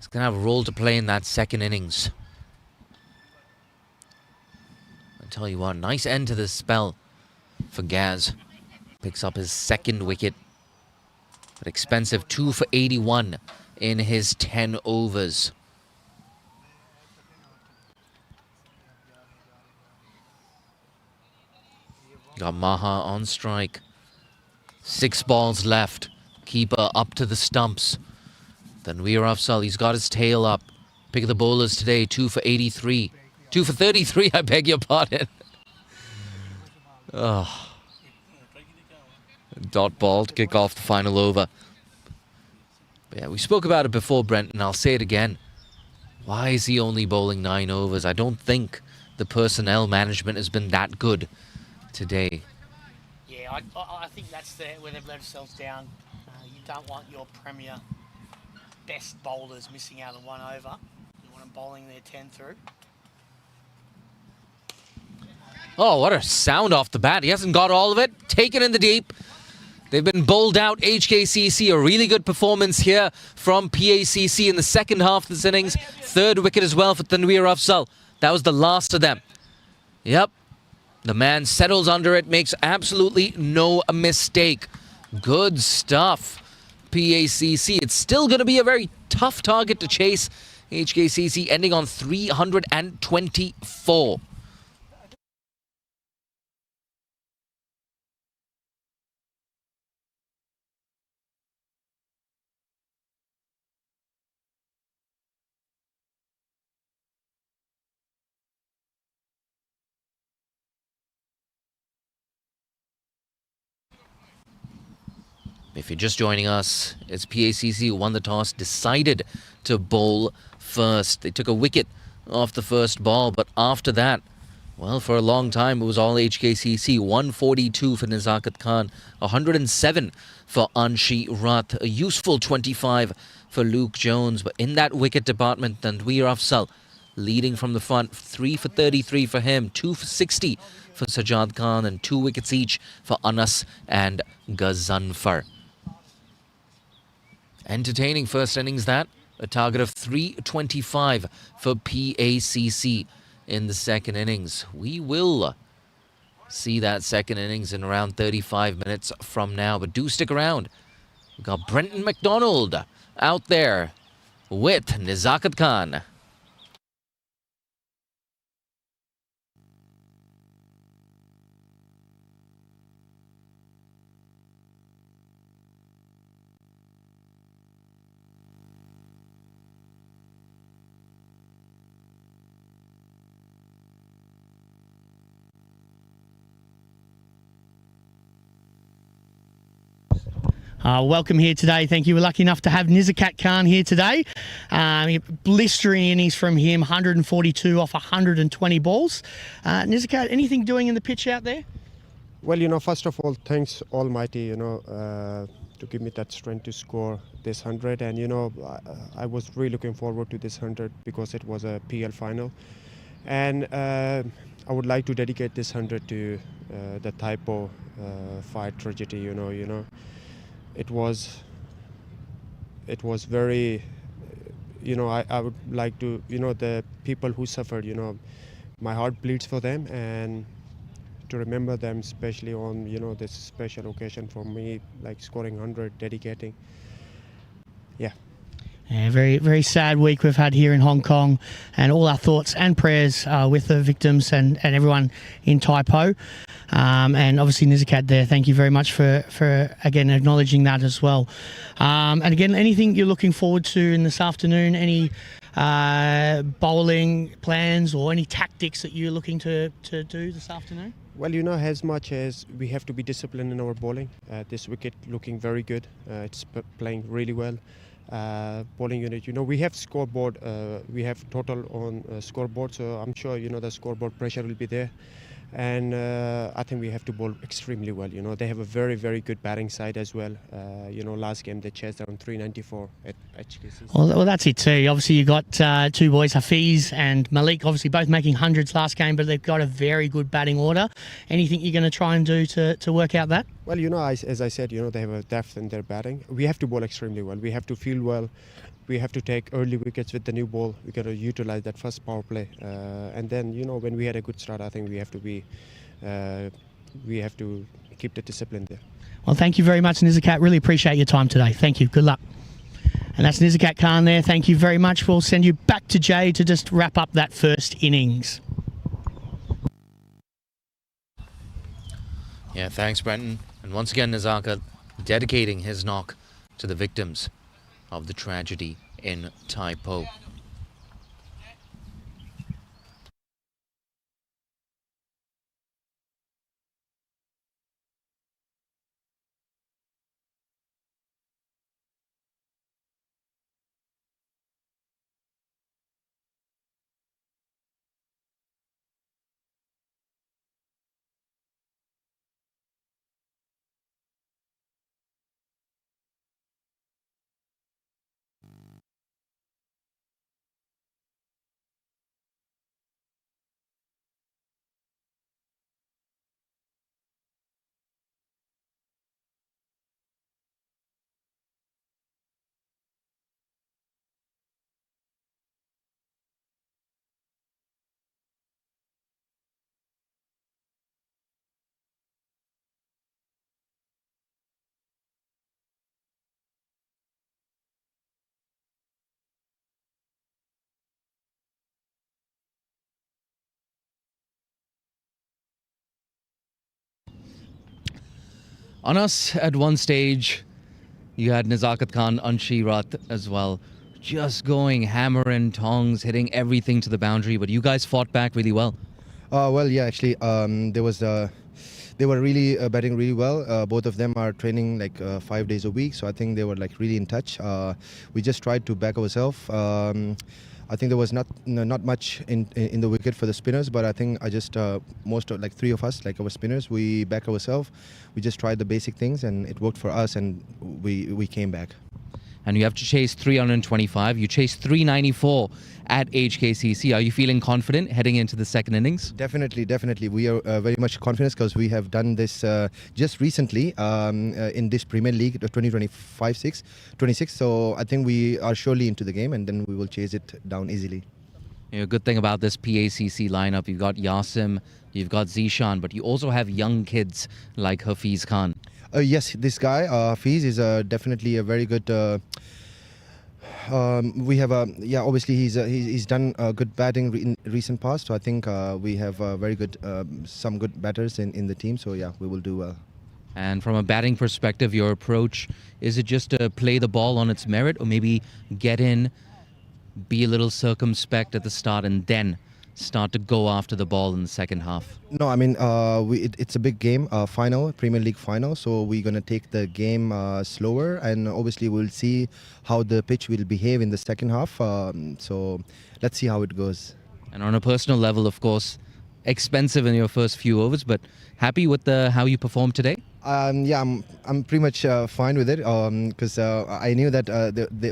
is going to have a role to play in that second innings. I tell you what, nice end to this spell for Gaz. Picks up his second wicket. But expensive, 2 for 81 in his 10 overs. Got Maha on strike. 6 balls left. Keeper up to the stumps. Tanveer Afzal, he's got his tail up. Pick of the bowlers today, 2 for 83. 2 for 33, I beg your pardon. Oh. Dot ball to kick off the final over. But yeah, we spoke about it before, Brent, and I'll say it again. Why is he only bowling 9 overs? I don't think the personnel management has been that good today. Yeah, I think that's where they've let themselves down. You don't want your premier best bowlers missing out on 1 over. You want them bowling their 10 through. Oh, what a sound off the bat. He hasn't got all of it. Taken in the deep. They've been bowled out. HKCC, a really good performance here from PACC in the second half of this innings. 3rd wicket as well for Tanveer Afzal. That was the last of them. Yep. The man settles under it, makes absolutely no mistake. Good stuff, PACC. It's still going to be a very tough target to chase. HKCC ending on 324. If you're just joining us, it's PACC who won the toss, decided to bowl first. They took a wicket off the first ball, but after that, well, for a long time, it was all HKCC. 142 for Nizakat Khan, 107 for Anshi Rath, a useful 25 for Luke Jones. But in that wicket department, Tanveer Afzal leading from the front, 3 for 33 for him, 2 for 60 for Sajjad Khan, and 2 wickets each for Anas and Ghazanfar. Entertaining first innings that. A target of 325 for PACC in the second innings. We will see that second innings in around 35 minutes from now. But do stick around. We've got Brenton McDonald out there with Nizakat Khan. Welcome here today. Thank you. We're lucky enough to have Nizakat Khan here today. Blistering innings from him, 142 off 120 balls. Nizakat, anything doing in the pitch out there? Well, first of all, thanks Almighty, to give me that strength to score this 100. And, I was really looking forward to this 100 because it was a PL final. And I would like to dedicate this 100 to the Thaipo fight tragedy, It was very, I would like to, the people who suffered, my heart bleeds for them, and to remember them, especially on, this special occasion for me, like scoring 100, dedicating. Yeah. Yeah, very, very sad week we've had here in Hong Kong, and all our thoughts and prayers with the victims and everyone in Taipo. And obviously Nizakat there, thank you very much for again acknowledging that as well. And again, anything you're looking forward to in this afternoon, any bowling plans or any tactics that you're looking to do this afternoon? Well, as much as we have to be disciplined in our bowling, this wicket looking very good. It's playing really well. Bowling unit, we have scoreboard, we have total on scoreboard, so I'm sure, the scoreboard pressure will be there. And I think we have to bowl extremely well. They have a very, very good batting side as well. Last game they chased around 394 at HKCC. Well, that's it too. Obviously, you got two boys, Hafiz and Malik, obviously both making hundreds last game, but they've got a very good batting order. Anything you're going to try and do to work out that? Well, as I said, they have a depth in their batting. We have to bowl extremely well. We have to field well. We have to take early wickets with the new ball. We got to utilize that first power play, and then when we had a good start, I think we have to keep the discipline there. Well, thank you very much, Nizakat. Really appreciate your time today. Thank you. Good luck. And that's Nizakat Khan there. Thank you very much. We'll send you back to Jay to just wrap up that first innings. Yeah, thanks, Brenton. And once again, Nizakat dedicating his knock to the victims of the tragedy in Tai Po. On us at one stage, you had Nizakat Khan, Anshi Rat as well, just going hammer and tongs, hitting everything to the boundary. But you guys fought back really well. Well, yeah, actually, they were really batting really well. Both of them are training like 5 days a week, so I think they were like really in touch. We just tried to back ourselves. I think there was not much in the wicket for the spinners, but I think most of like three of us, like our spinners, we back ourselves. We just tried the basic things, and it worked for us, and we came back. And you have to chase 325. You chased 394 at HKCC. Are you feeling confident heading into the second innings? Definitely. We are very much confident because we have done this just recently in this Premier League 2025-26. So I think we are surely into the game, and then we will chase it down easily. Good thing about this PACC lineup, you've got Yasim, you've got Zishan, but you also have young kids like Hafiz Khan. Yes, this guy, Hafiz, is definitely a very good. We have obviously he's done good batting in recent past. So I think we have very good some good batters in the team. So yeah, we will do well. And from a batting perspective, your approach, is it just to play the ball on its merit, or maybe get in, be a little circumspect at the start, and then start to go after the ball in the second half? No, I mean it's a big game, final, Premier League final. So we're gonna take the game slower, and obviously we'll see how the pitch will behave in the second half. So let's see how it goes. And on a personal level, of course, expensive in your first few overs, but happy with how you performed today? Yeah, I'm pretty much fine with it because I knew that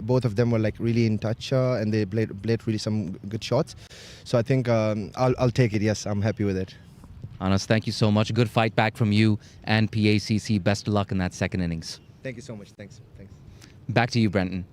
both of them were like really in touch and they played really some good shots. So I think I'll take it. Yes, I'm happy with it. Anas, thank you so much. Good fight back from you and PACC. Best of luck in that second innings. Thank you so much. Thanks. Back to you, Brenton.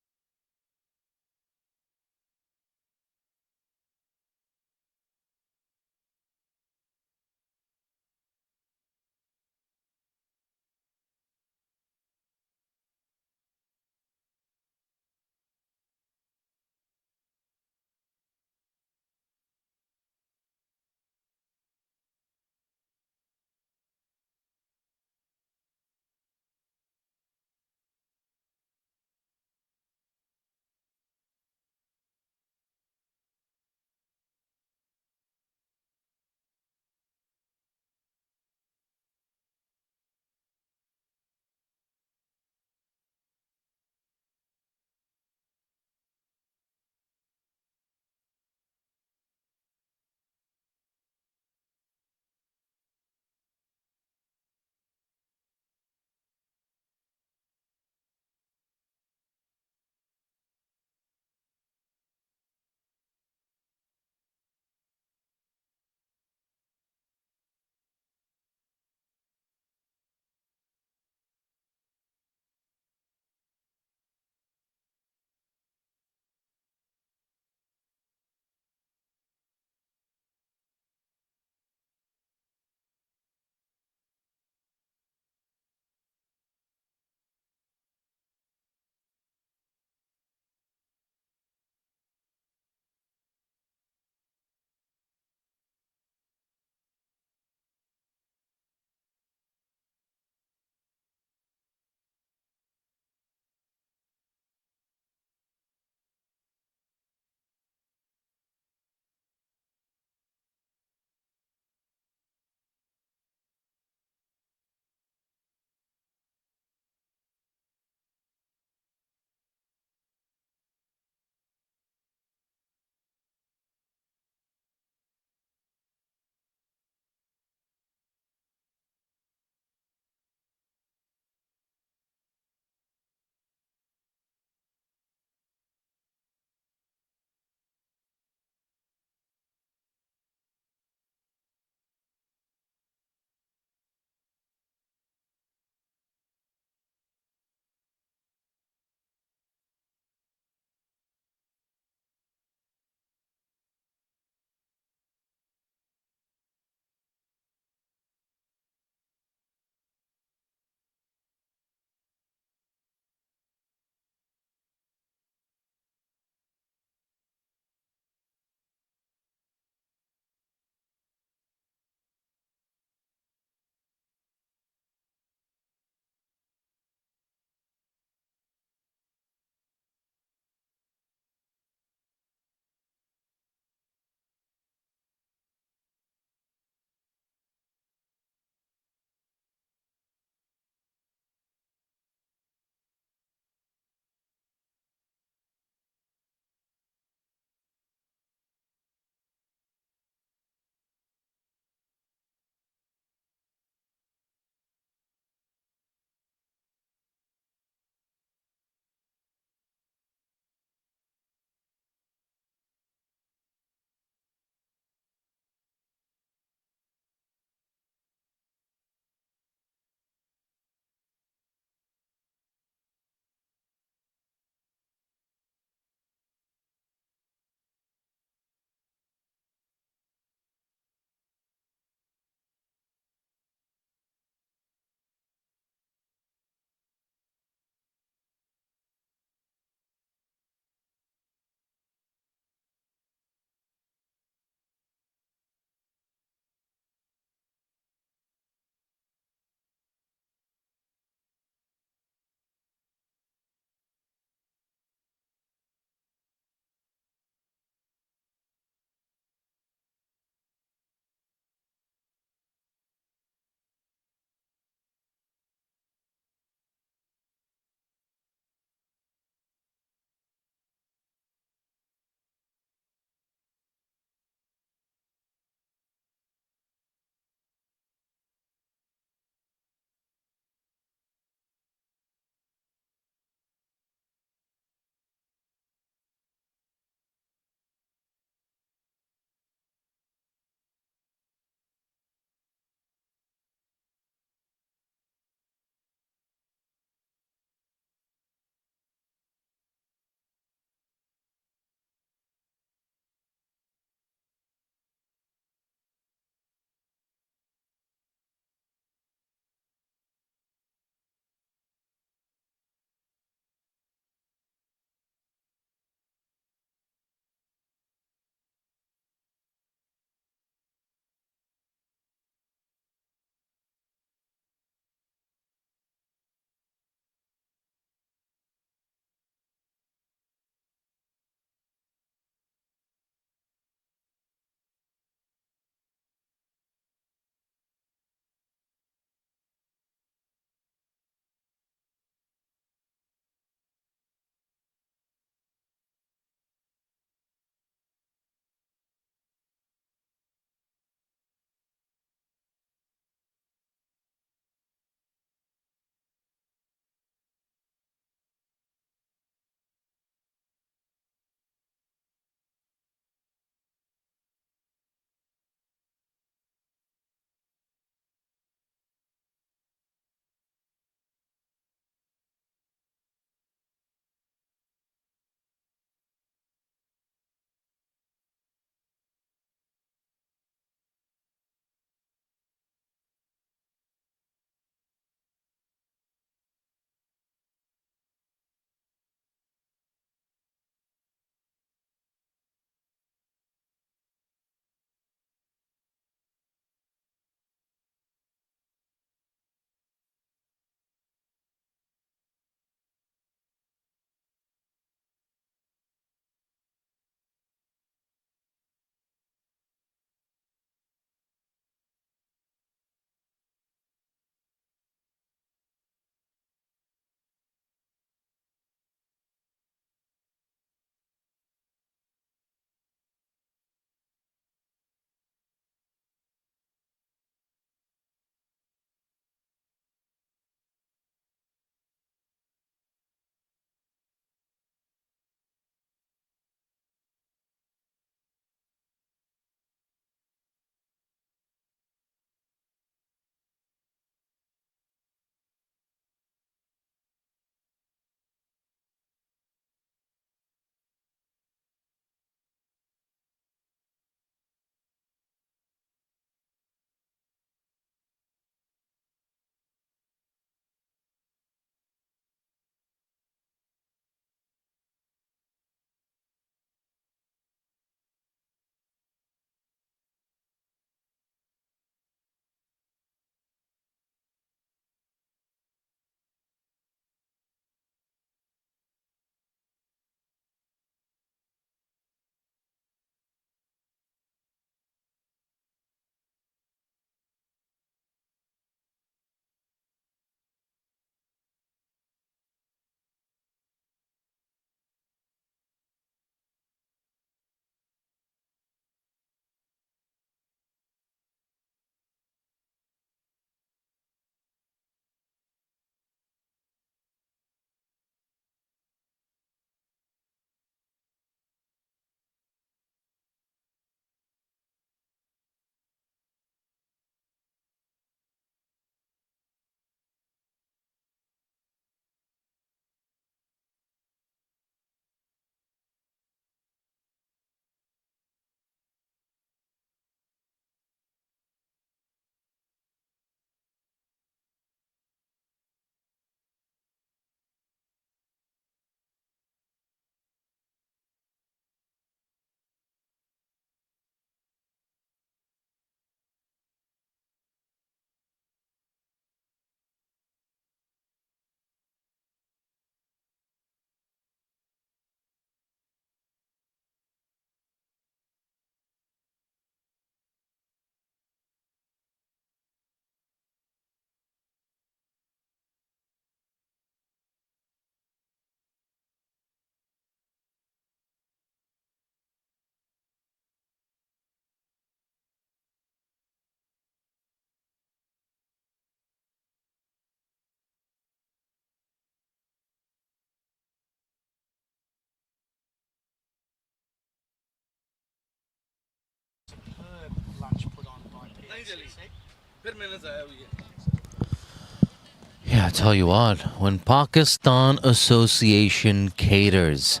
Yeah, I tell you what, when Pakistan Association caters,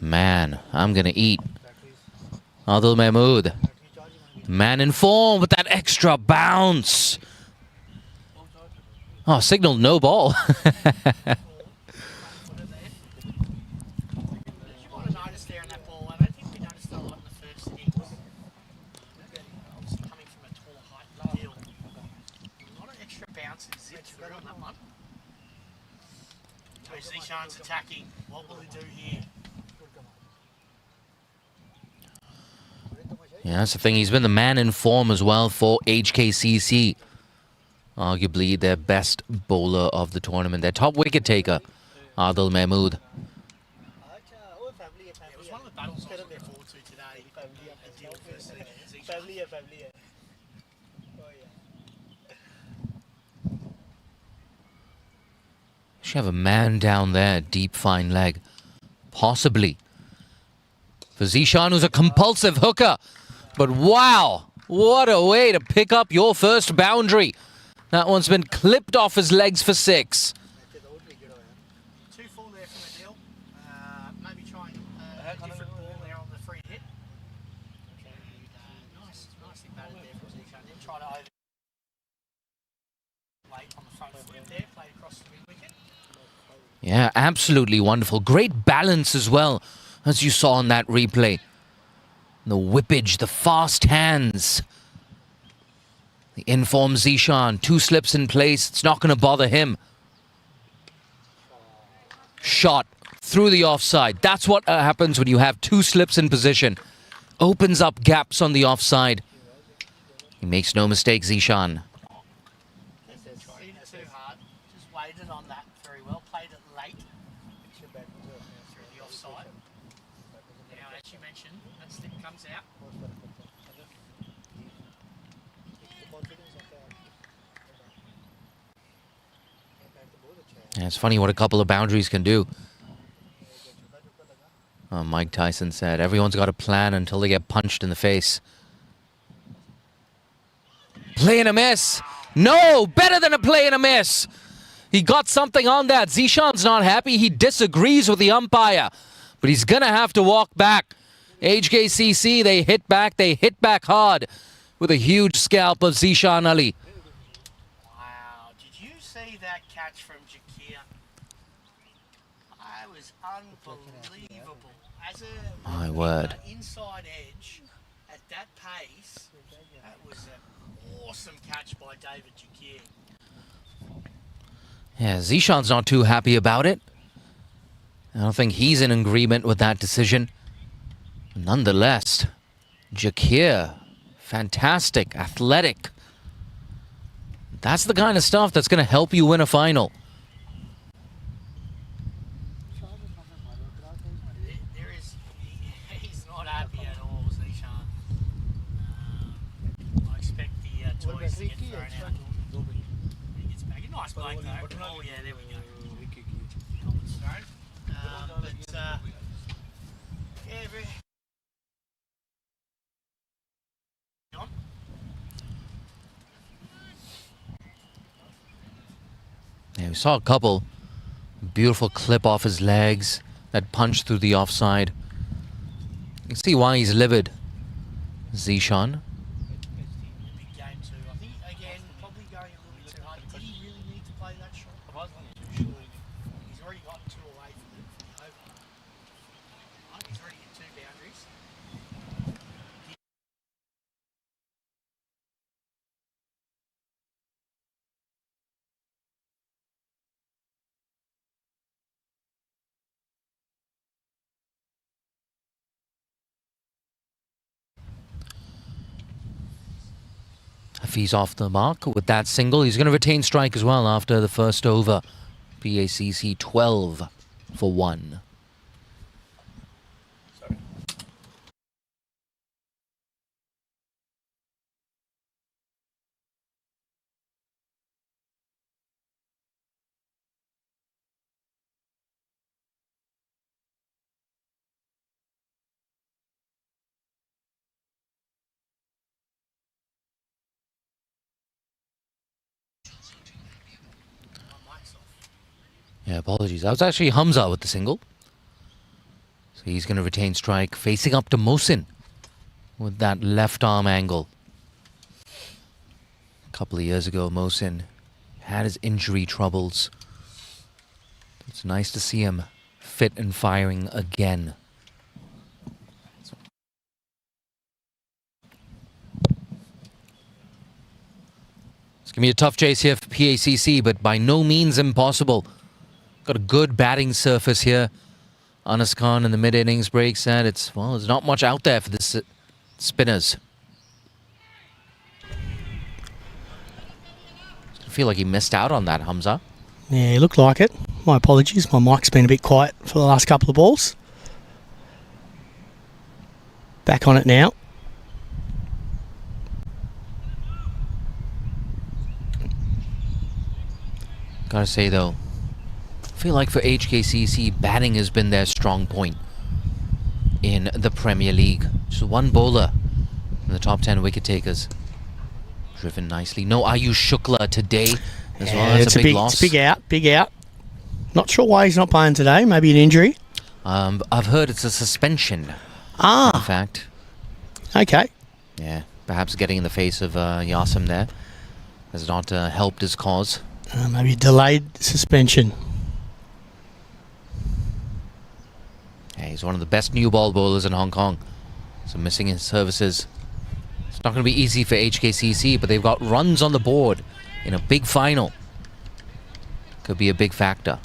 man, I'm gonna eat. Adil Mahmood, man in form with that extra bounce. Oh, signaled no ball. Zishan's attacking. What will he do here? Yeah, that's the thing. He's been the man in form as well for HKCC. Arguably their best bowler of the tournament. Their top wicket taker, Adil Mahmood. It was one of the battles I was looking forward to today. Adil versus Zishan. Should have a man down there, deep fine leg. Possibly. For Zishan, who's a compulsive hooker. But wow, what a way to pick up your first boundary. That one's been clipped off his legs for 6. 2 full there from Adil. Maybe trying a different ball there on the free hit. Nicely batted there from Zishan. Didn't try to over late on the front foot there. Played across the mid wicket. Yeah, absolutely wonderful. Great balance as well, as you saw in that replay. The whippage, the fast hands. The informed Zishan, 2 slips in place. It's not going to bother him. Shot through the offside. That's what happens when you have 2 slips in position. Opens up gaps on the offside. He makes no mistake, Zishan. Tried it too hard. Just waited on that very well. Played it late. Through the offside. Now, as you mentioned, that slip comes out. Yeah, it's funny what a couple of boundaries can do. Mike Tyson said, everyone's got a plan until they get punched in the face. Play and a miss. No, better than a play and a miss. He got something on that. Zishan's not happy. He disagrees with the umpire. But he's going to have to walk back. HKCC, they hit back hard with a huge scalp of Zishan Ali. Wow, did you see that catch from Jakir? It was unbelievable. As a My word. Inside edge at that pace, that was an awesome catch by David Jakir. Yeah, Zishan's not too happy about it. I don't think he's in agreement with that decision. Nonetheless, Jakir, fantastic, athletic. That's the kind of stuff that's going to help you win a final. He's not happy at all, Zishan. I expect the toys to get thrown out. He gets back. A nice bloke though. Oh yeah, there we go. Helmet's thrown. Yeah, very... Yeah, we saw a couple. Beautiful clip off his legs. That punch through the offside. You can see why he's livid. Zishan. Big game too. I think again probably going a little bit too hard. Did he really need to play that shot? I wasn't too sure. He's already got 2 away from the over. I think he's already hit 2 boundaries. If he's off the mark with that single, he's going to retain strike as well after the first over. PACC 12 for 1. Yeah, apologies. That was actually Hamza with the single. So he's going to retain strike, facing up to Mohsin with that left arm angle. A couple of years ago, Mohsin had his injury troubles. It's nice to see him fit and firing again. It's going to be a tough chase here for PACC, but by no means impossible. Got a good batting surface here. Anas Khan in the mid-innings break said there's not much out there for the spinners. I feel like he missed out on that, Hamza. Yeah, it looked like it. My apologies. My mic's been a bit quiet for the last couple of balls. Back on it now. Gotta say though, I feel like for HKCC, batting has been their strong point in the Premier League. Just one bowler in the top 10 wicket takers. Driven nicely. No Ayush Shukla today as well. That's a big loss. It's big out. Not sure why he's not playing today. Maybe an injury. I've heard it's a suspension. In fact. Okay. Yeah, perhaps getting in the face of Yasim there has not helped his cause. Maybe a delayed suspension. Yeah, he's one of the best new ball bowlers in Hong Kong. So missing his services. It's not going to be easy for HKCC, but they've got runs on the board in a big final. Could be a big factor.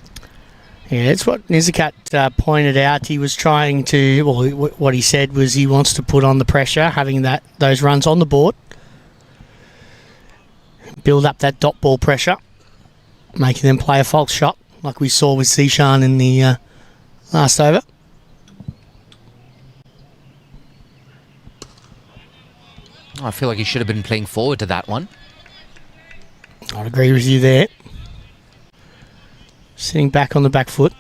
Yeah, that's what Nizakat pointed out. He was trying to, well, what he said was he wants to put on the pressure, having those runs on the board. Build up that dot ball pressure, making them play a false shot, like we saw with Zishan in the last over. I feel like he should have been playing forward to that one. I'd agree with you there. Sitting back on the back foot.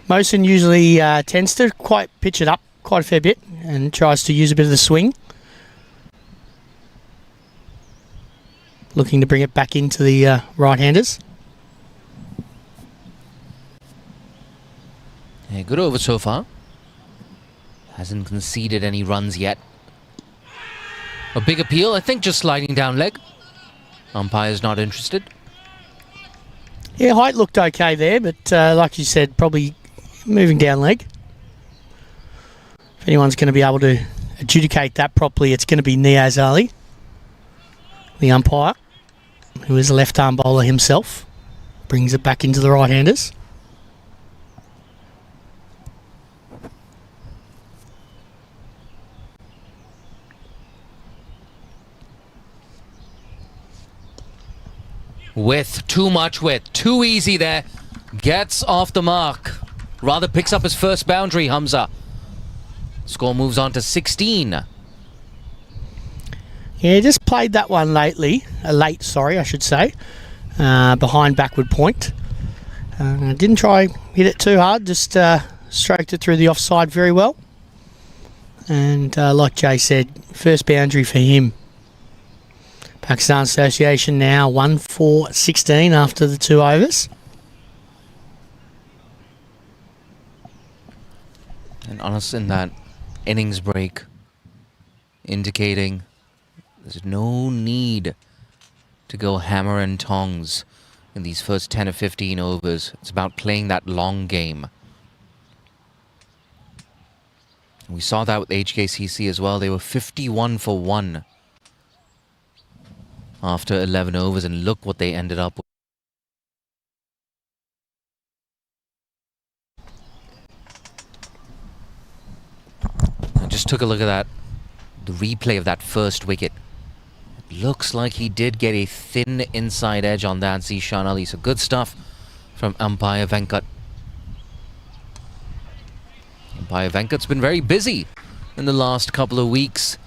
Mohsin usually tends to quite pitch it up quite a fair bit and tries to use a bit of the swing. Looking to bring it back into the right-handers. Yeah, good over so far. Hasn't conceded any runs yet. A big appeal, I think just sliding down leg. Umpire's not interested. Yeah, height looked okay there, but like you said, probably moving down leg. If anyone's going to be able to adjudicate that properly, it's going to be Niaz Ali, the umpire, who is a left-arm bowler himself. Brings it back into the right-handers. With too much width, too easy there. Gets off the mark. Rather picks up his first boundary, Hamza. Score moves on to 16. Yeah, just played that one late, I should say. Behind backward point. Didn't try hit it too hard, just stroked it through the offside very well. And like Jay said, first boundary for him. Pakistan Association now 1-for-16 after the 2 overs. And Anas in that innings break indicating there's no need to go hammer and tongs in these first 10 or 15 overs. It's about playing that long game. We saw that with HKCC as well. They were 51 for 1 after 11 overs, and look what they ended up with. I just took a look at the replay of that first wicket. It looks like he did get a thin inside edge on that Zishan Ali. So good stuff from umpire Venkat. Umpire Venkat's been very busy in the last couple of weeks.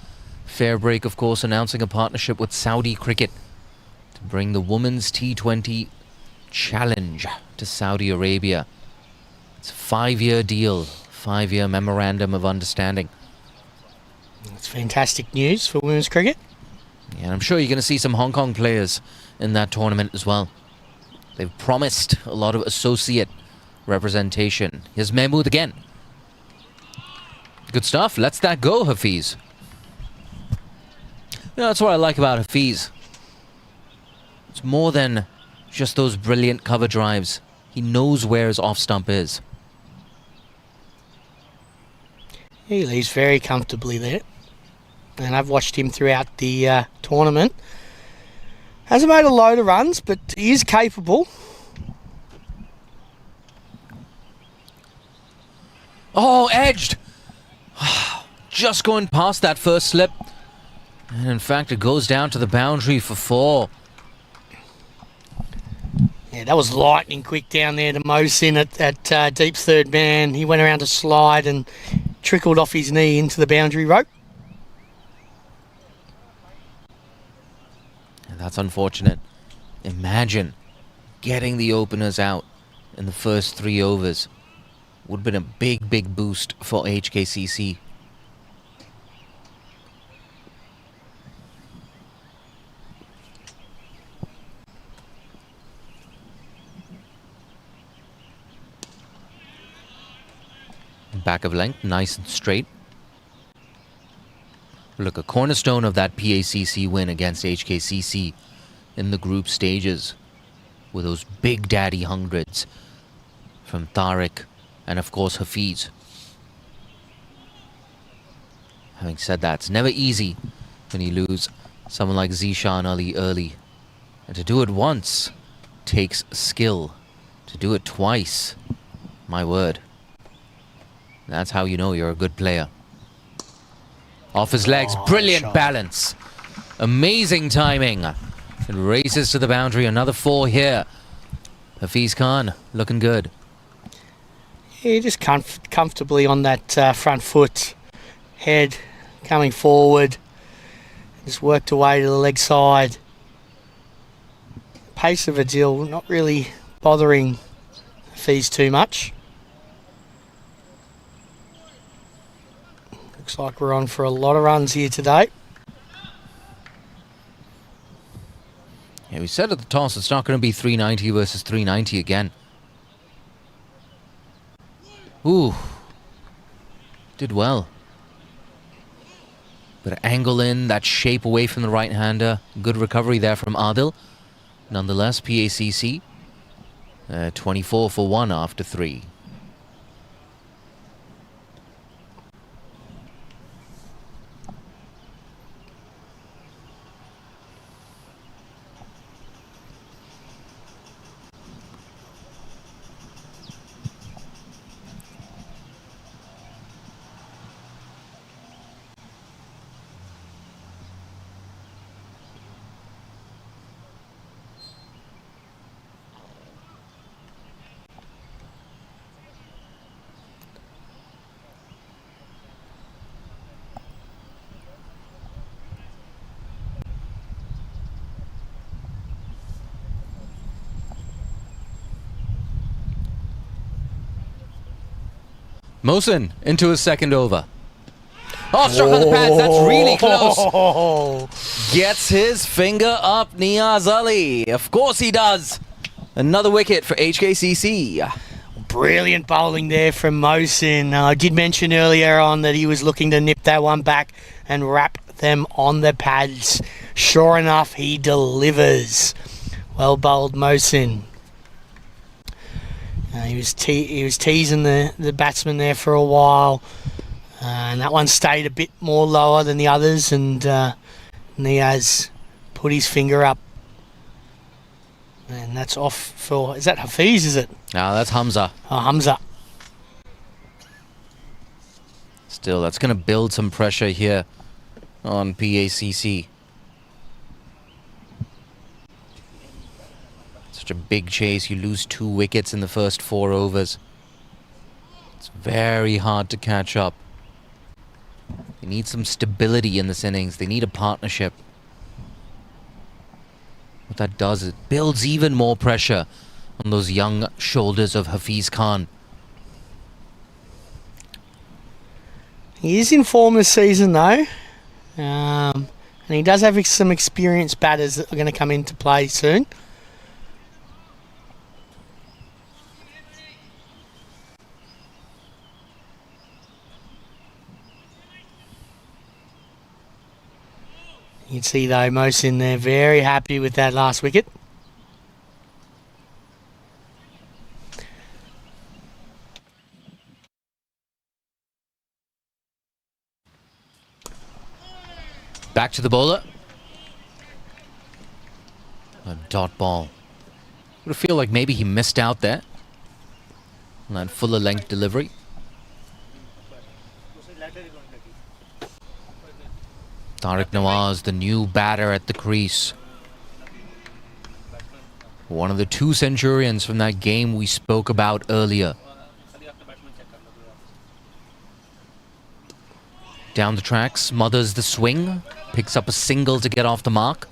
Fairbreak, of course, announcing a partnership with Saudi Cricket to bring the Women's T20 Challenge to Saudi Arabia. It's a 5-year deal, 5-year memorandum of understanding. It's fantastic news for women's cricket. Yeah, and I'm sure you're going to see some Hong Kong players in that tournament as well. They've promised a lot of associate representation. Here's Mahmood again. Good stuff. Lets that go, Hafiz. That's what I like about Hafiz. It's more than just those brilliant cover drives. He knows where his off stump is. He leaves very comfortably there. And I've watched him throughout the tournament. Hasn't made a load of runs, but he is capable. Oh, edged! Just going past that first slip. And in fact, it goes down to the boundary for 4. Yeah, that was lightning quick down there to Mohsin at deep third man. He went around to slide and trickled off his knee into the boundary rope. And that's unfortunate. Imagine getting the openers out in the first 3 overs. Would have been a big, big boost for HKCC. Back of length, nice and straight. Look, a cornerstone of that PACC win against HKCC in the group stages were those big daddy hundreds from Tariq and of course Hafiz. Having said that, it's never easy when you lose someone like Zishan Ali early. And to do it once takes skill. To do it twice, my word. That's how you know you're a good player. Off his legs, brilliant balance. Amazing timing. It races to the boundary, another 4 here. Hafiz Khan looking good. Yeah, just comfortably on that front foot. Head coming forward. Just worked away to the leg side. Pace of Adil not really bothering Hafiz too much. Looks like we're on for a lot of runs here today. Yeah, we said at the toss it's not going to be 390 versus 390 again. Ooh. Did well. Bit of angle in, that shape away from the right-hander. Good recovery there from Adil. Nonetheless, PACC 24 for 1 after 3. Mohsin into his second over. Oh, struck on the pads. That's really close. Gets his finger up, Niaz Ali. Of course he does. Another wicket for HKCC. Brilliant bowling there from Mohsin. I did mention earlier on that he was looking to nip that one back and wrap them on the pads. Sure enough, he delivers. Well bowled, Mohsin. He was teasing the batsman there for a while, and that one stayed a bit more lower than the others, and Niaz put his finger up, and that's off for, is that Hafiz, is it? No, that's Hamza. Oh, Hamza. Still, that's going to build some pressure here on PACC. Such a big chase, you lose 2 wickets in the first 4 overs. It's very hard to catch up. They need some stability in this innings. They need a partnership. What that does is it builds even more pressure on those young shoulders of Hafiz Khan. He is in form this season though, and he does have some experienced batters that are going to come into play soon. You can see though, Mohsin there very happy with that last wicket. Back to the bowler. A dot ball. Would feel like maybe he missed out there on that fuller length delivery. Tariq Nawaz, the new batter at the crease. One of the 2 centurions from that game we spoke about earlier. Down the track, smothers the swing, picks up a single to get off the mark.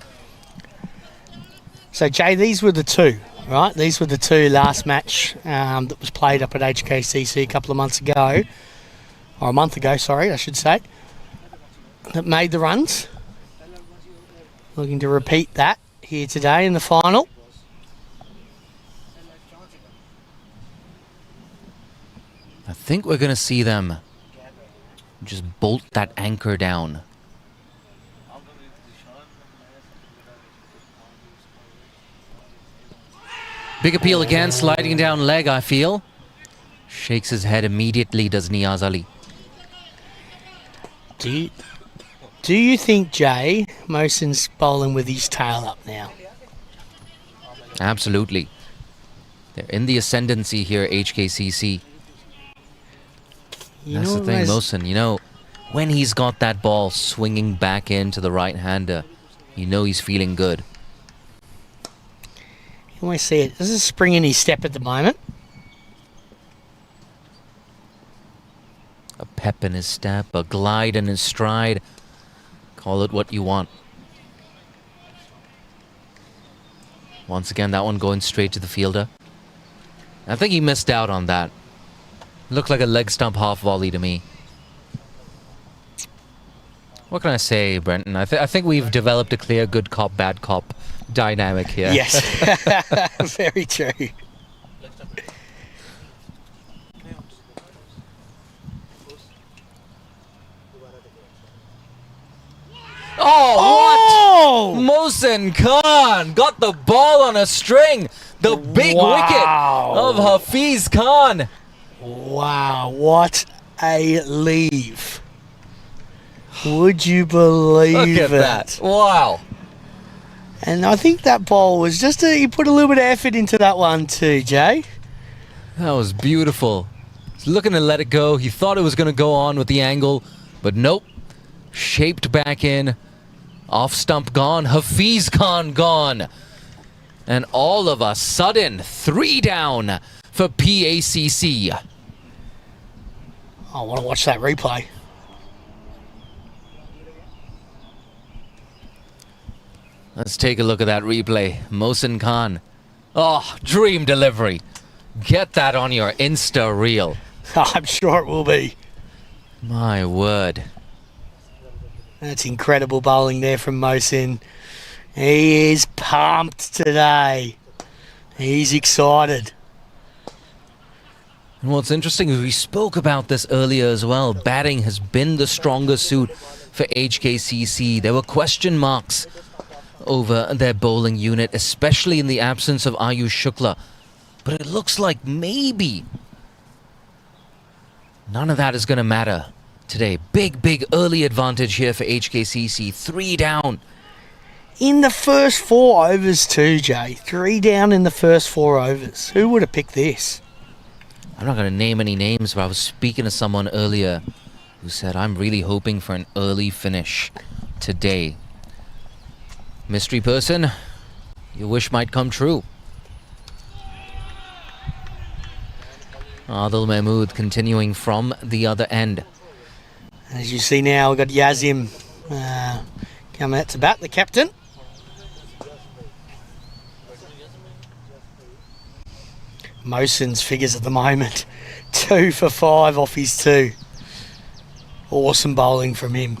So Jay, these were the 2, right? These were the 2 last match that was played up at HKCC a couple of months ago, or a month ago, sorry, I should say, that made the runs. Looking to repeat that here today in the final. I think we're going to see them just bolt that anchor down. Big appeal again, sliding down leg, I feel. Shakes his head immediately, does Niyaz Ali. Do you think, Jay, Mohsin's bowling with his tail up now? Absolutely. They're in the ascendancy here, HKCC. That's the thing, Mohsin, you know, when he's got that ball swinging back into the right-hander, you know he's feeling good. You always see it. There's a spring in his step at the moment. A pep in his step, a glide in his stride. Call it what you want. Once again, that one going straight to the fielder. I think he missed out on that. Looked like a leg stump half volley to me. What can I say, Brenton? I think we've developed a clear good cop, bad cop dynamic here. Yes, very true. Oh, what? Mohsin Khan got the ball on a string. The big wicket of Hafiz Khan. Wow, what a leave. Would you believe Look at it? that. Wow. And I think that ball was just he put a little bit of effort into that one too, Jay. That was beautiful. He's looking to let it go. He thought it was going to go on with the angle, but nope. Shaped back in. Off stump gone. Hafiz Khan gone. And all of a sudden, 3 down for PACC. I want to watch that replay. Let's take a look at that replay. Mohsin Khan. Oh, dream delivery. Get that on your Insta reel. I'm sure it will be. My word. That's incredible bowling there from Mohsin. He is pumped today. He's excited. And what's interesting is we spoke about this earlier as well. Batting has been the stronger suit for HKCC. There were question marks over their bowling unit, especially in the absence of Ayush Shukla. But it looks like maybe none of that is going to matter today. Big early advantage here for HKCC. 3 down. In the first 4 overs too, Jay. 3 down in the first 4 overs. Who would have picked this? I'm not going to name any names, but I was speaking to someone earlier who said, I'm really hoping for an early finish today. Mystery person, your wish might come true. Adil Mahmood continuing from the other end. As you see now, we've got Yazim coming out to bat, the captain. Mohsin's figures at the moment. 2 for 5 off his 2. Awesome bowling from him.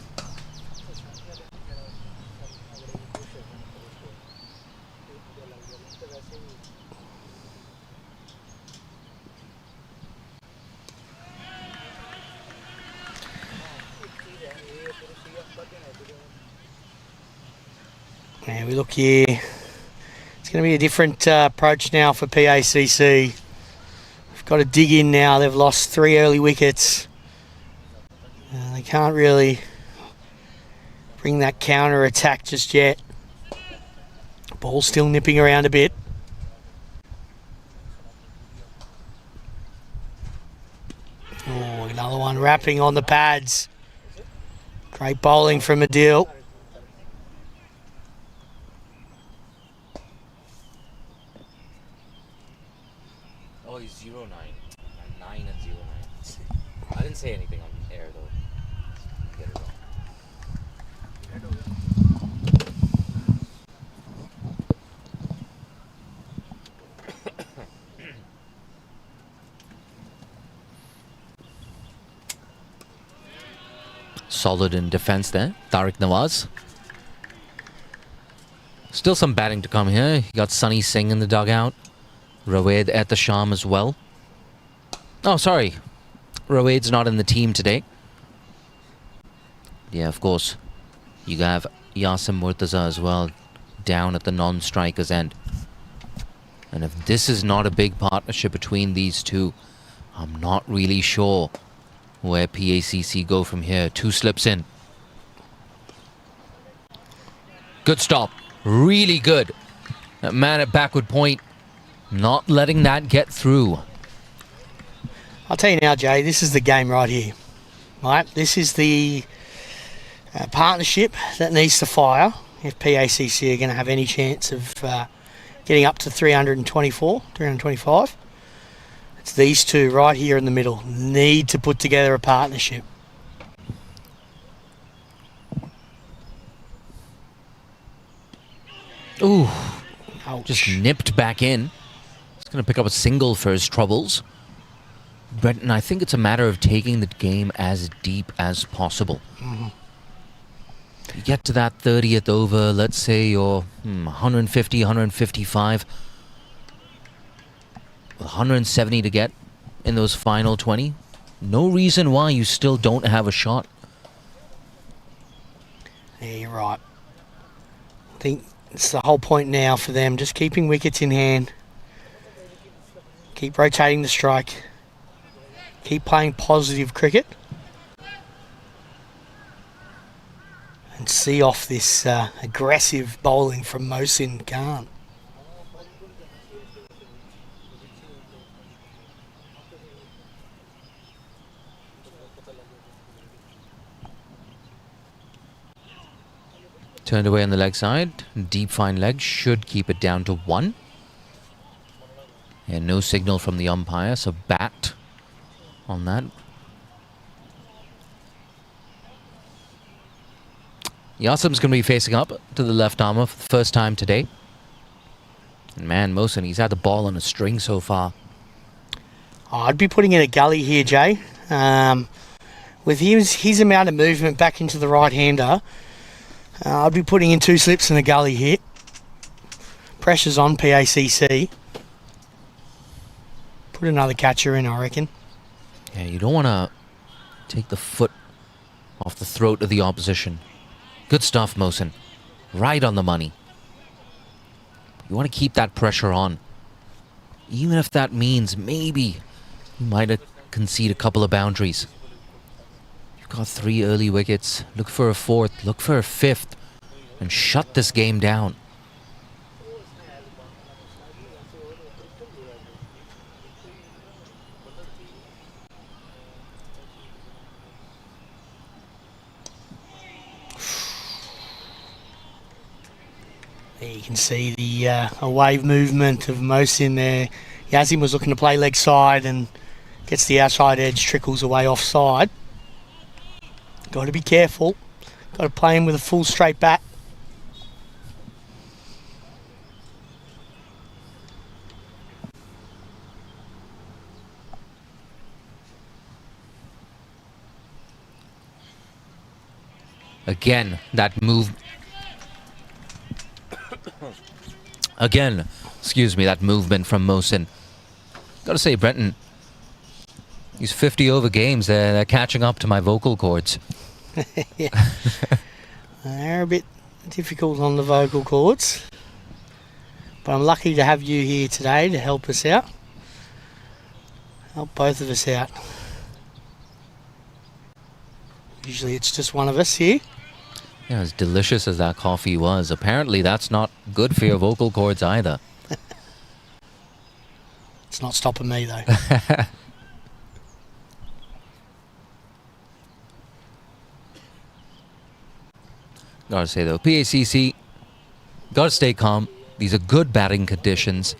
And we look here. It's going to be a different approach now for PACC. They've got to dig in now. They've lost 3 early wickets. They can't really bring that counter attack just yet. Ball still nipping around a bit. Oh, another one wrapping on the pads. Great bowling from Adil. Oh, he's 0-9. 9 and 0-9. I didn't say anything on air though. Get it wrong. Solid in defense there, Tariq Nawaz. Still some batting to come here. You got Sunny Singh in the dugout. Rawaid at the Sham as well. Oh, sorry. Rawaid's not in the team today. Yeah, of course. You have Yasim Murtaza as well down at the non-strikers end. And if this is not a big partnership between these two, I'm not really sure where PACC go from here. 2 slips in. Good stop. Really good. That man at backward point, not letting that get through. I'll tell you now, Jay, this is the game right here. Right? This is the partnership that needs to fire if PACC are going to have any chance of getting up to 325. It's these two right here in the middle. Need to put together a partnership. Ooh, Ouch. just nipped back in. He's going to pick up a single for his troubles. Brenton, I think it's a matter of taking the game as deep as possible. You get to that 30th over, let's say you're 150, 155. 170 to get in those final 20. No reason why you still don't have a shot. Yeah, you're right. I think it's the whole point now for them. Just keeping wickets in hand. Keep rotating the strike. Keep playing positive cricket. And see off this aggressive bowling from Mohsin Khan. Turned away on the leg side. Deep fine leg should keep it down to 1. And no signal from the umpire, so bat on that. Yasim's going to be facing up to the left armour for the first time today. And man, Mohsin, he's had the ball on a string so far. I'd be putting in a gully here, Jay. With his amount of movement back into the right-hander, I'd be putting in 2 slips in a gully here. Pressure's on PACC. Put another catcher in, I reckon. Yeah, you don't want to take the foot off the throat of the opposition. Good stuff, Mohsin. Right on the money. You want to keep that pressure on. Even if that means maybe you might concede a couple of boundaries. You've got 3 early wickets. Look for a 4th. Look for a 5th. And shut this game down. There you can see the a wave movement of Mohsin there. Yazim was looking to play leg side and gets the outside edge, trickles away offside. Got to be careful. Got to play him with a full straight bat. Again, that move. Again, excuse me, that movement from Mohsin. Gotta say, Brenton, these 50 over games, they're catching up to my vocal cords. Yeah. They're a bit difficult on the vocal cords. But I'm lucky to have you here today to help us out. Help both of us out. Usually it's just one of us here. Yeah, as delicious as that coffee was, apparently that's not good for your vocal cords either. It's not stopping me though. Gotta say though, PACC, gotta stay calm. These are good batting conditions.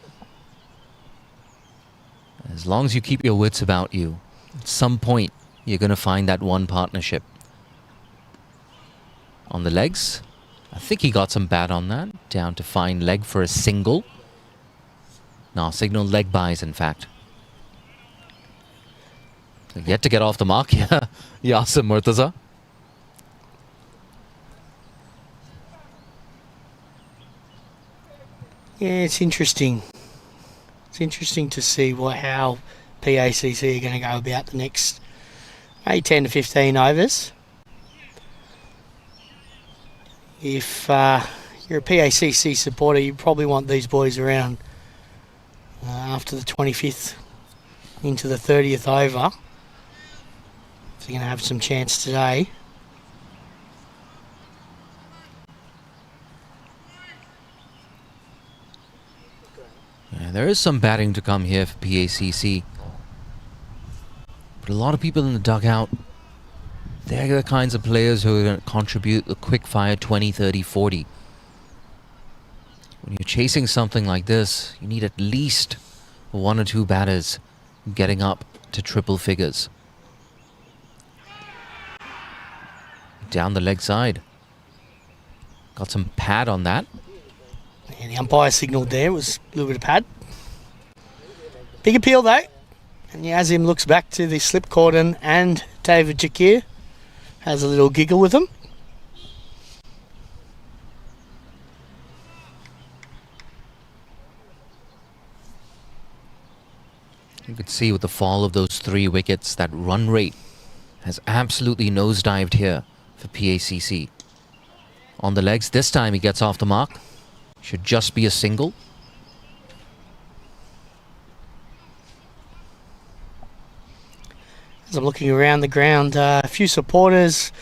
As long as you keep your wits about you, at some point you're gonna find that one partnership. On the legs, I think he got some bat on that. Down to fine leg for a single. No, signal leg buys in fact. Yet to get off the mark, yeah. Yasim Murtaza. Yeah, it's interesting. It's interesting to see how PACC are going to go about the next 10 to 15 overs. If you're a PACC supporter, you probably want these boys around after the 25th into the 30th over. So you're going to have some chance today. Yeah, there is some batting to come here for PACC. But a lot of people in the dugout, they're the kinds of players who are going to contribute the quick fire 20, 30, 40. When you're chasing something like this, you need at least one or two batters getting up to triple figures. Down the leg side. Got some pad on that. And the umpire signalled there was a little bit of pad. Big appeal though. And Yazim looks back to the slip cordon and David Jakir has a little giggle with him. You could see with the fall of those 3 wickets, that run rate has absolutely nosedived here for PACC. On the legs, this time he gets off the mark. Should just be a single. As I'm looking around the ground, a few supporters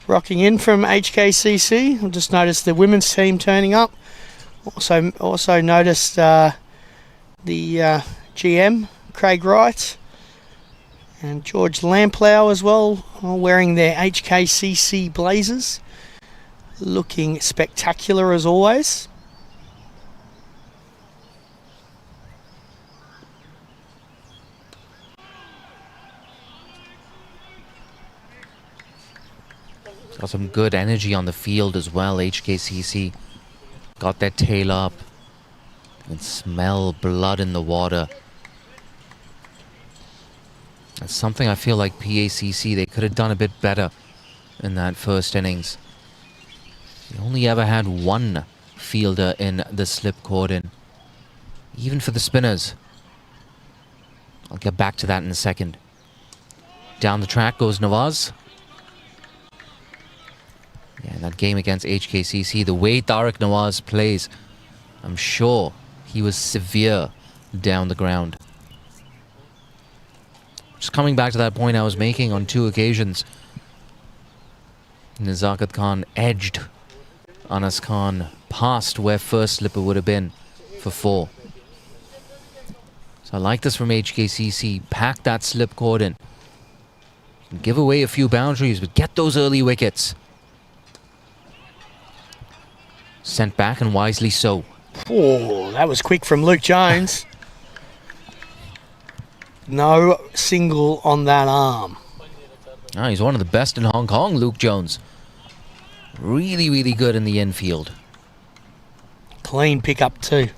rocking in from HKCC. I've just noticed the women's team turning up. Also noticed the GM, Craig Wright, and George Lamplow as well, all wearing their HKCC blazers. Looking spectacular as always. Got some good energy on the field as well, HKCC. Got their tail up. You can smell blood in the water. That's something I feel like PACC, they could have done a bit better in that first innings. They only ever had one fielder in the slip cordon. Even for the spinners. I'll get back to that in a second. Down the track goes Nawaz. Yeah, in that game against HKCC, the way Tariq Nawaz plays, I'm sure he was severe down the ground. Just coming back to that point I was making on 2 occasions. Nazakat Khan edged Anas Khan past where first slipper would have been for 4. So I like this from HKCC. Pack that slip cordon. Give away a few boundaries, but get those early wickets. Sent back, and wisely so. Oh, that was quick from Luke Jones. No single on that arm. Ah, he's one of the best in Hong Kong, Luke Jones. Really, really good in the infield. Clean pickup too.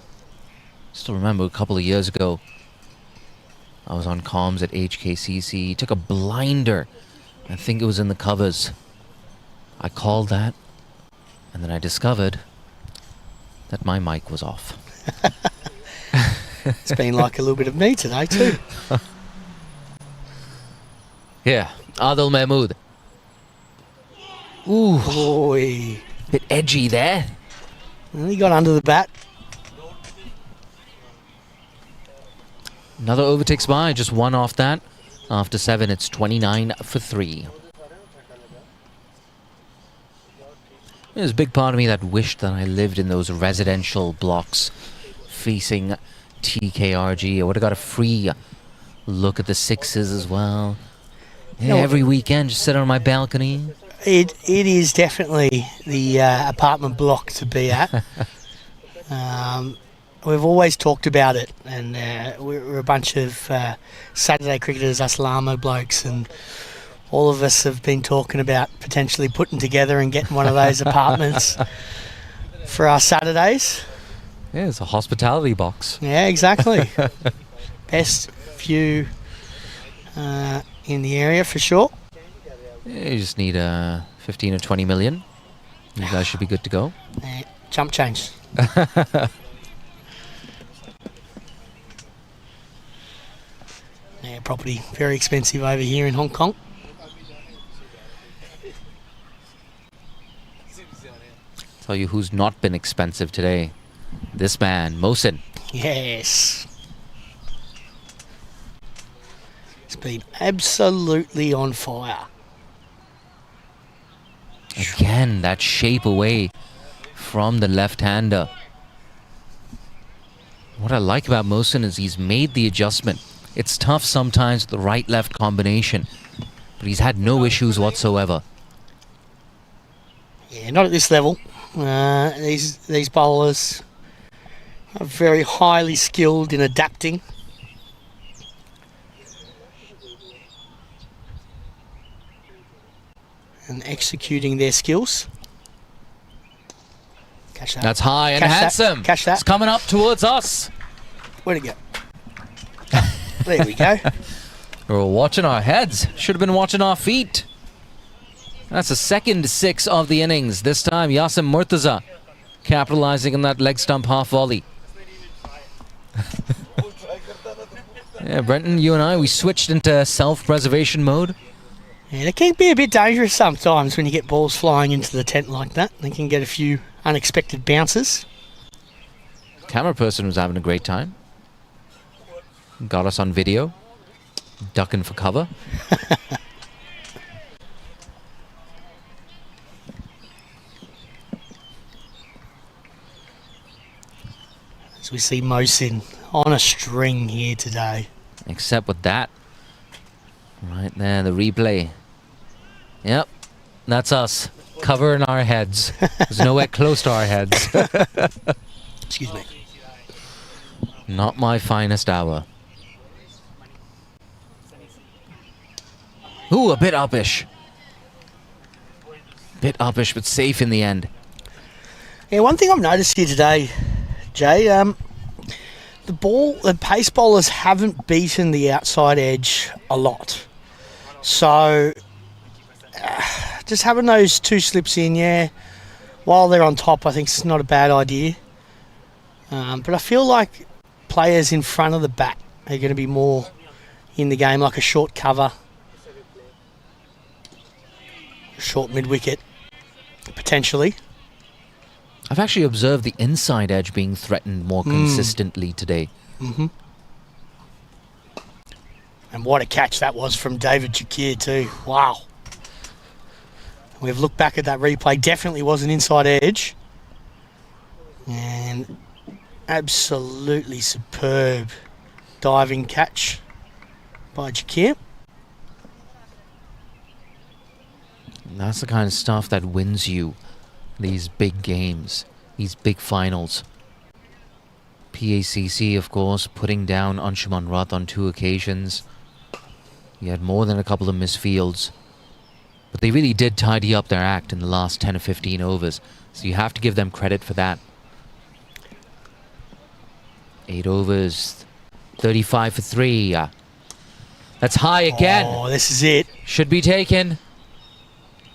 Still remember a couple of years ago, I was on comms at HKCC. He took a blinder. I think it was in the covers. I called that, and then I discovered that my mic was off. It's been like a little bit of me today too. Yeah, Adil Mahmood. Ooh, Boy, Bit edgy there. Well, he got under the bat. Another over ticks by, just one off that. After 7, it's 29 for 3. There's a big part of me that wished that I lived in those residential blocks facing TKRG. I would have got a free look at the sixes as well. Yeah, No, every weekend, just sit on my balcony. It is definitely the apartment block to be at. We've always talked about it, and we're a bunch of Saturday cricketers, us Lamo blokes, and all of us have been talking about potentially putting together and getting one of those apartments for our Saturdays. Yeah, it's a hospitality box. Yeah, exactly. Best view in the area for sure. Yeah, you just need 15 or 20 million. You guys should be good to go. Jump change. Yeah, property very expensive over here in Hong Kong. Tell you who's not been expensive today. This man, Mohsin. Yes. It's been absolutely on fire. Again, that shape away from the left-hander. What I like about Mohsin is he's made the adjustment. It's tough sometimes with the right-left combination, but he's had no issues whatsoever. Yeah, not at this level. These bowlers are very highly skilled in adapting. And executing their skills. Catch that. That's high and Catch that. handsome. Catch that. It's coming up towards us. Where'd it go? There we go. We're watching our heads. Should have been watching our feet. That's the second 6 of the innings. This time, Yasim Murtaza capitalizing on that leg stump half volley. Yeah, Brenton, you and I, we switched into self-preservation mode. Yeah, it can be a bit dangerous sometimes when you get balls flying into the tent like that. They can get a few unexpected bounces. Camera person was having a great time. Got us on video. Ducking for cover. As we see Mohsin on a string here today. Except with that. Right there, the replay. Yep, that's us. Covering our heads. There's nowhere close to our heads. Excuse me. Not my finest hour. Ooh, a bit uppish. Bit uppish, but safe in the end. Yeah, one thing I've noticed here today, Jay, the pace bowlers haven't beaten the outside edge a lot. So, just having those 2 slips in, yeah, while they're on top, I think it's not a bad idea. But I feel like players in front of the bat are going to be more in the game, like a short cover, short mid-wicket, potentially. I've actually observed the inside edge being threatened more consistently today. Mm-hmm. And what a catch that was from David Jakir too. Wow. We've looked back at that replay. Definitely was an inside edge. And absolutely superb diving catch by Jakir. That's the kind of stuff that wins you these big games, these big finals. PACC, of course, putting down Anshuman Rath on 2 occasions. He had more than a couple of misfields. But they really did tidy up their act in the last 10 or 15 overs. So you have to give them credit for that. 8 overs, 35 for 3. That's high again. Oh, this is it. Should be taken.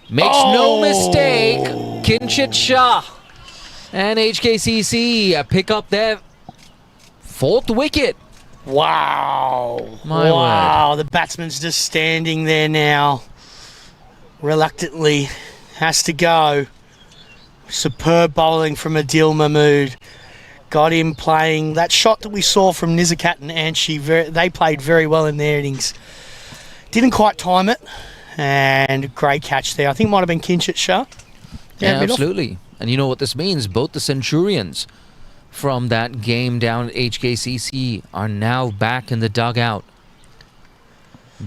Makes no mistake. Kinchit Shah and HKCC pick up their 4th wicket. Wow. My word. The batsman's just standing there now. Reluctantly has to go. Superb bowling from Adil Mahmood. Got him playing that shot that we saw from Nizakat and Anshi. They played very well in their innings. Didn't quite time it. And great catch there. I think it might have been Kinchit Shah. Yeah, absolutely. And you know what this means? Both the Centurions from that game down at HKCC are now back in the dugout.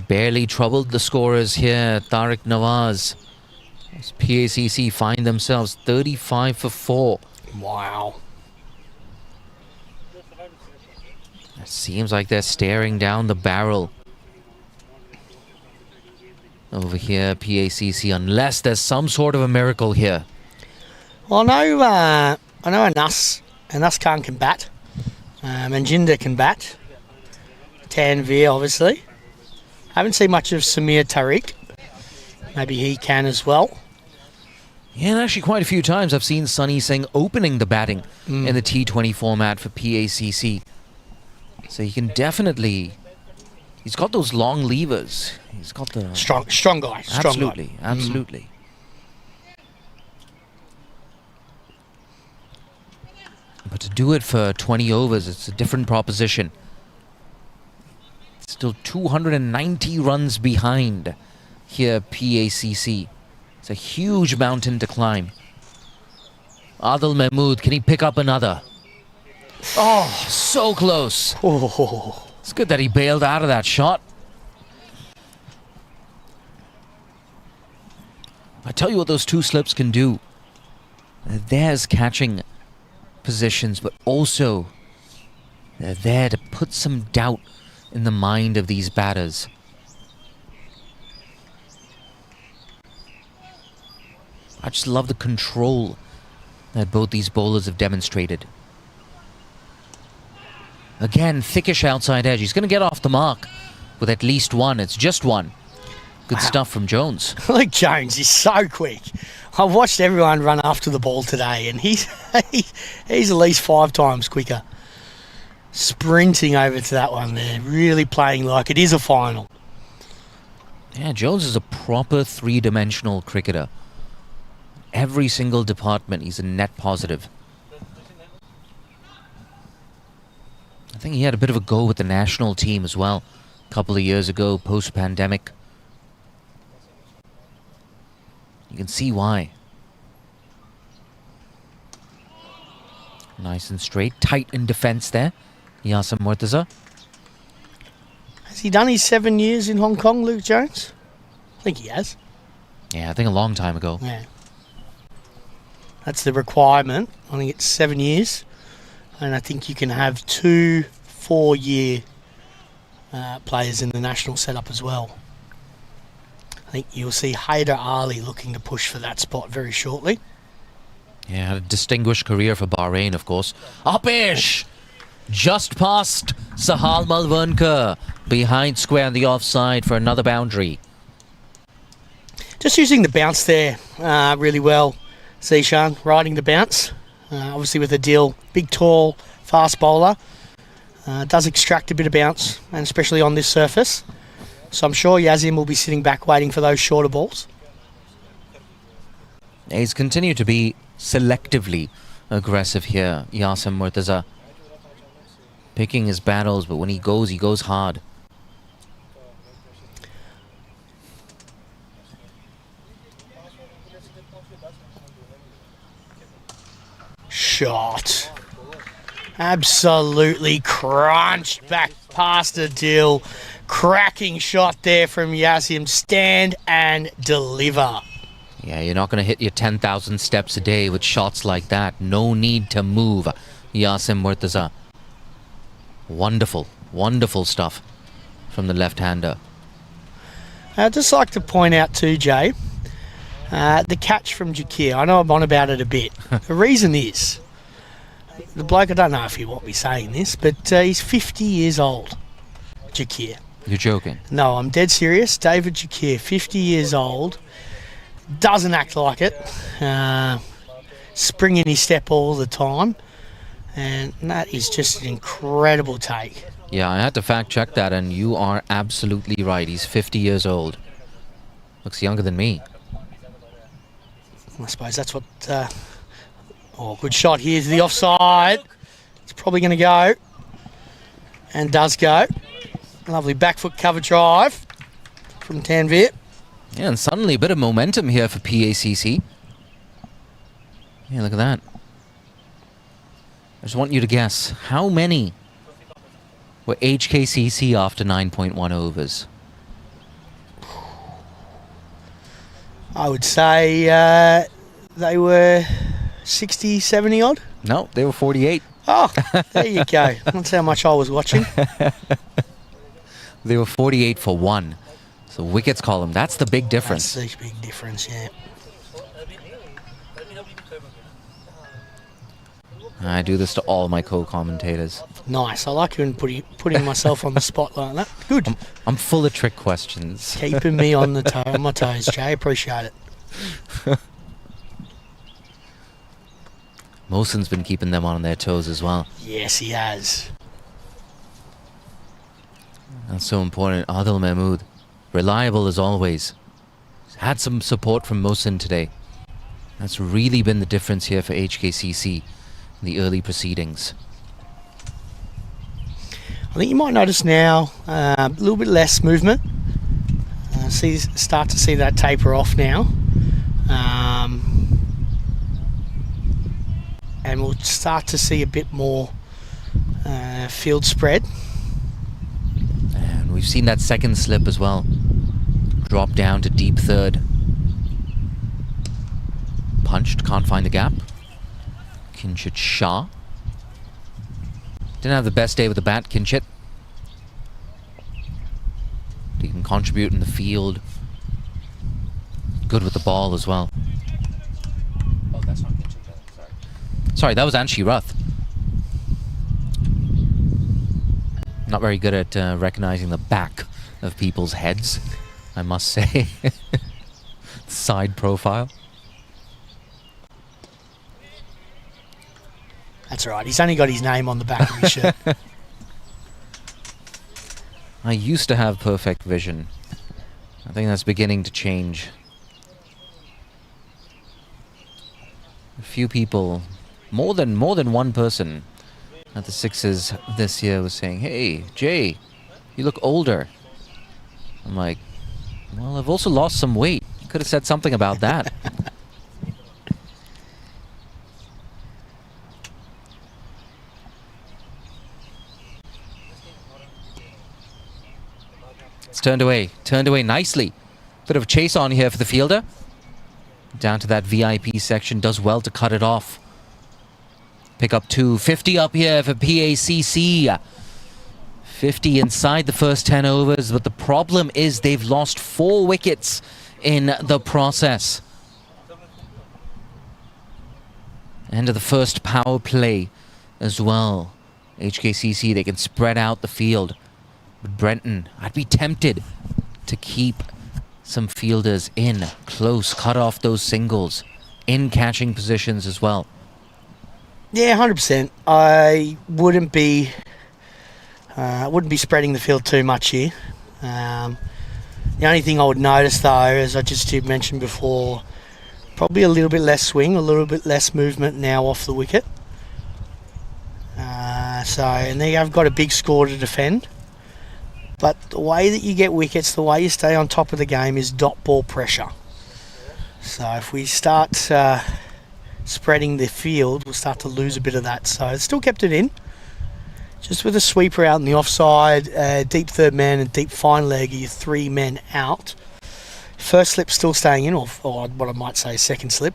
Barely troubled the scorers here. Tariq Nawaz. As PACC find themselves 35 for 4. Wow. It seems like they're staring down the barrel over here, PACC, unless there's some sort of a miracle here. Well, I know Anas can't combat. Manjinder can bat. Tanvir, obviously. Haven't seen much of Samir Tariq. Maybe he can as well. Yeah, and actually quite a few times I've seen Sunny Singh opening the batting in the T20 format for PACC. So he can definitely... He's got those long levers. He's got the... Strong guy. Absolutely, absolutely. But to do it for 20 overs, it's a different proposition. Still 290 runs behind here, PACC. It's a huge mountain to climb. Adil Mahmood, can he pick up another? Oh, so close. Oh. It's good that he bailed out of that shot. I tell you what those two slips can do. There's catching positions, but also they're there to put some doubt in the mind of these batters. I just love the control that both these bowlers have demonstrated. Again, thickish outside edge. He's going to get off the mark with at least one. It's just one. Good stuff from Jones. Look, Jones, he's so quick. I've watched everyone run after the ball today, and he's at least 5 times quicker. Sprinting over to that one there, really playing like it is a final. Yeah, Jones is a proper three-dimensional cricketer. Every single department, he's a net positive. I think he had a bit of a go with the national team as well, a couple of years ago, post-pandemic. You can see why. Nice and straight, tight in defense there. Yasser Murtaza. Has he done his 7 years in Hong Kong, Luke Jones? I think he has. Yeah, I think a long time ago. Yeah. That's the requirement. I think it's 7 years. And I think you can have 2 4-year players in the national setup as well. I think you'll see Haider Ali looking to push for that spot very shortly. Yeah, had a distinguished career for Bahrain, of course. Upish! Just past Sahal Malvankar. Behind square on the offside for another boundary. Just using the bounce there really well. Zishan riding the bounce. Obviously with Adil, big, tall, fast bowler. Does extract a bit of bounce, and especially on this surface. So I'm sure Yazim will be sitting back waiting for those shorter balls. He's continued to be selectively aggressive here, Yasser Murtaza. Picking his battles, but when he goes hard. Shot. Absolutely crunched back past Adil. Cracking shot there from Yazim. Stand and deliver. Yeah, you're not going to hit your 10,000 steps a day with shots like that. No need to move, Yasser Murtaza. Wonderful, wonderful stuff from the left-hander. I'd just like to point out too, Jay, the catch from Jakir. I know I'm on about it a bit. The reason is, the bloke, I don't know if he won't be saying this, but he's 50 years old, Jakir. You're joking? No, I'm dead serious. David Jakir, 50 years old, doesn't act like it, springing his step all the time, and that is just an incredible take. Yeah, I had to fact check that, and you are absolutely right. He's 50 years old. Looks younger than me. I suppose that's what Oh, good shot here to the offside. It's probably going to go. And does go. Lovely back foot cover drive from Tanvir. Yeah, and suddenly a bit of momentum here for PACC. Yeah, look at that. I just want you to guess, how many were HKCC after 9.1 overs? I would say they were 60, 70 odd. No, they were 48. Oh, there you go. That's how much I was watching. They were 48 for 1. So wickets column, that's the big difference. That's the big difference, yeah. I do this to all my co-commentators. Nice. I like you putting myself on the spot like that. Good. I'm full of trick questions. Keeping me on my toes, Jay. Appreciate it. Mohsin's been keeping them on their toes as well. Yes, he has. That's so important. Adil Mahmood, reliable as always. He's had some support from Mohsin today. That's really been the difference here for HKCC in the early proceedings. I think you might notice now a little bit less movement. Start to see that taper off now. And we'll start to see a bit more field spread. And we've seen that second slip as well. Drop down to deep third. Punched, can't find the gap. Kinchit Shah. Didn't have the best day with the bat, Kinchit. He can contribute in the field. Good with the ball as well. Oh, that's not Kinchit. Sorry, that was Anshi Ruth. Not very good at recognizing the back of people's heads, I must say. Side profile. That's all right. He's only got his name on the back of his shirt. I used to have perfect vision. I think that's beginning to change. A few people, more than one person at the Sixers this year was saying, "Hey, Jay, you look older." I'm like, well, I've also lost some weight. You could have said something about that. It's turned away nicely. Bit of a chase on here for the fielder. Down to that VIP section, does well to cut it off. Pick up 250 up here for PACC. 50 inside the first 10 overs, but the problem is they've lost 4 wickets in the process. End of the first power play as well. HKCC, they can spread out the field. But Brenton, I'd be tempted to keep some fielders in close, cut off those singles, in catching positions as well. Yeah, 100%. I wouldn't be spreading the field too much here. The only thing I would notice though, as I just did mention before, probably a little bit less swing, a little bit less movement now off the wicket. And they have got a big score to defend. But the way that you get wickets, the way you stay on top of the game is dot ball pressure. So if we start spreading the field, we'll start to lose a bit of that. So still kept it in. Just with a sweeper out in the offside, deep third man and deep fine leg are your 3 men out. First slip still staying in, or what I might say second slip.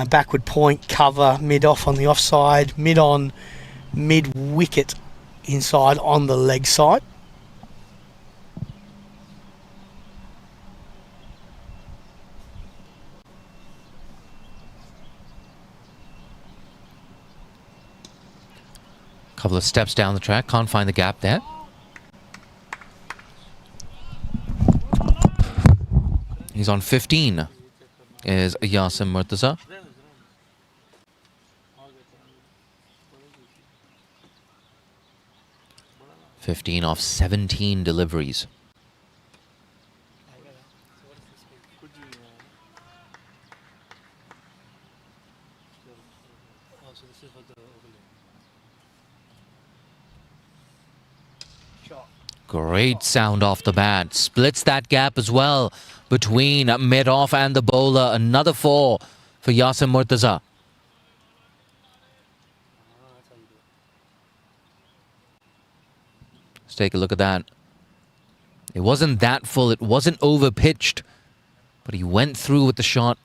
Backward point, cover, mid off on the offside, mid on, mid wicket inside on the leg side. Couple of steps down the track, can't find the gap there. He's on 15, is Yasim Murtaza. (15 off 17 deliveries. Great sound off the bat. Splits that gap as well between mid-off and the bowler. Another 4 for Yasim Murtaza. Let's take a look at that. It wasn't that full. It wasn't over-pitched. But he went through with the shot.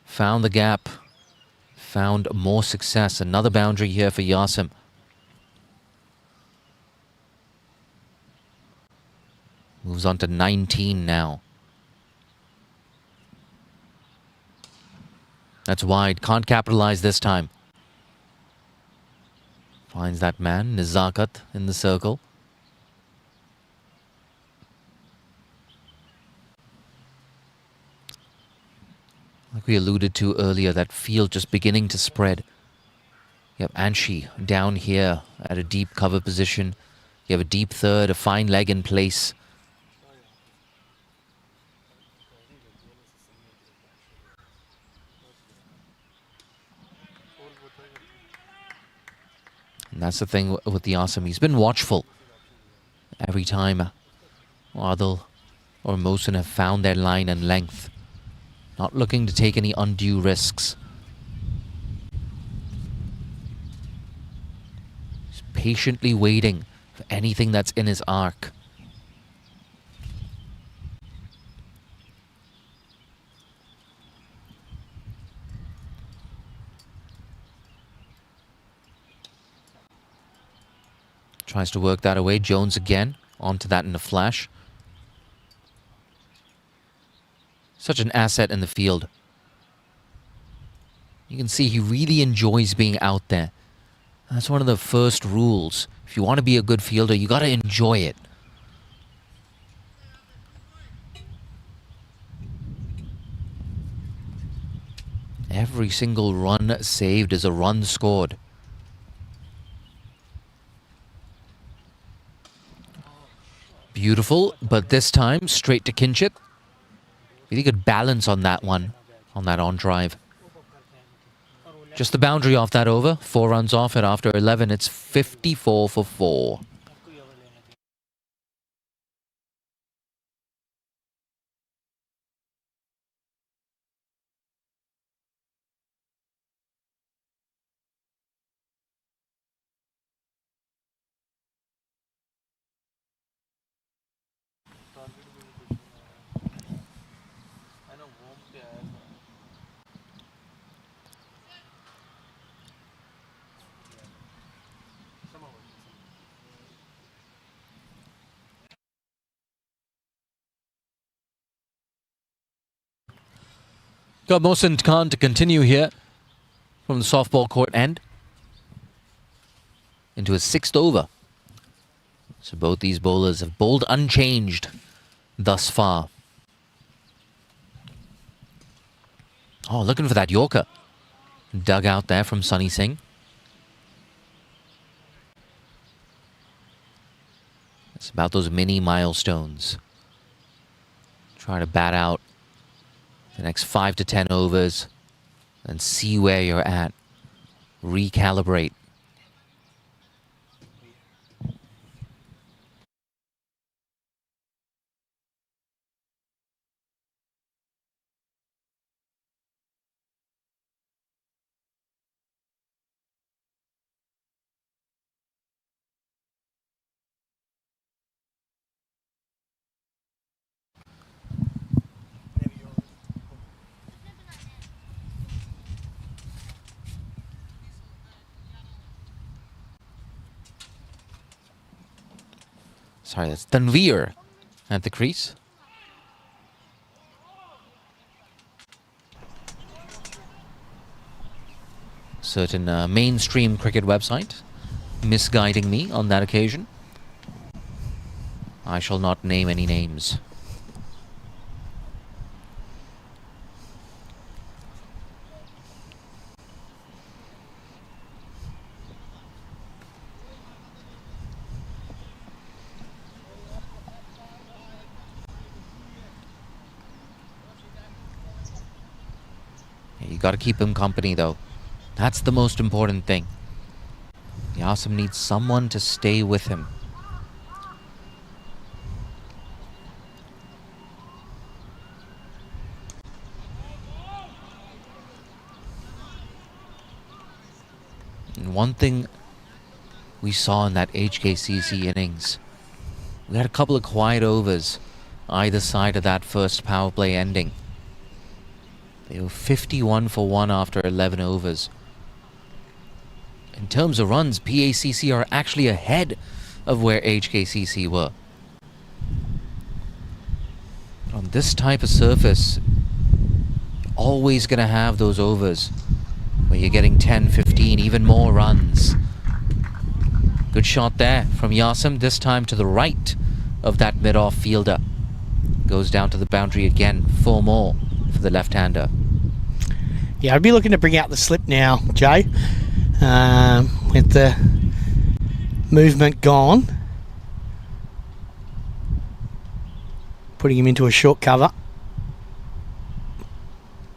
Found the gap. Found more success. Another boundary here for Yasim. Moves on to 19 now. That's wide. Can't capitalize this time. Finds that man, Nizakat, in the circle. Like we alluded to earlier, that field just beginning to spread. You have Anshi down here at a deep cover position. You have a deep third, a fine leg in place. And that's the thing with the Yasim. He's been watchful. Every time Adil or Mohsin have found their line and length. Not looking to take any undue risks. He's patiently waiting for anything that's in his arc. Tries to work that away. Jones again. Onto that in a flash. Such an asset in the field. You can see he really enjoys being out there. That's one of the first rules. If you want to be a good fielder, you got to enjoy it. Every single run saved is a run scored. Beautiful, but this time straight to Kinchit. Really good balance on that one, on that on drive. Just the boundary off that over. 4 runs off it after 11. It's 54 for 4. Got Mohsin Khan to continue here from the softball court end into his 6th over. So both these bowlers have bowled unchanged thus far. Oh, looking for that Yorker. Dug out there from Sunny Singh. It's about those mini milestones. Try to bat out the next 5 to 10 overs and see where you're at. Recalibrate. Sorry, that's Tanveer at the crease. Certain mainstream cricket website misguiding me on that occasion. I shall not name any names. You got to keep him company, though. That's the most important thing. Yasim needs someone to stay with him. And one thing we saw in that HKCC innings, we had a couple of quiet overs either side of that first power play ending. They were 51 for 1 after 11 overs. In terms of runs, PACC are actually ahead of where HKCC were. On this type of surface, you're always going to have those overs where you're getting 10, 15, even more runs. Good shot there from Yasim, this time to the right of that mid-off fielder. Goes down to the boundary again, 4 more for the left-hander. Yeah, I'd be looking to bring out the slip now, Jay. With the movement gone. Putting him into a short cover.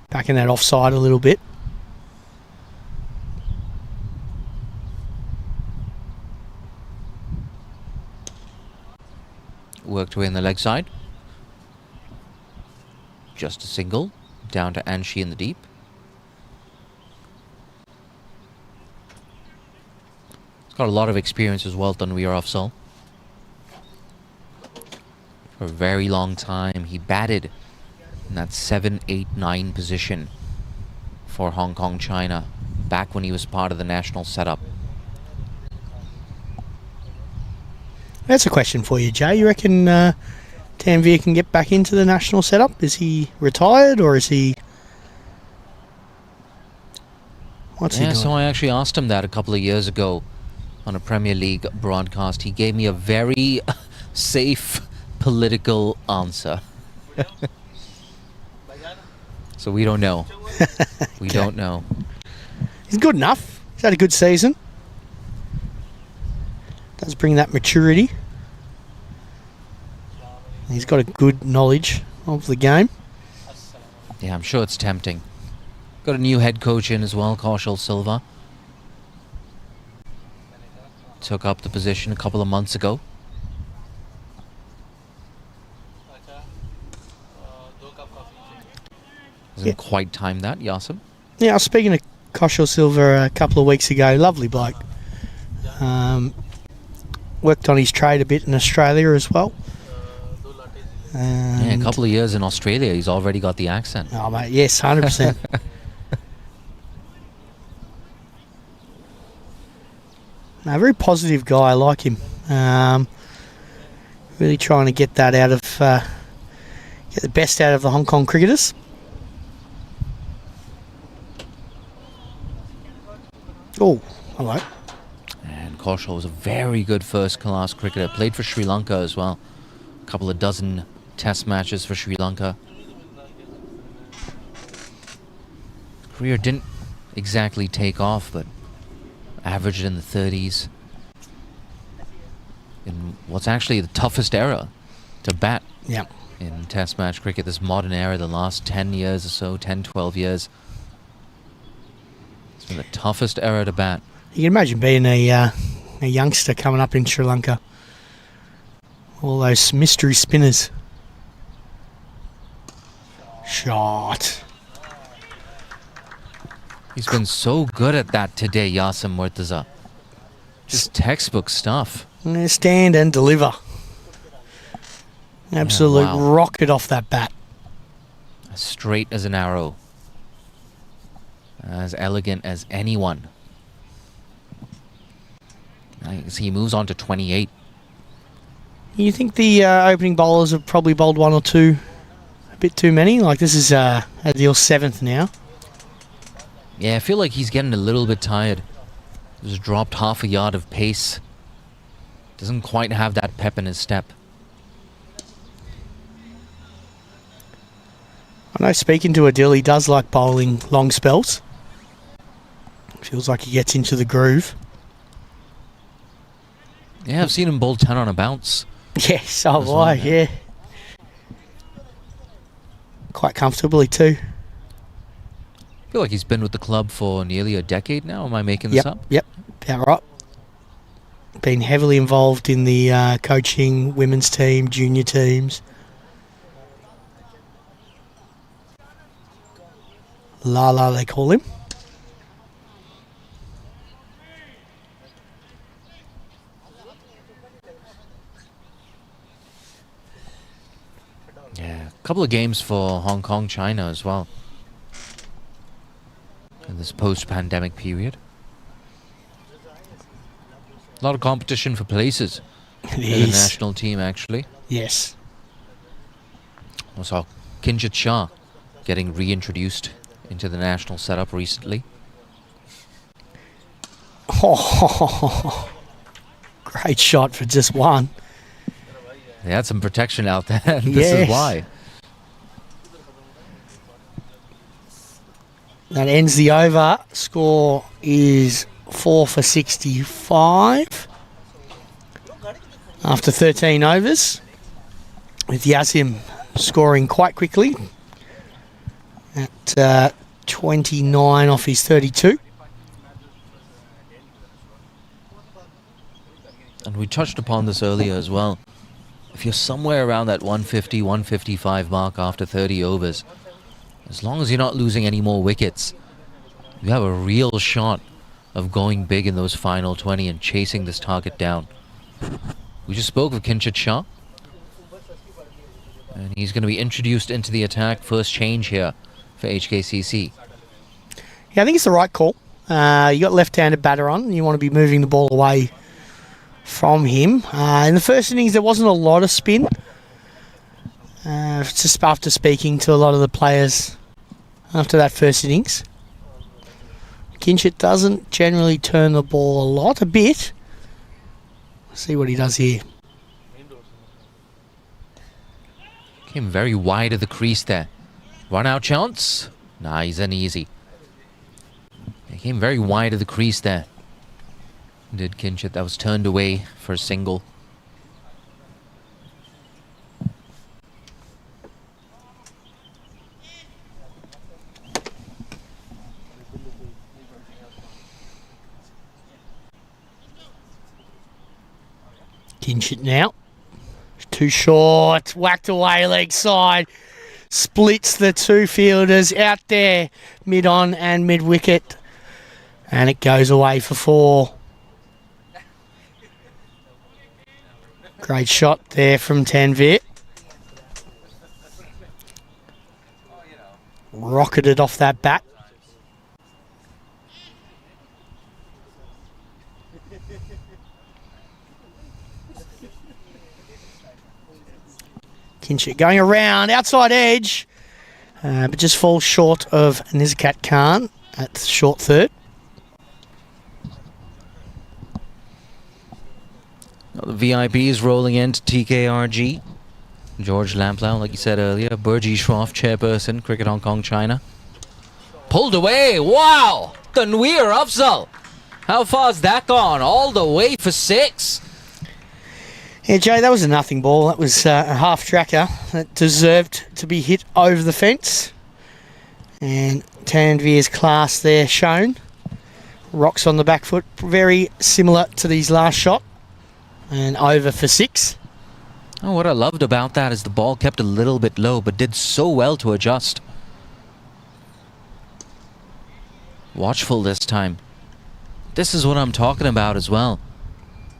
Backing that offside a little bit. Worked away in the leg side. Just a single. Down to Anshi in the deep. He's got a lot of experience as well, Tanveer Afzal. For a very long time, he batted in that 7, 8, 9 position for Hong Kong, China, back when he was part of the national setup. That's a question for you, Jay. You reckon Tanveer can get back into the national setup? Is he retired or is he... What's he doing? So I actually asked him that a couple of years ago on a Premier League broadcast. He gave me a very safe political answer. So we don't know. We don't know. He's good enough. He's had a good season. Does bring that maturity. He's got a good knowledge of the game. Yeah, I'm sure it's tempting. Got a new head coach in as well, Kaushal Silva. Took up the position a couple of months ago. Hasn't quite timed that, Yasim. Yeah, I was speaking to Kaushal Silva a couple of weeks ago. Lovely bloke. Worked on his trade a bit in Australia as well. Yeah, a couple of years in Australia, he's already got the accent. Oh, mate, yes, 100%. No, very positive guy. I like him. Really trying to get that out of, get the best out of the Hong Kong cricketers. Oh, hello. And Kaushal was a very good first-class cricketer. Played for Sri Lanka as well. A couple of dozen test matches for Sri Lanka. Career didn't exactly take off, but averaged in the 30s. In what's actually the toughest era to bat in test match cricket, this modern era, the last 10 years or so, 10, 12 years. It's been the toughest era to bat. You can imagine being a youngster coming up in Sri Lanka. All those mystery spinners. Shot. He's been so good at that today, Yasim Murtaza. Just textbook stuff. Stand and deliver. Absolute wow. rocket off that bat. As straight as an arrow. As elegant as anyone. Now you can see he moves on to 28. You think the opening bowlers have probably bowled one or two a bit too many? Like this is Adil's 7th now. Yeah, I feel like he's getting a little bit tired. He's dropped half a yard of pace. Doesn't quite have that pep in his step. I know speaking to Adil, he does like bowling long spells. Feels like he gets into the groove. Yeah, I've seen him bowl 10 on a bounce. Yeah, so have I, yeah. Quite comfortably too. I feel like he's been with the club for nearly a decade now. Am I making this up? Yep, about right. Been heavily involved in the coaching, women's team, junior teams. Lala, they call him. Yeah, a couple of games for Hong Kong, China as well. In this post-pandemic period. A lot of competition for places It in the is. national team, actually. Yes. I saw Kinjit Shah getting reintroduced into the national setup recently. Oh, great shot for just one. They had some protection out there, and this Yes. is why. That ends the over. Score is 4 for 65 after 13 overs, with Yazim scoring quite quickly at 29 off his 32. And we touched upon this earlier as well. If you're somewhere around that 150, 155 mark after 30 overs, as long as you're not losing any more wickets, you have a real shot of going big in those final 20 and chasing this target down. We just spoke of Kinchit Shah, and he's going to be introduced into the attack. First change here for HKCC. Yeah, I think it's the right call. You got left-handed batter on, and you want to be moving the ball away from him. In the first innings, there wasn't a lot of spin. Just after speaking to a lot of the players after that first innings. Kinchit doesn't generally turn the ball a lot, a bit. See what he does here. Came very wide of the crease there. Run out chance? Nah, he's in easy. He came very wide of the crease there. Did Kinchit. That was turned away for a single. Kinchit now. Too short. Whacked away leg side. Splits the two fielders out there. Mid on and mid wicket. And it goes away for 4. Great shot there from Tanvir. Rocketed off that bat. Kinchit going around, outside edge, but just falls short of Nizkat Khan at short third. Now the VIPs rolling into TKRG. George Lamplau, like you said earlier, Burji Shroff, chairperson, Cricket Hong Kong, China. Pulled away, wow! Tanweer Afzal! How far's that gone? All the way for 6? Yeah, Jay, that was a nothing ball. That was a half tracker that deserved to be hit over the fence. And Tanvir's class there shown. Rocks on the back foot, very similar to his last shot. And over for 6. Oh, what I loved about that is the ball kept a little bit low, but did so well to adjust. Watchful this time. This is what I'm talking about as well.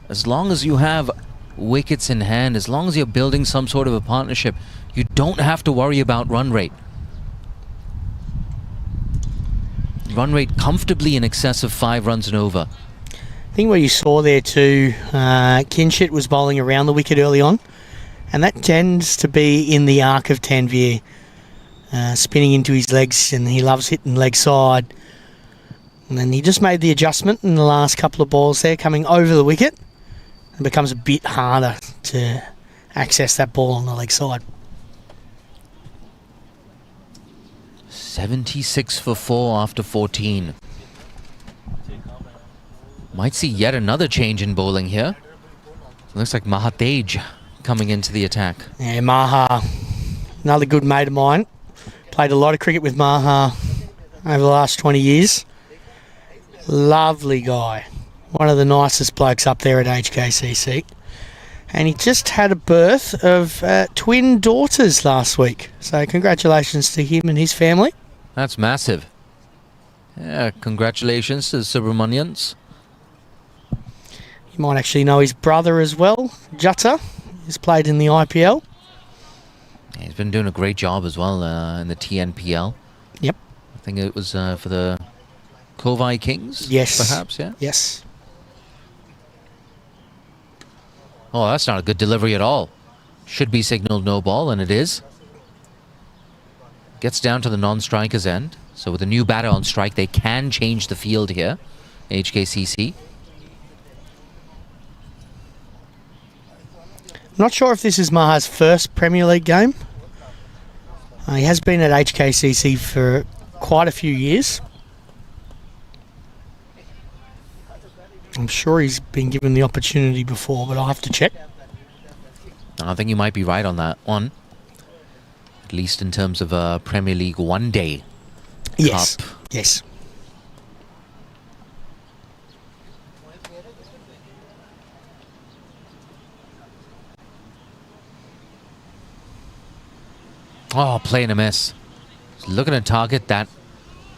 As long as you have wickets in hand, as long as you're building some sort of a partnership, you don't have to worry about run rate. Run rate comfortably in excess of 5 runs and over. I think what you saw there too, Kinchit was bowling around the wicket early on, and that tends to be in the arc of Tanvir, spinning into his legs, and he loves hitting leg side. And then he just made the adjustment in the last couple of balls there, coming over the wicket. It becomes a bit harder to access that ball on the leg side. 76 for 4 after 14. Might see yet another change in bowling here. Looks like Mahatej coming into the attack. Yeah, Maha, another good mate of mine. Played a lot of cricket with Maha over the last 20 years. Lovely guy. One of the nicest blokes up there at HKCC. And he just had a birth of twin daughters last week. So congratulations to him and his family. That's massive. Yeah, congratulations to the Subramanians. You might actually know his brother as well, Jutta. He's played in the IPL. Yeah, he's been doing a great job as well in the TNPL. Yep. I think it was for the Kovai Kings? Yes. Perhaps, yeah? Yes. Oh, that's not a good delivery at all. Should be signaled no ball, and it is. Gets down to the non-striker's end. So with a new batter on strike, they can change the field here. HKCC. Not sure if this is Maha's first Premier League game. He has been at HKCC for quite a few years. I'm sure he's been given the opportunity before, but I'll have to check. I think you might be right on that one. At least in terms of Premier League one day. Yes. Cup. Yes. Oh, playing a miss. He's looking to target that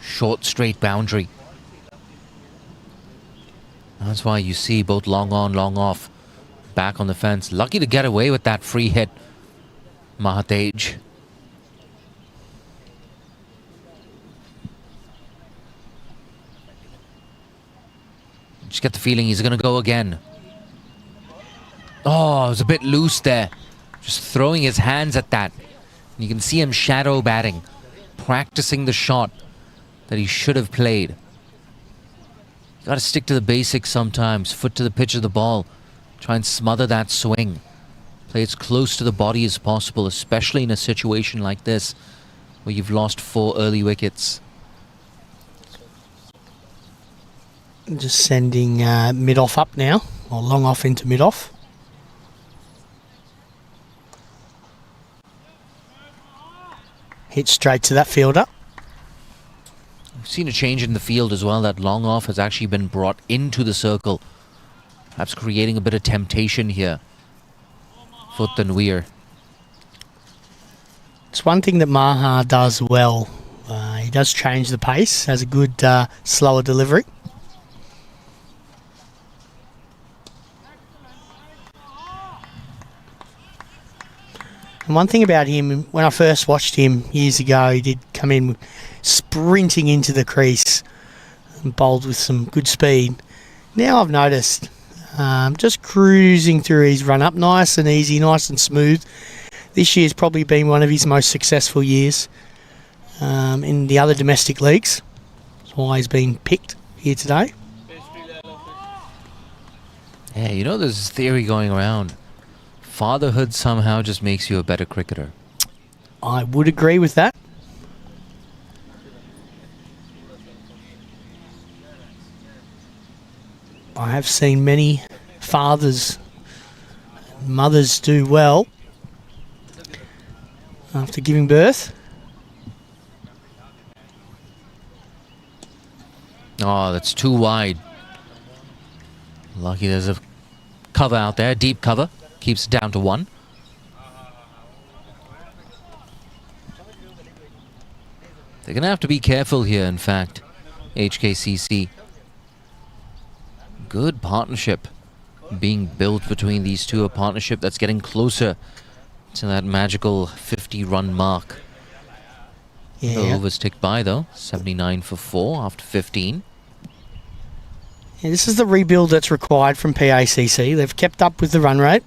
short straight boundary. That's why you see both long on, long off. Back on the fence. Lucky to get away with that free hit. Mahatej. Just get the feeling he's going to go again. Oh, it was a bit loose there. Just throwing his hands at that. You can see him shadow batting. Practicing the shot that he should have played. You got to stick to the basics sometimes. Foot to the pitch of the ball. Try and smother that swing. Play as close to the body as possible, especially in a situation like this where you've lost 4 early wickets. Just sending mid-off up now, or long off into mid-off. Hit straight to that fielder. We've seen a change in the field as well. That long off has actually been brought into the circle. Perhaps creating a bit of temptation here for Tanweer. It's one thing that Maha does well. He does change the pace, has a good slower delivery. And one thing about him, when I first watched him years ago, he did come in sprinting into the crease and bowled with some good speed. Now I've noticed just cruising through his run-up, nice and easy, nice and smooth. This year's probably been one of his most successful years in the other domestic leagues. That's why he's been picked here today. Yeah, you know there's this theory going around. Fatherhood somehow just makes you a better cricketer. I would agree with that. I have seen many fathers and mothers do well after giving birth. Oh, that's too wide. Lucky there's a cover out there, deep cover. Keeps it down to 1. They're going to have to be careful here, in fact. HKCC. Good partnership being built between these two. A partnership that's getting closer to that magical 50-run mark. Yeah. The overs ticked by, though. 79 for 4 after 15. Yeah, this is the rebuild that's required from PACC. They've kept up with the run rate.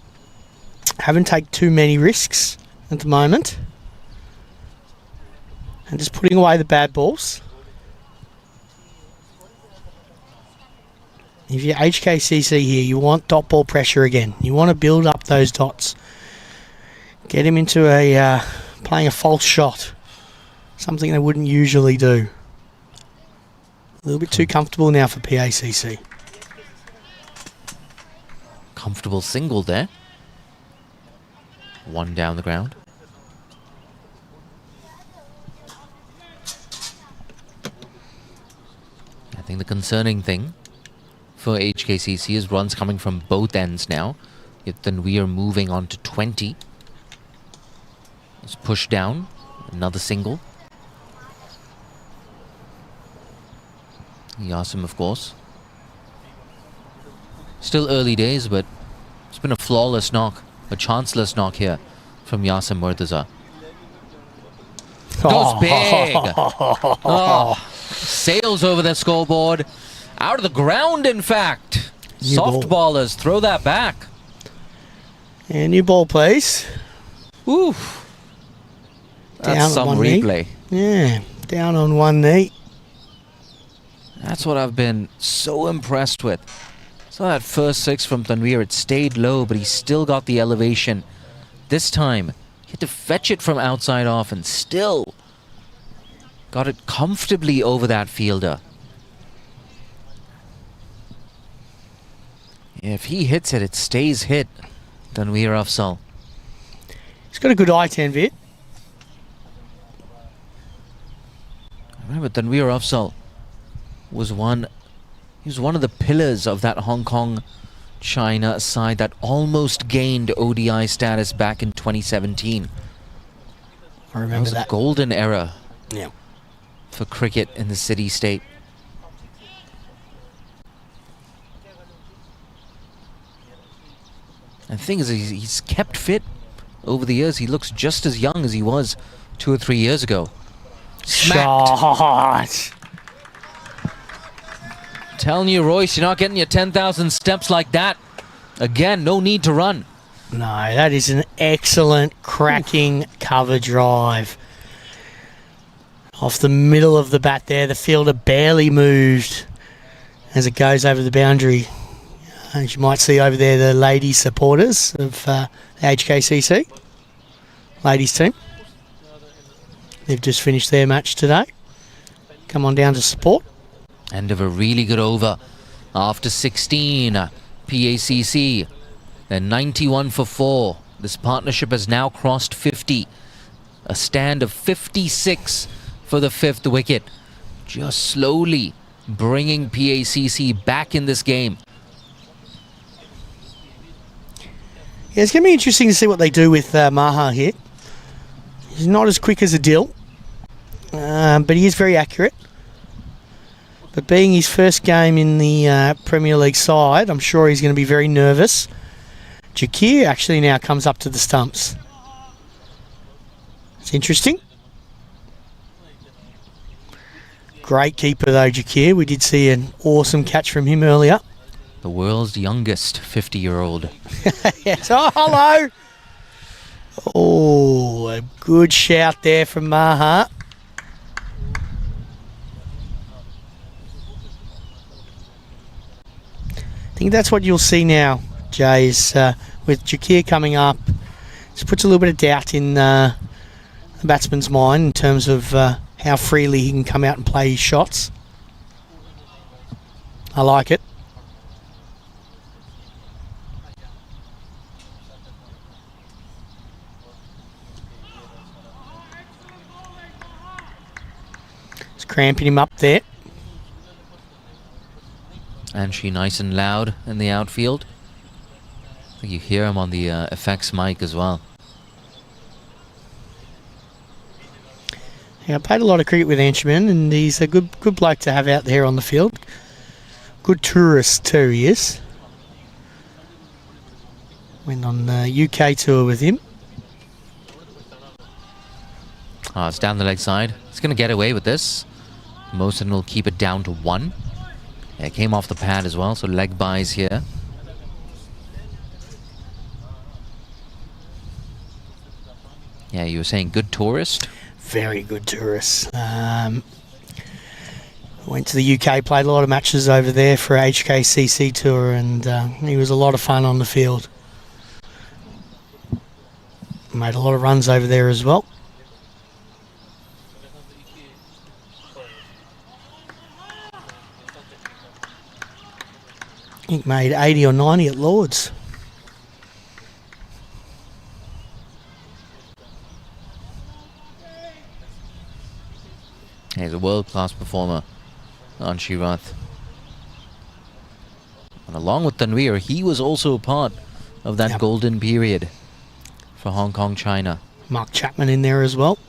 Haven't taken too many risks at the moment. And just putting away the bad balls. If you're HKCC here, you want dot ball pressure again. You want to build up those dots. Get him into a playing a false shot. Something they wouldn't usually do. A little bit too comfortable now for PACC. Comfortable single there. 1 down the ground. think the concerning thing for HKCC is runs coming from both ends now. Yet then we are moving on to 20. Let's push down. Another single. Yasim, of course. Still early days, but it's been a flawless knock, a chanceless knock here from Yasim Murtaza. Goes big. Oh, sails over the scoreboard. Out of the ground, in fact. New Soft ball. ballers throw that back. And new ball, please. Oof. Down That's on some one knee. replay. Yeah, down on one knee. That's what I've been so impressed with. So that first 6 from Tanveer, it stayed low, but he still got the elevation. This time, he had to fetch it from outside off and still got it comfortably over that fielder. If he hits it, it stays hit. Tanveer Afzal. He's got a good eye, Tanveer. Remember, Tanveer Afzal was one of the pillars of that Hong Kong China side that almost gained ODI status back in 2017. I That remember was that. a golden era Yeah. for cricket in the city-state. And the thing is, he's kept fit over the years. He looks just as young as he was 2 or 3 years ago. Smacked. Shot. Telling you, Royce, you're not getting your 10,000 steps like that. Again, no need to run. No, that is an excellent, cracking cover drive. Off the middle of the bat there, the fielder barely moved as it goes over the boundary. As you might see over there, the ladies supporters of the HKCC ladies team. They've just finished their match today. Come on down to support. End of a really good over. After 16, PACC. They're 91 for 4. This partnership has now crossed 50. A stand of 56 for the 5th wicket. Just slowly bringing PACC back in this game. Yeah, it's going to be interesting to see what they do with Maha here. He's not as quick as a Dill, but he is very accurate. But being his first game in the Premier League side, I'm sure he's going to be very nervous. Jakir actually now comes up to the stumps. It's interesting. Great keeper though, Jakir. We did see an awesome catch from him earlier. The world's youngest 50-year-old. Yes. Oh, hello. Oh, a good shout there from Maha. I think that's what you'll see now, Jay, is with Jakir coming up. It puts a little bit of doubt in the batsman's mind in terms of how freely he can come out and play his shots. I like it. It's cramping him up there. And she nice and loud in the outfield. I think you hear him on the effects mic as well. Yeah, I played a lot of cricket with Anchorman, and he's a good bloke to have out there on the field. Good tourist too, he is. Went on the UK tour with him. Oh, it's down the leg side. He's going to get away with this. Mohsin will keep it down to 1. Yeah, it came off the pad as well, so leg buys here. Yeah, you were saying good tourist? Very good tourist. Went to the UK, played a lot of matches over there for HKCC tour, and he was a lot of fun on the field. Made a lot of runs over there as well. I think made 80 or 90 at Lord's. He's a world-class performer. Anshirath. And along with Tanveer, he was also a part of that golden period for Hong Kong, China. Mark Chapman in there as well.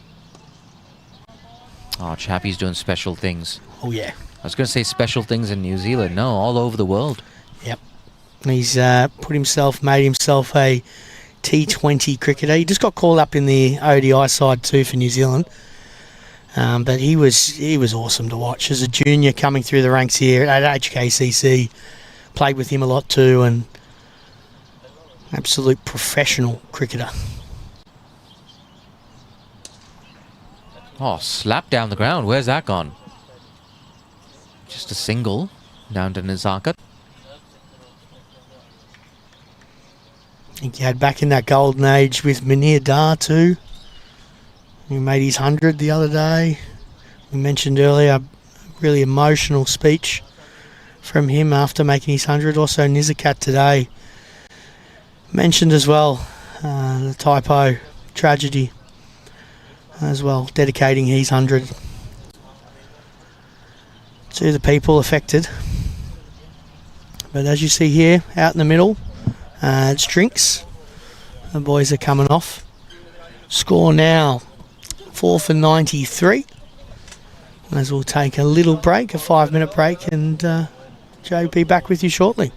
Oh, Chappie's doing special things. Oh, yeah. I was going to say special things in New Zealand. No, all over the world. Yep. He's made himself a T20 cricketer. He just got called up in the ODI side too for New Zealand. But he was awesome to watch as a junior coming through the ranks here at HKCC. Played with him a lot too, and absolute professional cricketer. Oh, slap down the ground. Where's that gone? Just a single down to Nizaka. I think he had back in that golden age with Munir Dar too. He made his 100 the other day. We mentioned earlier a really emotional speech from him after making his 100. Also Nizakat today mentioned as well the typo tragedy as well, dedicating his 100 to the people affected. But as you see here, out in the middle, it's drinks. The boys are coming off. Score now 4 for 93. As we'll take a little break, a 5-minute break, and Joe will be back with you shortly.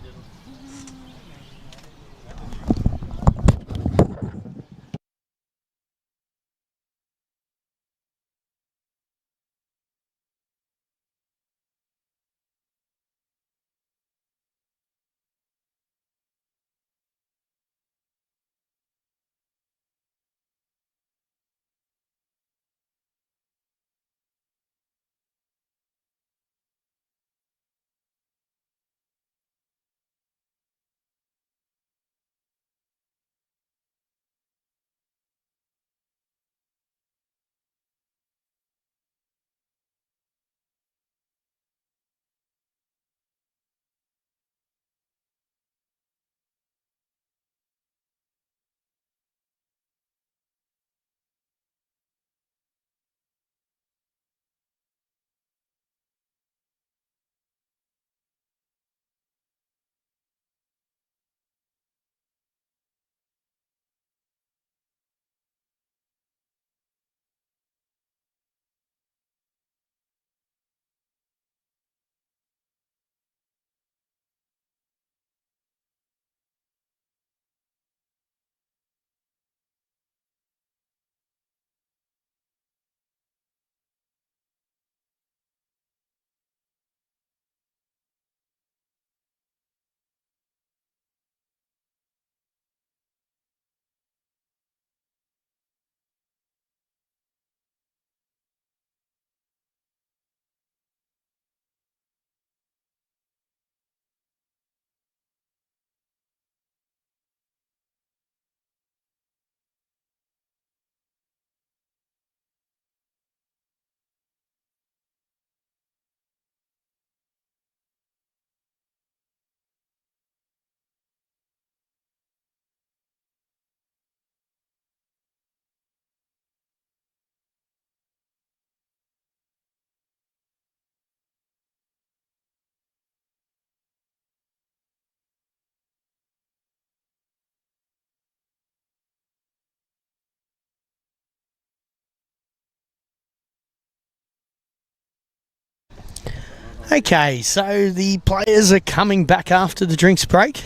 Okay, so the players are coming back after the drinks break,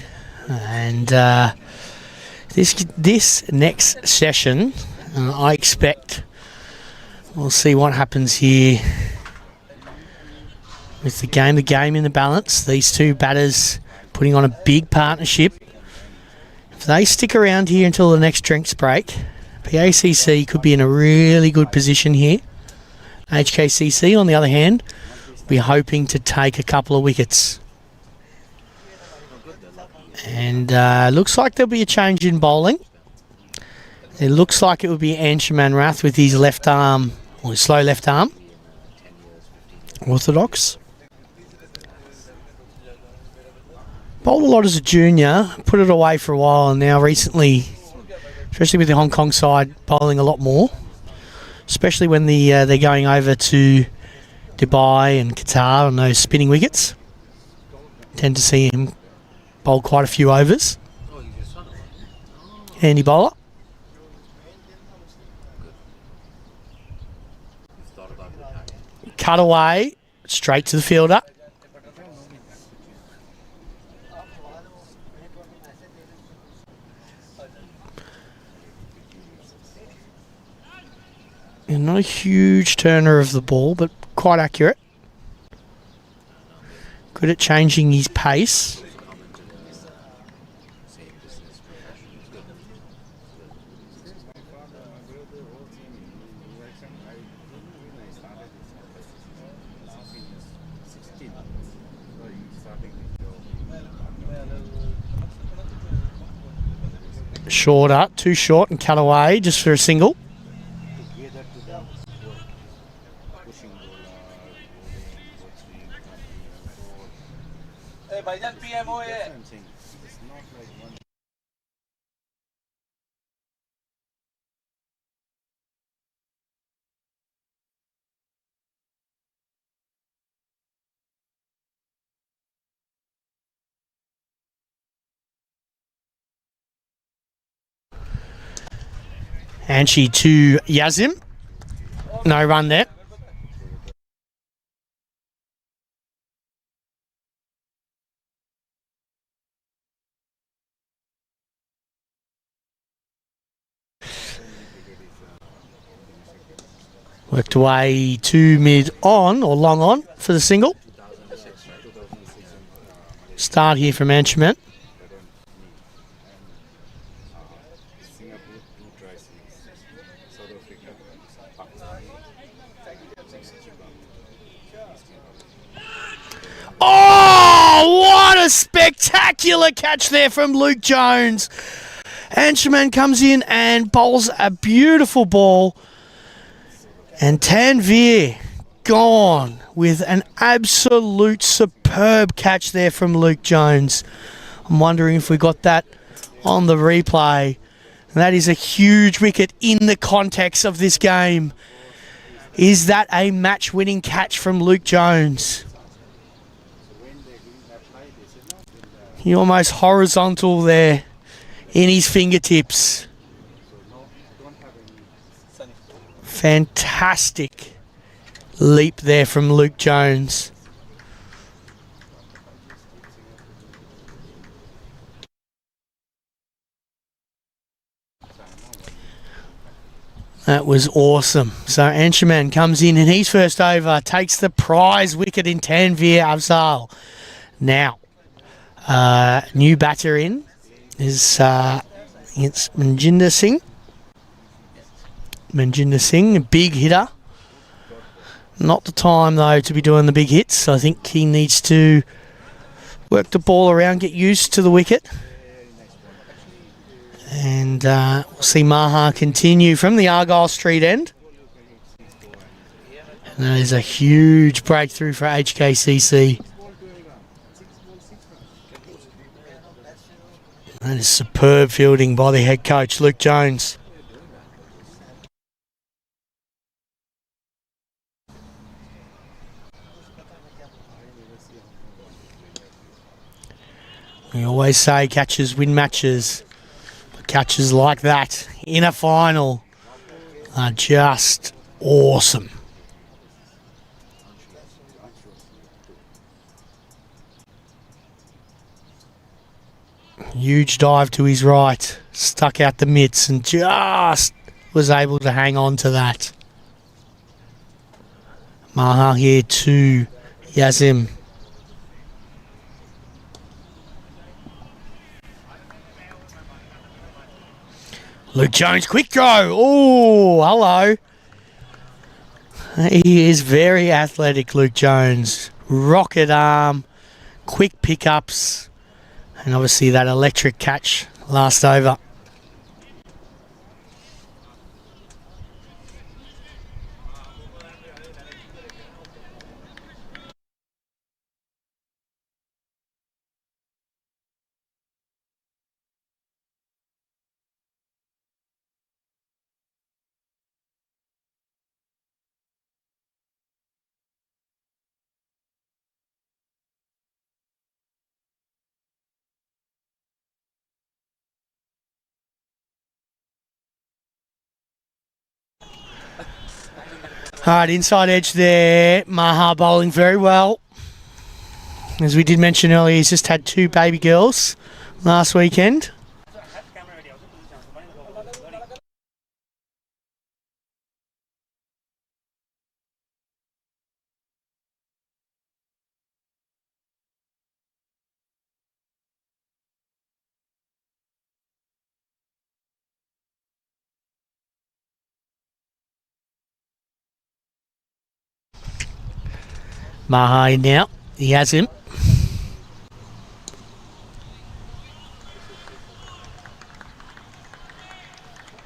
and this next session, I expect we'll see what happens here with the game in the balance. These two batters putting on a big partnership. If they stick around here until the next drinks break, PACC could be in a really good position here. HKCC, on the other hand, be hoping to take a couple of wickets. And looks like there'll be a change in bowling. It looks like it would be Anshuman Rath with his left arm, or his slow left arm. Orthodox. Bowled a lot as a junior, put it away for a while, and now recently, especially with the Hong Kong side, bowling a lot more. Especially when they're going over to Dubai and Qatar on those spinning wickets. Tend to see him bowl quite a few overs. Handy bowler. Cut away, straight to the fielder. And not a huge turner of the ball, but quite accurate. Good at changing his pace. Shorter, too short and cut away just for a single. Anchi to Yazim. No run there. Worked away to mid on or long on for the single. Start here from Anchorman. Oh, what a spectacular catch there from Luke Jones. Anchorman comes in and bowls a beautiful ball. And Tanvir gone with an absolute superb catch there from Luke Jones. I'm wondering if we got that on the replay. And that is a huge wicket in the context of this game. Is that a match-winning catch from Luke Jones? He almost horizontal there in his fingertips. Fantastic leap there from Luke Jones. That was awesome. So Anshaman comes in and he's first over, takes the prize wicket in Tanvir Afzal. Now, new batter in is it's Manjinder Singh. Manjinder Singh, a big hitter. Not the time, though, to be doing the big hits. I think he needs to work the ball around, get used to the wicket. And we'll see Maha continue from the Argyle Street end. And that is a huge breakthrough for HKCC. That is superb fielding by the head coach, Luke Jones. We always say catches win matches. But catches like that in a final are just awesome. Huge dive to his right, stuck out the mitts and just was able to hang on to that. Maha here to Yazim. Luke Jones, quick throw. Oh, hello. He is very athletic, Luke Jones. Rocket arm, quick pickups, and obviously that electric catch last over. All right, inside edge there. Maha bowling very well. As we did mention earlier, he's just had 2 baby girls last weekend. Maha in now. He has him.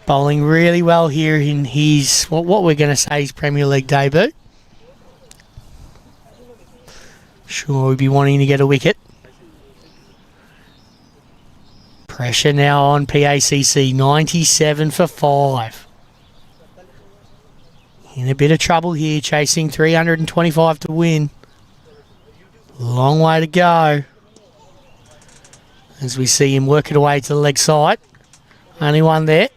Bowling really well here in his, what we're going to say, his Premier League debut. Sure, we'd be wanting to get a wicket. Pressure now on PACC, 97 for 5. In a bit of trouble here, chasing 325 to win. Long way to go. As we see him work it away to the leg side. Only one there.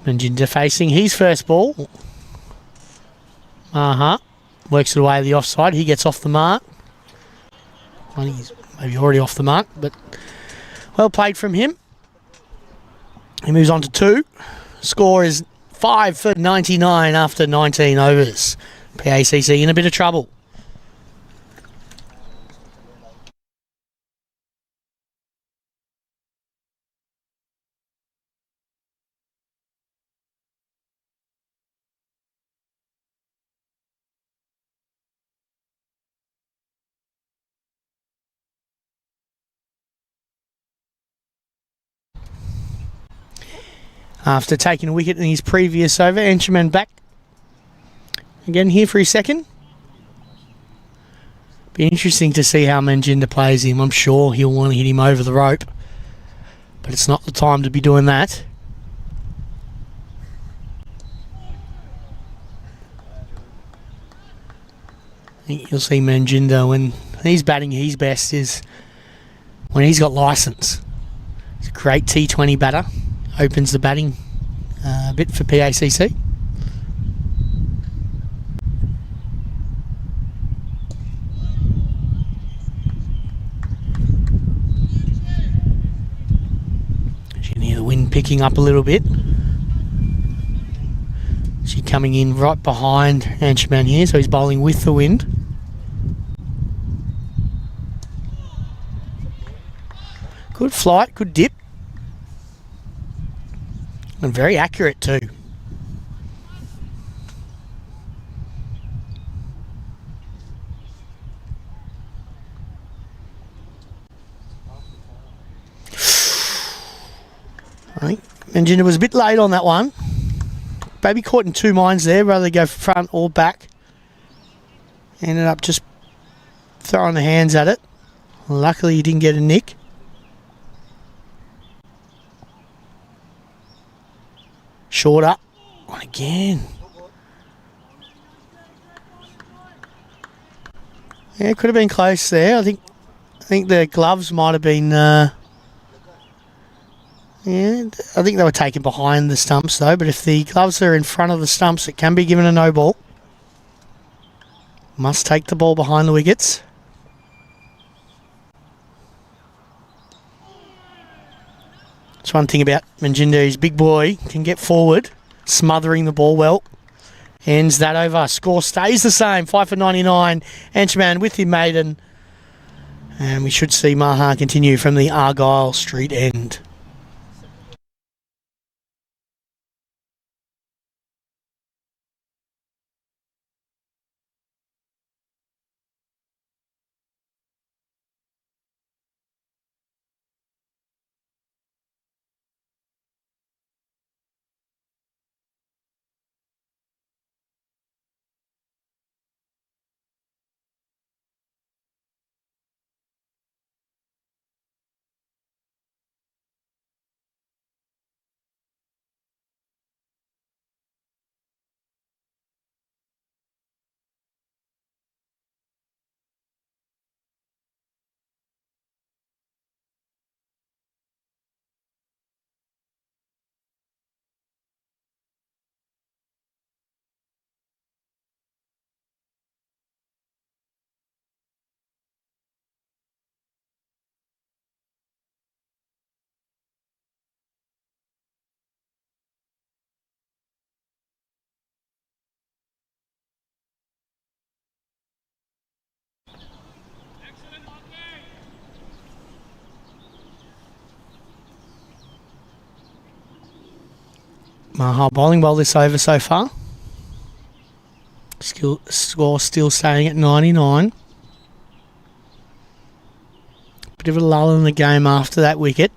Manjinda facing his first ball. Works it away to the offside. He gets off the mark. Well, he's maybe already off the mark, but well played from him. He moves on to 2. Score is 5 for 99 after 19 overs. PACC in a bit of trouble. After taking a wicket in his previous over, Encherman back again here for his second. Be interesting to see how Manjinda plays him. I'm sure he'll want to hit him over the rope, but it's not the time to be doing that. I think you'll see Manjinda when he's batting his best is when he's got licence. He's a great T20 batter. Opens the batting a bit for PACC. You can hear the wind picking up a little bit. She's coming in right behind Anchorman here, so he's bowling with the wind. Good flight, good dip. And very accurate too. I think Manjinda was a bit late on that one. Maybe caught in 2 minds there, rather go front or back. Ended up just throwing the hands at it. Luckily he didn't get a nick. Shorter. Again. Yeah, it could have been close there. I think the gloves might have been... yeah, I think they were taken behind the stumps though, but if the gloves are in front of the stumps, it can be given a no ball. Must take the ball behind the wickets. That's one thing about Manjinda, he's big boy, can get forward, smothering the ball well. Ends that over. Score stays the same, 5 for 99. Anchorman with him maiden. And we should see Maha continue from the Argyle Street end. Maha bowling well this over so far. Score still staying at 99. Bit of a lull in the game after that wicket.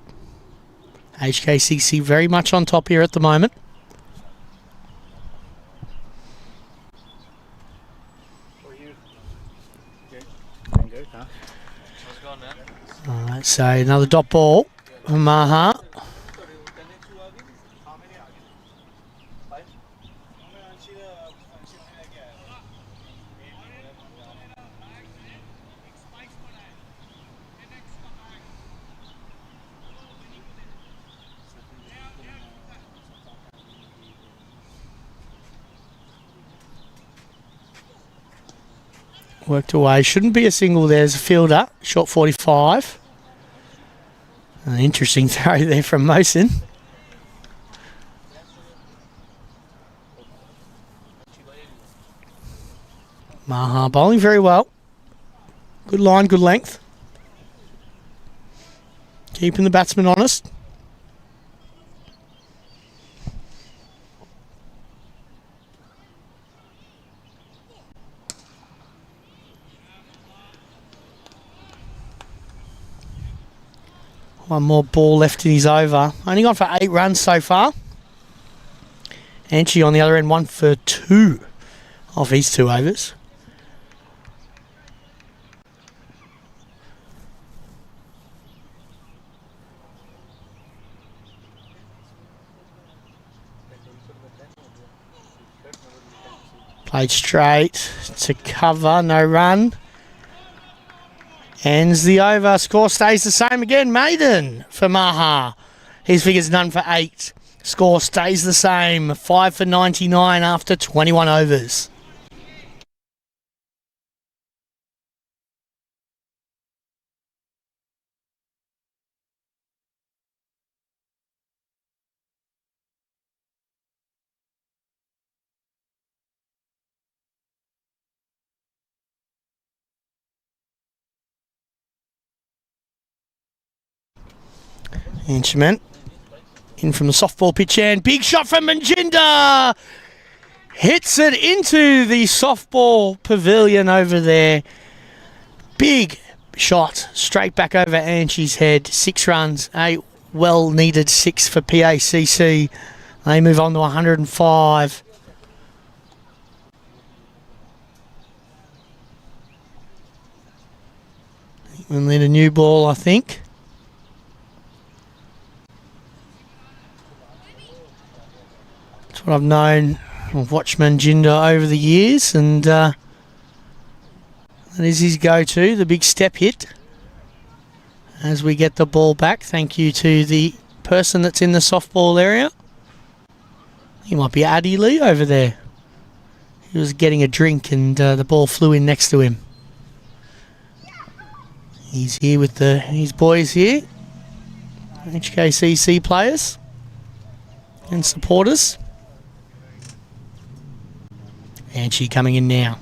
HKCC very much on top here at the moment. Alright, so another dot ball from Maha. Worked away. Shouldn't be a single there. There's a fielder. Short 45. An interesting throw there from Mosen. Maha bowling very well. Good line, good length. Keeping the batsman honest. One more ball left in his over. Only gone for 8 runs so far. Anchi on the other end, 1 for 2 off his 2 overs. Played straight to cover, no run. Ends the over. Score stays the same again. Maiden for Maha. His figure's none for 8. Score stays the same. 5 for 99 after 21 overs. Instrument in from the softball pitch and big shot from Manjinder. Hits it into the softball pavilion over there. Big shot straight back over Anchi's head. 6 runs, a well needed 6 for PACC. They move on to 105. We'll need a new ball, I think. What I've known of watched Manjinder over the years, and that is his go-to, the big step hit. As we get the ball back, thank you to the person that's in the softball area. He might be Addy Lee over there. He was getting a drink and the ball flew in next to him. He's here with his boys here, HKCC players and supporters. Anchi coming in now.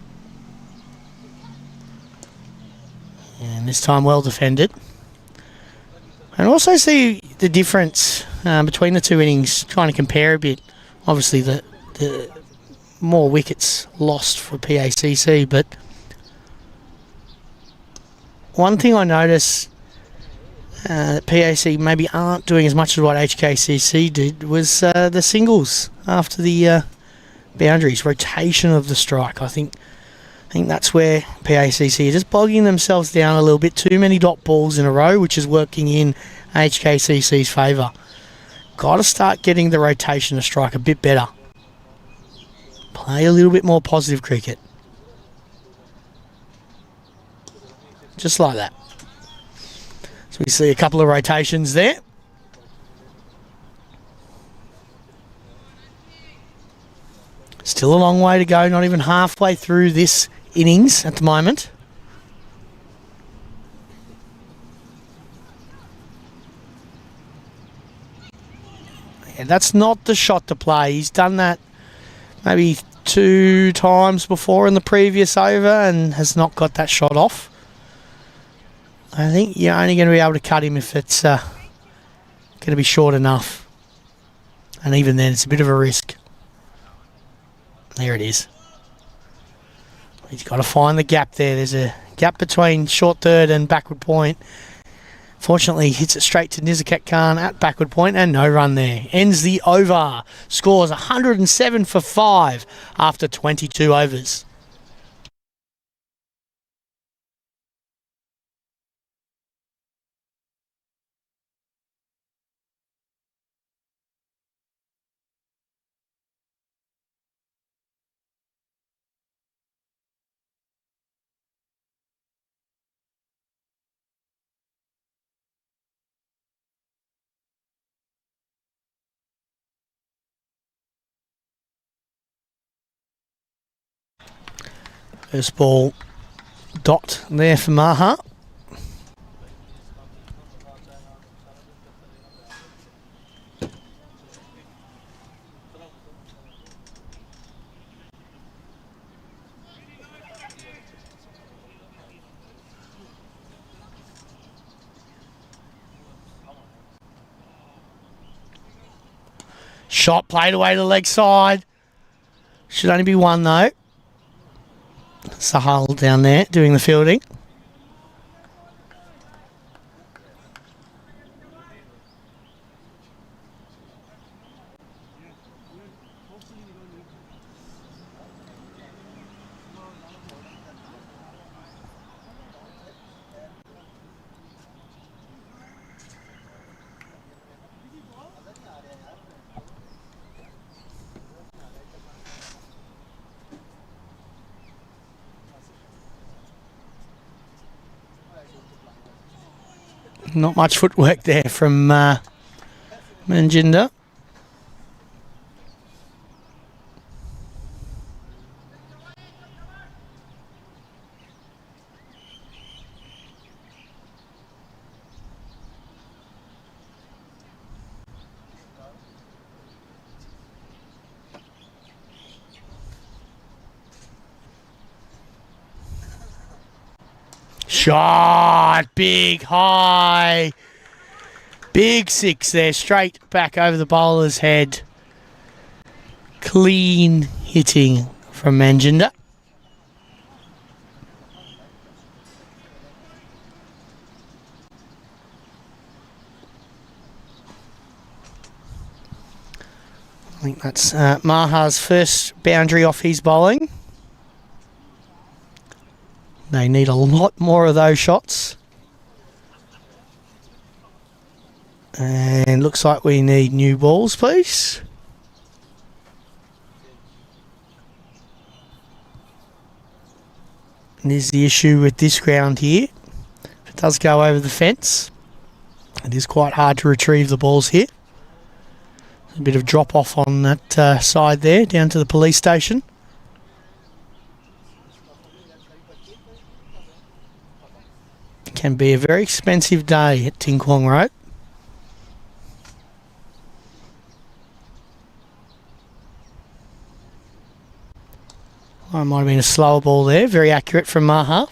And this time well defended. And also see the difference between the 2 innings, trying to compare a bit. Obviously the more wickets lost for PACC, but one thing I noticed that PAC maybe aren't doing as much as what HKCC did was the singles after the boundaries, rotation of the strike. I think that's where PACC are just bogging themselves down a little bit. Too many dot balls in a row, which is working in HKCC's favour. Got to start getting the rotation of strike a bit better. Play a little bit more positive cricket. Just like that. So we see a couple of rotations there. Still a long way to go, not even halfway through this innings at the moment. Yeah, that's not the shot to play. He's done that maybe 2 times before in the previous over and has not got that shot off. I think you're only going to be able to cut him if it's going to be short enough. And even then, it's a bit of a risk. There it is. He's got to find the gap there. There's a gap between short third and backward point. Fortunately, he hits it straight to Nizakat Khan at backward point and no run there. Ends the over. Scores 107 for 5 after 22 overs. First ball dot there for Maha. Shot played away to the leg side. Should only be one though. Sahal down there doing the fielding. Not much footwork there from Manjinder. Shot, big, high, big six there, straight back over the bowler's head. Clean hitting from Manjinder. I think that's Maha's first boundary off his bowling. They need a lot more of those shots. And looks like we need new balls, please. And there's the issue with this ground here. If it does go over the fence, it is quite hard to retrieve the balls here. A bit of drop off on that side there, down to the police station. Can be a very expensive day at Ting Kwong Road. Oh, it might have been a slower ball there. Very accurate from Maha.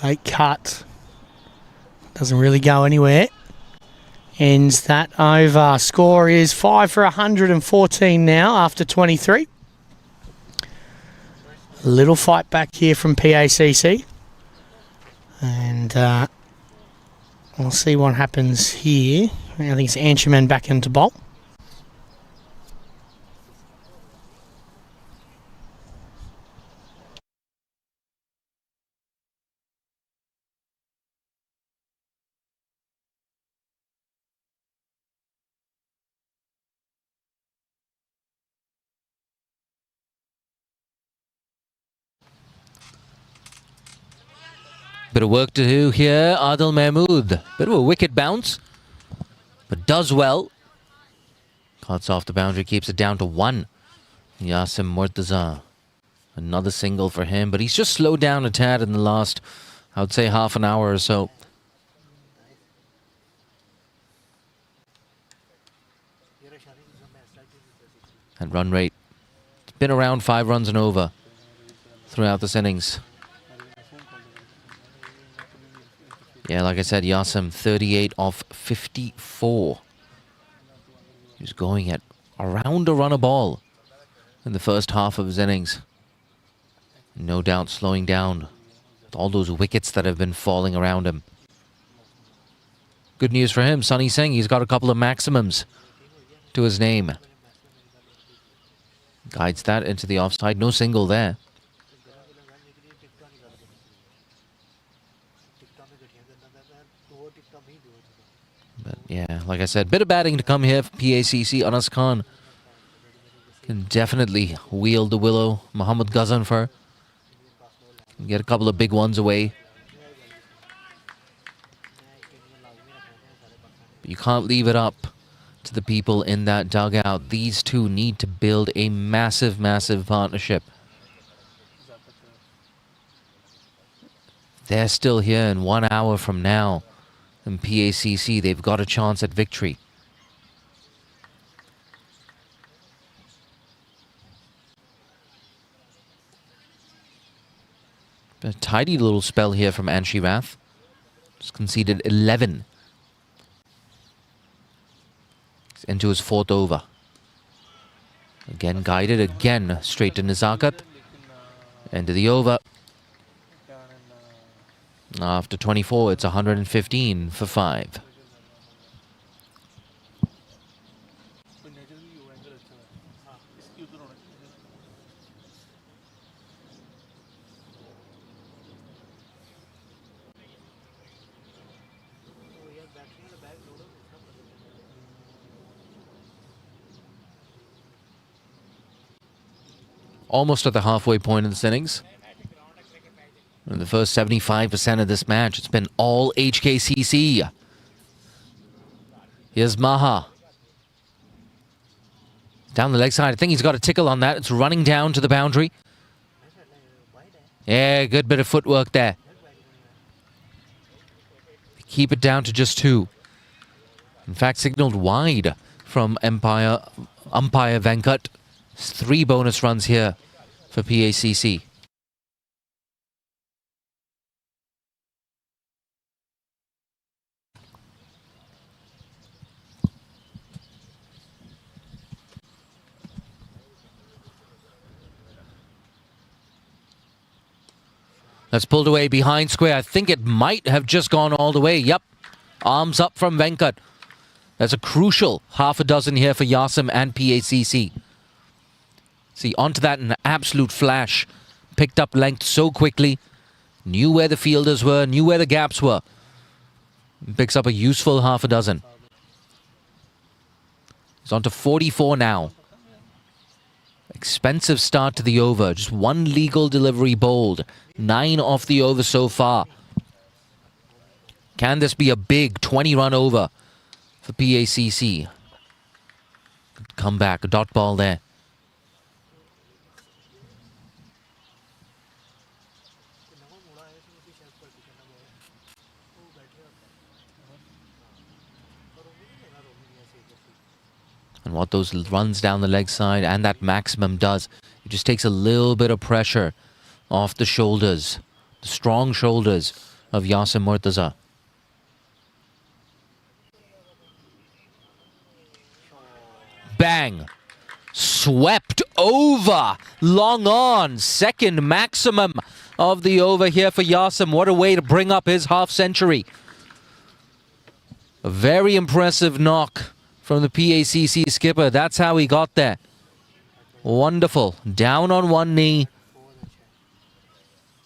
Late cut. Doesn't really go anywhere. Ends that over. Score is 5 for 114 now after 23. A little fight back here from PACC. And we'll see what happens here. I think it's Anshuman back into bowl. Bit of work to do here, Adil Mahmood. Bit of a wicket bounce, but does well. Cuts off the boundary, keeps it down to 1 Yasim Murtaza. Another single for him, but he's just slowed down a tad in the last, I would say, half an hour or so. And run rate, it's been around 5 runs and over throughout this innings. Yeah, like I said, Yasim 38 off 54. He's going at around a run a ball in the first half of his innings. No doubt slowing down with all those wickets that have been falling around him. Good news for him, Sunny Singh. He's got a couple of maximums to his name. Guides that into the offside. No single there. But yeah, like I said, bit of batting to come here for PACC. Anas Khan can definitely wield the willow. Mohammad Ghazanfar get a couple of big ones away. But you can't leave it up to the people in that dugout. These two need to build a massive, massive partnership. They're still here in 1 hour from now. In PACC, they've got a chance at victory. A tidy little spell here from Anshi Rath. Just conceded 11. He's into his 4th over. Again guided, again straight to Nizakat. End of the over. After 24, it's 115 for 5. Almost at the halfway point in this innings. In the first 75% of this match, it's been all HKCC. Here's Maha. Down the leg side. I think he's got a tickle on that. It's running down to the boundary. Yeah, good bit of footwork there. Keep it down to just 2. In fact, signaled wide from umpire Venkat. 3 bonus runs here for PACC. That's pulled away behind square. I think it might have just gone all the way. Yep. Arms up from Venkat. That's a crucial half a dozen here for Yasim and PACC. See, onto that in an absolute flash. Picked up length so quickly. Knew where the fielders were, knew where the gaps were. Picks up a useful half a dozen. He's on to 44 now. Expensive start to the over. Just 1 legal delivery bowled. 9 off the over so far. Can this be a big 20-run over for PACC? Come back, a dot ball there. And what those runs down the leg side and that maximum does, it just takes a little bit of pressure off the shoulders, the strong shoulders of Yasim Murtaza. Bang! Swept over. Long on. Second maximum of the over here for Yasim. What a way to bring up his half century. A very impressive knock from the PACC skipper. That's how he got there. Wonderful. Down on 1 knee.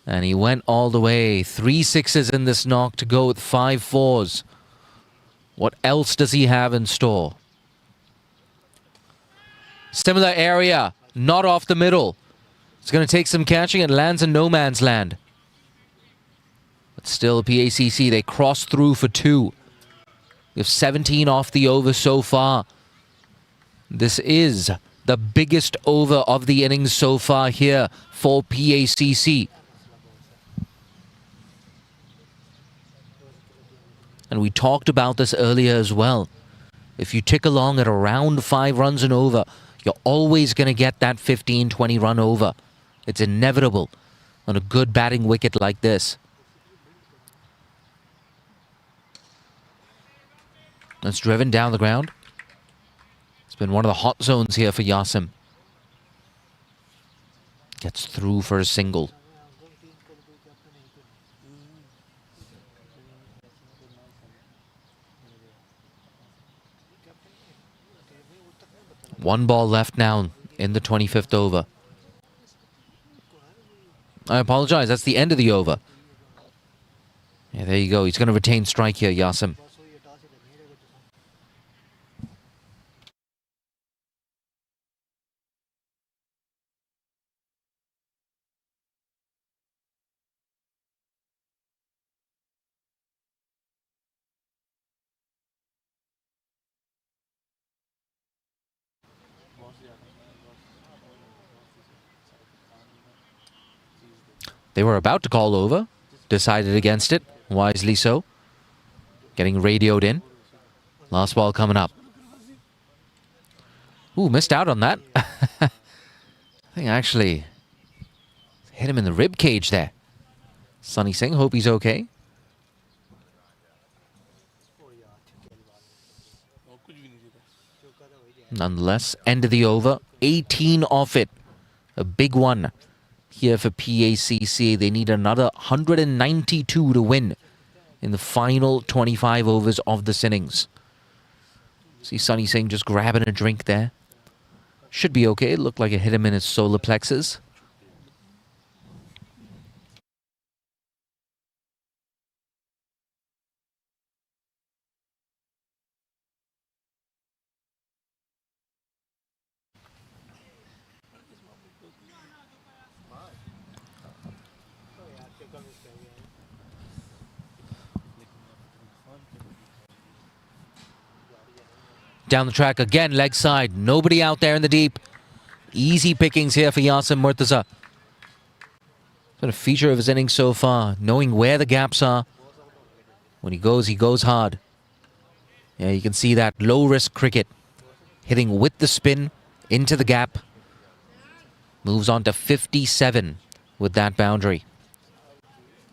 And he went all the way. 3 sixes in this knock to go with 5 fours. What else does he have in store? Similar area. Not off the middle. It's going to take some catching. It lands in no man's land. But still, PACC, they cross through for 2. We have 17 off the over so far. This is The biggest over of the innings so far here for PACC. And we talked about this earlier as well. If you tick along at around 5 runs and over, you're always going to get that 15, 20 run over. It's inevitable on a good batting wicket like this. It's driven down the ground. It's been one of the hot zones here for Yasim. Gets through for a single. One ball left now in the 25th over. I apologize, that's the end of the over. Yeah, there you go. He's going to retain strike here, Yasim. They were about to call over, decided against it, wisely so. Getting radioed in. Last ball coming up. Ooh, missed out on that. I think I actually hit him in the rib cage there. Sunny Singh, hope he's okay. Nonetheless, end of the over. 18 off it. A big one here for PACC. They need another 192 to win in the final 25 overs of this innings. See Sunny Singh just grabbing a drink there. Should be okay. It looked like it hit him in his solar plexus. Down the track again, leg side. Nobody out there in the deep. Easy pickings here for Yasim Murtaza. Been a feature of his innings so far, knowing where the gaps are. When he goes hard. Yeah, you can see that low-risk cricket. Hitting with the spin into the gap. Moves on to 57 with that boundary.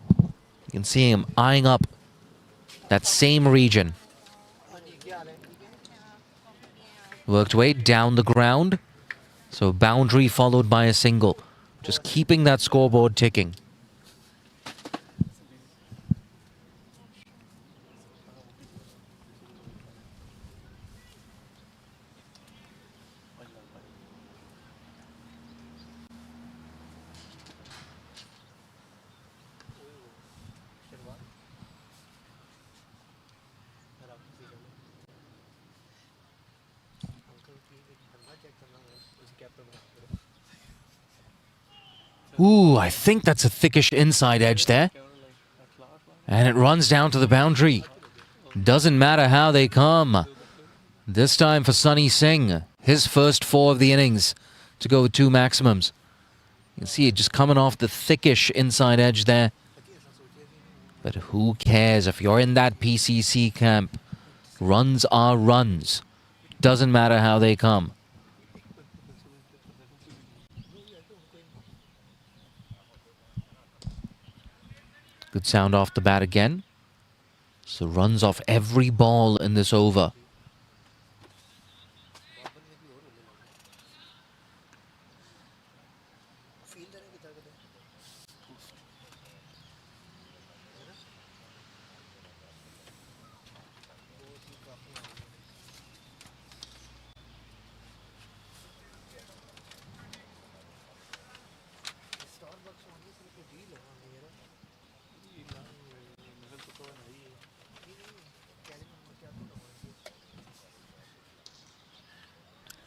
You can see him eyeing up that same region. Worked way down the ground. So boundary followed by a single. Just keeping that scoreboard ticking. Ooh, I think that's a thickish inside edge there. And it runs down to the boundary. Doesn't matter how they come. This time for Sunny Singh, his first 4 of the innings to go with 2 maximums. You can see it just coming off the thickish inside edge there. But who cares if you're in that PCC camp? Runs are runs. Doesn't matter how they come. Good sound off the bat again. So runs off every ball in this over.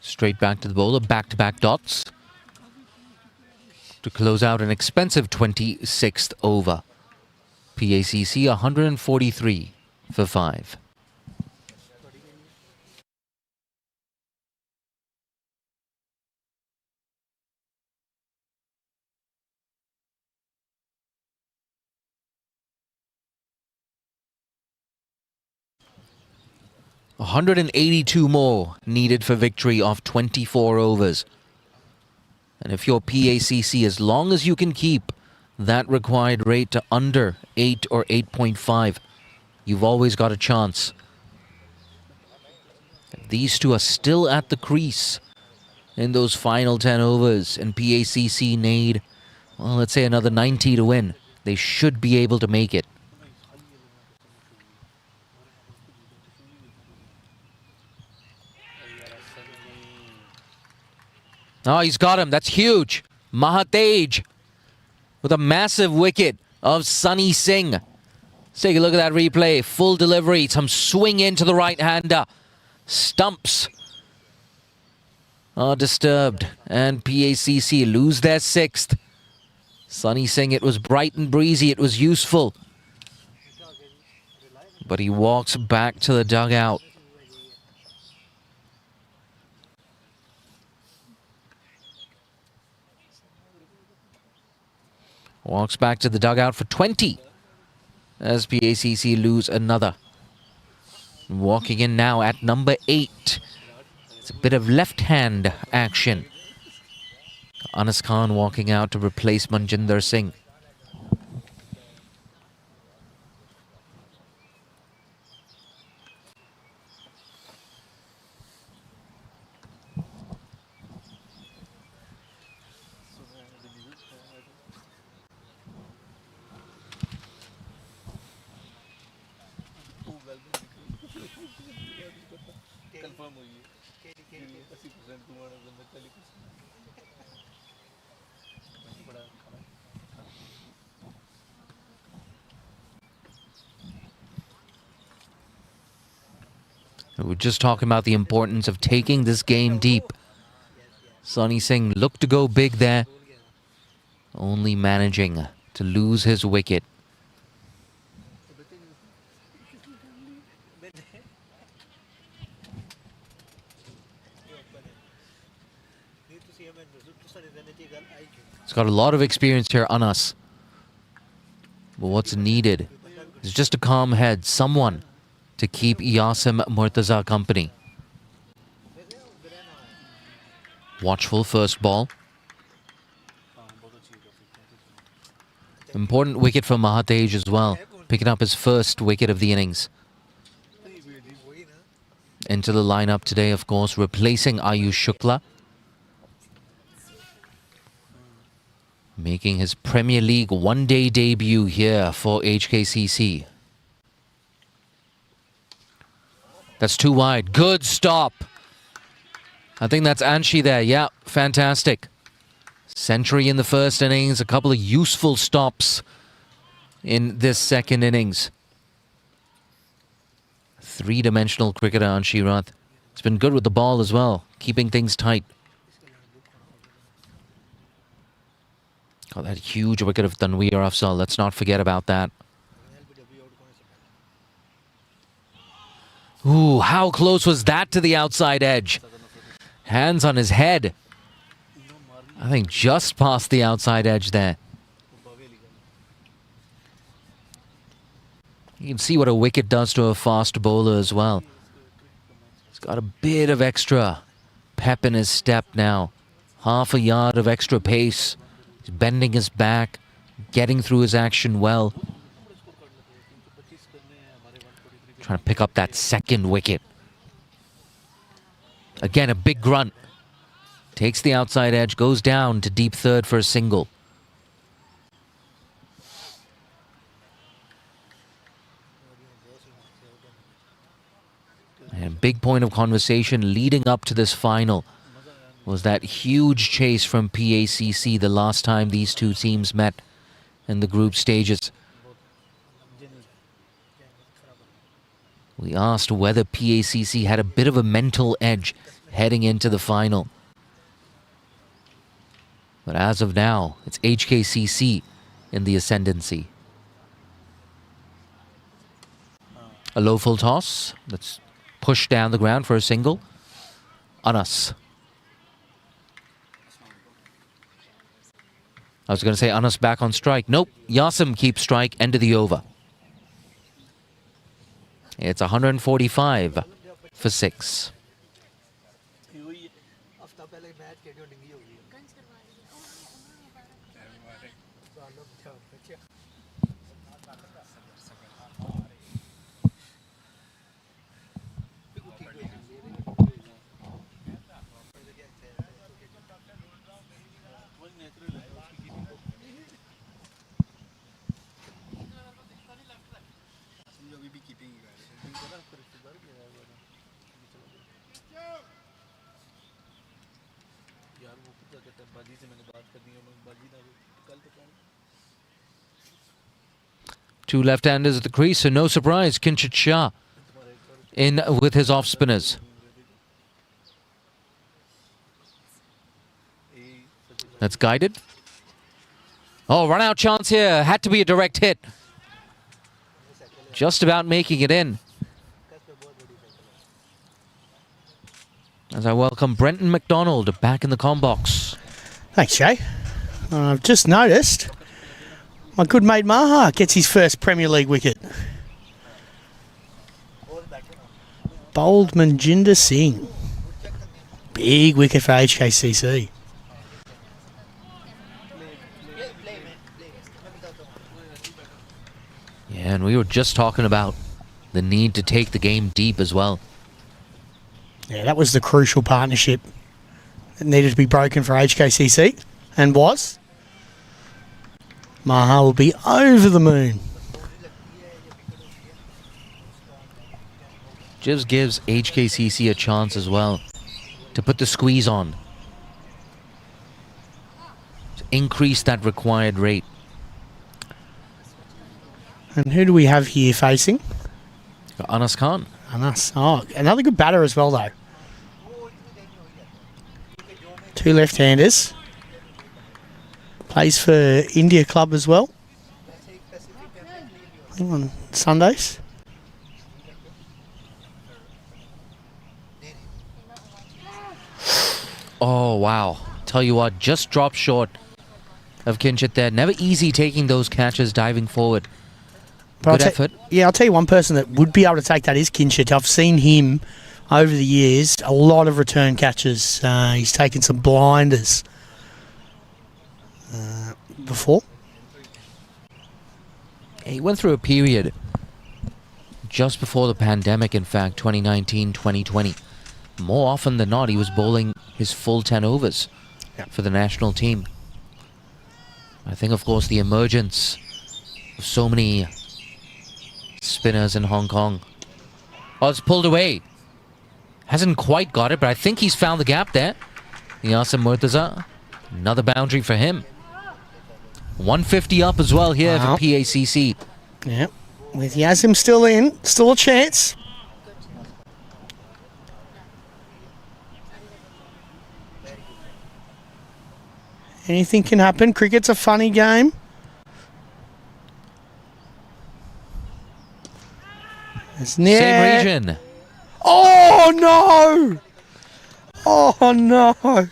Straight back to the bowler, back-to-back dots to close out an expensive 26th over. PACC 143 for 5. 182 more needed for victory off 24 overs. And if you're PACC, as long as you can keep that required rate to under 8 or 8.5, you've always got a chance. These two are still at the crease in those final 10 overs, and PACC need, well, let's say another 90 to win. They should be able to make it. Oh, he's got him. That's huge. Mahatej with a massive wicket of Sunny Singh. Let's take a look at that replay. Full delivery. Some swing into the right-hander. Stumps are disturbed. And PACC lose their 6th. Sunny Singh, it was bright and breezy. It was useful. But he walks back to the dugout. Walks back to the dugout for 20 as PACC lose another. Walking in now at number 8. It's a bit of left-hand action. Anas Khan walking out to replace Manjinder Singh. We're just talking about the importance of taking this game deep. Sunny Singh looked to go big there, only managing to lose his wicket. He's got a lot of experience here, Anas. But what's needed is just a calm head, someone to keep Yasim Murtaza company. Watchful first ball. Important wicket for Mahatej as well, picking up his first wicket of the innings. Into the lineup today, of course, replacing Ayush Shukla, making his Premier League one-day debut here for HKCC. That's too wide. Good stop. I think that's Anshi there. Yeah, fantastic. Century in the first innings. A couple of useful stops in this second innings. Three-dimensional cricketer, Anshi Rath. It's been good with the ball as well, keeping things tight. Got that huge wicket of Tanveer Afzal. Let's not forget about that. Ooh, how close was that to the outside edge? Hands on his head. I think just past the outside edge there. You can see what a wicket does to a fast bowler as well. He's got a bit of extra pep in his step now. Half a yard of extra pace. He's bending his back, getting through his action well. Trying to pick up that second wicket. Again, a big grunt. Takes the outside edge, goes down to deep third for a single. And a big point of conversation leading up to this final was that huge chase from PACC the last time these two teams met in the group stages. We asked whether PACC had a bit of a mental edge heading into the final. But as of now, it's HKCC in the ascendancy. A low full toss that's pushed down the ground for a single. Anas. I was going to say Anas back on strike. Nope, Yasim keeps strike, end of the over. It's 145 for 6. Two left-handers at the crease, so no surprise. Kinchit Shah in with his off-spinners. That's guided. Oh, run-out chance here. Had to be a direct hit. Just about making it in. As I welcome Brenton McDonald back in the comm box. Thanks, Jay. I've just noticed my good mate Maha gets his first Premier League wicket. Bowled Manjinder Singh. Big wicket for HKCC. Yeah, and we were just talking about the need to take the game deep as well. Yeah, that was the crucial partnership that needed to be broken for HKCC, and was. Maha will be over the moon. Just gives HKCC a chance as well to put the squeeze on. To increase that required rate. And who do we have here facing? Got Anas Khan. Anas. Oh, another good batter as well, though. Two left-handers. Plays for India club as well. I think on Sundays. Oh, wow. Tell you what, just dropped short of Kinchit there. Never easy taking those catches, diving forward. But Good effort. Yeah, I'll tell you one person that would be able to take that is Kinchit. I've seen him over the years, a lot of return catches. He's taken some blinders before. He went through a period just before the pandemic, in fact, 2019, 2020. More often than not, he was bowling his full 10 overs for the national team. I think, of course, the emergence of so many spinners in Hong Kong. Oh, it's pulled away. Hasn't quite got it, but I think he's found the gap there. Yasim Murtaza, another boundary for him. 150 up as well here for PACC. Yeah, with Yasim still in, still a chance. Anything can happen. Cricket's a funny game. Same region. Oh, no! Oh, no!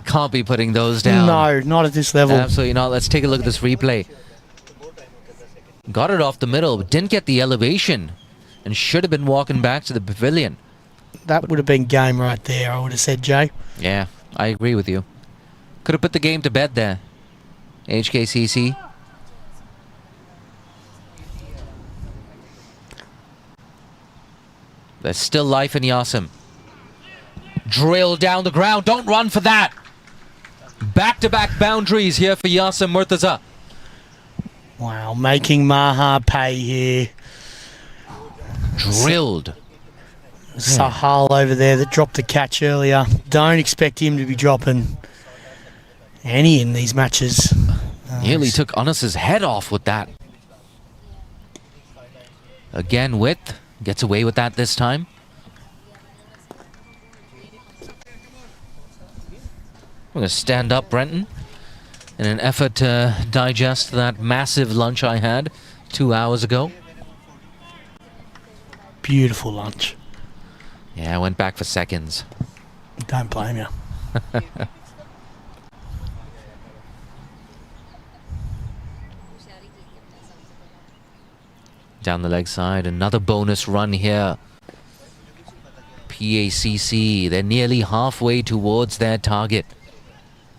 Can't be putting those down. No, not at this level. Absolutely not. Let's take a look at this replay. Got it off the middle, but didn't get the elevation. And should have been walking back to the pavilion. That would have been game right there, I would have said, Jay. Yeah, I agree with you. Could have put the game to bed there. HKCC. There's still life in Yasim. Drill down the ground. Don't run for that. Back-to-back boundaries here for Yasim Murtaza. Wow, making Maha pay here. Drilled. Sahal over there that dropped the catch earlier. Don't expect him to be dropping any in these matches. Nearly took Anas's head off with that. Again, Width gets away with that this time. I'm going to stand up, Brenton, in an effort to digest that massive lunch I had 2 hours ago. Beautiful lunch. Yeah, I went back for seconds. Don't blame you. Down the leg side, another bonus run here PACC, they're nearly halfway towards their target.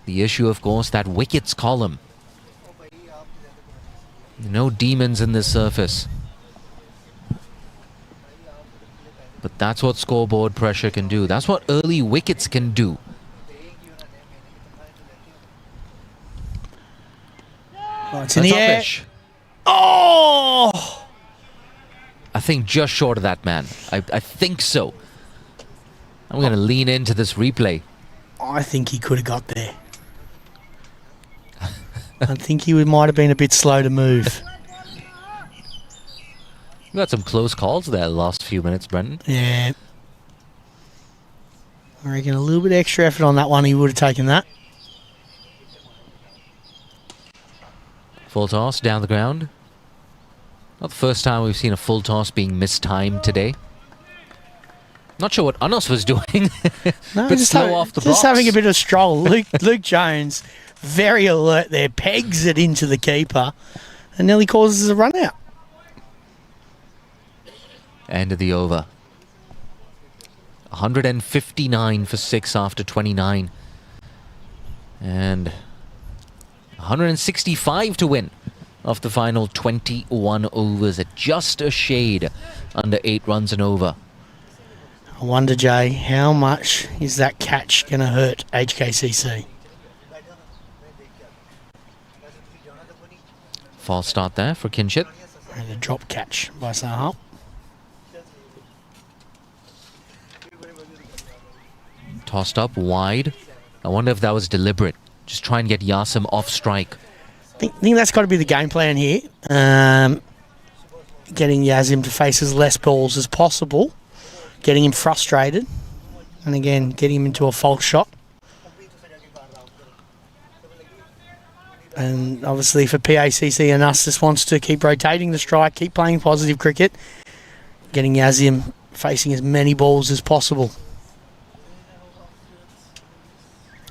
The issue, of course, that wickets column. No demons in this surface. But that's what scoreboard pressure can do. That's what early wickets can do. Oh, it's in the air. Uppish. Oh! I think just short of that, man. I think so. I'm going to lean into this replay. I think he could have got there. I think he might have been a bit slow to move. We got some close calls there the last few minutes, Brendan. Yeah. I reckon a little bit extra effort on that one, he would have taken that. Full toss down the ground. Not the first time we've seen a full toss being mistimed today. Not sure what Anos was doing. No, Bit slow off the blocks. just having a bit of stroll. Luke Jones, very alert there, pegs it into the keeper and nearly causes a run out. End of the over. 159 for 6 after 29. And 165 to win off the final 21 overs at just a shade under 8 runs and over. I wonder, Jay, how much is that catch going to hurt HKCC? False start there for Kinship. And a drop catch by Sahal. Tossed up wide. I wonder if that was deliberate. Just try and get Yasim off strike. I think that's got to be the game plan here. Getting Yazim to face as less balls as possible. Getting him frustrated. And again, getting him into a false shot. And obviously for PACC and us, just wants to keep rotating the strike, keep playing positive cricket. Getting Yazim facing as many balls as possible.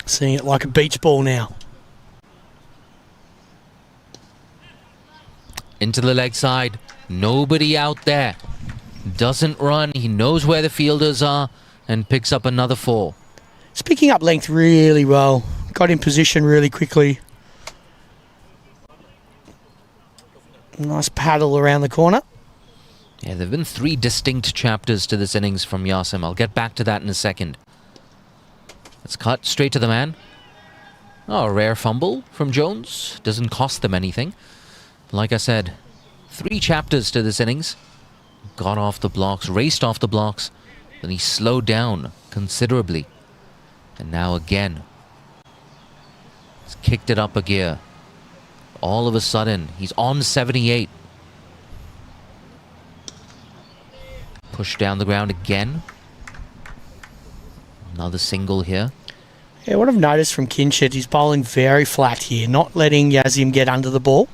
Seeing it like a beach ball now. Into the leg side. Nobody out there. Doesn't run. He knows where the fielders are and picks up another 4. It's picking up length really well. Got in position really quickly. Nice paddle around the corner. Yeah, there have been 3 distinct chapters to this innings from Yasim. I'll get back to that in a second. Let's cut straight to the man. Oh, a rare fumble from Jones. Doesn't cost them anything. Like I said, 3 chapters to this innings. Got off the blocks, raced off the blocks. Then he slowed down considerably. And now again. He's kicked it up a gear. All of a sudden, he's on 78. Pushed down the ground again. Another single here. Yeah, what I've noticed from Kinshit, he's bowling very flat here, not letting Yazim get under the ball.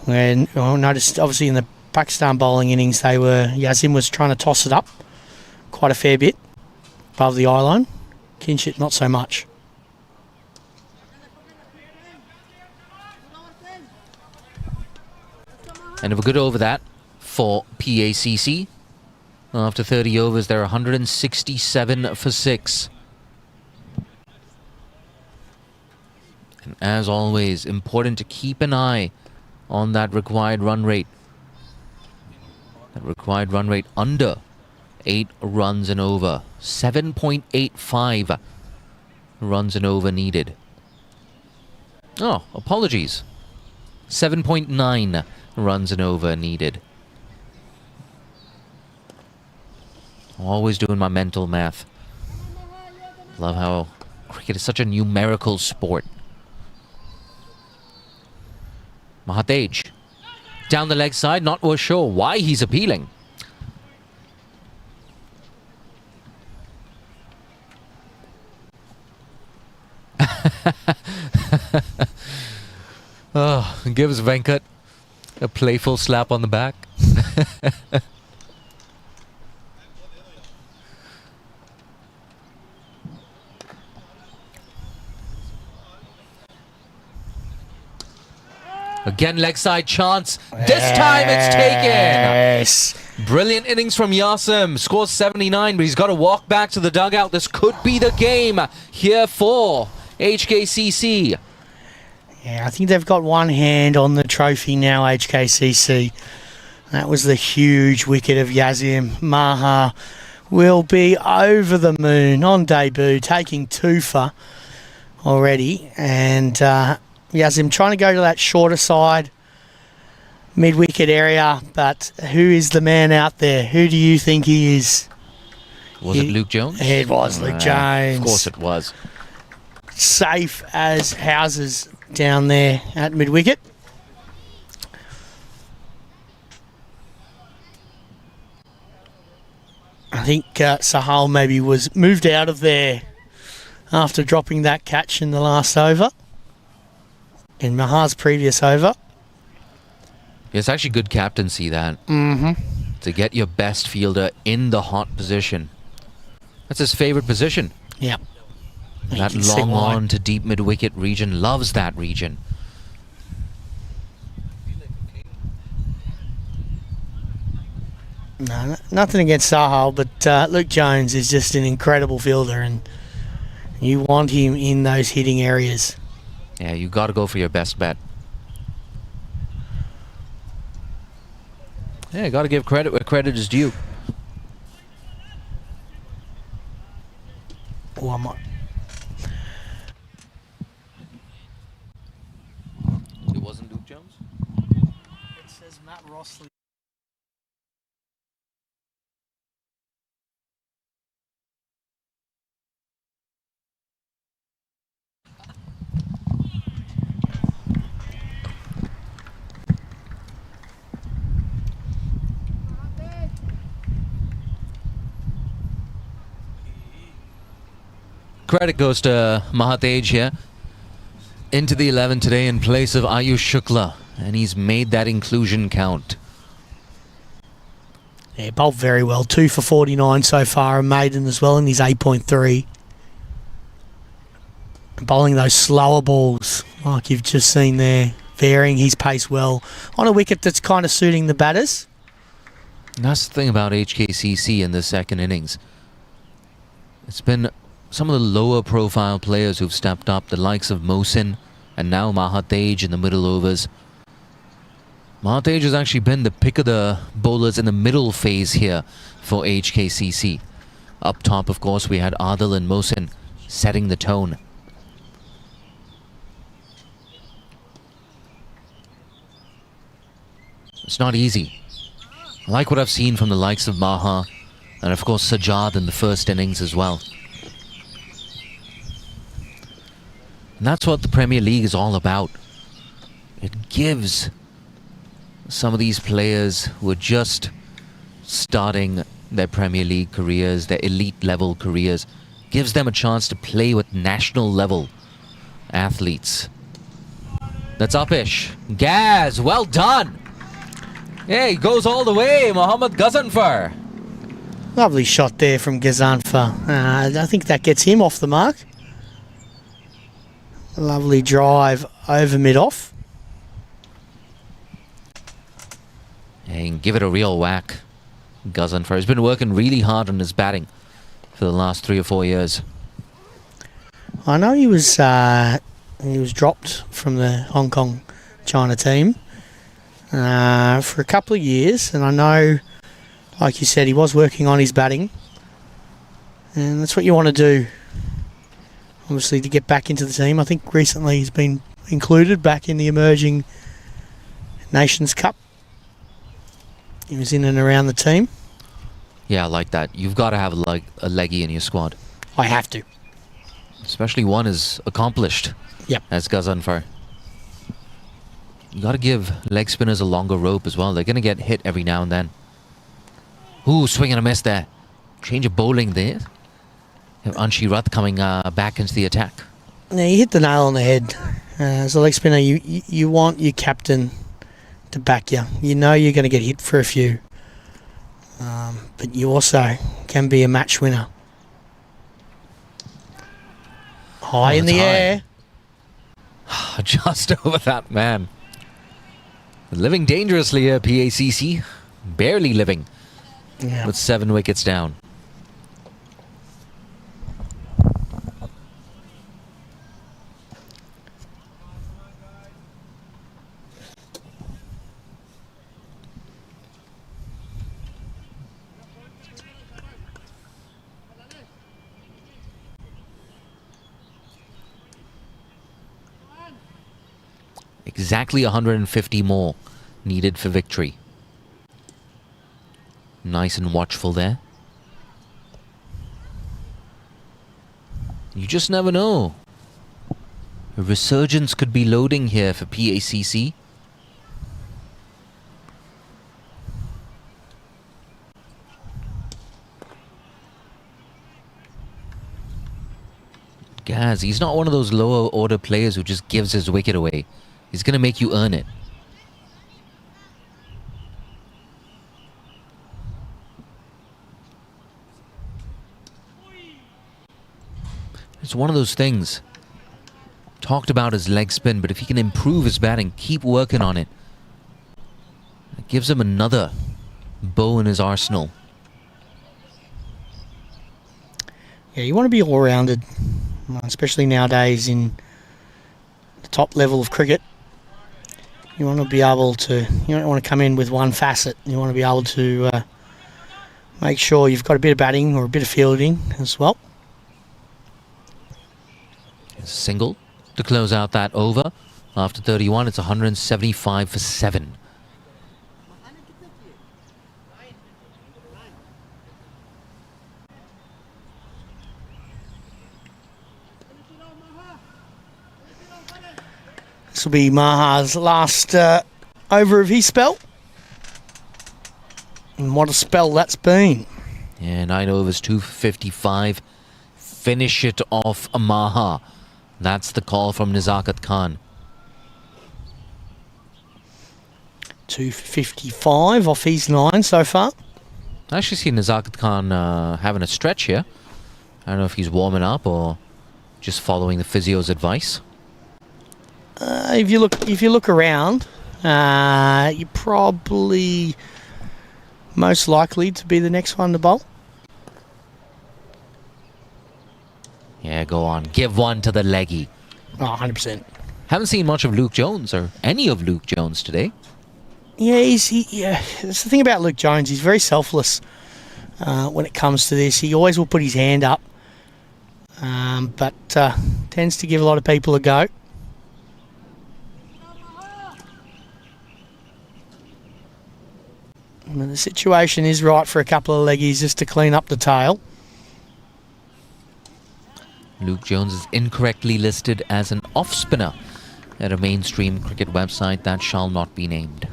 When I noticed, obviously, in the Pakistan bowling innings, Yazim was trying to toss it up quite a fair bit above the eye line. Kinshit, not so much. And if we're good over that for PACC. After 30 overs, they're 167 for 6. And as always, important to keep an eye on that required run rate. That required run rate under 8 runs and over. 7.85 runs and over needed. Oh, apologies. 7.9 runs and over needed. Always doing my mental math. Love how cricket is such a numerical sport. Mahatej. Down the leg side, not sure why he's appealing. Oh, gives Venkat a playful slap on the back. Again, leg side chance. This time it's taken. Yes. Brilliant innings from Yasim. Scores 79, but he's got to walk back to the dugout. This could be the game here for HKCC. Yeah, I think they've got one hand on the trophy now, HKCC. That was the huge wicket of Yazim. Maha will be over the moon on debut, taking 2 for already. And Yazim trying to go to that shorter side, mid-wicket area. But who is the man out there? Who do you think he is? Was it Luke Jones? It was Luke Jones. Of course it was. Safe as houses down there at mid-wicket. I think Sahal maybe was moved out of there after dropping that catch in the last over, in Mahar's previous over. It's actually good captaincy, that. To get your best fielder in the hot position. That's his favourite position. Yep. That long on to deep mid-wicket region. Loves that region. No, nothing against Sahal, but Luke Jones is just an incredible fielder, and you want him in those hitting areas. Yeah, you got to go for your best bet. Yeah, got to give credit where credit is due. Oh, I might. It wasn't Luke Jones? It says Matt Rossley. Credit goes to Mahatej here. Into the 11 today in place of Ayush Shukla. And he's made that inclusion count. Yeah, bowled very well. 2 for 49 so far. A maiden as well in his 8.3. Bowling those slower balls like you've just seen there. Varying his pace well. On a wicket that's kind of suiting the batters. And that's the thing about HKCC in the second innings. It's been some of the lower profile players who've stepped up, the likes of Mohsin and now Mahatej in the middle overs. Mahatej has actually been the pick of the bowlers in the middle phase here for HKCC. Up top, of course, we had Adil and Mohsin setting the tone. It's not easy. I like what I've seen from the likes of Maha and of course Sajjad in the first innings as well. And that's what the Premier League is all about. It gives some of these players who are just starting their Premier League careers, their elite level careers, gives them a chance to play with national level athletes. That's Upish. Gaz, well done. Yeah, he goes all the way, Mohammad Ghazanfar. Lovely shot there from Ghazanfar. I think that gets him off the mark. Lovely drive over mid-off. Yeah, he can give it a real whack. Ghazanfar has been working really hard on his batting for the last 3 or 4 years. I know he was dropped from the Hong Kong China team for a couple of years, and I know, like you said, he was working on his batting, and that's what you want to do, obviously, to get back into the team. I think recently he's been included back in the emerging Nations Cup. He was in and around the team. Yeah, I like that. You've got to have a leggy in your squad. I have to. Especially one as accomplished as Ghazanfar. You got to give leg spinners a longer rope as well. They're going to get hit every now and then. Ooh, swing and a miss there. Change of bowling there. Anshi Rath coming back into the attack. Now, you hit the nail on the head. As a leg spinner, you want your captain to back you. You know you're going to get hit for a few. But you also can be a match winner. High in the air. Just over that man. Living dangerously here, PACC. Barely living. Yeah. with 7 wickets down. Exactly 150 more needed for victory. Nice and watchful there. You just never know. A resurgence could be loading here for PACC. Gaz, he's not one of those lower order players who just gives his wicket away. He's going to make you earn it. It's one of those things. Talked about his leg spin, but if he can improve his batting, keep working on it. It gives him another bow in his arsenal. Yeah, you want to be all-rounded, especially nowadays in the top level of cricket. You want to be able to, you don't want to come in with one facet. You want to be able to make sure you've got a bit of batting or a bit of fielding as well. A single to close out that over. After 31, it's 175 for 7. This will be Maha's last over of his spell. And what a spell that's been. Yeah, 9 overs, 2 for 55. Finish it off, Maha. That's the call from Nizakat Khan. 2 for 55 off his 9 so far. I actually see Nizakat Khan having a stretch here. I don't know if he's warming up or just following the physio's advice. If you look around, you're probably most likely to be the next one to bowl. Yeah, go on. Give one to the leggy. Oh, 100%. Haven't seen much of Luke Jones or any of Luke Jones today. Yeah, that's the thing about Luke Jones. He's very selfless when it comes to this. He always will put his hand up, but tends to give a lot of people a go. And the situation is right for a couple of leggies just to clean up the tail. Luke Jones is incorrectly listed as an off-spinner at a mainstream cricket website that shall not be named.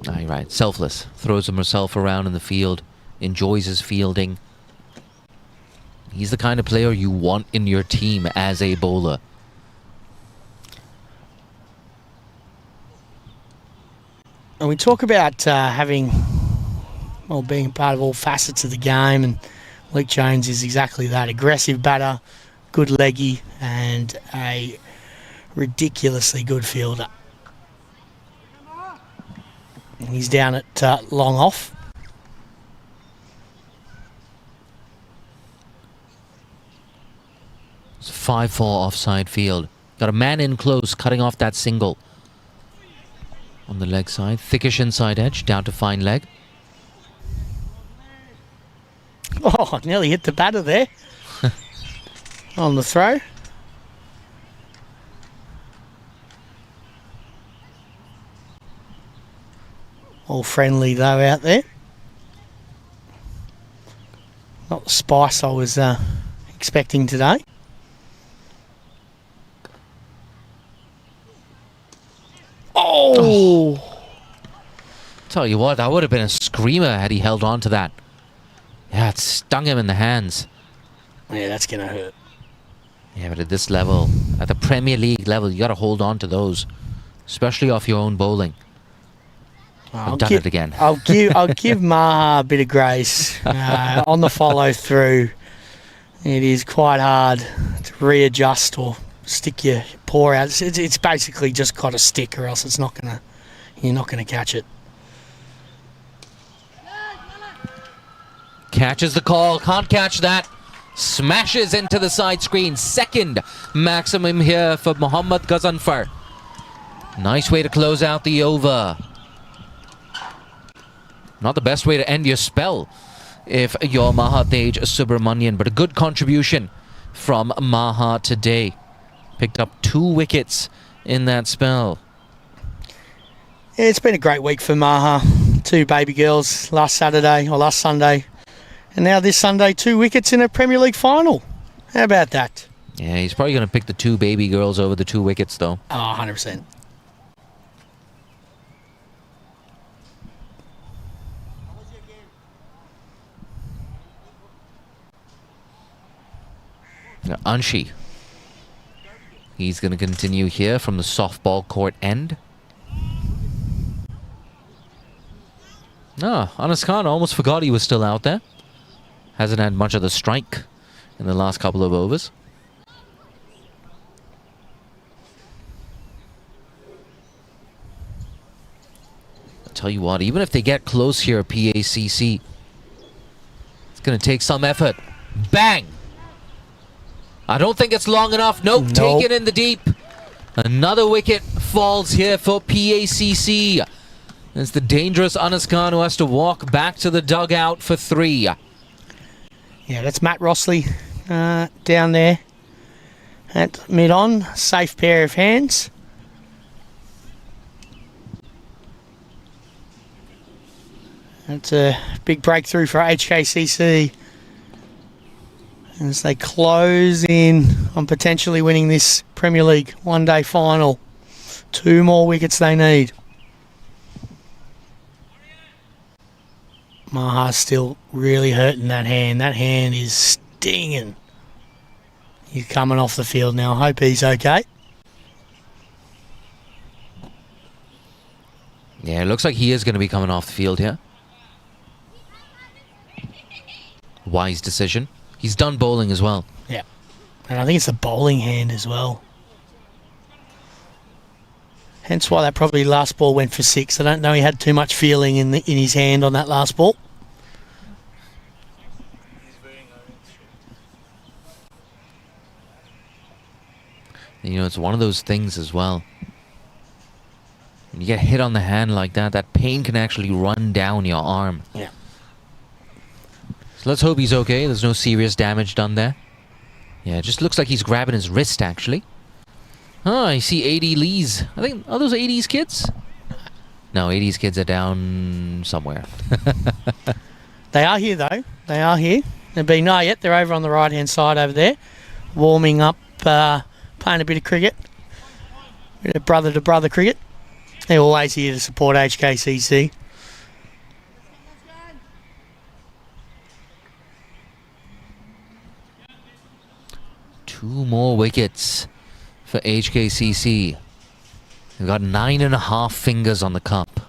Right, selfless. Throws himself around in the field, enjoys his fielding. He's the kind of player you want in your team as a bowler. And we talk about being part of all facets of the game, and Luke Jones is exactly that. Aggressive batter, good leggy, and a ridiculously good fielder. And he's down at long off. It's 5-4 offside field. Got a man in close, cutting off that single. On the leg side, thickish inside edge, down to fine leg. Oh, nearly hit the batter there. On the throw. All friendly though out there. Not the spice I was expecting today. Oh! Tell you what, that would have been a screamer had he held on to that. Yeah, it stung him in the hands. Yeah, that's going to hurt. Yeah, but at this level, at the Premier League level, you got to hold on to those, especially off your own bowling. I've done it again. I'll give Maha a bit of grace on the follow through. It is quite hard to readjust or stick your paw out. It's basically just got to stick, or else you're not gonna catch it. Catches the call, can't catch that. Smashes into the side screen. Second maximum here for Mohammad Ghazanfar. Nice way to close out the over. Not the best way to end your spell if you're Mahatej Subramanian, but a good contribution from Maha today. Picked up 2 wickets in that spell. Yeah, it's been a great week for Maha. 2 baby girls last Sunday. And now this Sunday, 2 wickets in a Premier League final. How about that? Yeah, he's probably going to pick the 2 baby girls over the 2 wickets, though. Oh, 100%. Now, Anshi. He's going to continue here from the softball court end. Anas Khan almost forgot he was still out there. Hasn't had much of the strike in the last couple of overs. I'll tell you what, even if they get close here, PACC, it's going to take some effort. Bang! I don't think it's long enough. Nope, taken in the deep. Another wicket falls here for PACC. It's the dangerous Anas Khan who has to walk back to the dugout for 3. Yeah, that's Matt Rossley down there at mid-on. Safe pair of hands. That's a big breakthrough for HKCC as they close in on potentially winning this Premier League one-day final. 2 more wickets they need. Maha's still really hurting that hand. That hand is stinging. He's coming off the field now. I hope he's okay. Yeah, it looks like he is going to be coming off the field here. Wise decision. He's done bowling as well. Yeah. And I think it's the bowling hand as well. Hence why that probably last ball went for 6. I don't know he had too much feeling in his hand on that last ball. You know, it's one of those things as well. When you get hit on the hand like that, that pain can actually run down your arm. Yeah. So let's hope he's okay. There's no serious damage done there. Yeah, it just looks like he's grabbing his wrist, actually. I see AD Lee's. I think, are those AD's kids? No, AD's kids are down somewhere. They are here, though. They are here. They've been, not yet. They're over on the right-hand side over there, warming up, playing a bit of cricket. Bit of brother-to-brother cricket. They're always here to support HKCC. Two more wickets for HKCC. They've got 9.5 fingers on the cup.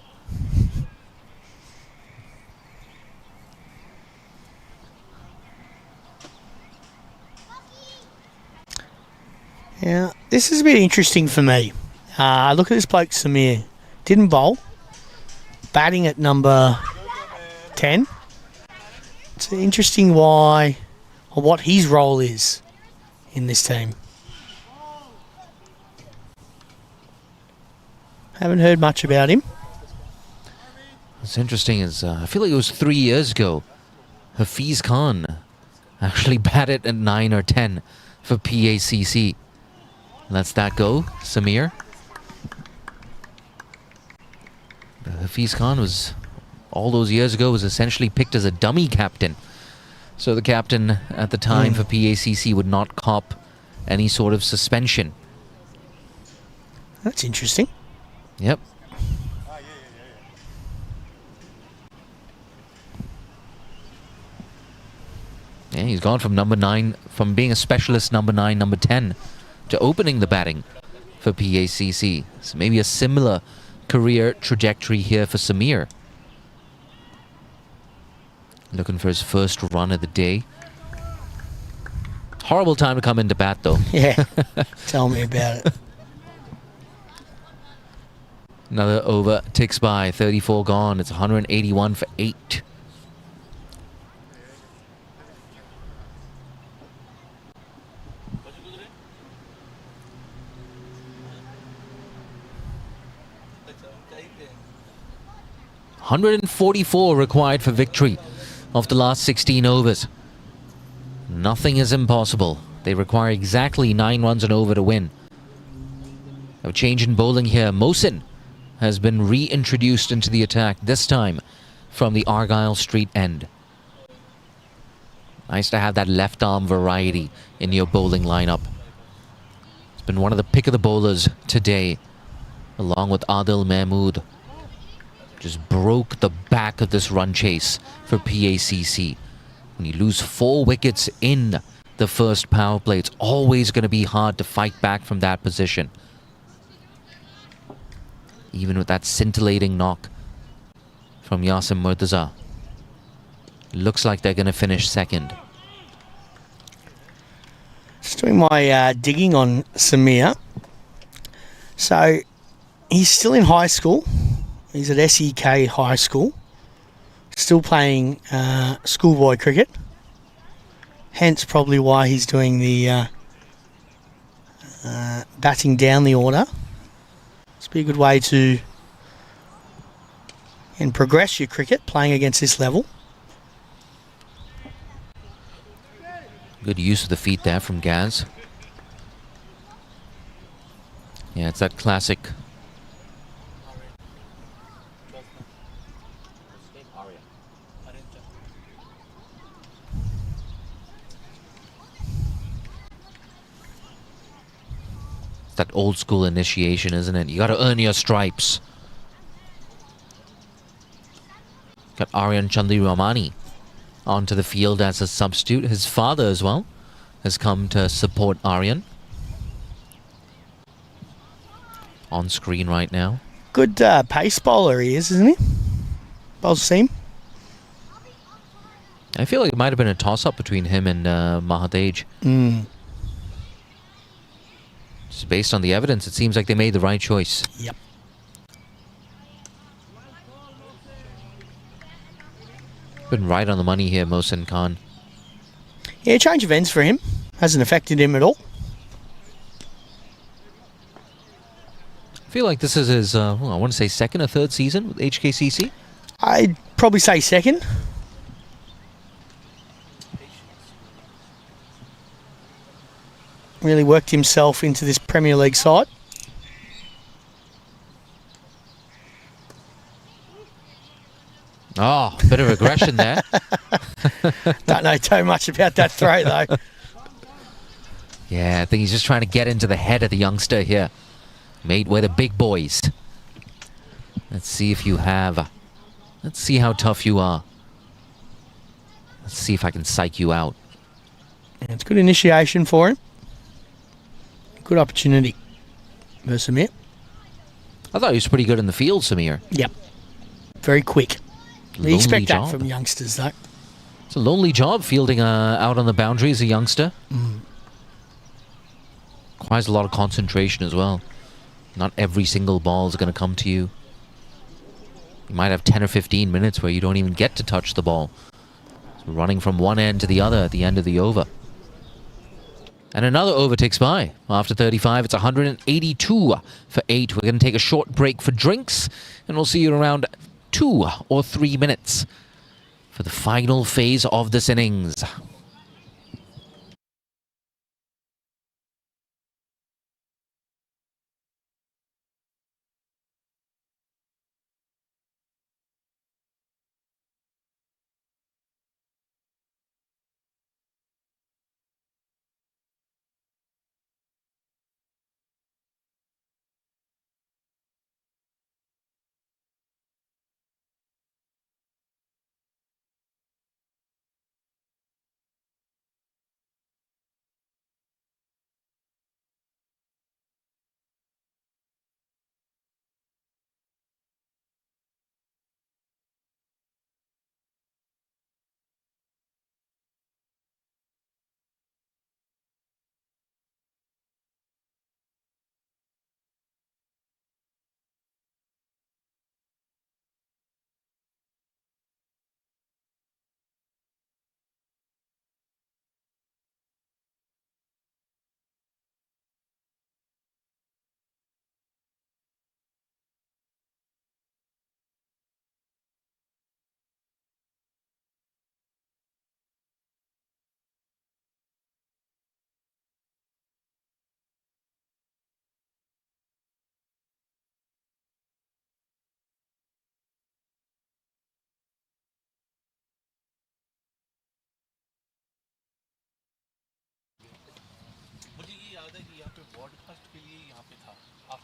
Yeah, this is a bit interesting for me. Look at this bloke, Samir. Didn't bowl. Batting at number 10. It's interesting why, or what his role is in this team. Haven't heard much about him. What's interesting is, I feel like it was 3 years ago, Hafiz Khan actually batted at 9 or 10 for PACC. Lets that go, Samir. Hafiz Khan was, all those years ago, was essentially picked as a dummy captain. So the captain at the time for PACC would not cop any sort of suspension. That's interesting. Yep. Yeah, he's gone from number 9, from being a specialist number 9, number 10, to opening the batting for PACC. So maybe a similar career trajectory here for Samir. Looking for his first run of the day. Horrible time to come into bat, though. Yeah, tell me about it. Another over ticks by. 34 gone. It's 181 for 8. $144 required for victory of the last 16 overs. Nothing is impossible. They require exactly 9 runs and over to win. A change in bowling here. Mohsin has been reintroduced into the attack, this time from the Argyle Street end. Nice to have that left arm variety in your bowling lineup. It's been one of the pick of the bowlers today, along with Adil Mahmood. Just broke the back of this run chase for PACC. When you lose 4 wickets in the first power play, it's always going to be hard to fight back from that position. Even with that scintillating knock from Yasim Murtaza. Looks like they're going to finish second. Just doing my digging on Samir. So he's still in high school. He's at SEK High School. Still playing schoolboy cricket. Hence probably why he's doing the batting down the order. It's be a good way to progress your cricket, playing against this level. Good use of the feet there from Gaz. Yeah, it's that classic. That old school initiation, isn't it? You got to earn your stripes. Got Aryan Chandiramani onto the field as a substitute. His father as well has come to support Aryan. On screen right now. Good pace bowler he is, isn't he? Bowls seam. I feel like it might have been a toss-up between him and Mahadej. Just based on the evidence, it seems like they made the right choice. Yep. Been right on the money here, Mohsin Khan. Yeah, change of ends for him. Hasn't affected him at all. I feel like this is his, I want to say second or third season with HKCC. I'd probably say second. Really worked himself into this Premier League side. Oh, bit of aggression there. Don't know too much about that throw, though. Yeah, I think he's just trying to get into the head of the youngster here. Mate, we're the big boys. Let's see if you have. Let's see how tough you are. Let's see if I can psych you out. Yeah, it's good initiation for him. Good opportunity for Samir. I thought he was pretty good in the field, Samir. Yep. Very quick. Lonely You expect job. that from youngsters, though. It's a lonely job fielding out on the boundary as a youngster. Requires a lot of concentration as well. Not every single ball is going to come to you. You might have 10 or 15 minutes where you don't even get to touch the ball. So running from one end to the other at the end of the over. And another over ticks by. After 35, it's 182 for 8. We're going to take a short break for drinks, and we'll see you in around 2 or 3 minutes for the final phase of this innings.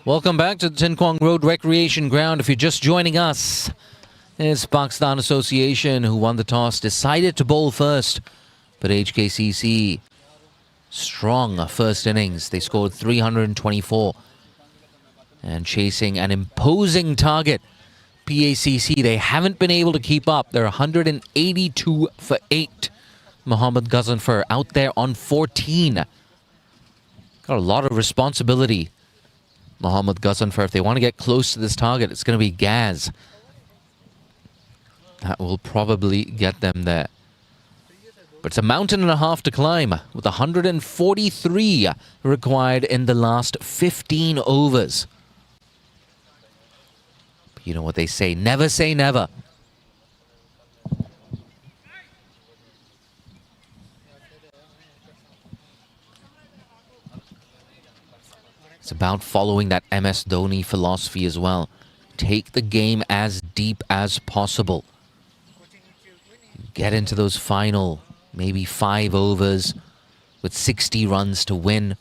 Welcome back to the Tin Kwong Road Recreation Ground. If you're just joining us, it's Pakistan Association who won the toss, decided to bowl first. But HKCC, strong first innings. They scored 324. And chasing an imposing target, PACC, they haven't been able to keep up. They're 182 for 8. Mohammad Ghazanfar out there on 14. Got a lot of responsibility. Mohammad Ghazanfar, if they want to get close to this target, it's going to be Gaz. That will probably get them there. But it's a mountain and a half to climb with 143 required in the last 15 overs. But you know what they say, never say never. It's about following that MS Dhoni philosophy as well. Take the game as deep as possible. Get into those final, maybe 5 overs with 60 runs to win.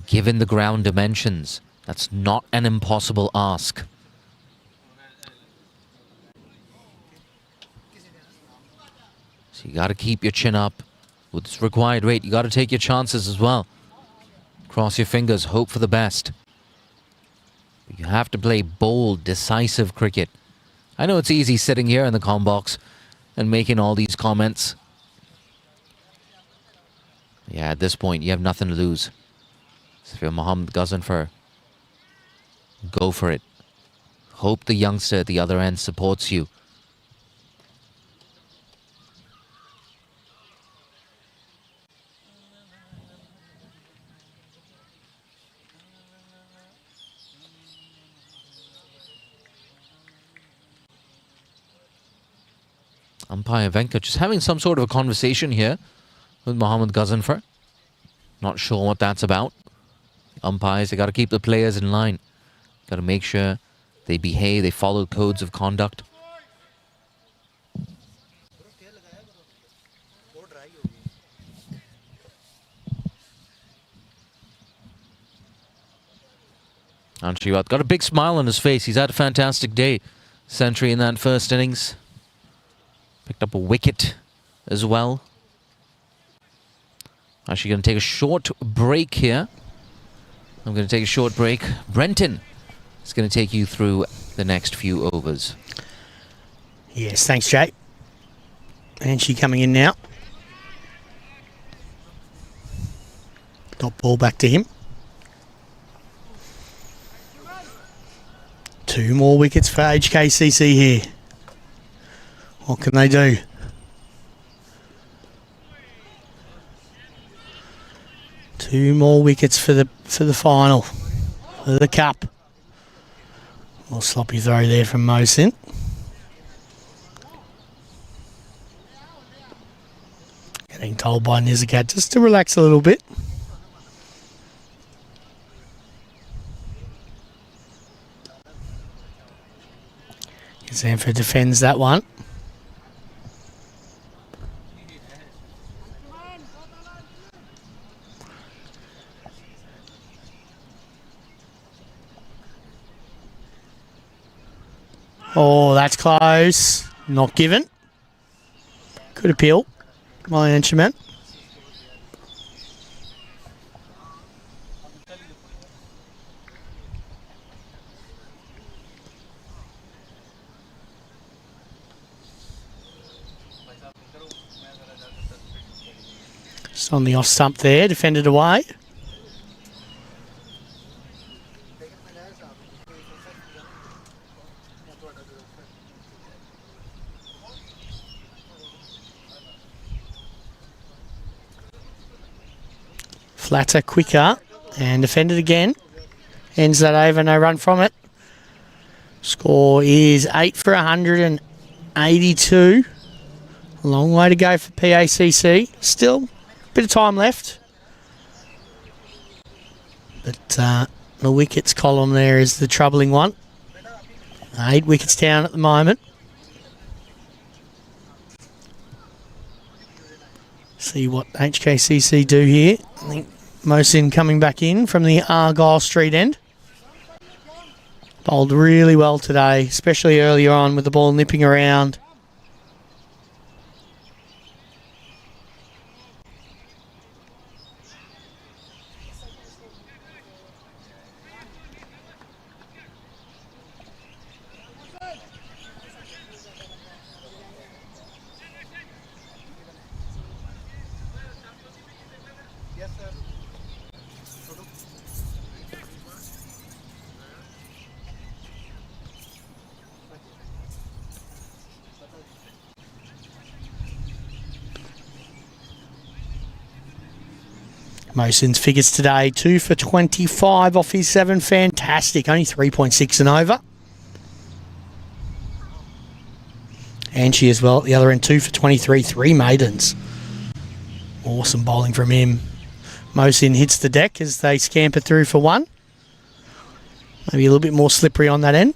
Given the ground dimensions, that's not an impossible ask. So you got to keep your chin up. With this required rate, you got to take your chances as well. Cross your fingers, hope for the best. But you have to play bold, decisive cricket. I know it's easy sitting here in the comm box and making all these comments. Yeah, at this point, you have nothing to lose. So if you're Mohammad Ghazanfar, go for it. Hope the youngster at the other end supports you. Umpire Venkat just having some sort of a conversation here with Mohammad Ghazanfar. Not sure what that's about. Umpires, they got to keep the players in line. Got to make sure they behave, they follow codes of conduct. Anshiwat got a big smile on his face. He's had a fantastic day. Century in that first innings. Picked up a wicket as well. Actually going to take a short break here. I'm going to take a short break. Brenton is going to take you through the next few overs. Yes, thanks, Jay. And she coming in now. Dot ball back to him. 2 more wickets for HKCC here. What can they do? Two more wickets for the final, for the cup. A little sloppy throw there from Mohsin. Getting told by Nizakat just to relax a little bit. Zanford defends that one. Oh, that's close. Not given. Could appeal. My instrument. Just on the off stump there, defended away. Flatter, quicker, and defended again. Ends that over, no run from it. Score is 8 for 182. A long way to go for PACC. Still a bit of time left. But the wickets column there is the troubling one. 8 wickets down at the moment. See what HKCC do here. I think Mohsin coming back in from the Argyle Street end. Bowled really well today, especially earlier on with the ball nipping around. Mohsin's figures today, 2 for 25 off his 7. Fantastic, only 3.6 and over. And she as well at the other end, 2 for 23, 3 maidens. Awesome bowling from him. Mohsin hits the deck as they scamper through for 1. Maybe a little bit more slippery on that end.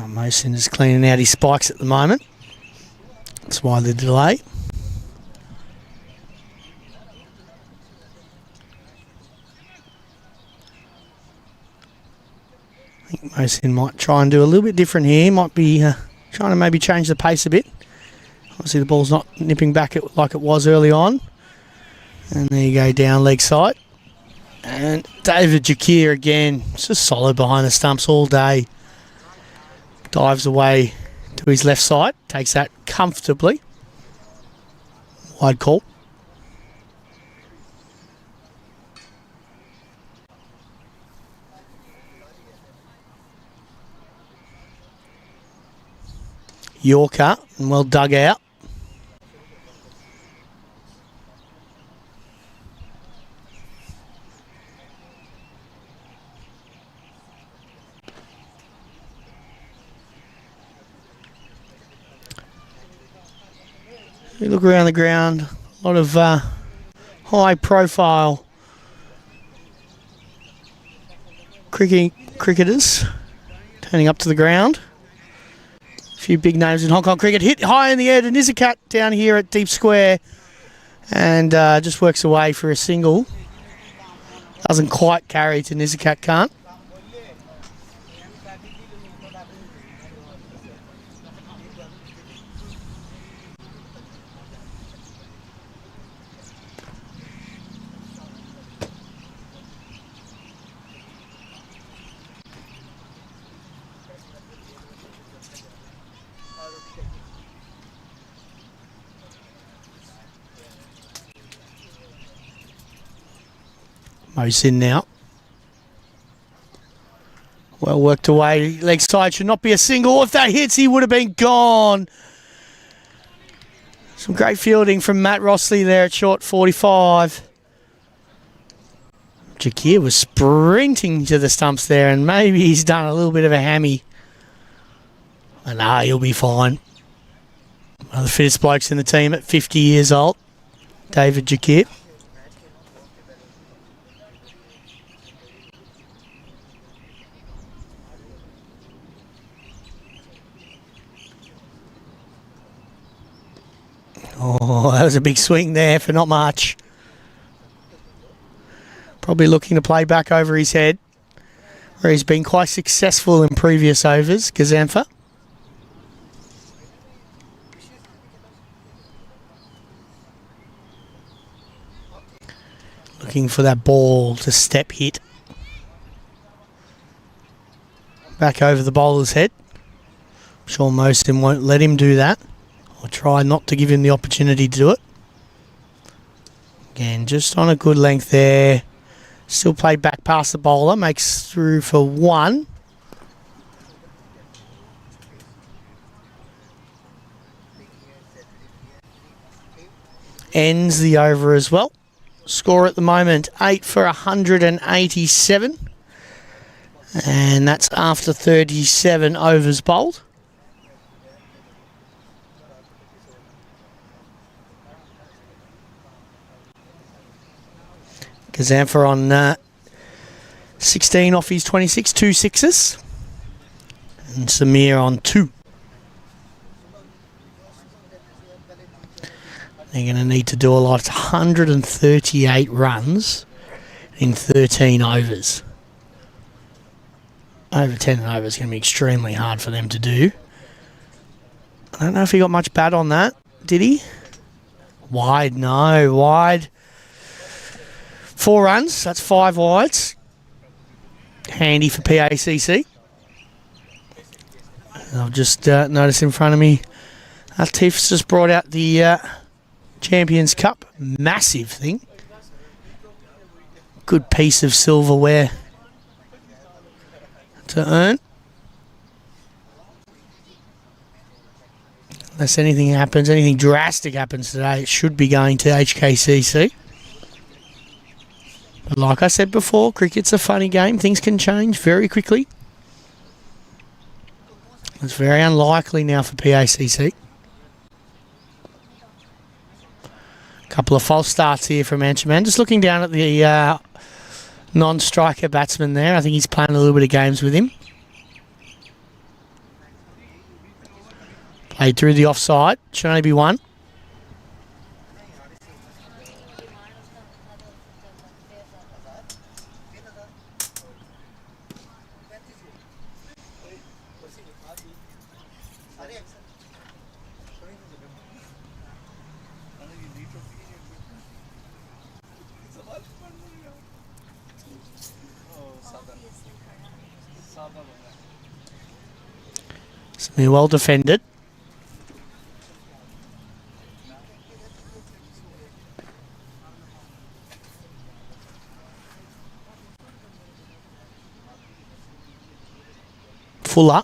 Mohsin is cleaning out his spikes at the moment. That's why the delay. I think Mohsin might try and do a little bit different here. Might be trying to maybe change the pace a bit. Obviously the ball's not nipping back like it was early on. And there you go, down leg side. And David Jakir again, just solid behind the stumps all day. Dives away to his left side, takes that comfortably. Wide call. Yorker, and well dug out. You look around the ground, a lot of high profile cricketers turning up to the ground. A few big names in Hong Kong cricket. Hit high in the air to Nizakat down here at deep square and just works away for a single. Doesn't quite carry to Nizakat, can't. Mohsin now. Well worked away. Leg side should not be a single. If that hits, he would have been gone. Some great fielding from Matt Rossley there at short 45. Jakir was sprinting to the stumps there, and maybe he's done a little bit of a hammy. And he'll be fine. One of the fittest blokes in the team at 50 years old, David Jakir. Oh, that was a big swing there for not much. Probably looking to play back over his head, where he's been quite successful in previous overs, Gazantha. Looking for that ball to step hit. Back over the bowler's head. I'm sure Mohsin won't let him do that. Or try not to give him the opportunity to do it. Again, just on a good length there. Still played back past the bowler. Makes through for 1. Ends the over as well. Score at the moment, 8 for 187. And that's after 37 overs bowled. Kazanfa on 16 off his 26, 2 sixes. And Samir on 2. They're going to need to do a lot. It's 138 runs in 13 overs. Over 10 and over is going to be extremely hard for them to do. I don't know if he got much bat on that. Did he? Wide, no. Wide. 4 runs. That's 5 wides. Handy for PACC. I've just noticed in front of me, Latif's just brought out the Champions Cup. Massive thing. Good piece of silverware to earn. Unless anything happens, anything drastic happens today, it should be going to HKCC. But like I said before, cricket's a funny game. Things can change very quickly. It's very unlikely now for PACC. Couple of false starts here from Anchaman. Just looking down at the non-striker batsman there. I think he's playing a little bit of games with him. Played through the offside. Should only be 1. Smith well defended. Fuller.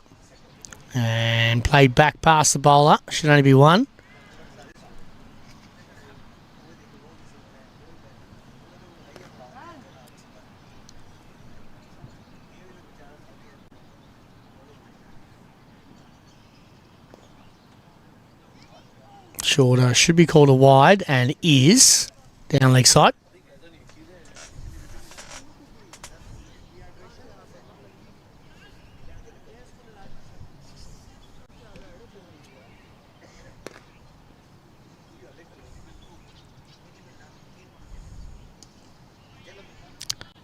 And played back past the bowler. Should only be 1. Shorter should be called a wide and is down leg side.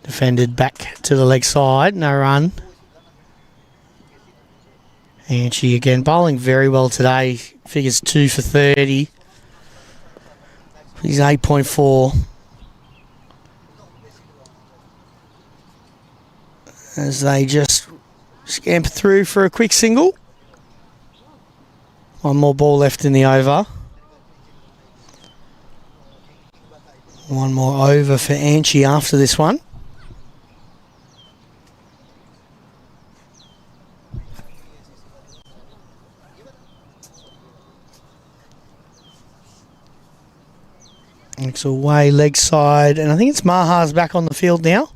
Defended back to the leg side, no run. And she again bowling very well today. Figures 2 for 30. He's 8.4. As they just scamper through for a quick single. 1 more ball left in the over. 1 more over for Anchi after this one. Looks away, leg side, and I think it's Maha's back on the field now.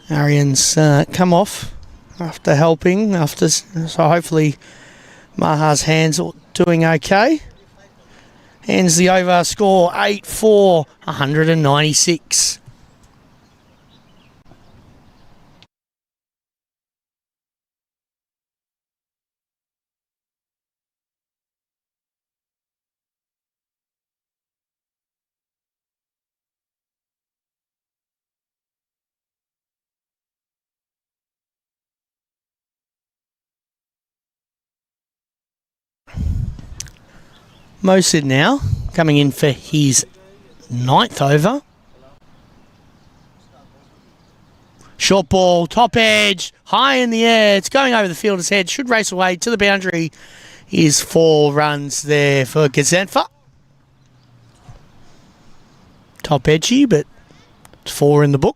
Arian's come off after helping, so hopefully Maha's hands are doing okay. Hands the over, score 8-4, 196. Mosid now, coming in for his 9th over. Short ball, top edge, high in the air. It's going over the fielder's head. Should race away to the boundary. Is 4 runs there for Kazanfa. Top edgy, but it's 4 in the book.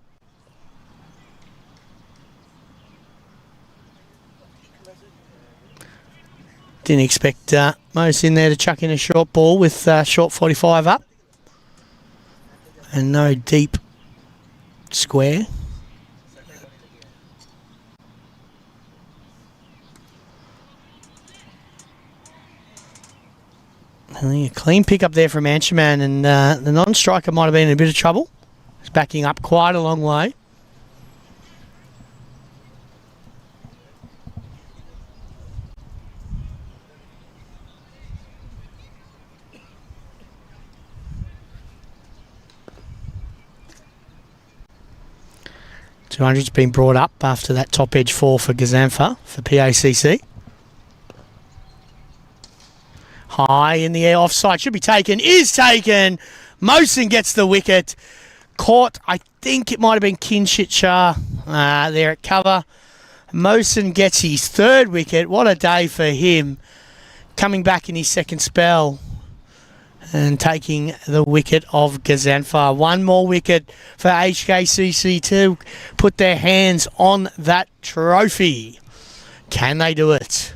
Didn't expect Mose in there to chuck in a short ball with short 45 up. and no deep square. I think a clean pick up there from Ansherman, and the non-striker might have been in a bit of trouble. He's backing up quite a long way. $200's been brought up after that top edge fall for Gazanfa for PACC. High in the air, offside, should be taken, is taken. Mosen gets the wicket. Caught, I think it might have been Kinshitshire there at cover. Mosen gets his third wicket. What a day for him. Coming back in his second spell and taking the wicket of Gazanfa. One more wicket for HKCC to put their hands on that trophy. Can they do it?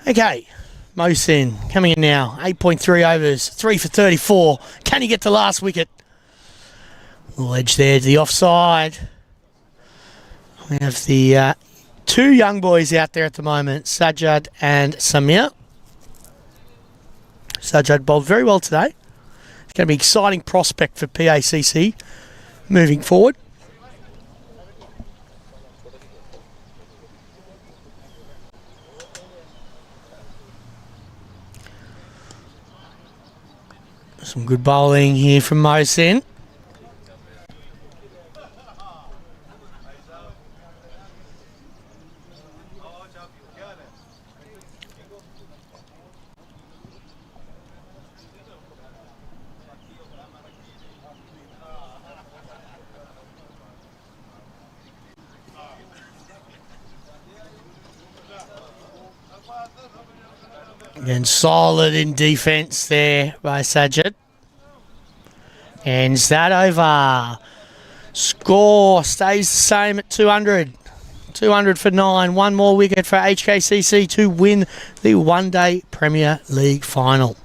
Okay, Mosen coming in now. 8.3 overs, 3 for 34. Can he get the last wicket? Little edge there to the offside. We have the two young boys out there at the moment, Sajjad and Samir. Sajjad bowled very well today. It's going to be an exciting prospect for PACC moving forward. Some good bowling here from Mosen. Again, solid in defence there by Sajjad. Ends that over. Score stays the same at 200. 200 for 9. One more wicket for HKCC to win the one-day Premier League final.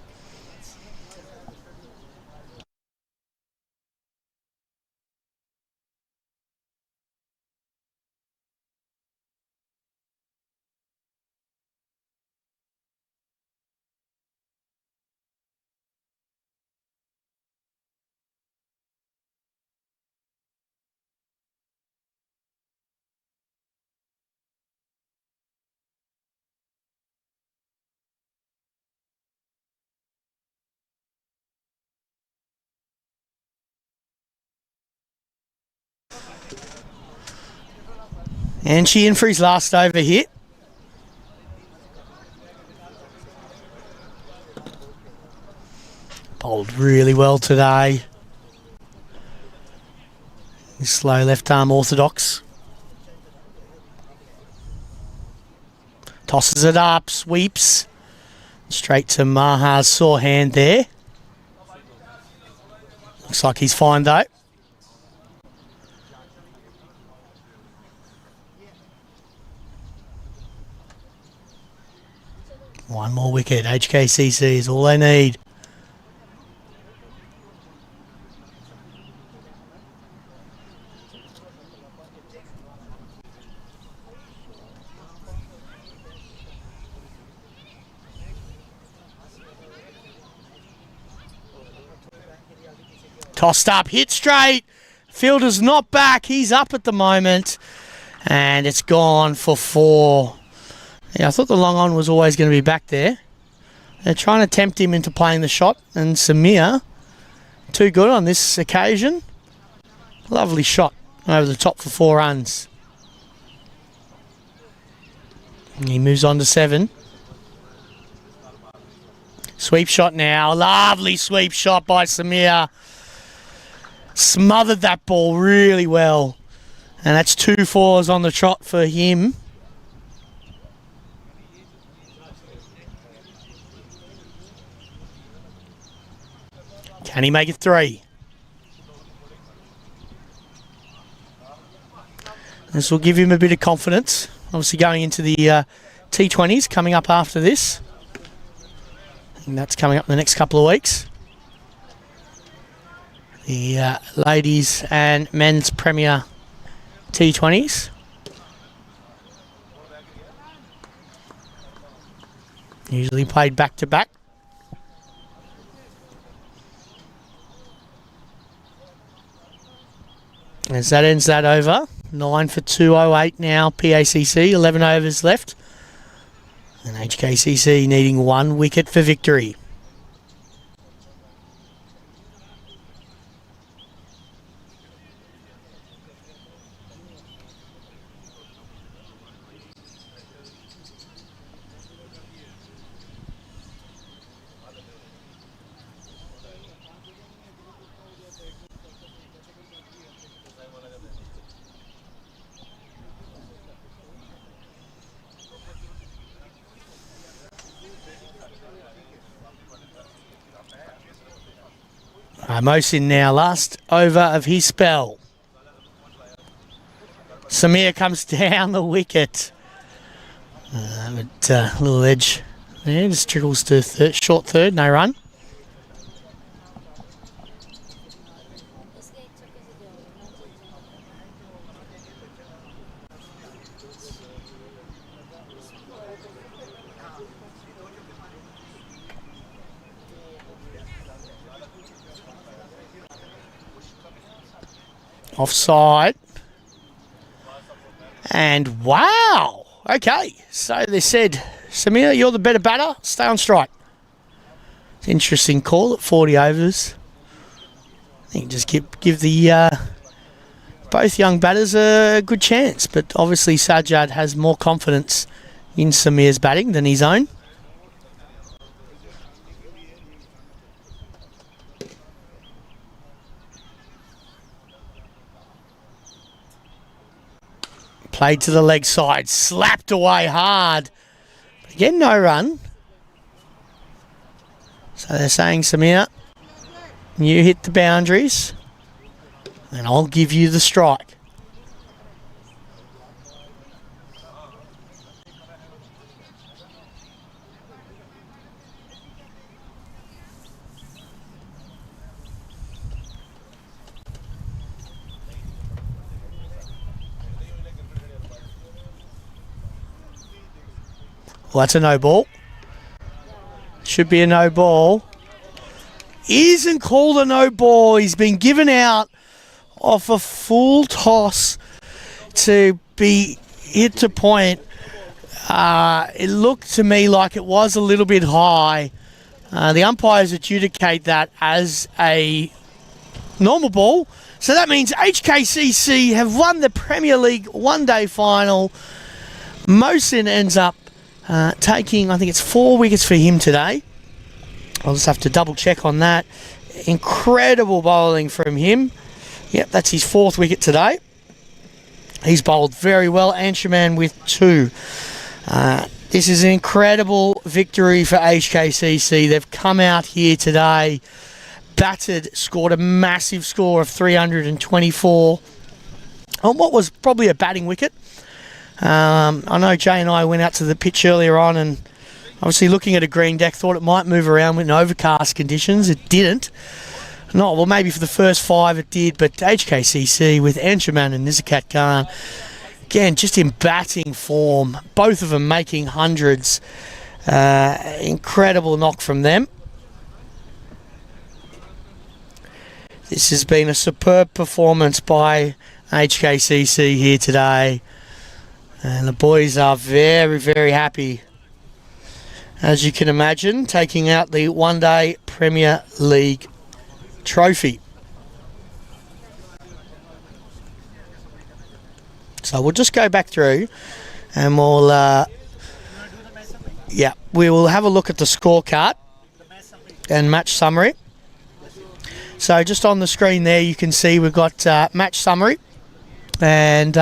And she in for his last over hit. Bowled really well today. Slow left arm orthodox. Tosses it up, sweeps. Straight to Maha's sore hand there. Looks like he's fine though. One more wicket. HKCC is all they need. Tossed up, hit straight. Fielder's not back. He's up at the moment. And it's gone for 4. Yeah, I thought the long on was always going to be back there. They're trying to tempt him into playing the shot. And Samir, too good on this occasion. Lovely shot over the top for 4 runs. And he moves on to 7. Sweep shot now. Lovely sweep shot by Samir. Smothered that ball really well. And that's 2 4s on the trot for him. Can he make it 3? This will give him a bit of confidence. Obviously going into the T20s coming up after this. And that's coming up in the next couple of weeks. The ladies and men's Premier T20s. Usually played back to back. As that ends that over. 9 for 208 now, PACC. 11 overs left. And HKCC needing 1 wicket for victory. Mohsin now, last over of his spell. Samir comes down the wicket. Little edge there, just trickles to short third, no run. Offside. And wow. Okay. So they said, Samir, you're the better batter. Stay on strike. It's an interesting call at 40 overs. I think just give the both young batters a good chance. But obviously Sajjad has more confidence in Samir's batting than his own. Played to the leg side, slapped away hard. But again, no run. So they're saying, Samir, you hit the boundaries and I'll give you the strike. Well, that's a no ball. Should be a no ball. Isn't called a no ball. He's been given out off a full toss to be hit to point. It looked to me like it was a little bit high. The umpires adjudicate that as a normal ball. So that means HKCC have won the Premier League one-day final. Mohsin ends up taking, I think it's 4 wickets for him today. I'll just have to double check on that. Incredible bowling from him. Yep, that's his 4th wicket today. He's bowled very well. Anshuman with 2. This is an incredible victory for HKCC. They've come out here today, batted, scored a massive score of 324 on what was probably a batting wicket. I know Jay and I went out to the pitch earlier on and obviously looking at a green deck, thought it might move around in overcast conditions. It didn't. Not well, maybe for the first 5 it did, but HKCC with Anshuman and Nizakat Khan, again, just in batting form, both of them making hundreds. Incredible knock from them. This has been a superb performance by HKCC here today. And the boys are very, very happy. As you can imagine, taking out the one-day Premier League trophy. So we'll just go back through and we will have a look at the scorecard and match summary. So just on the screen there you can see we've got match summary, and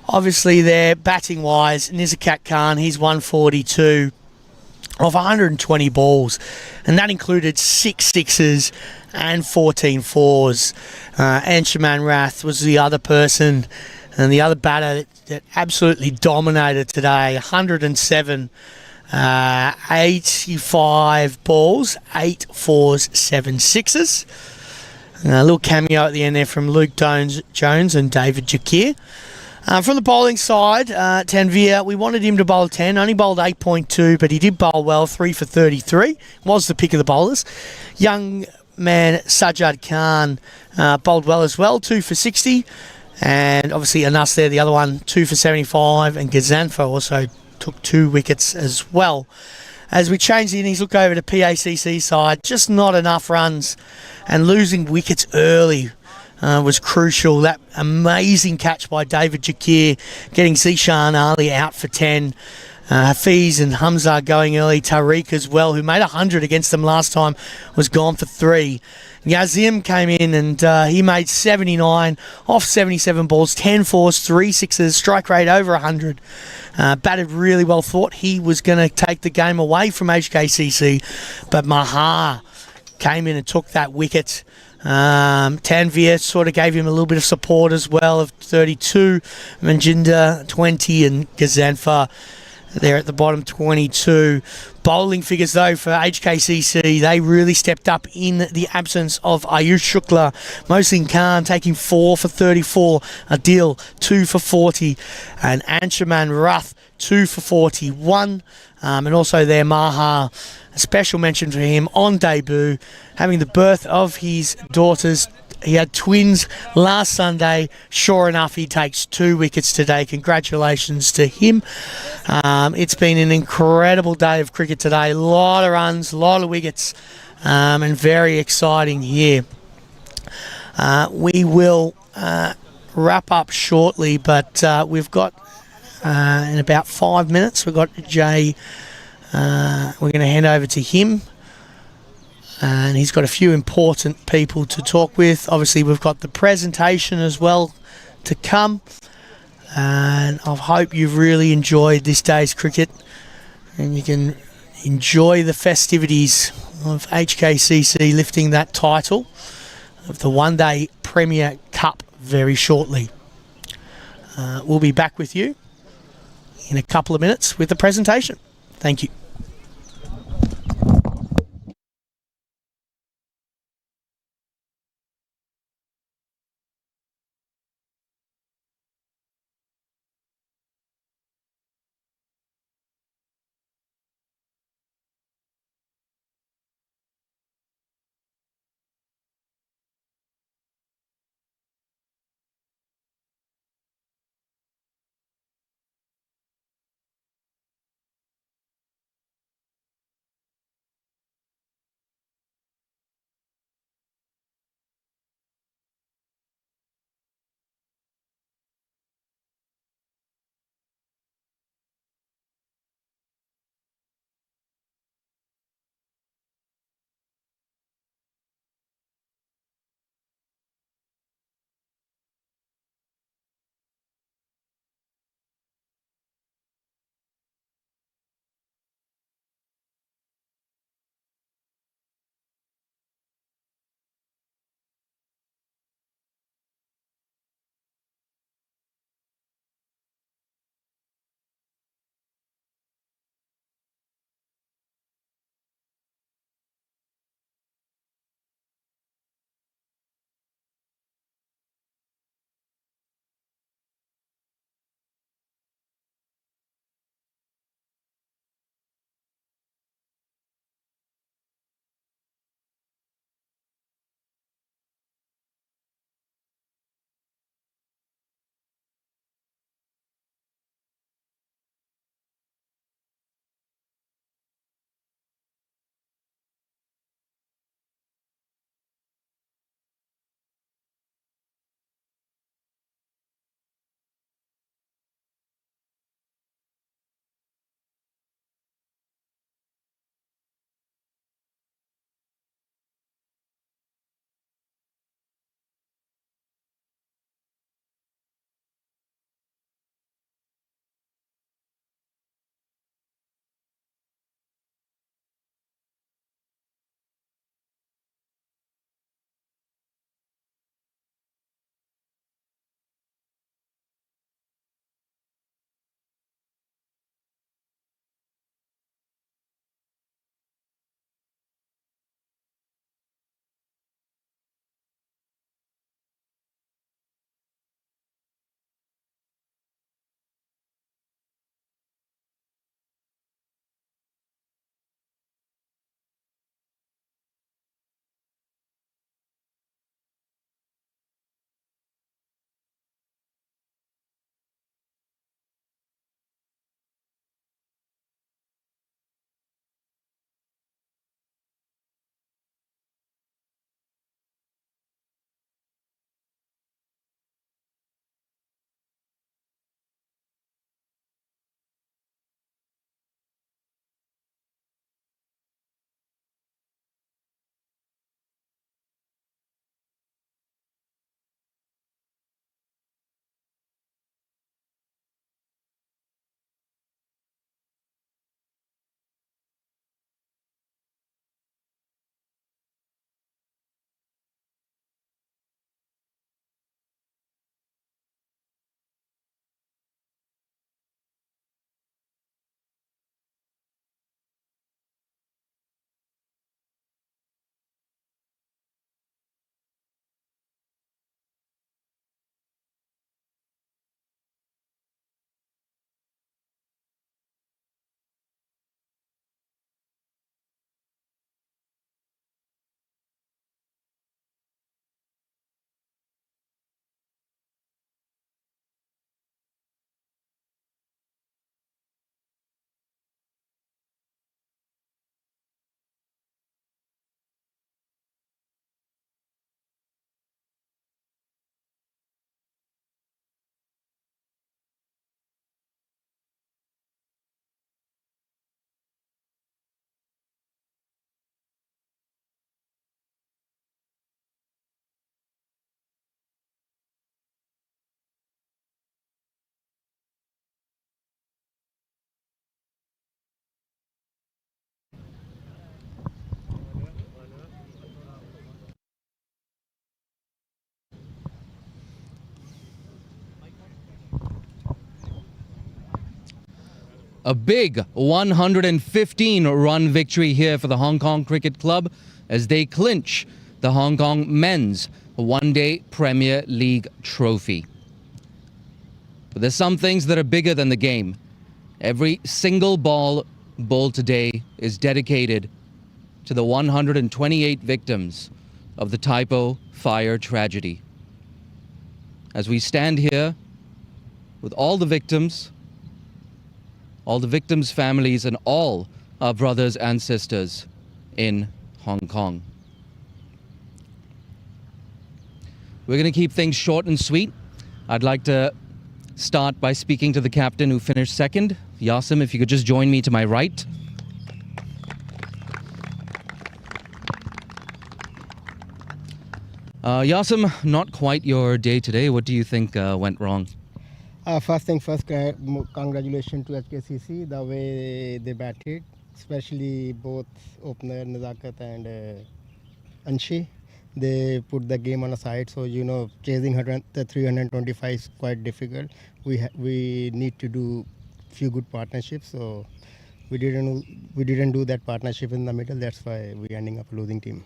obviously there batting wise, Nizakat Khan, he's 142 of 120 balls, and that included 6 sixes and 14 fours. Anshuman Rath was the other person and the other batter that absolutely dominated today. 107, 85 balls, 8 fours, 7 sixes. A little cameo at the end there from Luke Jones and David Jakir. From the bowling side, Tanvir, we wanted him to bowl 10, only bowled 8.2, but he did bowl well, 3 for 33, was the pick of the bowlers. Young man Sajjad Khan bowled well as well, 2 for 60, and obviously Anas there, the other one, 2 for 75, and Gazanfa also took 2 wickets as well. As we change the innings, look over to PACC side, just not enough runs, and losing wickets early was crucial. That amazing catch by David Jakir, getting Zishan Ali out for 10. Hafiz and Hamza going early. Tariq as well, who made 100 against them last time, was gone for 3. Yazim came in and he made 79 off 77 balls, 10 fours, 3 sixes, strike rate over 100. Batted really well, thought he was going to take the game away from HKCC, but Maha came in and took that wicket. Tanvir sort of gave him a little bit of support as well, of 32, Manjinder 20, and Gazanfa there at the bottom, 22. Bowling figures though for HKCC, they really stepped up in the absence of Ayush Shukla. Mohsin Khan taking 4 for 34, Adil 2 for 40, and Anshuman Rath 2 for 41. And also there Maha, a special mention for him on debut, having the birth of his daughters. He had twins last Sunday. Sure enough, he takes 2 wickets today. Congratulations to him. It's been an incredible day of cricket today. A lot of runs, a lot of wickets, and very exciting here. We will wrap up shortly, but we've got in about 5 minutes, we've got Jay. We're going to hand over to him. And he's got a few important people to talk with. Obviously, we've got the presentation as well to come. And I hope you've really enjoyed this day's cricket. And you can enjoy the festivities of HKCC lifting that title of the one-day Premier Cup very shortly. We'll be back with you in a couple of minutes with the presentation. Thank you. A big 115-run victory here for the Hong Kong Cricket Club as they clinch the Hong Kong Men's One-Day Premier League trophy. But there's some things that are bigger than the game. Every single ball bowled today is dedicated to the 128 victims of the Taipo fire tragedy. As we stand here with all the victims' families, and all our brothers and sisters in Hong Kong. We're going to keep things short and sweet. I'd like to start by speaking to the captain who finished second. Yasim, if you could just join me to my right. Yasim, not quite your day today. What do you think went wrong? First thing first, congratulations to HKCC, the way they batted, especially both opener Nazakat and Anshi. They put the game on a side, so chasing the 325 is quite difficult. We need to do few good partnerships, so we didn't do that partnership in the middle. That's why we're ending up losing team.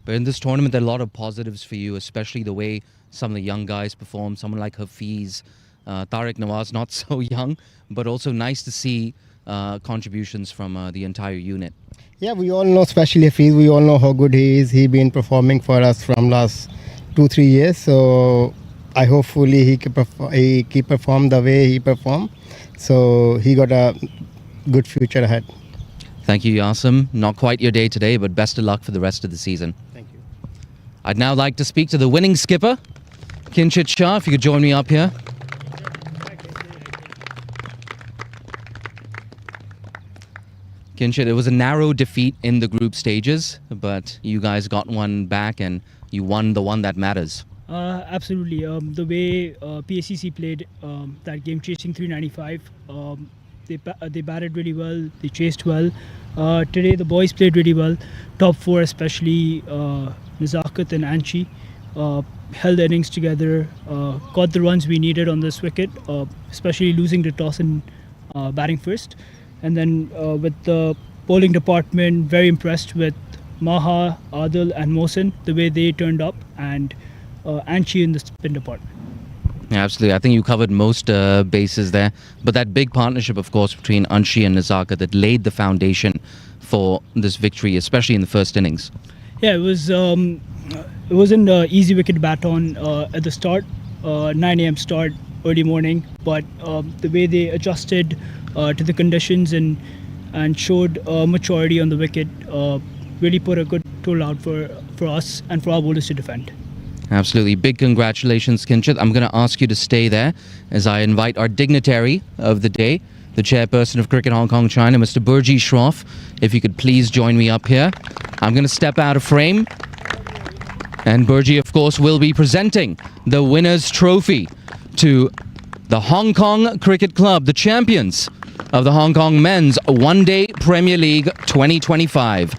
But in this tournament, there are a lot of positives for you, especially the way some of the young guys perform. Someone like Hafiz, Tariq Nawaz, not so young, but also nice to see contributions from the entire unit. Yeah, we all know, especially Hafiz, we all know how good he is. He's been performing for us from last 2-3 years. So I hopefully he keep perform the way he performed. So he got a good future ahead. Thank you, Yasim. Not quite your day today, but best of luck for the rest of the season. Thank you. I'd now like to speak to the winning skipper, Kinchit Shah, if you could join me up here. Kinchit, it was a narrow defeat in the group stages, but you guys got one back and you won the one that matters. Absolutely. The way PACC played that game, chasing 395, they batted really well. They chased well. Today the boys played really well. Top four, especially Nazakat and Anchi, held the innings together. Got the runs we needed on this wicket, especially losing the toss and batting first. And then with the bowling department, very impressed with Maha, Adil and Mohsin, the way they turned up, and Anchi in the spin department. Yeah, absolutely. I think you covered most bases there. But that big partnership, of course, between Anshi and Nazaka that laid the foundation for this victory, especially in the first innings. Yeah, it wasn't an easy wicket to bat on at the start, 9 a.m. start, early morning. But the way they adjusted to the conditions and showed maturity on the wicket really put a good toll out for us and for our bowlers to defend. Absolutely. Big congratulations, Kinchit. I'm going to ask you to stay there as I invite our dignitary of the day, the chairperson of Cricket Hong Kong China, Mr. Burji Shroff. If you could please join me up here. I'm going to step out of frame. And Burji, of course, will be presenting the winner's trophy to the Hong Kong Cricket Club, the champions of the Hong Kong Men's One-Day Premier League 2025.